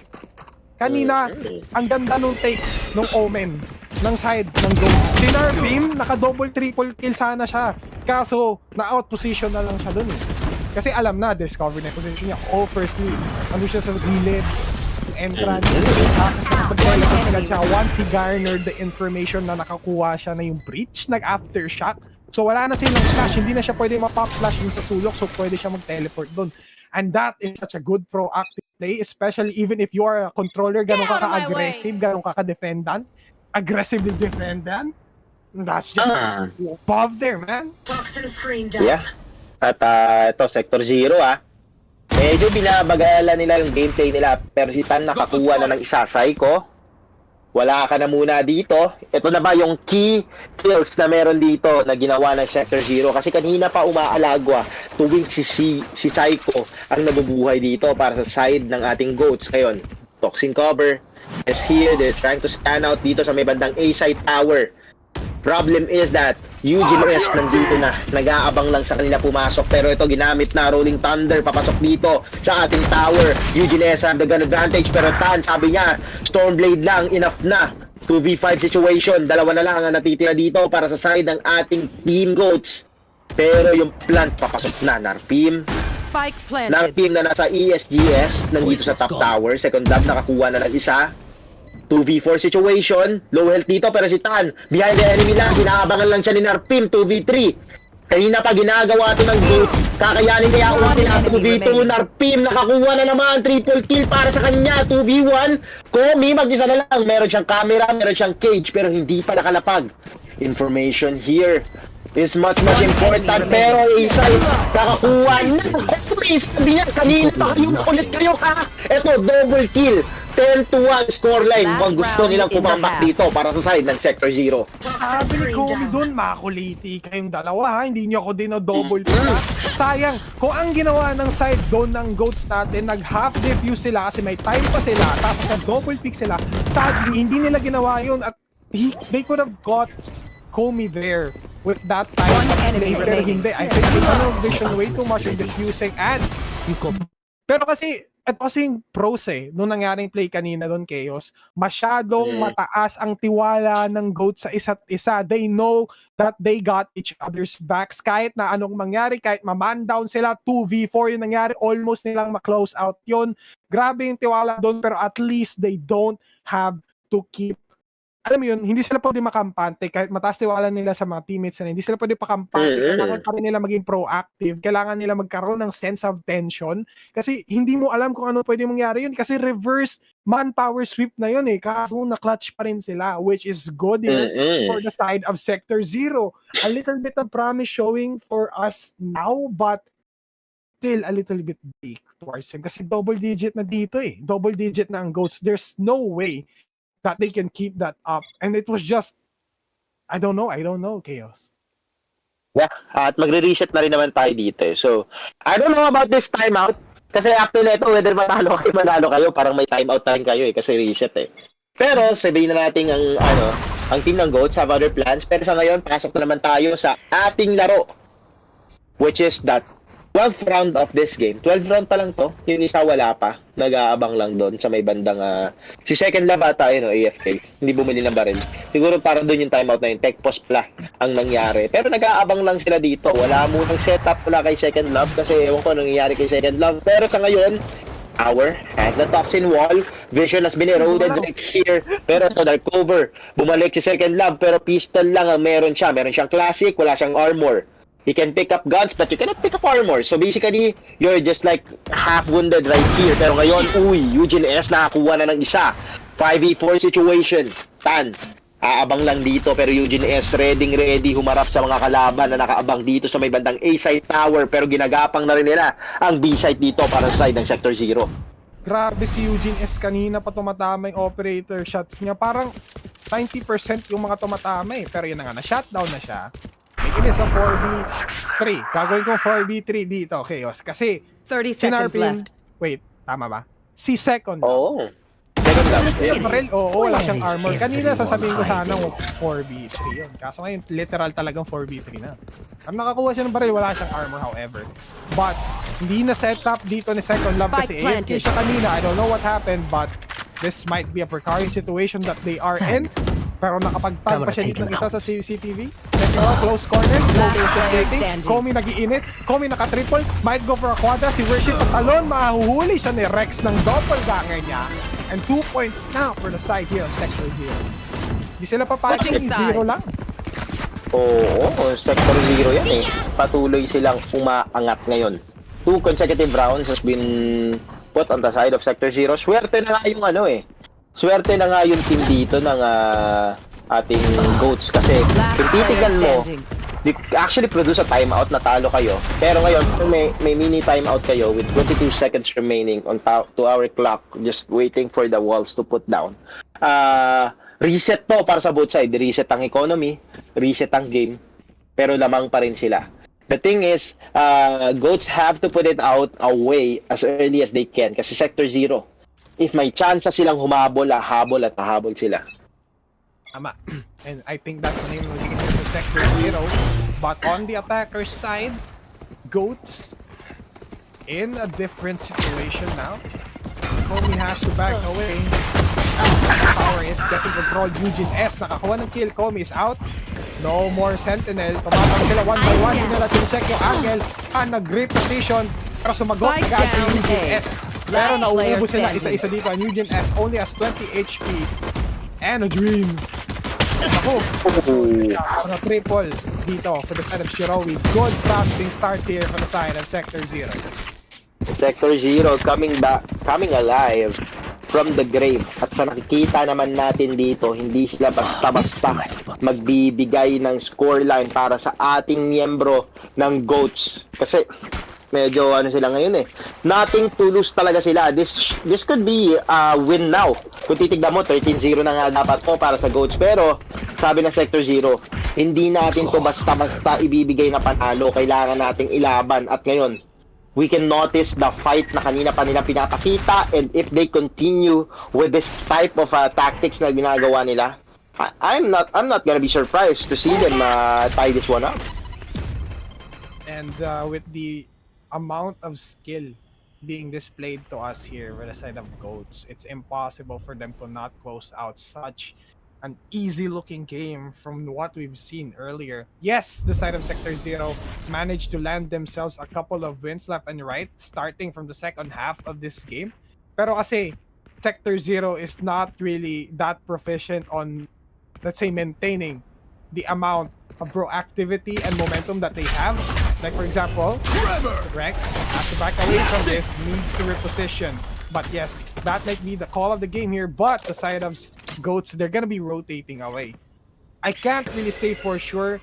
Kanina, ang ganda nung take nung Omen ng side ng GOATs. Si Narvim, naka-double triple kill sana siya, kaso na-out position na lang siya dun eh. Kasi alam na, discover na yung position niya. Firstly, ano siya sa gilid, entrance, tapos nakapag-teleport agad siya. Once he garnered the information na nakakuha siya na yung breach, nag-aftershock. So wala na silang flash, hindi na siya pwede mapop flash yung sa sulok, so pwede siya mag-teleport doon. And that is such a good proactive play, especially even if you are a controller, ganun ka ka-aggressive, ganun ka ka-defendant, aggressively defendant. That's just above there, man. Toxin screen down. Yeah. At ito, Sector 0 medyo binabagalan nila yung gameplay nila, pero si Tan nakakuha na ng isa. Psycho, wala ka na muna dito. Ito na ba yung key kills na meron dito na ginawa ng Sector 0? Kasi kanina pa umaalagwa, tuwing si Psycho ang nabubuhay dito para sa side ng ating GOATs. Ngayon, Toxin cover is here. They're trying to scan out dito sa may bandang A side tower. Problem is that Eugene S nandito na, nag-aabang lang sa kanila pumasok, pero ito ginamit na Rolling Thunder, papasok dito sa ating tower. Eugene S have the gun advantage, pero Tan, sabi niya, Stormblade lang, enough na. 2v5 situation, dalawa na lang ang natitira dito para sa side ng ating Team GOATs. Pero yung plant, papasok na, Narpim na nasa ESGS, nandito sa top tower. Second lab, nakakuha na ng isa. 2v4 situation, low health dito, pero si Tan, behind the enemy lang, sinaabangan lang siya ni Narpim, 2v3. Kanina pa ginagawa ito ng GOATs, kakayanin kaya ulti na 2v2, Narpim, nakakuha na naman, triple kill para sa kanya, 2v1, Komi, mag-isa na lang, meron siyang camera, meron siyang cage, pero hindi pa nakalapag. Information here is much important, pero isa kakakuha na, Komi, sabi niya, kanina pa kayo, ulit kayo ha, eto, double kill. 10-1 scoreline. Kung gusto nilang pumapak dito para sa side ng Sector 0. Sabi ni Komi doon, makuliti kayong dalawa ha. Hindi nyo ako double kill. Sayang, kung ang ginawa ng side doon ng GOATs natin, nag-half defuse sila kasi may time pa sila, tapos nag-double pick sila. Sadly, hindi nila ginawa yun at they could have got Komi there with that time. Pero hindi. I think they vision way too much in defusing and pero kasi ito kasi yung pros nung nangyaring play kanina doon, Chaos, masyadong mataas ang tiwala ng GOAT sa isa't isa. They know that they got each other's backs. Kahit na anong mangyari, kahit ma-man down sila, 2v4 yung nangyari, almost nilang ma-close out yun. Grabe yung tiwala doon, pero at least they don't have to keep alam mo yun, hindi sila pwede makampante kahit mataas tiwala nila sa mga teammates na hindi sila pwede pakampante. Kailangan pa rin nila maging proactive. Kailangan nila magkaroon ng sense of tension kasi hindi mo alam kung ano pwede mangyari yun kasi reverse manpower sweep na yun eh. Kaso na-clutch pa rin sila which is good here for the side of Sector Zero. A little bit of promise showing for us now but still a little bit big towards him kasi double digit na dito eh. Double digit na ang GOATs. There's no way that they can keep that up. And it was just, I don't know, Chaos. Yeah, at magre-reset na rin naman tayo dito eh. So, I don't know about this timeout. Kasi after neto, whether manalo kayo, parang may timeout na rin kayo eh, kasi reset eh. Pero, sabihin na natin ang team ng GOATs have other plans. Pero sa ngayon, pasok na naman tayo sa ating laro. Which is that 12th round of this game. 12th round pa lang to. Yung isa wala pa. Nag-aabang lang doon sa may bandang si second love ata yun, AFK. Hindi bumili ng baril. Siguro parang doon yung timeout na yun. Tech pause pala ang nangyari. Pero nag-aabang lang sila dito. Wala munang setup wala kay second love kasi ewan ko nangyayari kay second love. Pero sa ngayon, Tower has the toxin wall. Vision has been eroded right here. Pero ito, dark cover. Bumalik si second love pero pistol lang ang meron siya. Meron siyang classic, wala siyang armor. He can pick up guns, but you cannot pick up armor. So basically, you're just like half-wounded right here. Pero ngayon, Eugene S nakakuha na ng isa. 5v4 situation. Tan, aabang lang dito. Pero Eugene S ready humarap sa mga kalaban na nakaabang dito sa may bandang A-side tower. Pero ginagapang na rin nila ang B-side dito para sa side ng Sector Zero. Grabe si Eugene S kanina pa tumatama yung operator shots niya. Parang 90% yung mga tumatama eh. Pero yun na nga, na-shutdown na siya. Making this a 4v3. Gagawin kong 4v3 dito, Chaos. Kasi, 30 seconds left. Wait, tama ba? Si second. Oo. Second left. Wala siyang armor. Kanina sasabihin ko sana 4v3 yun. Kaso ngayon, literal talagang 4v3 na. Ang nakakuha siya ng baril, wala siyang armor however. But, hindi na set up dito ni second love kasi AFK siya kanina. I don't know what happened but this might be a precarious situation that they are in. Pero nakapagtag pa siya dito ng isa sa CCTV. Close corners, Komi nag-iinit, Komi naka-triple, might go for a quadra, si Worship patalon, mahuhuli siya ni Rex ng doppelganger niya. And 2 points now for the side here of Sector Zero. Di sila papasing, 0 lang. Oo, Sector Zero yan eh. Patuloy silang umaangat ngayon. 2 consecutive rounds has been put on the side of Sector Zero. Swerte na nga yung swerte na nga yung team dito ng ating GOATs kasi kung titignan mo, they actually produce a timeout, natalo kayo. Pero ngayon, may mini timeout kayo with 22 seconds remaining on 2-hour clock, just waiting for the walls to put down. Reset to para sa both side. Reset ang economy, reset ang game, pero lamang pa rin sila. The thing is, GOATs have to put it out away as early as they can kasi Sector Zero, if may chance silang humabol, habol at hahabol sila. Tama. And I think that's the name of the game for Sector Zero. But on the attacker's side, GOATs in a different situation now. Komi has to back away. Power is getting control. Eugene S nakakuha ng kill. Komi is out. No more Sentinel. Tumatang sila 1 by 1. Hindi nila check yung angle. Nag-great position. Pero sumagot agad si Eugene S. Pero nauubos sila isa-isa dito. And Eugene S only has 20 HP. And a dream. Ako. Mga triple dito for the side of Shirowi. Good promising start here for the side of Sector Zero. Sector Zero coming alive from the grave. At sa nakikita naman natin dito, hindi sila basta-basta magbibigay ng scoreline para sa ating miyembro ng GOATs. Kasi medyo sila ngayon eh. Nothing to lose talaga sila. This could be a win now. Kung titignan mo, 13-0 na nga dapat to para sa GOATs. Pero, sabi ng Sector Zero, hindi natin to basta-basta ibibigay na panalo. Kailangan nating ilaban. At ngayon, we can notice the fight na kanina pa nila pinapakita. And if they continue with this type of tactics na ginagawa nila, I'm not gonna be surprised to see them tie this one up. And with the amount of skill being displayed to us here with the side of GOATs, it's impossible for them to not close out such an easy looking game from what we've seen earlier. Yes, the side of Sector Zero managed to land themselves a couple of wins left and right starting from the second half of this game. Pero kasi Sector Zero is not really that proficient on let's say, maintaining the amount of proactivity and momentum that they have. Like, for example, Rex has to back away from this, needs to reposition. But yes, that might be the call of the game here. But the side of Goats, they're gonna be rotating away. I can't really say for sure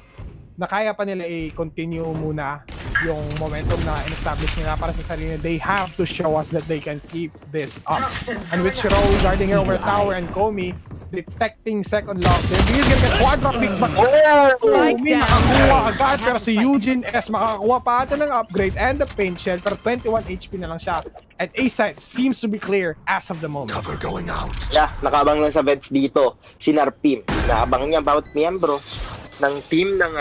na kaya pa nila i-continue muna yung momentum na in-establish nila para sa sarili. They have to show us that they can keep this up. And with Shiro guarding her over tower and Komi detecting second lock, then he's gonna get quadra pick, but Komi nakakuha agad, pero si Eugene S makakakuha pa ata ng upgrade and the paint shell, pero 21 HP na lang siya. And A side seems to be clear as of the moment. Cover going out. Yeah, nakabang lang sa vents dito, si Narpim. Nakabang niya bawat miyembro ng team ng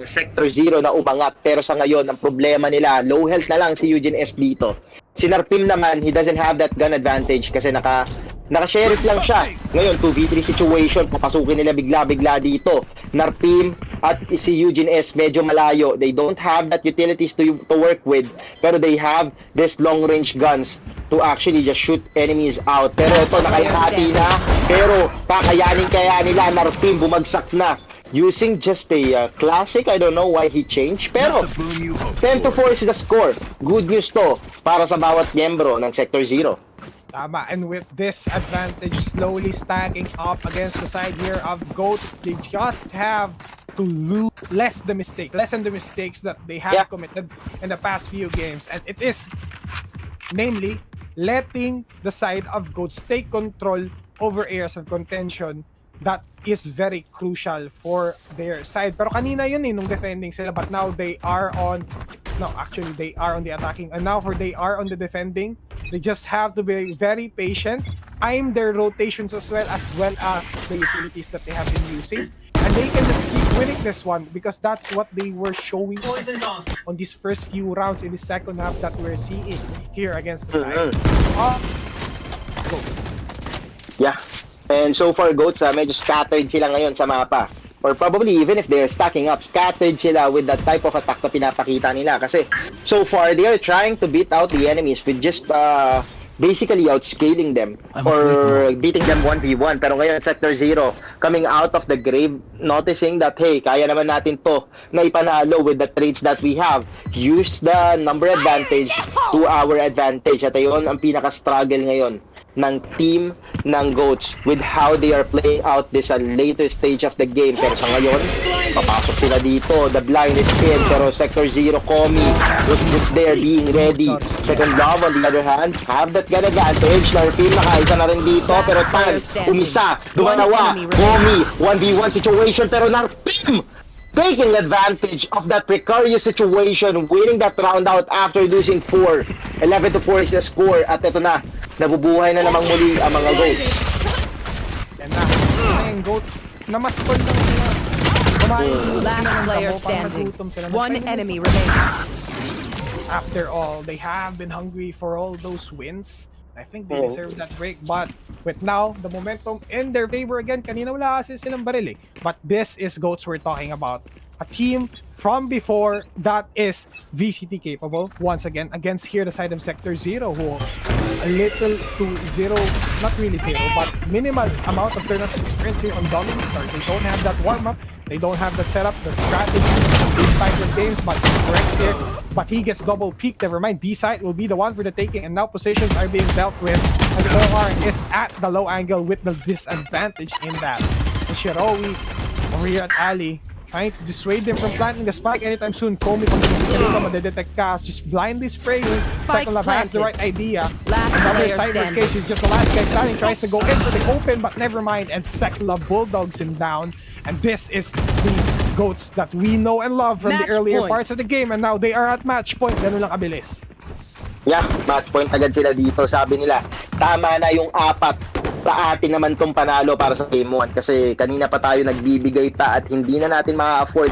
Sector 0 na umangat. Pero sa ngayon, ang problema nila, low health na lang si Eugene S dito. Si Narpim naman, he doesn't have that gun advantage kasi naka-sheriff lang siya. Ngayon, 2v3 situation, papasukin nila bigla-bigla dito. Narpim at si Eugene S medyo malayo. They don't have that utilities to work with, pero they have this long-range guns to actually just shoot enemies out. Pero ito, nakalahati na. Pero kakayanin kaya nila, Narpim bumagsak na. Using just a classic, I don't know why he changed, pero 10-4 is the score. Good news to para sa bawat miyembro ng Sector 0. Tama, and with this advantage slowly stacking up against the side here of Goats, they just have to lessen the mistakes that they have committed in the past few games. And it is, namely, letting the side of Goats take control over areas of contention. That is very crucial for their side. Pero kanina yun nung defending sila, but now they are on they are on the attacking, and now they are on the defending. They just have to be very patient, aim their rotations as well as the utilities that they have been using, and they can just keep winning this one because that's what they were showing on these first few rounds in the second half that we're seeing here against the side of Goats. Yeah. And so far, Goats, medyo scattered sila ngayon sa mapa. Or probably even if they're stacking up, scattered sila with that type of attack na pinapakita nila. Kasi so far, they are trying to beat out the enemies with just basically outscaling them or beating them 1v1. Pero ngayon, Sector 0, coming out of the grave, noticing that, hey, kaya naman natin to na ipanalo with the traits that we have. Use the number advantage to our advantage. At ayun, ang pinaka-struggle ngayon ng team ng Goats with how they are playing out this later stage of the game. Pero sa ngayon, papasok sila dito. The blind is in, pero Sector 0, Komi was just there being ready. Second love, on the other hand, have that gun advantage. Narpim, nakaisa na rin dito, pero Tan, umisa, dumanawa, Komi, 1v1 situation, pero Narpim taking advantage of that precarious situation, winning that round out after losing 4. 11-4 is the score, at ito na, nabubuhay na namang muli ang mga Goats. Yan na, yung Goat, namaskol lang sila. Last player standing. One enemy remaining. After all, they have been hungry for all those wins. I think they deserve that break, but with now, the momentum in their favor again, kanina wala kasi silang baril eh. But this is Goats we're talking about. A team from before that is VCT capable, once again, against here the side of Sector 0, who a little to zero, not really zero, but minimal amount of turn-up experience here on Dominator. They don't have that warm-up, they don't have that setup, the strategy, these type of games, but Rex here, but he gets double peaked. Never mind, B-side will be the one for the taking, and now positions are being dealt with, and the OR is at the low angle with the disadvantage in that. And Shirowi over here at Ali, trying to dissuade them from planting the spike anytime soon. Komi comes to madedetect cast, just blindly spraying. Second Love has the right idea. Another cyber cage is just the last guy standing, tries to go in for the open, but never mind. And Second Love bulldogs him down. And this is the Goats that we know and love from the earlier parts of the game. And now they are at match point. Ganun lang kabilis. Yeah, match point agad sila dito. Sabi nila, tama na yung 4. Sa atin naman tong panalo para sa Game 1 kasi kanina pa tayo nagbibigay pa at hindi na natin ma-afford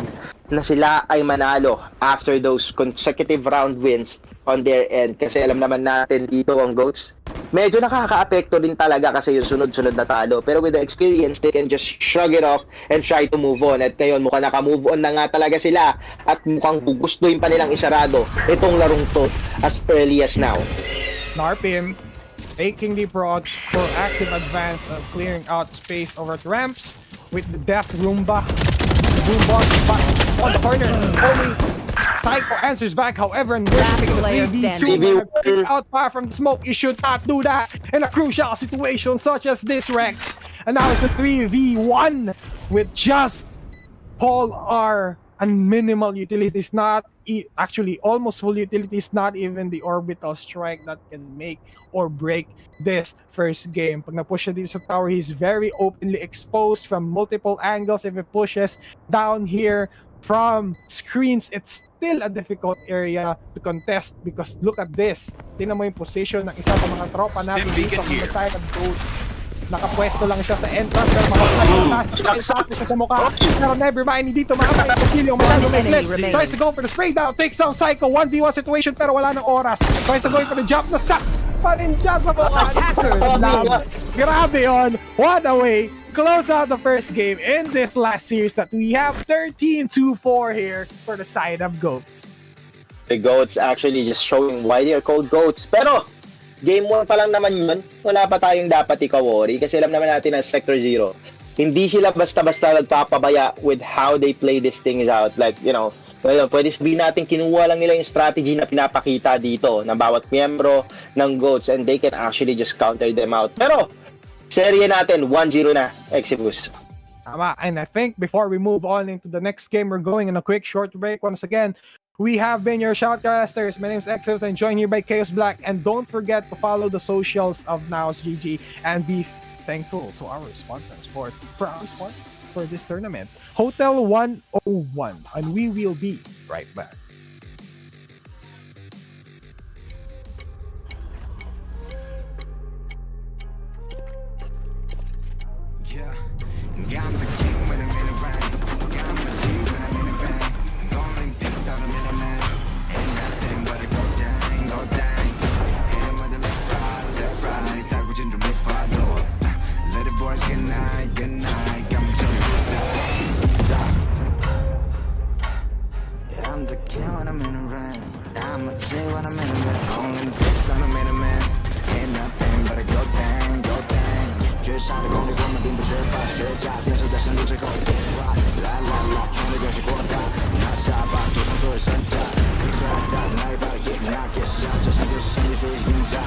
na sila ay manalo after those consecutive round wins on their end kasi alam naman natin dito ang Goats medyo nakaka-apekto din talaga kasi yung sunod-sunod na talo, pero with the experience they can just shrug it off and try to move on. At ngayon mukhang naka-move on na nga talaga sila at mukhang gugustuhin pa nilang isarado itong larong to as early as now. Narpim taking the proactive advance of clearing out space over at ramps. with the death Roomba. Boombox back on the corner. Only Psycho answers back, however, and we're taking the 3v2 out far from the smoke. You should not do that in a crucial situation such as this, Rex. And now it's a 3v1 with just Paul R and minimal utilities, not actually almost full utilities, not even the orbital strike that can make or break this first game. Pag na-push siya dito sa tower, he's very openly exposed from multiple angles. If he pushes down here from screens, it's still a difficult area to contest because look at this. Tingnan mo yung position ng isa sa mga tropa natin dito on the side of Goats. Nakapwesto lang siya sa entrance pero makapagpapasok siya sa mukha. Pero never mind, dito makapagpapasok yung tries to go for the spray down, takes down Psycho, 1v1 situation pero wala ng oras. Tries to go for the jump na sucks pa rin dyan sa mukha. Grabe yun. What a way. Close out the first game in this last series that we have 13-4 here for the side of Goats. The Goats actually just showing why they are called Goats. Pero Game 1 pa lang naman yun, wala pa tayong dapat ika-worry kasi alam naman natin na Sector 0, hindi sila basta-basta nagpapabaya with how they play these things out. Like, you know, well, pwede sabihin natin kinuha lang nila yung strategy na pinapakita dito ng bawat miyembro ng Goats and they can actually just counter them out. Pero, serye natin, 1-0 na, Exibus. Tama, and I think before we move on into the next game, we're going in a quick short break. Once again, we have been your shoutcasters. My name is Exos and joined here by Chaos Black. And don't forget to follow the socials of NAOS GG and be thankful to our sponsors for our sponsor for this tournament, Hotel 101. And we will be right back. Yeah, I'm the king when I'm in the rain. I'm the G when I'm in the van. Going picks out, I'm in a man. Ain't nothing but a go dang, go dang. Hit him with the left, right. That was in the mid far door. Let the boys get night, good night. Got me chilling with that. Yeah, I'm the king when I'm in the rain. I'm a G when I'm in the van. Going picks out, I'm in a man. Ain't nothing but a go dang, go dang. 绝杀的功力，我们并不缺乏学家，电视在深度之后变化，来来来，全力游戏扩大，拿下吧，赌上所有身价，来吧，也拿给下，这场就是胜利属于赢家。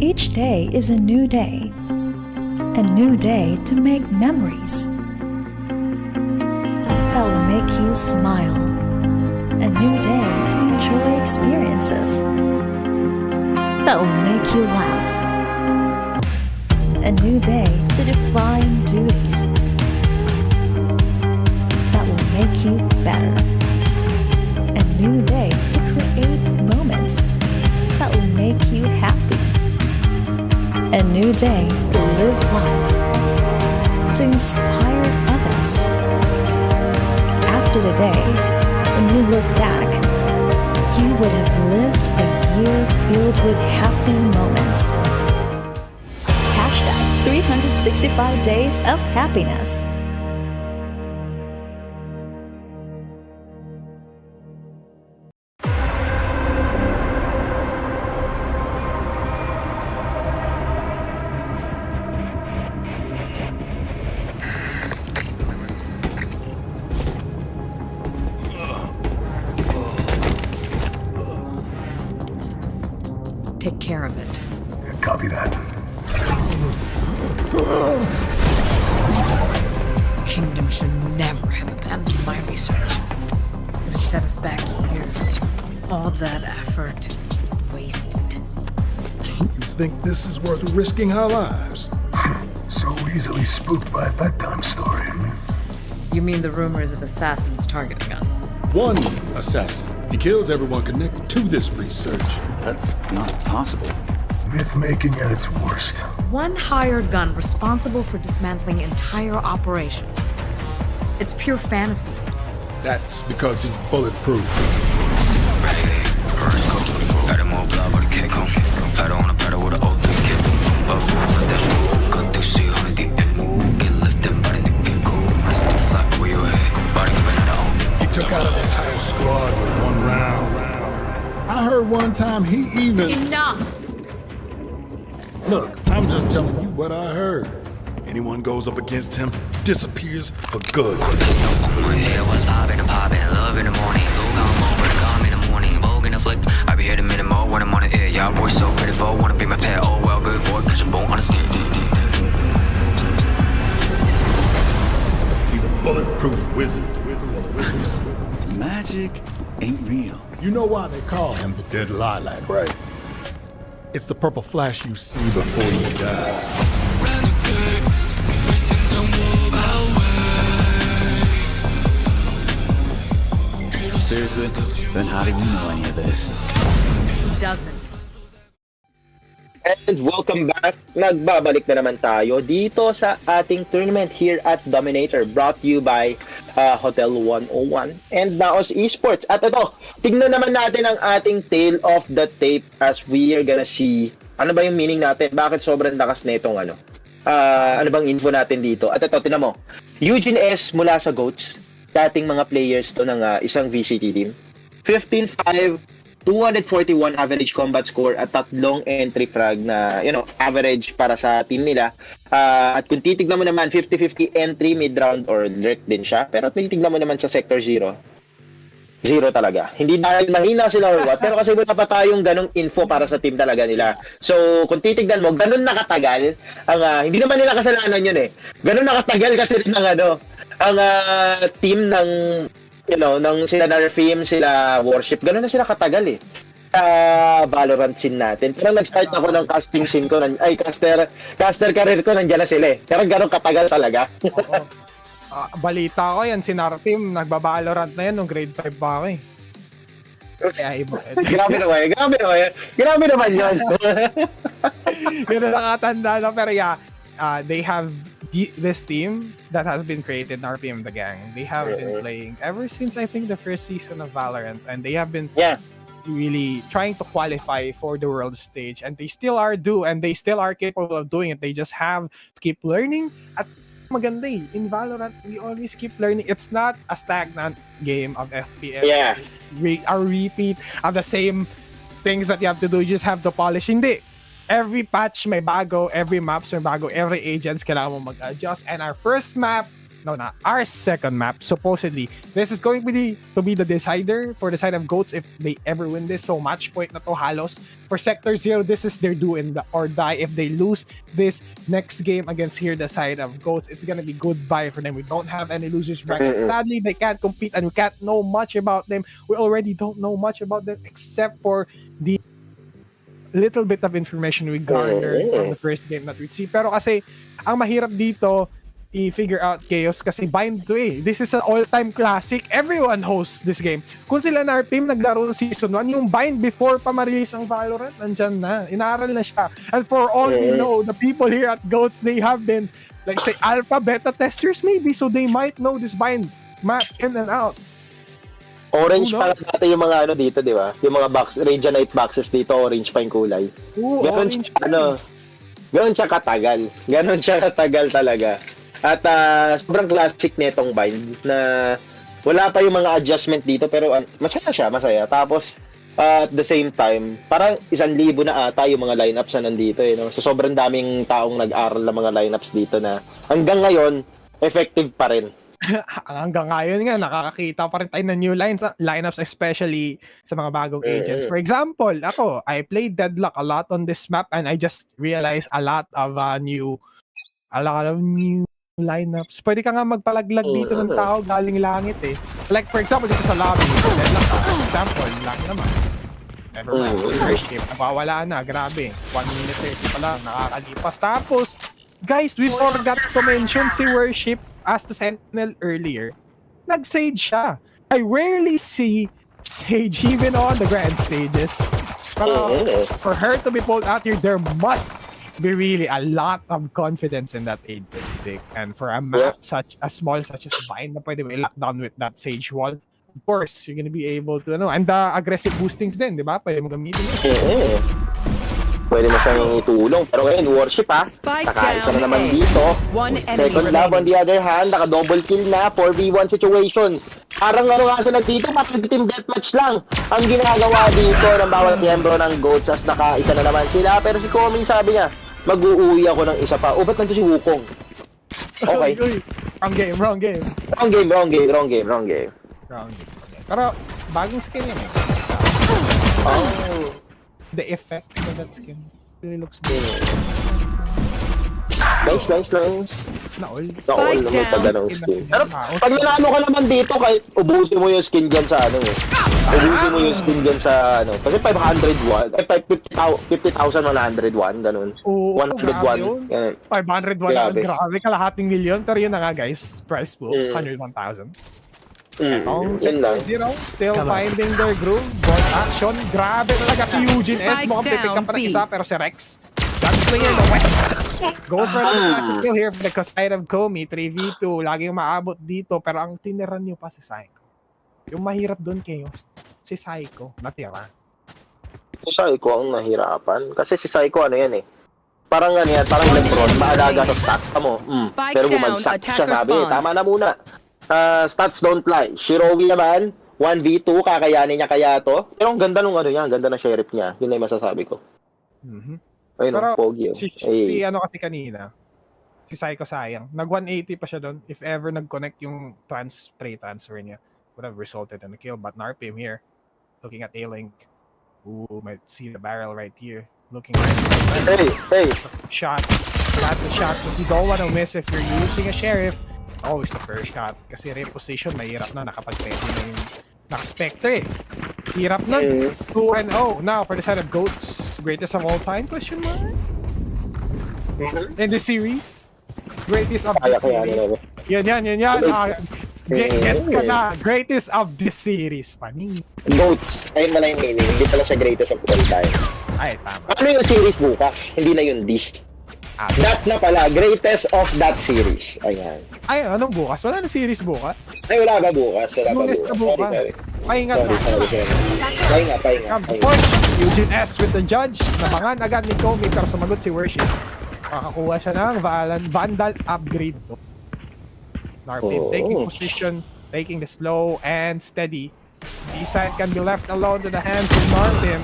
Each day is a new day to make memories that will make you smile, a new day to enjoy experiences that will make you laugh, a new day to define duties that will make you better, a new day to create moments that will make you happy. A new day to live life, to inspire others, after today, when you look back, you would have lived a year filled with happy moments. Hashtag 365 days of happiness. Take care of it. Copy that. Kingdom should never have abandoned my research. It set us back years. All that effort wasted. You think this is worth risking our lives? So easily spooked by a bedtime story. You mean the rumors of assassins targeting us? One assassin. He kills everyone connected to this research. That's not possible. Myth-making at its worst. One hired gun responsible for dismantling entire operations. It's pure fantasy. That's because he's bulletproof. He took out an entire squad with one round. I heard one time he even... Enough! Look, I'm just telling you what I heard. Anyone goes up against him disappears for good. I be here the minute more when I'm on the air. Y'all boys so pitiful, wanna be my pet. Oh well, good boy, cause you won't understand. He's a bulletproof wizard. Magic ain't real. You know why they call him the Dead Lilac, right? It's the purple flash you see before you die. Seriously? Then how do you know any of this? He doesn't. And welcome back. Nagbabalik na naman tayo dito sa ating tournament here at Dominator, brought to you by Hotel 101 and NAOS Esports. At ito, tignan naman natin ang ating tale of the tape as we are gonna see ano ba yung meaning natin, bakit sobrang lakas na itong ano bang info natin dito. At ito, tinan mo, Eugene S mula sa GOATS, dating mga players to ng isang VCT team, 15-5, 241 average combat score at 3 entry frag na, average para sa team nila. At kung titignan mo naman, 50-50 entry, mid-round, or lurk din siya. Pero titignan mo naman sa Sector 0, 0 talaga. Hindi dahil mahina sila or what, pero kasi wala pa tayong ganong info para sa team talaga nila. So, kung titignan mo, ganon nakatagal, hindi naman nila kasalanan yun eh. Ganon nakatagal kasi ng ang team ng ng sila Narfim, sila Worship, gano'n na sila katagal eh. Valorant scene natin. Pero nag-start ako ng casting scene ko, caster career ko, nandiyan na sila eh. Pero gano'n katagal talaga. Balita ko yan, si Narfim, nagba-Valorant na yan nung grade 5 pa ako eh. Kaya iba. Grabe naman yun. Gano'n nakatanda na, pero yeah, they have this team that has been created, RPM the Gang. They have been playing ever since I think the first season of Valorant, and they have been really trying to qualify for the world stage, and they still are and they still are capable of doing it. They just have to keep learning. At maganda eh, in Valorant, we always keep learning. It's not a stagnant game of FPS. Yeah. A repeat of the same things that you have to do. You just have to polish. Hindi. Every patch may bago, every maps may bago, every agents kailangan mo mag-adjust. And our second map, supposedly, this is going to be the decider for the side of GOATS if they ever win this. So match point na to halos. For Sector 0, this is their do or die. If they lose this next game against here, the side of GOATS, it's gonna be goodbye for them. We don't have any losers bracket. Sadly, they can't compete and we can't know much about them. We already don't know much about them except for the little bit of information we garnered from the first game that we see. Pero kasi, ang mahirap dito, i-figure out Chaos kasi bind to eh. This is an all-time classic. Everyone hosts this game. Kung sila na our team naglaro ng Season 1, yung bind before pa ma-release ang Valorant, nandyan na. Inaral na siya. And for all we know, the people here at GOATS, they have been, like say, alpha, beta testers maybe, so they might know this bind map in and out. Orange pa lang dati yung mga ano dito, di ba? Yung mga box, Radianite boxes dito, orange pa yung kulay. Ganon siya, ganon siya katagal. Ganon siya katagal talaga. At sobrang classic netong bind na wala pa yung mga adjustment dito pero masaya siya, masaya. Tapos at the same time, parang 1,000 na ata yung mga lineups na nandito. No? So sobrang daming taong nag-aral ng mga lineups dito na hanggang ngayon, effective pa rin. Hanggang ngayon nga, nakakakita pa rin tayo ng new lineups, especially sa mga bagong agents. For example, ako, I played Deadlock a lot on this map and I just realized a lot of new lineups. Pwede ka nga magpalaglag dito ng tao galing langit eh. Like for example, dito sa lobby, Deadlock, for example, lang naman. Nevermind, Intermission, nawawala na, grabe. 1 minute 30 pa lang, nakakalipas. Tapos, guys, we forgot to mention si Worship as the Sentinel earlier. Nag-Sage siya. I rarely see Sage even on the grand stages. Pero for her to be pulled out here, there must be really a lot of confidence in that agent pick. And for a map such as small such as Vine na pwede mo i-lockdown with that Sage wall, of course, you're gonna be able to, and the aggressive boostings din, di ba? Pwede mo gamitin yun. Pwede mo siyang itulong. Pero ngayon, Worship nakaisa na naman dito. Second love on the other hand, naka-double kill na, 4v1 situation. Parang nga siya dito, team deathmatch lang ang ginagawa dito ng bawat miyembro ng GOATS as nakaisa na naman sila. Pero si Komi sabi niya, mag-uuwi ako ng isa pa. Ba't nandito si Wukong? Okay. Wrong game. Pero, bagong skin yan eh. The effects of that skin really looks good. Nice. Na-all naman pag ganong skin. Pero pag nanalo ka naman dito, kahit ubusin mo yung skin dyan sa ubusin mo yung skin dyan sa kasi 501, 50,101, ganun. 101. 501, grabe, kalahating milyon. Pero yun na nga guys, price pool, 101,000. Sector 0, still finding their groove. Ball action, grabe talaga si Eugene S. Mukhang pipick up pa ng isa, pero si Rex, gunslinger the West, goes for the classic kill here for the side of Komi. 3v2, laging maabot dito, pero ang tiniran nyo pa si Psycho. Yung mahirap doon kayo, si Psycho, natira. Si Psycho ang nahirapan, kasi si Psycho parang parang Lebron, maalaga sa stats mo. Pero bumagsak siya, sabi, tama na muna. Stats don't lie. Shirowi naman, 1v2, kakayanin niya kaya to. Pero ang ganda nung ang ganda ng sheriff niya. Yun na yung masasabi ko. Ayun, pogi. Si kasi kanina, si Psycho sayang. Nag-180 pa siya doon. If ever nag-connect yung spray transfer niya, would have resulted in a kill. But Narpim here, looking at A-Link. Ooh, might see the barrel right here. Looking right. Hey. Shot. That's a shot. Because you don't want to miss if you're using a sheriff. Always the first shot. Kasi reposition, mahirap na. Nakapag-ready na yung Spectre eh. Hirap na. 2-0. Now, for the side of GOATS, greatest of all time, question mark? In the series? Greatest of the series. Yan. Gets ka na. Greatest of the series. Paning. GOATS. Ayun na lang yung meaning. Hindi pala siya greatest of all time. Ay, tama. Ano yung series bukas? Hindi na yung this. That na pala, greatest of that series. Ayan. Ay, anong bukas? Wala na series bukas? Ay, wala ba bukas? Bukas. Pahinga. Eugene S with the judge. Namangan agad ni Komi pero sumagot si Worship. Makakuha siya ng Vandal upgrade. Narpim taking position, taking the slow and steady. B-side can be left alone to the hands of Narpim.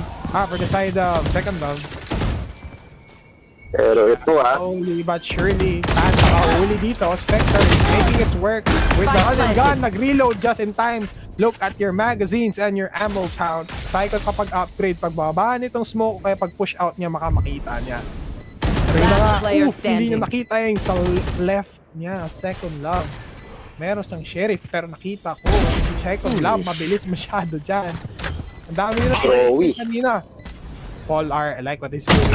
For the side of second love. Pero ito slowly but surely, at nakahuli dito, Spectre is making its work with the other gun, nag-reload just in time. Look at your magazines and your ammo count. Psycho kapag upgrade, pag babaan itong smoke, kaya pag push out niya, makita niya. Pero hindi niya nakita yung sa left niya, second love. Meron siyang sheriff, pero nakita ko, second love, mabilis masyado dyan. Ang dami nila kanina. Paul R, I like what he's doing.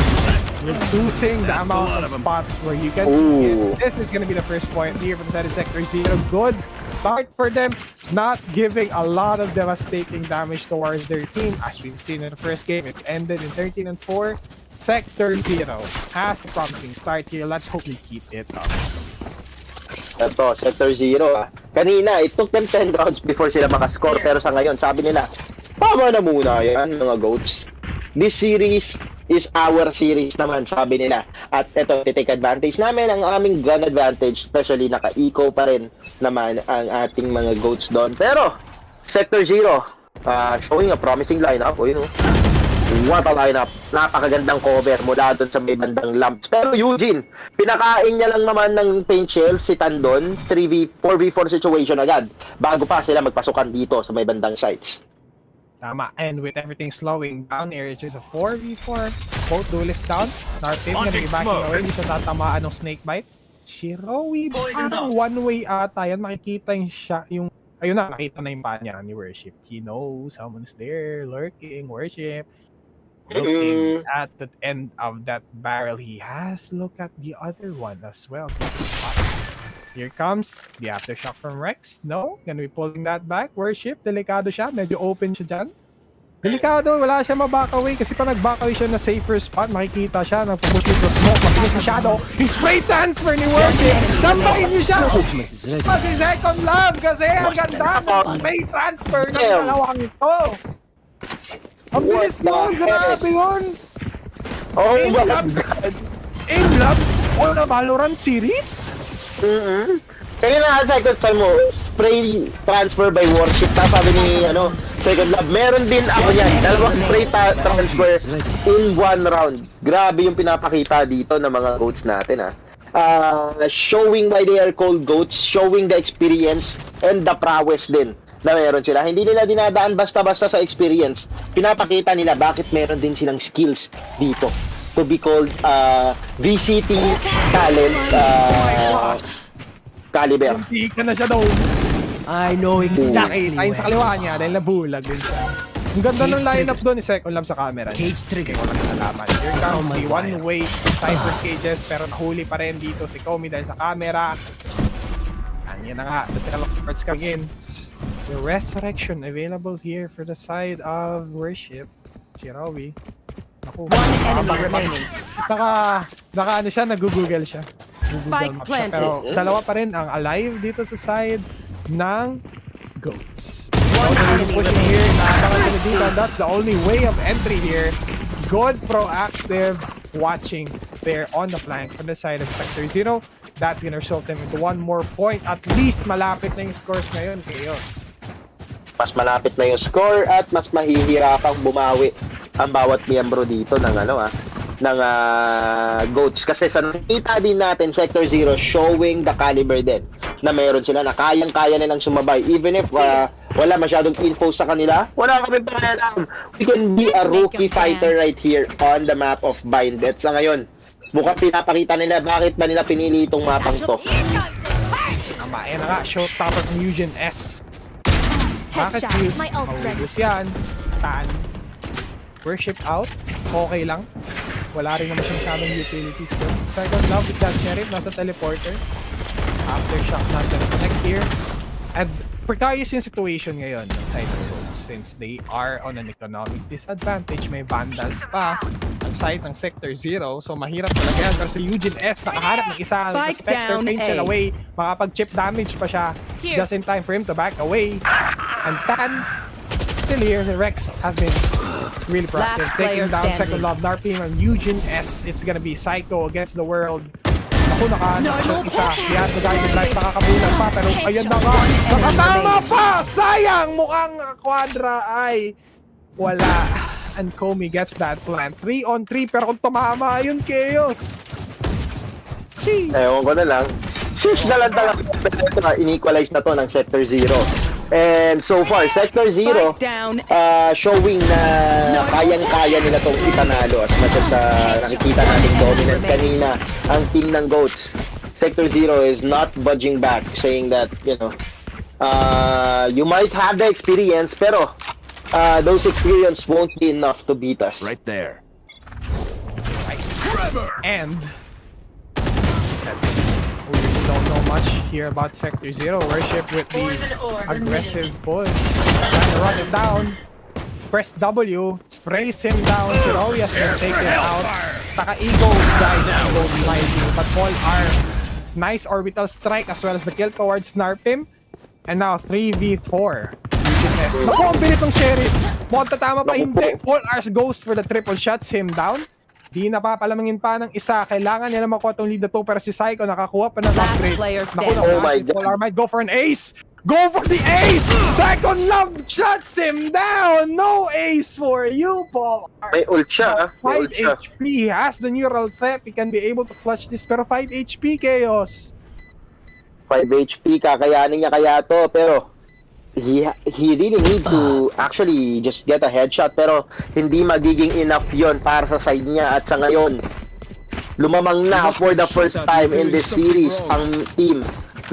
Reducing the amount of spots where you can get. This is going to be the first point here for the side of Sector 0. Good start for them, not giving a lot of devastating damage towards their team. As we've seen in the first game, it ended in 13-4. Sector 0 has a promising start here. Let's hope we keep it up. Ito, Sector 0 Kanina, it took them 10 rounds before sila makascore. Pero sa ngayon, sabi nila, tama na muna yan, mga goats. This series is our series naman, sabi nila. At ito, take advantage namin ang aming gun advantage. Especially, naka-eco pa rin naman ang ating mga goats doon. Pero, Sector 0, showing a promising lineup. O yun, what a lineup. Napakagandang cover mula doon sa may bandang lamps. Pero Eugene, pinakain niya lang naman ng paint shell si Tandon, 4v4 situation agad, bago pa sila magpasukan dito sa may bandang sites. Tama. And with everything slowing down, here it's just a 4v4. Both duelists down. Nartim gonna be backing away. Hindi siya tatamaan ng snake bite. Shirowi, parang one way ata yan. Makikita yung ayun na, nakita na yung pa niya ni Worship. He knows someone's there, lurking, Worship. Looking at the end of that barrel, he has look at the other one as well. Here comes the aftershock from Rex. No, gonna be pulling that back. Worship, delikado siya. Medyo open siya dyan. Delikado, wala siya ma-back away kasi pa nag-back away siya na safer spot. Makikita siya, nagpupush yung smoke. Makinig yung shadow. Yung spray transfer ni Worship. Sambahin niyo siya. Kasi second love kasi ang ganda ng spray transfer ng dalawang ito. Ang bilis nun, grabe yun. Aim labs on a Valorant series? Kaya na sa second mo, spray transfer by Worship. Tapos sabi ni Second Love, meron din ako yan. Dalawang spray transfer in one round. Grabe yung pinapakita dito ng mga goats natin showing why they are called goats, showing the experience and the prowess din na meron sila. Hindi nila dinadaan basta-basta sa experience. Pinapakita nila bakit meron din silang skills dito. To be called VCT talent caliber. Hindi ka na siya daw. I know exactly. Tayo sa kaliwa niya dahil nabulag din siya. Ang ganda ng lineup doon ni Second Love sa camera. Cage trigger. Wala na nalaman. Here comes the one-way cyber cages pero nahuli pa rin dito si Komi dahil sa camera. Yan na nga. The teleports coming in. The resurrection available here for the side of Worship. Shirawi. Naku. One enemy remaining. Naka ano siya, nag-google siya. Spike planted. Pero dalawa pa rin ang alive dito sa side ng goats. One enemy remaining. That's the only way of entry here. Good proactive watching there on the flank on the side of Sector 0. That's gonna result them into one more point. At least malapit na yung scores ngayon. Mas malapit na yung score at mas mahihirapang bumawi ang bawat miyembro dito ng ng goats. Kasi sa nakita din natin, Sector 0 showing the caliber din na meron sila na kayang-kaya nilang sumabay. Even if wala masyadong info sa kanila, wala kami pakialam. We can be a rookie fighter right here on the map of Binded. Sa ngayon, mukhang pinapakita nila bakit ba nila pinili itong mapang to. Ayan na nga, showstopper ng Eugene S. Bakit use? Maubos yan. Stan. Worship out. Okay lang. Wala rin naman masyadong utilities doon. Second Love with that sheriff. Nasa teleporter. Aftershock not gonna connect here. And precarious yung situation ngayon ng side of roads since they are on an economic disadvantage. May vandals pa ang side ng Sector 0. So mahirap talaga yan. Pero si Eugene S nakaharap ng isa. Spectre paint siya away. Makapag-chip damage pa siya. Just in time for him to back away. And Tan still here. Rex has been really proactive. Taking down Second Love. Narping on Eugene S. It's gonna be Psycho against the world. Ako naka-action isa. Yan sa Guided Light. Nakakabulan pa. Pero ayan na nga. Nakatama pa! Sayang! Mukhang Quadra ay wala. And Komi gets that plant. 3-on-3. Pero kung tumama, yun chaos. Ewan ko na lang. Shish na lang talaga. In-equalize na to ng Sector 0. And so far, Sector 0 showing na kayang-kaya nila itong ipanalo as much as nakikita natin dominant kanina ang team ng GOATs. Sector 0 is not budging back, saying that, you might have the experience, pero those experience won't be enough to beat us. Right there. And we don't know much here about Sector 0. Worship with the aggressive push. Trying to run it down. Press W. Sprays him down. Shirowi has been taken out. Taka-ego guys ang gold sliding. But Paul R Nice orbital strike as well as the kill towards Snarpim. And now 3v4. Naku, ang bilis ng Sheriff. Monta tama pa, hindi. All Ars goes for the triple, shuts him down. Di napapalamangin pa ng isa. Kailangan nila makuha itong lead na to, pero si Psycho nakakuha pa ng upgrade. Naku, Oh my God. All Ars might go for an ace. Go for the ace! Second love shuts him down! No ace for you, Paul. May ult siya, 5 May ult siya. HP. He has the neural threat. He can be able to clutch this. Pero 5 HP, Chaos. 5 HP, kakayanin niya kaya to, pero he really need to actually just get a headshot, pero hindi magiging enough yon para sa side niya. At sa ngayon, lumamang na for the first time in this series ang team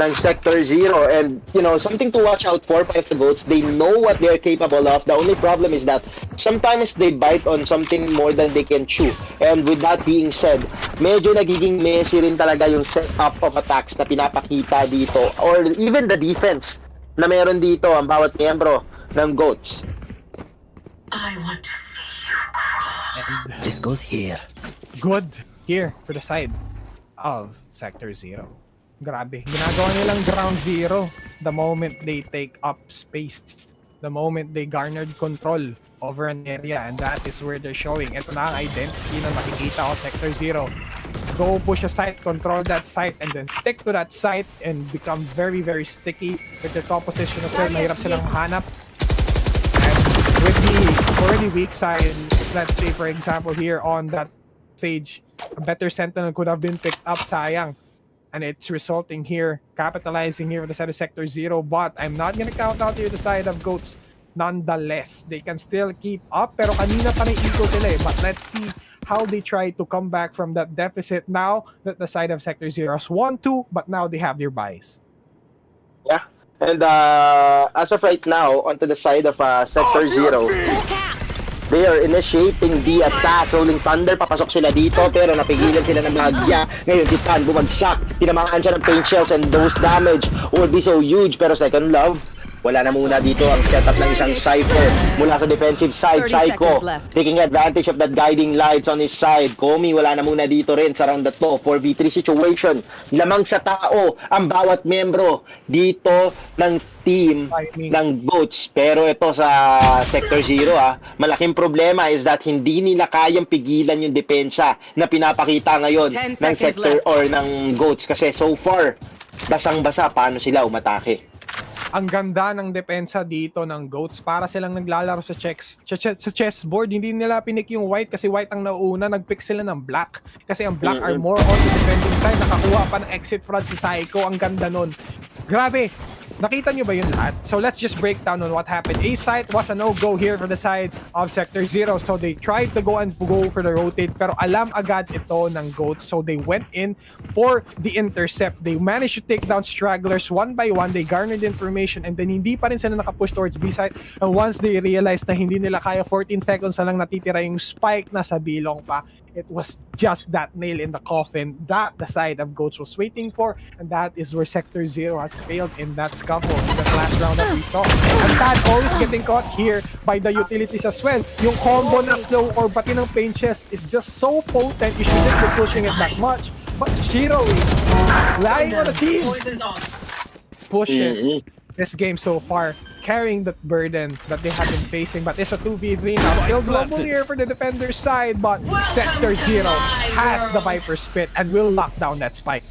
ng Sector 0. And you know, something to watch out for para sa GOATs. They know what they're capable of. The only problem is that sometimes they bite on something more than they can chew. And with that being said, medyo nagiging messy rin talaga yung setup of attacks na pinapakita dito, or even the defense na meron dito ang bawat miyembro ng GOATs. I want to And This goes here. good here for the side of Sector 0. Grabe. Ginagawa nilang ground zero the moment they take up space. The moment they garnered control over an area, and that is where they're showing. Ito na ang identity na makikita ko, Sector 0. Go push a site, control that site, and then stick to that site and become very, very sticky with their top position as well. Mahirap silang hanap. And with the already weak side, let's say for example here on that stage, a better sentinel could have been picked up, sayang. And it's resulting here, capitalizing here with the side of Sector 0. But I'm not gonna count out here the side of GOATs. Nonetheless, they can still keep up. Pero kanina pa na-equal sila eh. But let's see how they try to come back from that deficit now that the side of Sector 0 has 1-2, but now they have their buys. Yeah. And as of right now, onto the side of Sector 0, they are initiating the attack. Rolling Thunder, papasok sila dito, pero napigilan sila ng bagya. Ngayon, Titan bumagsak. Tinamaan siya ng paint shells, and those damage would be so huge. Pero Second Love, wala na muna dito ang setup ng isang Cypher mula sa defensive side. 30 Psycho seconds left. taking advantage of that guiding lights on his side. Komi, wala na muna dito rin sa round na to. 4v3 situation. Lamang sa tao ang bawat membro dito ng team ng GOATs. Pero ito sa Sector 0, malaking problema is that hindi nila kayang pigilan yung depensa na pinapakita ngayon 10 ng seconds Sector left. or ng GOATs. Kasi so far, basang-basa paano sila umatake. Ang ganda ng depensa dito ng GOATs, para silang naglalaro sa chessboard. Hindi nila pinik yung white kasi white ang nauna, nagpick sila ng black. Kasi ang black are more on the defending side. Nakakuha pa ng exit front si Psycho. Ang ganda nun. Grabe. Nakita nyo ba yun lahat? So let's just break down on what happened. A site was a no-go here for the side of Sector 0. So they tried to go for the rotate, pero alam agad ito ng GOATs. So they went in for the intercept. They managed to take down stragglers one by one. They garnered information, and then hindi pa rin sila nakapush towards B site. And once they realized na hindi nila kaya, 14 seconds na lang natitira yung spike na sa bilong pa. It was just that nail in the coffin that the side of GOATs was waiting for, and that is where Sector 0 has failed in that scuffle in the last round that we saw. And that always getting caught here by the utilities as well. Yung combo na slow or pati ng paint chest is just so potent, you shouldn't be pushing it that much. But Shiro, lying on the team, pushes this game so far, carrying that burden that they have been facing. But it's a 2v3 now. Still global here for the defender's side, but Sector 0 has the Viper Spit and will lock down that spike.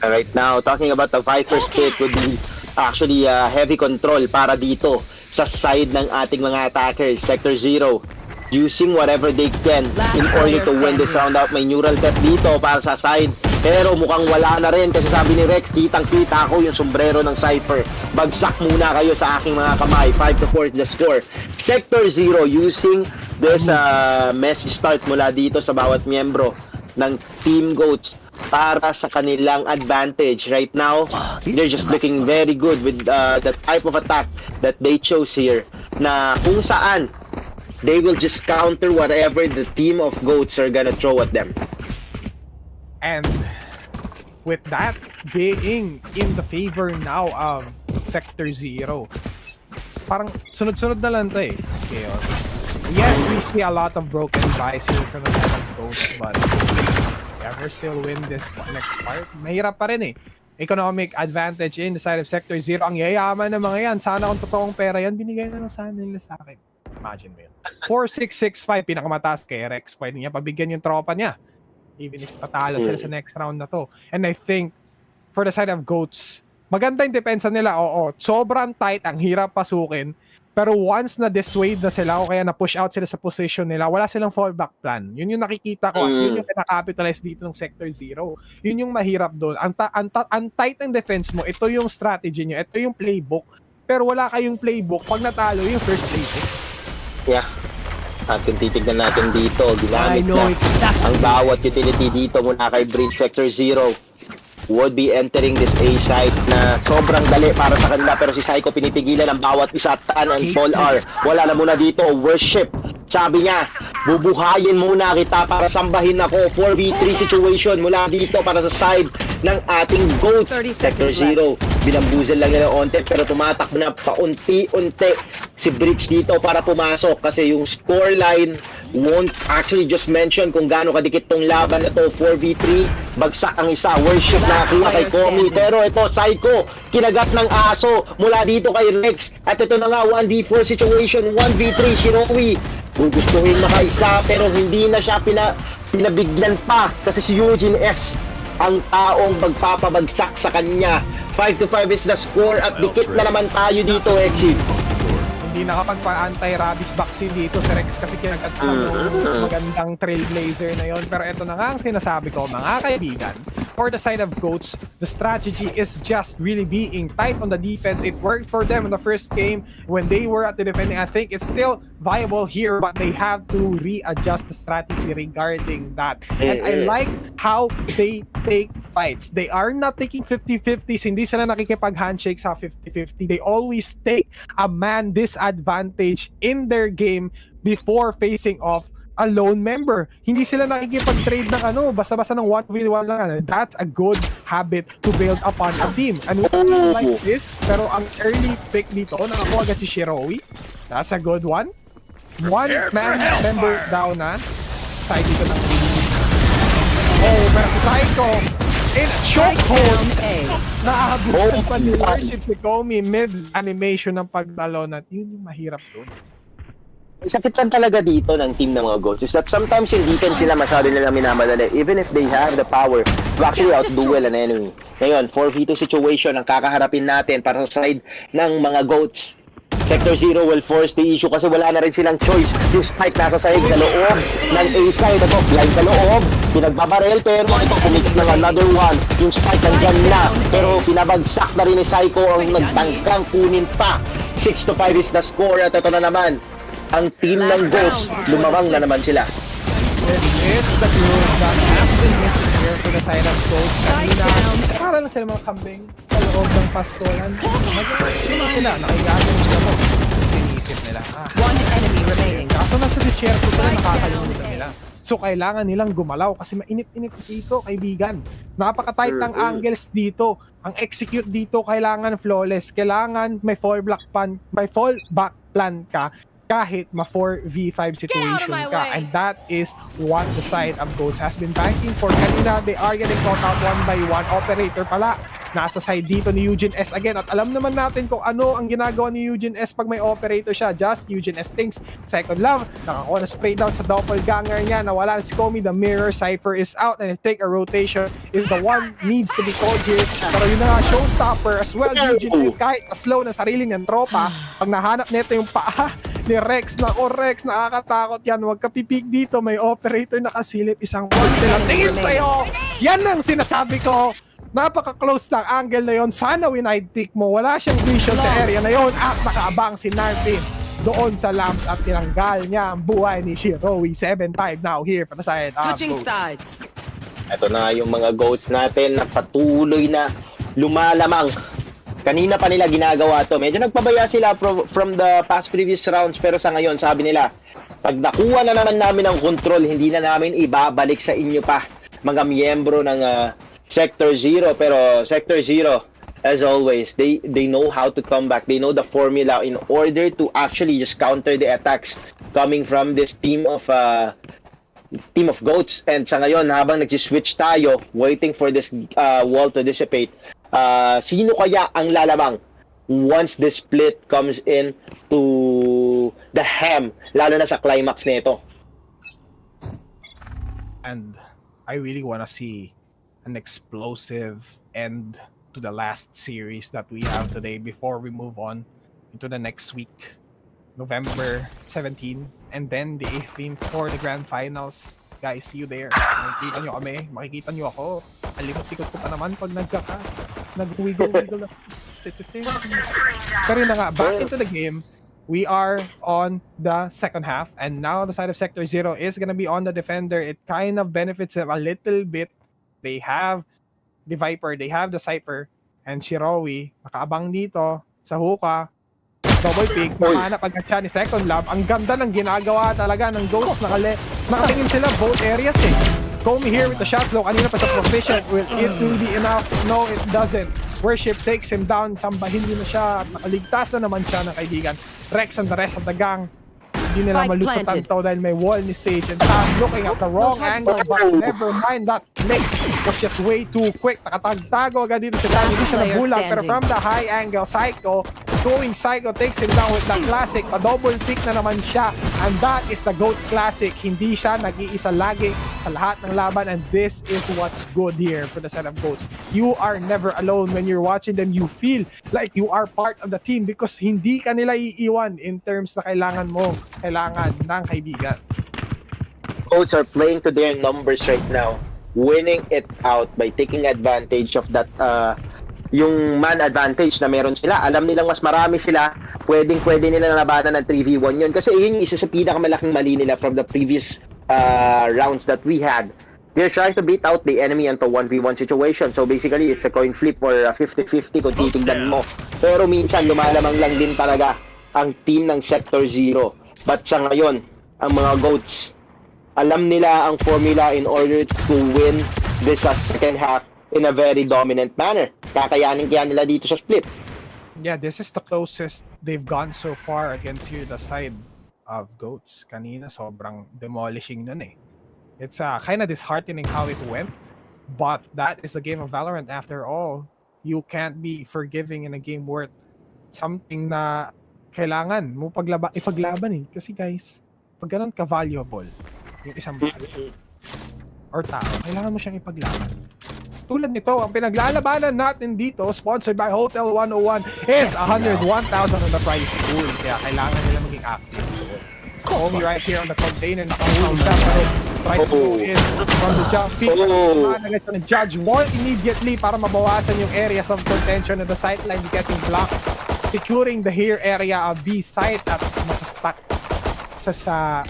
Right now, talking about the Viper Spit would be actually heavy control para dito sa side ng ating mga attackers. Sector 0 using whatever they can in order to win this round out. May neural theft dito para sa side, pero mukhang wala na rin kasi sabi ni Rex, kitang-kita ko yung sombrero ng Cypher. Bagsak muna kayo sa aking mga kamay. 5-4 is the score. Sector 0 using this messy start mula dito sa bawat miyembro ng Team GOATs para sa kanilang advantage. Right now, they're just looking very good with the type of attack that they chose here, na kung saan they will just counter whatever the team of GOATs are gonna throw at them. And with that being in the favor now of Sector 0, parang sunod-sunod na lang to eh. Yes, we see a lot of broken buys here from the side of GOATs, but ever still win this next part, mahirap pa rin eh. Economic advantage in the side of Sector 0. Ang yayaman ng mga yan. Sana kung totoong pera yan, binigay na lang sana nila sa akin. Imagine mo yun. 4-6-6-5, pinakamataas kay Rex. Pwede niya pabigyan yung tropa niya. Even if patalo sila sa next round na to. And I think, for the side of GOATs, maganda yung depensa nila. Oo, sobrang tight, ang hirap pasukin. Pero once na dissuade na sila o kaya na push out sila sa position nila, wala silang fallback plan. Yun yung nakikita ko at yun yung kinakapitalize dito ng Sector 0. Yun yung mahirap doon. Ang tight ng defense mo, ito yung strategy nyo, ito yung playbook. Pero wala kayong playbook pag natalo yung first playbook. Yeah. At kung titignan natin dito, ginamit na ang bawat utility dito mula kay Bridge Sector 0. Would be entering this A site na sobrang dali para sa kanila, pero si Psycho pinipigilan ang bawat isa. Tan and Fall R, wala na muna dito. Worship, sabi niya, bubuhayin muna kita para sambahin ako. 4v3 situation mula dito para sa side ng ating GOATs. Sector 0, binambuzel lang nila onte, pero tumatakbo na paunti-unti si Bridge dito para pumasok kasi yung scoreline won't actually just mention kung gaano kadikit tong laban na to. 4v3, bagsak ang isa. Worship na nakuha kay Komi, pero ito Psycho, kinagat ng aso mula dito kay Rex, at ito na nga 1v4 situation. 1v3 Shirowi, gugustuhin makaisa pero hindi na siya pinabigyan pa kasi si Eugene S ang taong magpapabagsak sa kanya. 5-5 is the score at dikit na naman tayo dito, Exit. Hindi nakapagpa-anti-rabies vaccine dito si Rex kasi kinagatan yung magandang trailblazer na yon. Pero ito na nga ang sinasabi ko, mga kaibigan. For the side of GOATs, the strategy is just really being tight on the defense. It worked for them in the first game when they were at the defending. I think it's still viable here, but they have to readjust the strategy regarding that. And I like how they take fights. They are not taking 50-50s. Hindi sila nakikipag-handshake sa 50-50. They always take a man disadvantage in their game before facing off a lone member. Hindi sila nakikipag-trade ng basta-basta ng 1v1 lang. That's a good habit to build upon a team. And we like this, pero ang early pick dito, nakakuha agad si Shirowi. That's a good one. One man member down na. Side dito ng oh, pero si Psycho in a chokehold. Naabutan pa ni Worship si Komi mid-animation ng pagtalon at yun yung mahirap doon. Sakit lang talaga dito ng team ng mga GOATs is that sometimes yung defense sila masyado nila minamadali even if they have the power to actually outduel an enemy. Ngayon, 4v2 situation ang kakaharapin natin para sa side ng mga GOATs. Sector 0 will force the issue kasi wala na rin silang choice. Yung Spike nasa sahig sa loob ng A side. Ito, blind sa loob, pinagbabarel, pero ito kumikit ng another one. Yung Spike nandyan na, pero pinabagsak na rin ni Psycho ang nagtangkang kunin pa. 6-5 is the score at ito na naman ang team ng GOATs, lumamang na naman sila. This is the group that has been missing here for the side of GOATs. Kanina, para lang sila mga kambing sa loob ng pastolan. Sino sila? Nakigamit sila mo. Inisip nila. One enemy remaining. Kaso nasa disyerto sila, nakakalimutan nila. So kailangan nilang gumalaw kasi mainit-init dito, kaibigan. Napaka-tight ang angles dito. Ang execute dito kailangan flawless. Kailangan may fallback plan ka kahit ma 4v5 situation ka. And that is what the side of GOATs has been banking for. Kanina, they are getting caught out one by one. Operator pala, nasa side dito ni Eugene S again. At alam naman natin kung ano ang ginagawa ni Eugene S pag may operator siya. Just Eugene S thinks second love. Nakakuha na spray down sa doppelganger niya. Nawala si Komi. The mirror Cypher is out. And I think a rotation is the one needs to be called here. Pero yun na nga, showstopper as well. Eugene S, kahit slow na sarili ng tropa, pag nahanap nito yung paa ni Rex na, Rex, nakakatakot yan. Huwag ka pipig dito. May operator nakasilip. Isang wall sila. Tingin sa'yo! Yan ang sinasabi ko. Napaka-close ng angle na yon. Sana win-eye pick mo. Wala siyang vision sa area na yon. At nakaabang si Narvin doon sa lamps at tinanggal niya ang buhay ni Shirowi. 7-5 now here for the side of Switching sides. Ito na yung mga GOATs natin na patuloy na lumalamang. Kanina pa nila ginagawa to. Medyo nagpabaya sila from the past previous rounds, pero sa ngayon sabi nila, pag nakuha na naman namin ang control, hindi na namin ibabalik sa inyo pa mga miyembro ng Sector 0. Pero Sector 0, as always, they know how to come back. They know the formula in order to actually just counter the attacks coming from this team of team of goats. And sa ngayon, habang nag-switch tayo, waiting for this wall to dissipate, sino kaya ang lalamang once the split comes in to the hem, lalo na sa climax nito? And I really want to see an explosive end to the last series that we have today before we move on into the next week, November 17, and then the 18th for the grand finals. Guys, see you there. Makikita nyo kami, makikita nyo ako. Alikot-likot ko pa naman pag nagkakas. Nag-wiggle-wiggle. Pero yun na nga, back into the game. We are on the second half, and now the side of Sector 0 is gonna be on the defender. It kind of benefits them a little bit. They have the Viper, they have the Cypher, and Shirowi, nakaabang dito sa hookah. Double pick, mahanap agad siya ni Second Love. Ang ganda ng ginagawa talaga ng Ghosts. Nakatingin sila both areas eh. Comey here with the shots low. Kanina pa sa proficient. Will it will be enough? No, it doesn't. Worship takes him down. Sambahin din na siya. At nakaligtas na naman siya ng kaibigan. Rex and the rest of the gang. Hindi nila malusutan to dahil may wall ni Sage. And Sam looking at the wrong angle. But never mind, that click was just way too quick. Nakatagtago agad dito si Sam. Hindi siya nabulag. Pero from the high angle, Psycho going Psycho takes him down with the classic. Pa-double pick na naman siya. And that is the GOAT's classic. Hindi siya nag-iisa lagi sa lahat ng laban. And this is what's good here for the set of GOATs. You are never alone when you're watching them. You feel like you are part of the team because hindi ka nila iiwan in terms na kailangan ng kaibigan. GOATs are playing to their numbers right now. Winning it out by taking advantage of that yung man advantage na meron sila. Alam nilang mas marami sila, pwede nila labanan ng 3v1 yun. Kasi yun yung isa sa pinakamalaking mali nila from the previous rounds that we had. They're trying to beat out the enemy into 1v1 situation. So basically, it's a coin flip or a 50-50 kung titignan mo. Pero minsan, lumalamang lang din talaga ang team ng Sector 0. But sa ngayon, ang mga GOATs, alam nila ang formula in order to win this second half in a very dominant manner. Kakayanin kaya nila dito sa split. Yeah, this is the closest they've gone so far against you, the side of GOATs. Kanina, sobrang demolishing nun eh. It's kind of disheartening how it went, but that is the game of Valorant after all. You can't be forgiving in a game worth something na kailangan mo ipaglaban eh. Kasi guys, pag ganun ka-valuable, yung isang bagay or tao, kailangan mo siyang ipaglaban. Tulad nito, ang pinaglalabanan natin dito, sponsored by Hotel 101, is 101,000 on the prize pool. Kaya kailangan nila maging active. Comey right here on the container, nakahulog siya, pero prize pool is from the jump peak. Nagagad siya ng judge wall immediately para mabawasan yung areas of contention and the sideline getting blocked. Securing the here area of B site at masastuck sa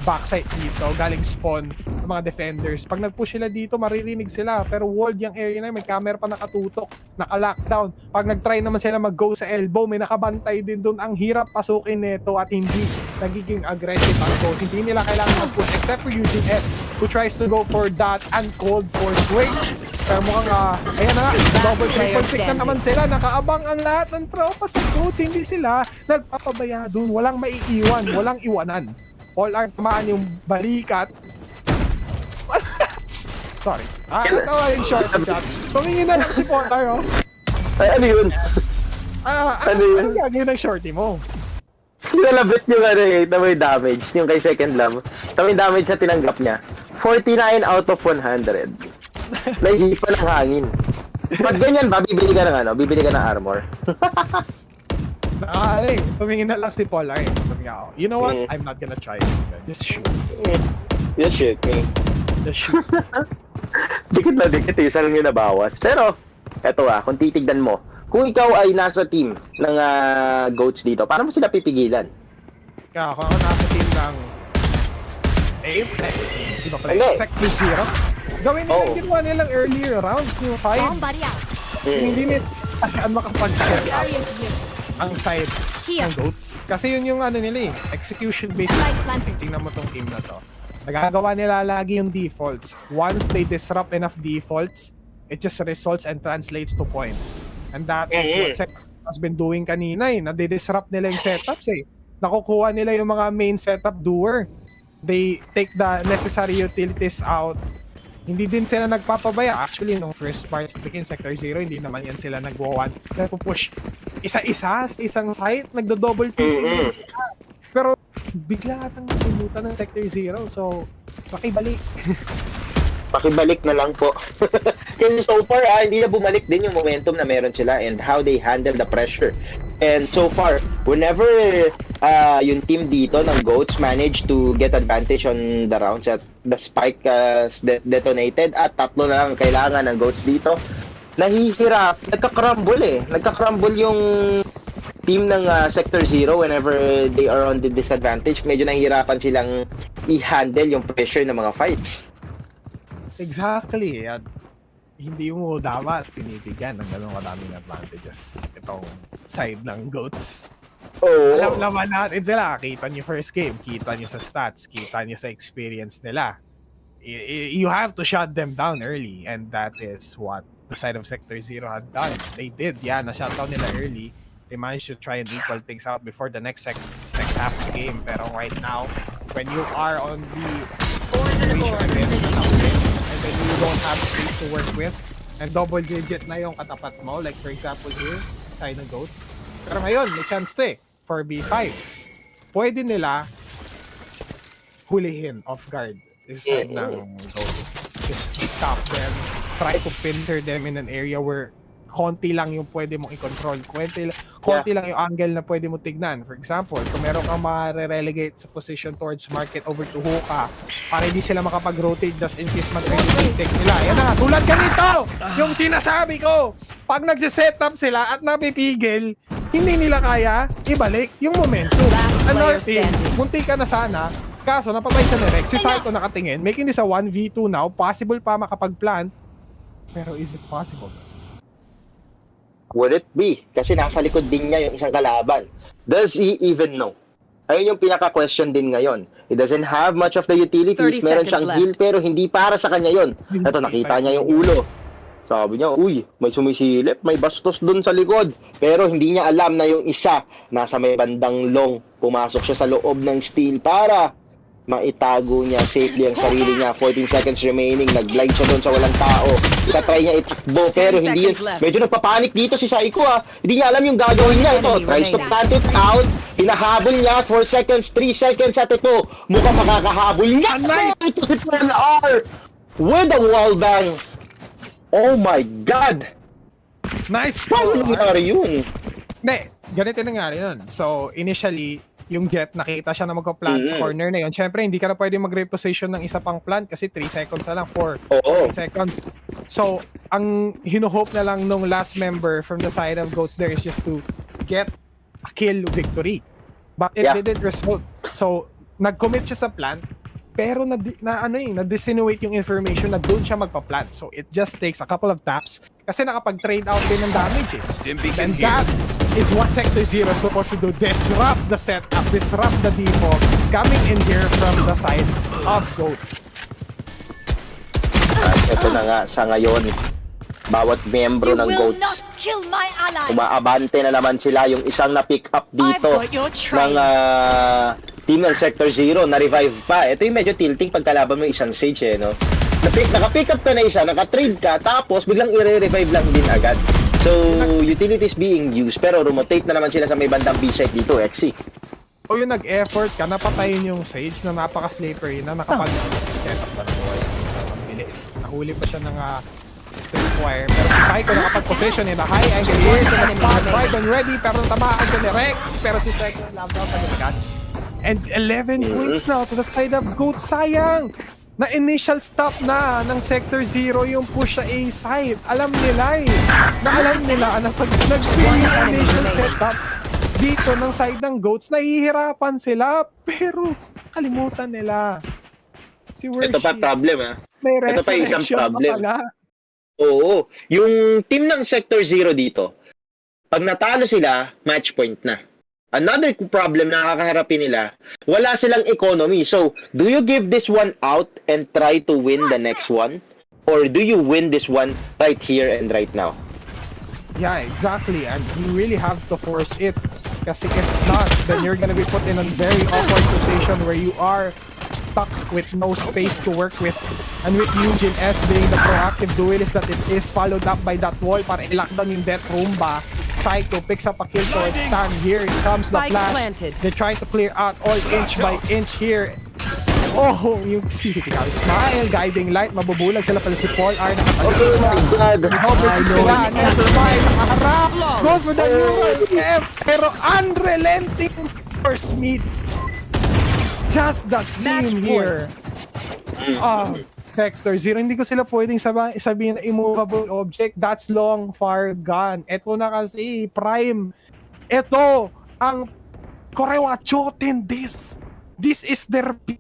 backside dito, galing spawn ng mga defenders. Pag nag-push sila dito, maririnig sila. Pero walled yung area na, may camera pa nakatutok, naka-lockdown. Pag nag-try naman sila mag-go sa elbow, may nakabantay din doon. Ang hirap pasukin nito at hindi nagiging aggressive ang GOAT. Hindi nila kailangan mag-push except for UGS who tries to go for that uncalled for swing. Pero mukhang, ayan na, double triple pick na naman sila. Nakaabang ang lahat ng tropa sa GOATs. Hindi sila nagpapabaya doon. Walang maiiwan, walang iwanan. All are tamaan yung balikat. Sorry. Tawa yung short shot. Tumingin na lang si Potter, oh. Ay, ano yun? Ano gagawin ng shorty mo? Nalabit yung na may damage, yung kay Second Lam. May damage na tinanggap niya. 49 out of 100. Nahihipa ng hangin. Pag ganyan ba, bibili ka ng armor. Tumingin na lang si Paul. You know what? I'm not gonna try it. Just shoot. Just shoot me. Just shoot. Dikit na dikit eh. Saan yung nabawas. Pero, eto kung titignan mo, kung ikaw ay nasa team ng GOATs dito, paano mo sila pipigilan? Kaya kung ako nasa team ng diba pala, Sector 0, gawin nila yung ginawa nilang earlier rounds, yung 5. Hindi nila makapag-step up ang side ng GOATs. Kasi yun yung nila execution based. Tingnan mo tong team na to. Nagagawa nila lagi yung defaults. Once they disrupt enough defaults, it just results and translates to points. And that is what Sector has been doing kanina na disrupt nila yung setups Nakukuha nila yung mga main setup doer. they take the necessary utilities out. Hindi din sila nagpapabaya. Actually, nung first part sa Sector 0, hindi naman yan sila nagpo-push isa-isa sa isang site. Nagdo-double picking din sila. Pero bigla atang nakalimutan ng Sector 0. So, pakibalik. Pakibalik na lang po. Kasi so far, hindi na bumalik din yung momentum na meron sila and how they handle the pressure. And so far, whenever yung team dito ng GOATs managed to get advantage on the rounds at the spike detonated at tatlo na lang kailangan ng GOATs dito, nahihirap, nagka-crumble yung team ng Sector 0 whenever they are on the disadvantage. Medyo nahihirapan silang i-handle yung pressure ng mga fights. Exactly. At hindi mo dapat pinibigyan ng ganun kadaming advantages itong side ng GOATs. Oh. Alam naman natin sila. Kita nyo first game, kita nyo sa stats, kita nyo sa experience nila. You have to shut them down early, and that is what the side of Sector 0 had done. They did, na-shut down nila early. They managed to try and equal things out before the next half of the game. Pero right now, when you are on the and then you don't have space to work with, and double digit na yung katapat mo, like for example here, side ng GOATs. Pero ngayon, may chance to 4v5. Pwede nila hulihin off guard this side ng GOATs. Just stop them, try to pincer them in an area where konti lang yung pwede mong i-control. Konti lang yung angle na pwede mo tignan. For example, kung meron kang ma-relegate sa position towards market over to hookah, para hindi sila makapag-rotate just in case mag-relegate nila. Yan na, tulad ganito! Yung sinasabi ko! Pag nagsiset up sila at napipigil, hindi nila kaya ibalik yung momentum. Another team, munti ka na sana, kaso napatay siya ni Rex. Si Saito nakatingin, making this a 1v2 now, possible pa makapag-plan, pero is it possible? Would it be? Kasi nasa likod din niya yung isang kalaban. Does he even know? Ayun yung pinaka-question din ngayon. He doesn't have much of the utilities. Meron siyang heal pero hindi para sa kanya yon. Ito, nakita niya yung ulo. Sabi niya, uy, may sumisilip, may bastos dun sa likod. Pero hindi niya alam na yung isa nasa may bandang long. Pumasok siya sa loob ng steel para maitago niya safely ang sarili niya. 14 seconds remaining, nag-glide siya doon sa walang tao. Itatry niya itakbo, pero hindi yun. Medyo nagpapanik dito si Saiko Hindi niya alam yung gagawin niya. Ito, tries to plant it out. Hinahabol niya, 4 seconds, 3 seconds at ito. Mukhang makakahabol niya. Ito si Pearl R with a wall bang. Oh my God! Nice! Paano nangyari yun? Hindi, ganito nangyari yun. So, initially, yung Jet, nakita siya na magpa-plant sa corner na yun. Siyempre, hindi ka na pwede mag-reposition ng isa pang plant kasi 3 seconds na lang, 3 seconds. So, ang hinuhope na lang nung last member from the side of GOATs there is just to get a kill victory. But it didn't result. So, nag-commit siya sa plant, pero na-disseminate yung information na doon siya magpa-plant. So, it just takes a couple of taps kasi nakapag-trade out din ng damage And that is what Sector 0 is supposed to do. Disrupt the setup, disrupt the default coming in here from the side of GOATs. At ito na nga, sa ngayon, bawat miyembro ng GOATs, umaabante na naman sila. Yung isang na-pick up dito ng team ng Sector 0, na-revive pa. Ito yung medyo tilting pagkalaban mo isang Sage no? Naka-pick up ka na isa, naka-trade ka, tapos biglang i-revive lang din agad. So, utilities being used, pero rotate na naman sila sa may bandang B-site dito, XC. O yung nag-effort ka, napatayin yung Sage na napaka-slippery na nakapag-set up na buhay. Ang bilis. Nahuli pa siya ng Tripwire. Pero si Psycho nakapag-position in a high angle here sa spot. Right and ready, pero tamaan siya ni Rex. Pero si Psycho love-down pa nag-catch. And 11 points now to the side of GOAT. Sayang! Na initial stop na ng Sector 0 yung push sa A side. Alam nila na pag nag-fail yung initial setup dito ng side ng GOATs, nahihirapan sila. Pero kalimutan nila. Ito pa problem May Ito pa isang problem. Pa Oo. Yung team ng Sector 0 dito, pag natalo sila, match point na. Another problem na kakaharapin nila, wala silang economy. So, do you give this one out and try to win the next one? Or do you win this one right here and right now? Yeah, exactly. And you really have to force it. Kasi if not, then you're gonna be put in a very awkward position where you are stuck with no space to work with. And with Eugene S being the proactive duelist that it is, followed up by that wall para i-lock down yung Death Roomba. Psycho picks up a kill towards Stan. Here comes the flash. They're trying to clear out all inch by inch here. Oh, yung CCTV smile, guiding light, mabubulag sila pala si Paul R. Oh my God! Overkick sila, nevermind, nakaharap, goes for the neural F, pero unrelenting force meets just the team here. Sector 0, hindi ko sila pwedeng sabihin na immovable object, that's long far gone. Ito na kasi, Prime, ito ang Korewachoten this is their peak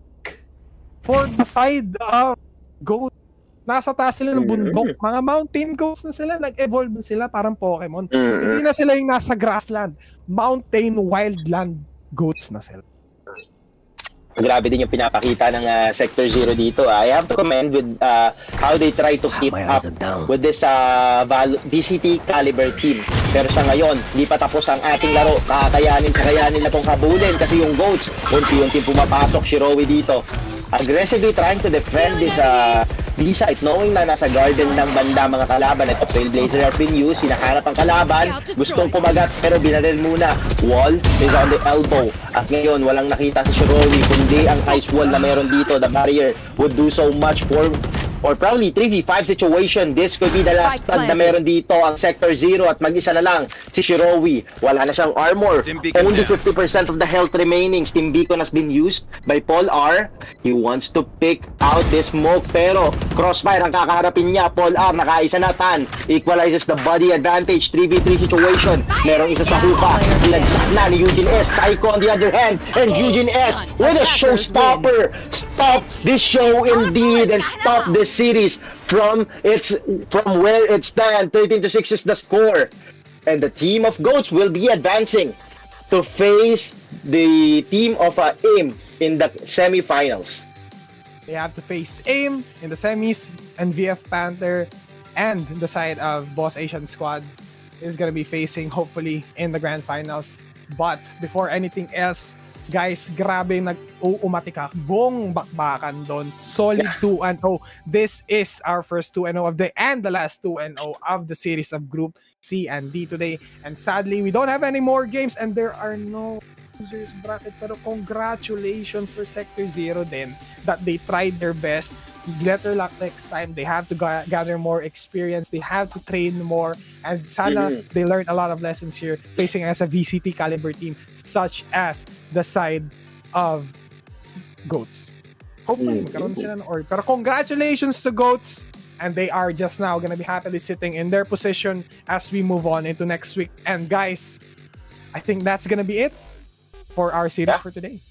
for the side of Goat. Nasa taas sila ng bundok. Mga mountain goats na sila. Nag-evolve na sila parang Pokemon. Hindi na sila yung nasa grassland. Mountain wildland goats na sila. Grabe din yung pinapakita ng Sector 0 dito. I have to commend with how they try to keep up with this VCT caliber team. Pero sa ngayon, hindi pa tapos ang ating laro. Kakayanin na pong habulin kasi yung goats, unti-unti pumapasok si Rowie dito. Aggressively trying to defend this B-site, knowing na nasa garden ng banda mga kalaban. Ito, Trailblazer has been used, hinahanap ang kalaban, gustong kumagat pero binaril muna. Wall is on the elbow. At ngayon, walang nakita si Shirowi, kundi ang ice wall na meron dito. The barrier would do so much for or probably 3v5 situation. This could be the last stud na meron dito ang Sector 0 at mag-isa na lang si Shirowi. Wala na siyang armor. Only 50% of the health remaining. Steam Beacon has been used by Paul R. He wants to pick out this smoke pero crossfire ang kakaharapin niya. Paul R nakaisa na tan. Equalizes the body advantage. 3v3 situation. Merong isa sa hupa. Pinagsak na ni Eugene S. Psycho on the other hand. And Eugene S with a showstopper. Stop this show indeed and stop this series from where it stands. 13-6 is the score, and the team of goats will be advancing to face the team of AIM in the semi-finals. They have to face AIM in the semis, and VF Panther and the side of Boss Asian Squad is gonna be facing hopefully in the grand finals. But before anything else, guys, grabe umatikakbong bakbakan doon. Solid 2-0. This is our first 2-0 of the and the last 2-0 of the series of Group C and D today. And sadly, we don't have any more games and there are no losers bracket. Pero congratulations for Sector 0 then that they tried their best. Better luck next time. They have to gather more experience. They have to train more. And sana they learned a lot of lessons here facing as a VCT caliber team such as the side of Goats. Hopefully magkaroon sila ng org. Pero congratulations to Goats. And they are just now gonna be happily sitting in their position as we move on into next week. And guys, I think that's gonna be it for our series for today.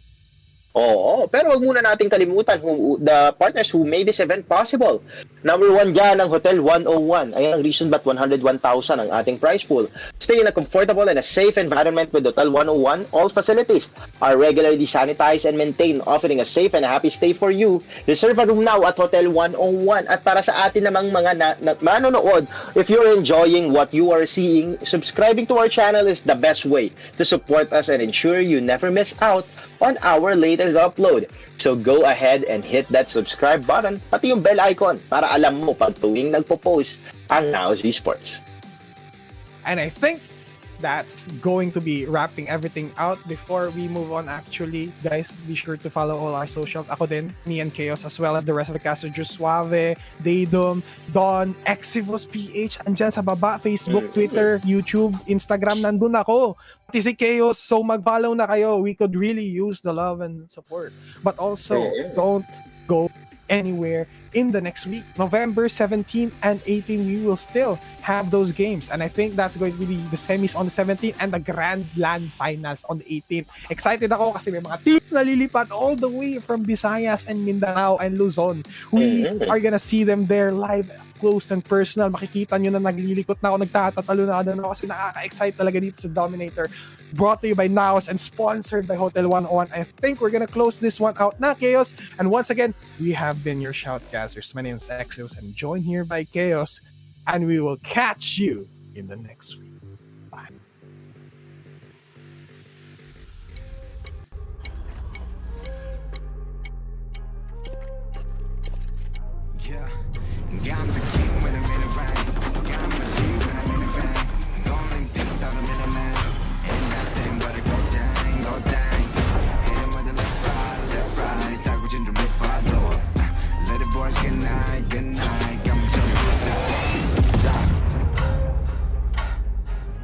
Oo, pero wag muna nating kalimutan the partners who made this event possible. Number 1 dyan ang Hotel 101. Ayan ang reason ba't 101,000 ang ating prize pool. Stay in a comfortable and a safe environment with Hotel 101. All facilities are regularly sanitized and maintained, offering a safe and a happy stay for you. Reserve a room now at Hotel 101. At para sa atin namang mga manonood, if you're enjoying what you are seeing, subscribing to our channel is the best way to support us and ensure you never miss out on our latest upload. So go ahead and hit that subscribe button, pati yung bell icon para alam mo pag tuwing nagpo-post ang NAOS Esports. And I think that's going to be wrapping everything out. Before we move on, actually, guys, be sure to follow all our socials. Ako din, me and Chaos, as well as the rest of the cast. Suave, Daydom, Don, Exivos PH, andyan sa baba, Facebook, Twitter, YouTube, Instagram, nandun ako. Pati si Chaos, so mag-follow na kayo. We could really use the love and support. But also, don't go anywhere in the next week. November 17 and 18, we will still have those games. And I think that's going to be the semis on the 17th and the Grand Land Finals on the 18th. Excited ako kasi may mga teams na lilipat all the way from Visayas and Mindanao and Luzon. We are gonna see them there live, close and personal. Makikita nyo na naglilikot na ako, nagtatatalo na ako kasi nakaka-excite talaga dito sa Dominator. Brought to you by NAOS and sponsored by Hotel 101. I think we're gonna close this one out na, Chaos. And once again, we have been your shoutcasters. My name is Exos and joined here by Chaos. And we will catch you in the next week. Bye. I'm the king when I'm in a rank. I'm a G when I'm in a van. Going things out, I'm in a man. Ain't nothing but a go dang, go dang. Hit him with the left, right. That which in the rip, I know. Let the boys good night, good night. Got me telling you that.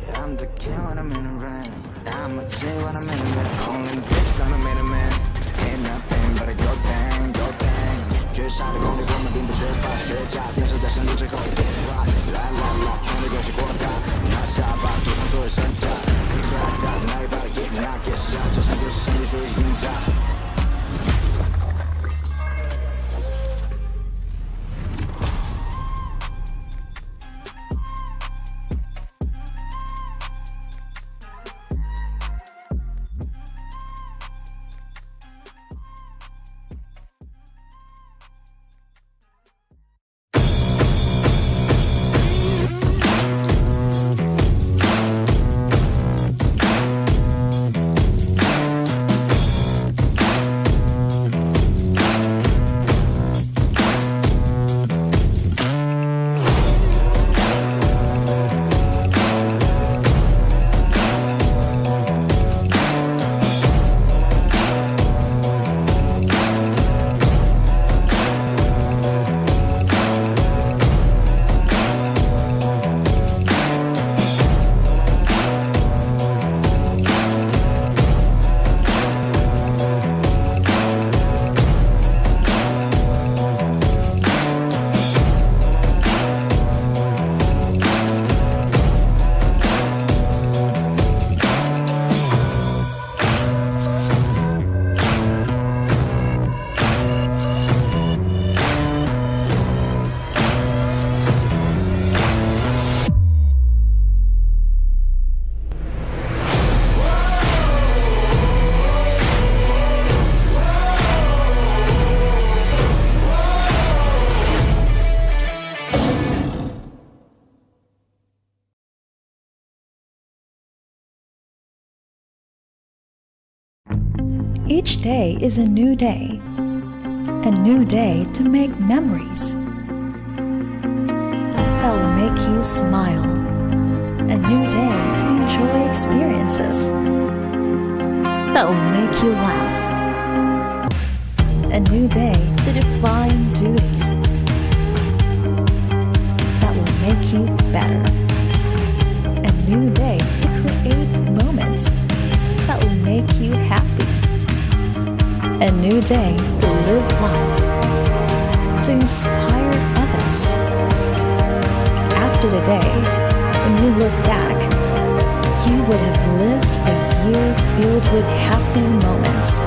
Yeah, I'm the king when I'm in a rank. I'm a G when I'm in a van. Going things out, I'm in a man. Ain't nothing but a go dang, go dang. 绝杀的功力我们并不缺乏，学家电视在深度之后变化，来来来，冲的游戏扩大，拿下吧，赌上所有身价。Now you better get knocked, get shot， 这场就是胜利属于赢家。Each day is a new day to make memories that will make you smile, a new day to enjoy experiences that will make you laugh, a new day to define duties that will make you better, a new day to create moments that will make you happy. A new day to live life, to inspire others. After today, when you look back, you would have lived a year filled with happy moments.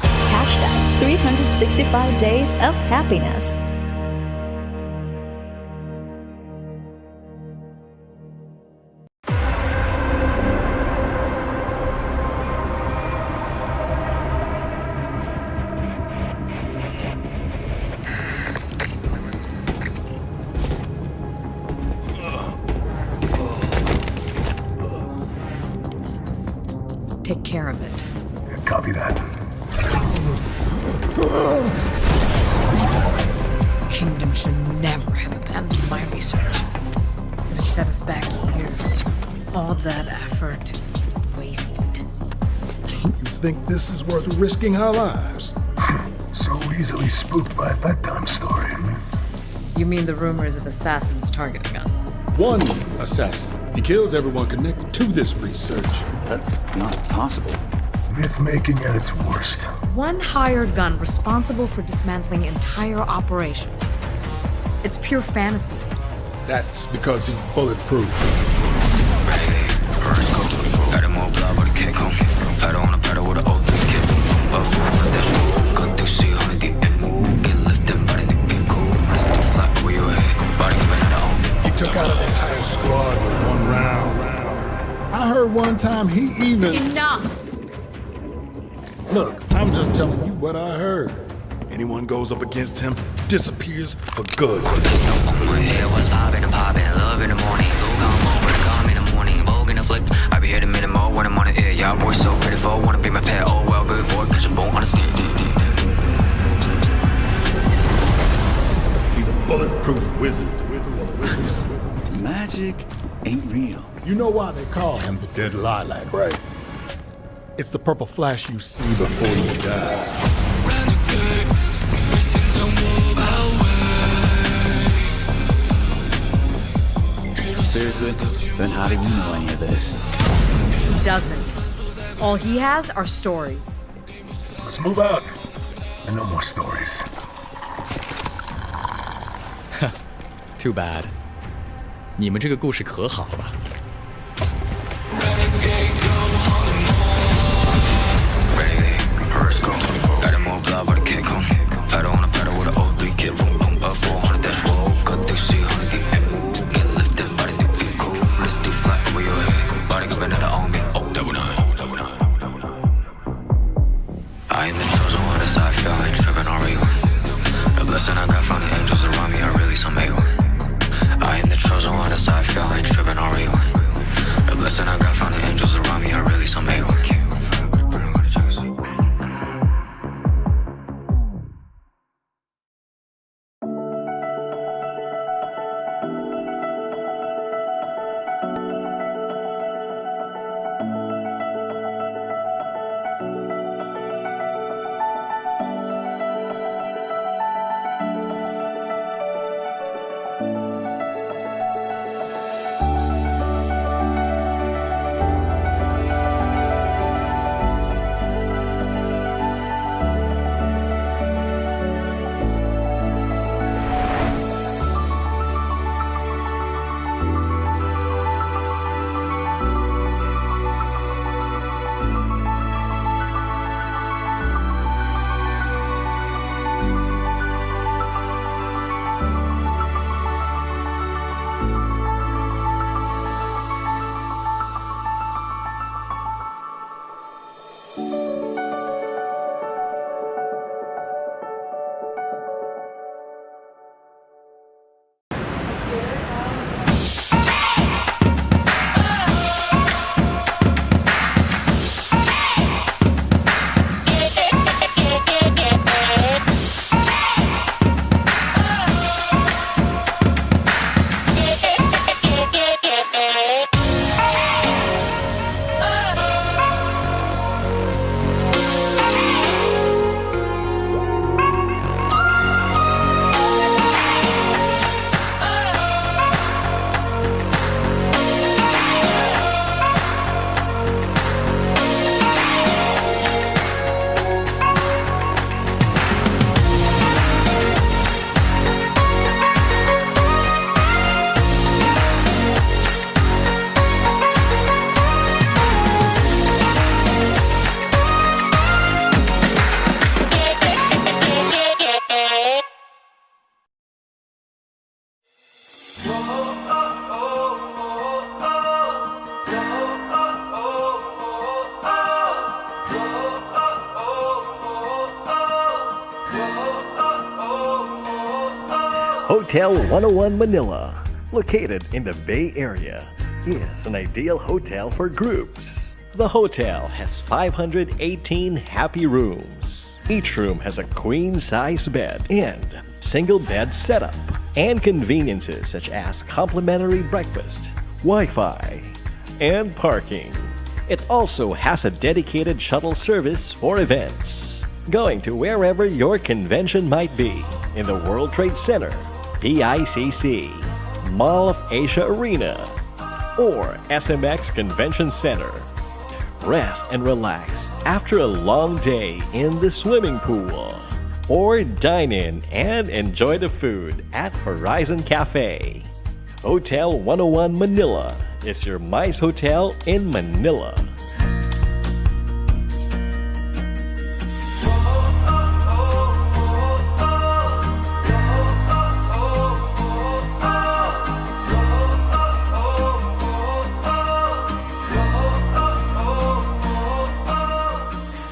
Hashtag 365 days of happiness. Take care of it. Copy that. Kingdom should never have abandoned my research. It set us back years. All that effort wasted. You think this is worth risking our lives? So easily spooked by a bedtime story. You mean the rumors of assassins targeting us? One assassin. He kills everyone connected to this research. That's not possible. Myth-making at its worst. One hired gun responsible for dismantling entire operations. It's pure fantasy. That's because he's bulletproof. He took out an entire squad with one round. I heard one time he even... Enough! Look, I'm just telling you what I heard. Anyone goes up against him disappears for good. I be here to minute more when I'm on the air. Y'all boys so pitiful, wanna be my pet. Oh well, good boy, cause you won't understand. He's a bulletproof wizard. Magic ain't real. You know why they call him the Dead Lilac, right? It's the purple flash you see before you die. Seriously? Then how do you know any of this? He doesn't. All he has are stories. Let's move out. And no more stories. Too bad. 你们这个故事可好了。I ain't the chosen one, that's how I feel, I ain't tripping on real. The blessing I got from the angels around me are really some A1. I ain't the chosen one, that's how I feel, I ain't tripping on real. The blessing I got from the angels around me are really some A1. Hotel 101 Manila, located in the Bay Area, is an ideal hotel for groups. The hotel has 518 happy rooms. Each room has a queen-size bed and single bed setup, and conveniences such as complimentary breakfast, Wi-Fi, and parking. It also has a dedicated shuttle service for events, going to wherever your convention might be, in the World Trade Center, PICC, Mall of Asia Arena, or SMX Convention Center. Rest and relax after a long day in the swimming pool, or dine in and enjoy the food at Horizon Cafe. Hotel 101 Manila is your MICE hotel in Manila.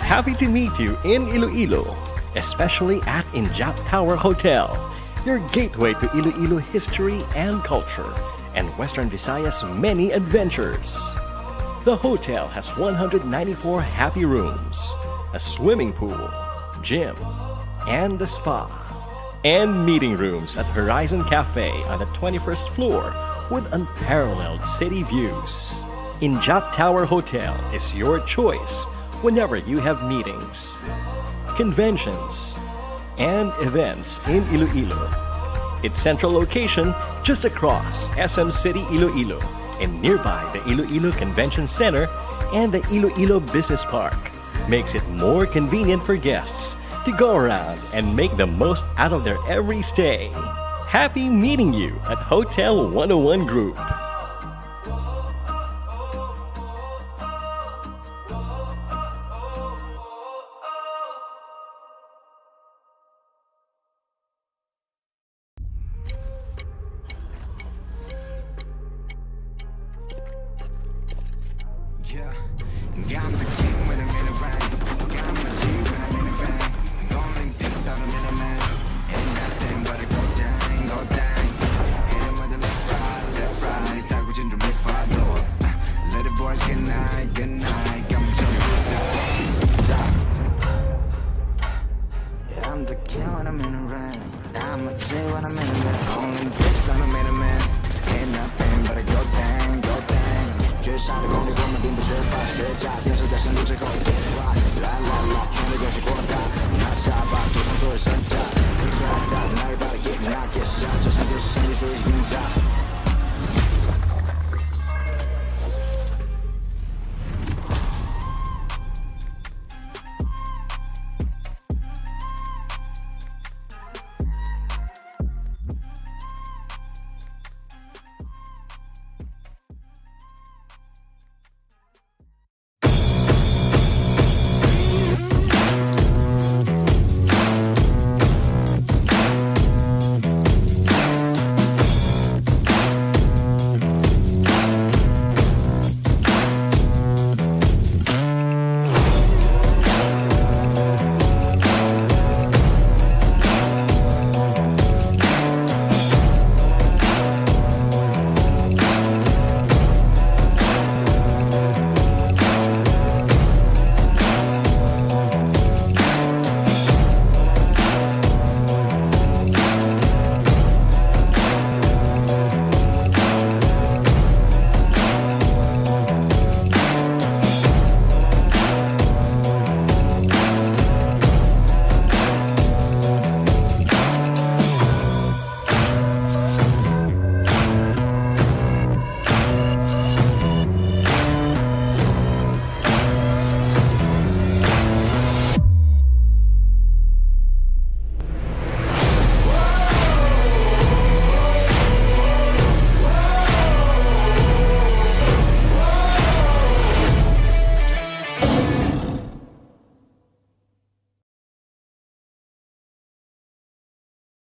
Happy to meet you in Iloilo, especially at Injap Tower Hotel, your gateway to Iloilo history and culture, and Western Visayas' many adventures. The hotel has 194 happy rooms, a swimming pool, gym, and a spa. and meeting rooms at Horizon Cafe on the 21st floor with unparalleled city views. Injap Tower Hotel is your choice whenever you have meetings, conventions, and events in Iloilo. Its central location just across SM City Iloilo and nearby the Iloilo Convention Center and the Iloilo Business Park makes it more convenient for guests to go around and make the most out of their every stay. Happy meeting you at Hotel 101 Group. Yeah, I'm the king when I'm in a van. I'm a G when I'm in a van. Going things out, I'm in a man. Ain't nothing but a go dang, go dang. Hit him with the left, right. Tag with ginger, me follow. Let the boys good night, good night. Got me chilling with that. Yeah, I'm the king when I'm in a van. I'm a G when I'm in a van. Going things out, I'm in a man. Ain't nothing but a go dang, go dang. 绝杀的功力，我们并不缺乏学家，电视在深度之后变化，啦啦啦，全力恭喜国家，拿下吧，赌上所有身价，咔哒，哪里把的 get knock get shot，这场就是胜利属于赢家。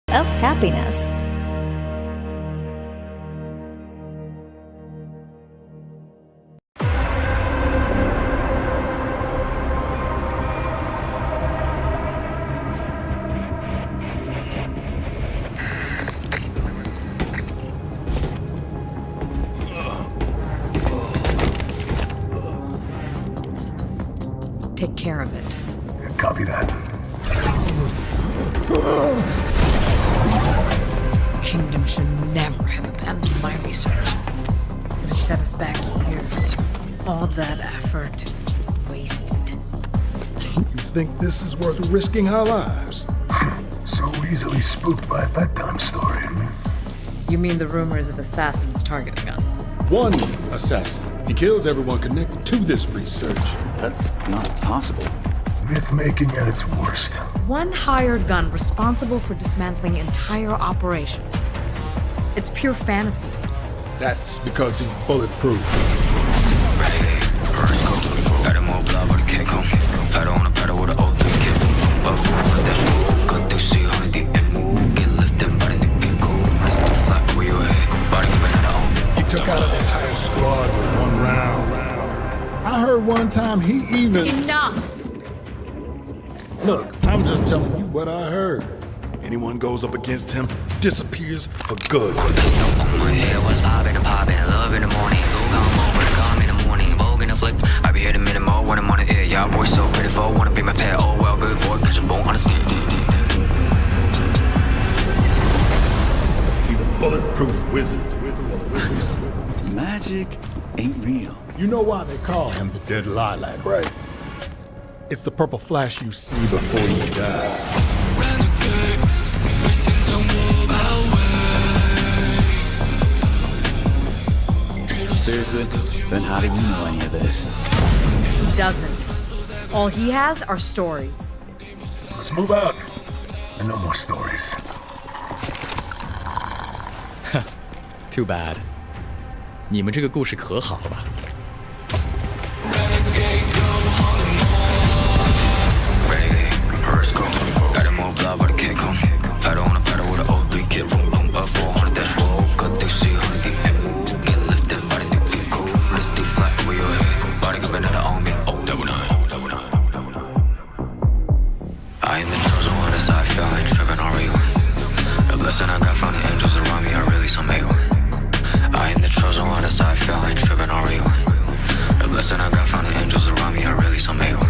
Of happiness. Take care of it. Copy that. Kingdom should never have abandoned my research. It set us back years. All that effort wasted. You think this is worth risking our lives? So easily spooked by a bedtime story. You mean the rumors of assassins targeting us? One assassin. He kills everyone connected to this research. That's not possible. Myth-making at its worst. One hired gun responsible for dismantling entire operations. It's pure fantasy. That's because he's bulletproof. He took out an entire squad with one round. I heard one time he even... Enough! Look, I'm just telling you what I heard. Anyone goes up against him disappears for good. My head was popping, love in the morning. Go come over to come in the morning. Vogue in the flick, I be here the minute more when I'm on the air. Y'all boys so pitiful, wanna be my pet. Oh well, good boy, cause you won't understand. bulletproof wizard. Magic ain't real. You know why they call him the Dead Lilac, right? It's the purple flash you see before you die. Seriously? Then how do you know any of this? He doesn't. All he has are stories. Let's move out. And no more stories. Too bad. 你们这个故事可好了。I am the chosen one, as I feel like tripping on rewind. The blessing I got from the angels around me, I really some A1. I am the chosen one, as I feel like tripping on rewind. The blessing I got from the angels around me, I really some A1.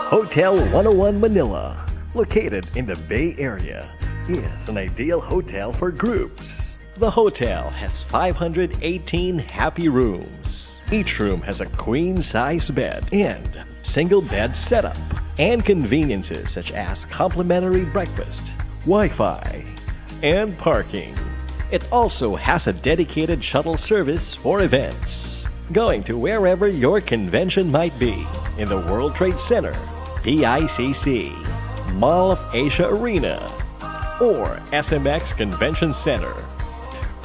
Hotel 101 Manila, located in the Bay Area, is an ideal hotel for groups. The hotel has 518 happy rooms. Each room has a queen-size bed and single bed setup, and conveniences such as complimentary breakfast, Wi-Fi, and parking. It also has a dedicated shuttle service for events, going to wherever your convention might be in the World Trade Center, PICC, Mall of Asia Arena, or SMX Convention Center.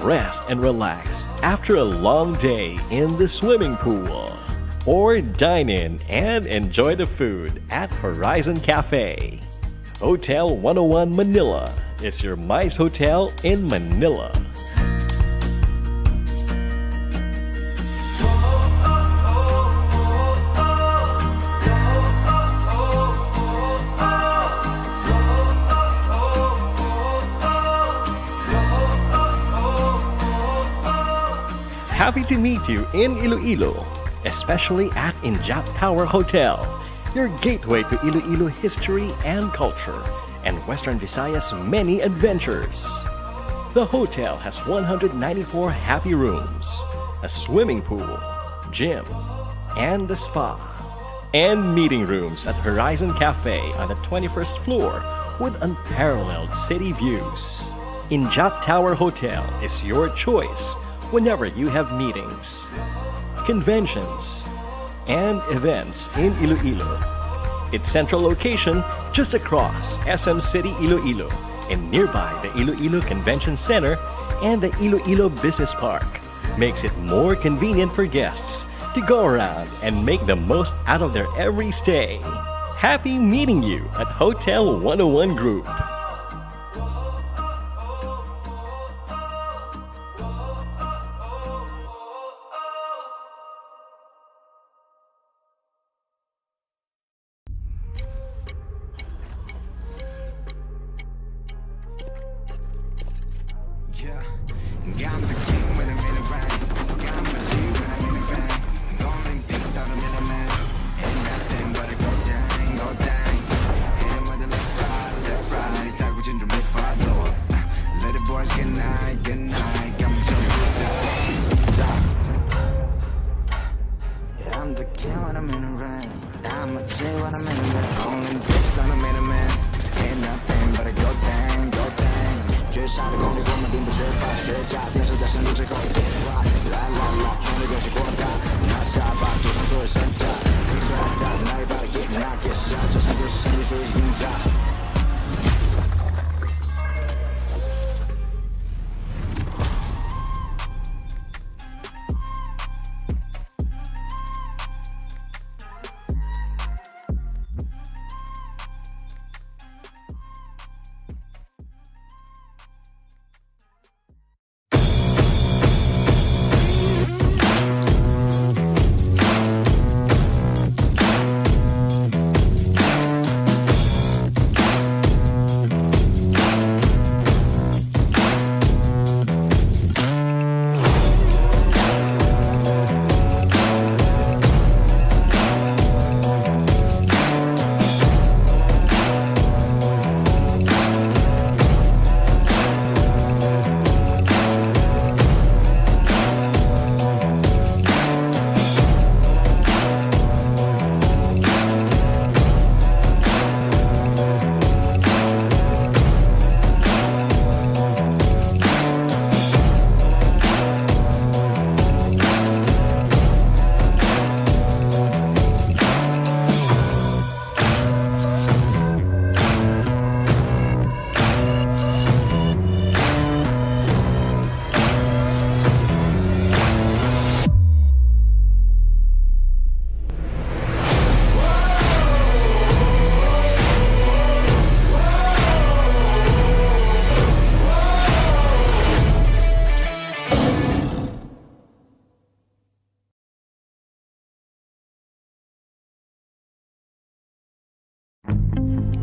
Rest and relax after a long day in the swimming pool, or dine in and enjoy the food at Horizon Cafe. Hotel 101 Manila is your MICE hotel in Manila. Happy to meet you in Iloilo, especially at Injap Tower Hotel, your gateway to Iloilo history and culture, and Western Visayas' many adventures. The hotel has 194 happy rooms, a swimming pool, gym, and a spa. and meeting rooms at Horizon Cafe on the 21st floor with unparalleled city views. Injap Tower Hotel is your choice whenever you have meetings, conventions, and events in Iloilo. Its central location just across SM City Iloilo and nearby the Iloilo Convention Center and the Iloilo Business Park makes it more convenient for guests to go around and make the most out of their every stay. Happy meeting you at Hotel 101 Group. Yeah, I'm the king when I'm in the rain. I'm a G when I'm in the van. Golden peaks out, I'm in a man. Ain't nothing but a go dang, go dang. Hit him with the left right. Tag with ginger, me follow. Let the boys get night, good night. I'm chillin' with that. Yeah, I'm the king when I'm in the rain. I'm a G when I'm in the van. Golden peaks out, I'm in a man. Ain't nothing but a go dang, go dang. 绝杀的功力，我们并不缺乏，学家电视在深度之后变化，来来来，全力游戏扩大，拿下吧，赌上所有身价，可以不要打，哪一把 get knock get shot， 这场就是胜利属于赢家。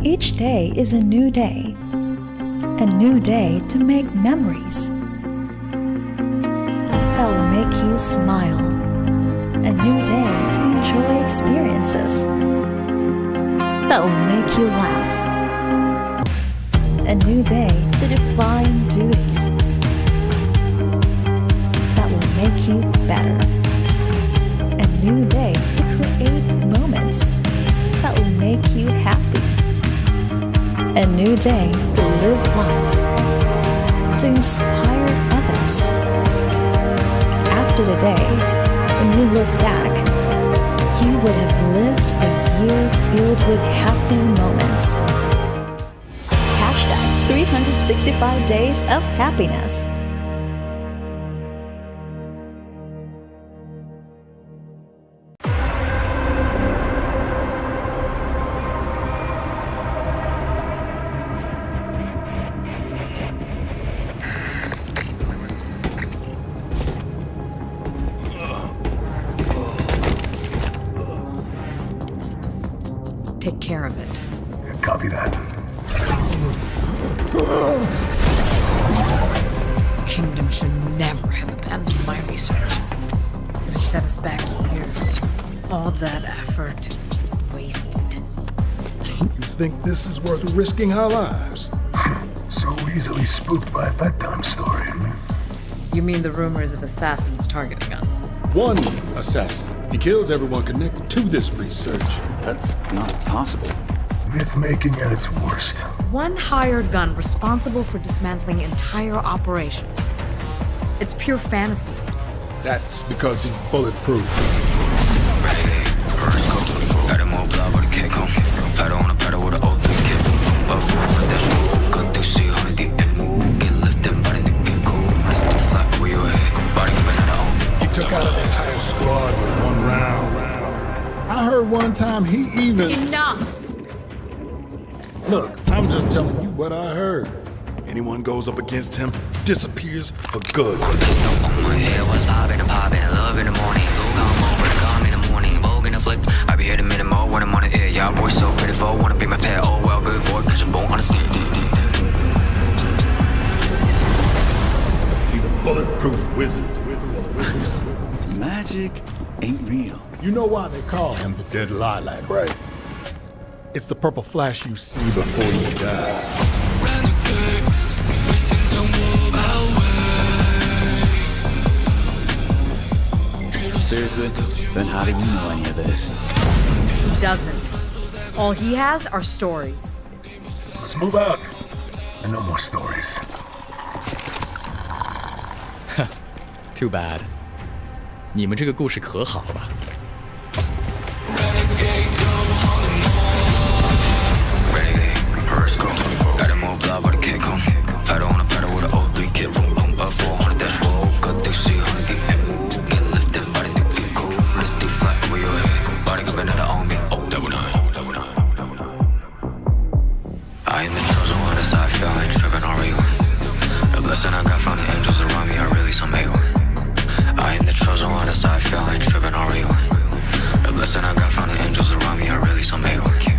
Each day is a new day to make memories that will make you smile, a new day to enjoy experiences that will make you laugh, a new day to define duties that will make you better, a new day to create moments that will make you happy. A new day to live life, to inspire others. After today, when you look back, you would have lived a year filled with happy moments. Hashtag 365 days of happiness. Take care of it. Copy that. Kingdom should never have abandoned my research. It set us back years. All that effort wasted. You think this is worth risking our lives? So easily spooked by a bedtime story. You mean the rumors of assassins targeting us? One assassin. He kills everyone connected to this research. That's not possible. Myth-making at its worst. One hired gun responsible for dismantling entire operations. It's pure fantasy. That's because he's bulletproof. Got him all blah with a kick home. Pedal on a pedal with an old thing kick. But for one of that, cut through see how deep and move. Get lifted, body to get cool. Let's do flat where your head. Body giving it all. He took out an entire squad with one round. I heard one time he even... Enough! Look, I'm just telling you what I heard. Anyone goes up against him, disappears for good. Pistol on my head, what's poppin' and poppin'. Love in the morning, go come over, come in the morning. Vogue in the flick, I be here the minute more when I'm on the air. Y'all boys so pitiful, wanna be my pet. Oh well, good boy, cause you won't understand. He's a bulletproof wizard. Magic ain't real. You know why they call him the Dead Lilac, right? It's the purple flash you see before you die. Seriously? Then how do you know any of this? He doesn't. All he has are stories. Let's move out. And no more stories. Too bad. 你们这个故事可好了。Got him all blah with a kick home. Pedal on a pedal with an old 3 kid. Room, boom, up 400 dash roll. Cut through see how deep and move. Get lifted, body to get cool. Let's do flat where your head. Body giving it all me. Oh, double nine. I am the chosen one, as I feel like tripping on rewind. The blessing I got from the angels around me are really some A1. I am the chosen one, as I feel like tripping on rewind. The blessing I got from the angels around me are really some A1.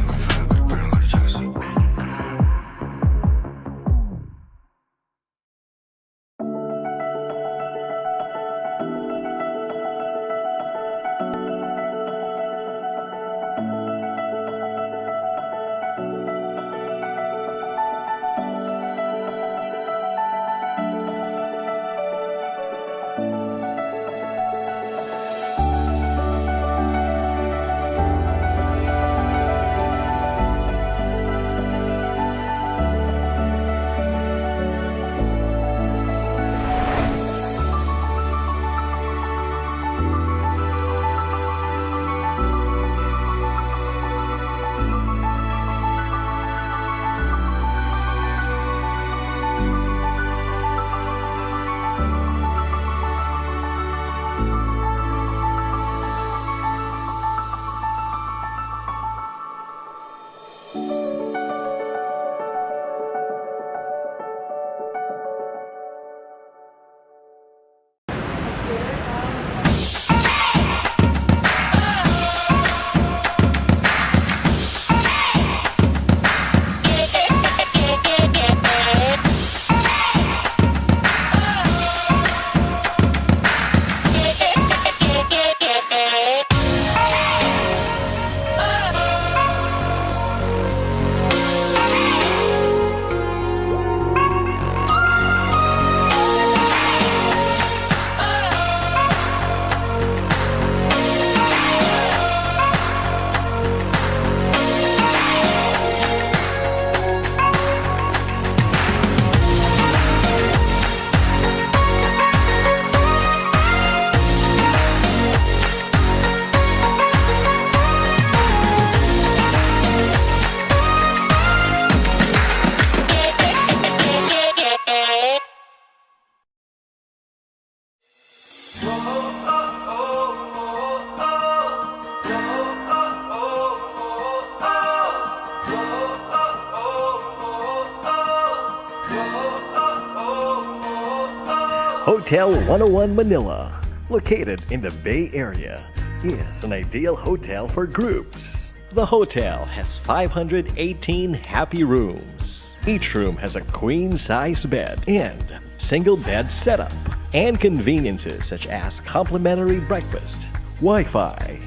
Hotel 101 Manila, located in the Bay Area, is an ideal hotel for groups. The hotel has 518 happy rooms. Each room has a queen-size bed and single bed setup, and conveniences such as complimentary breakfast, Wi-Fi,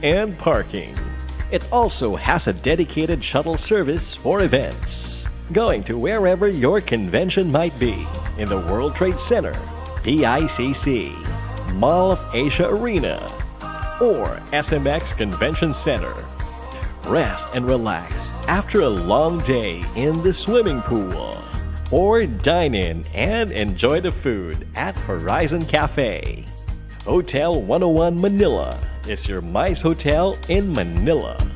and parking. It also has a dedicated shuttle service for events, going to wherever your convention might be in the World Trade Center, PICC, Mall of Asia Arena, or SMX Convention Center. Rest and relax after a long day in the swimming pool. Or dine in and enjoy the food at Horizon Cafe. Hotel 101 Manila is your MICE hotel in Manila.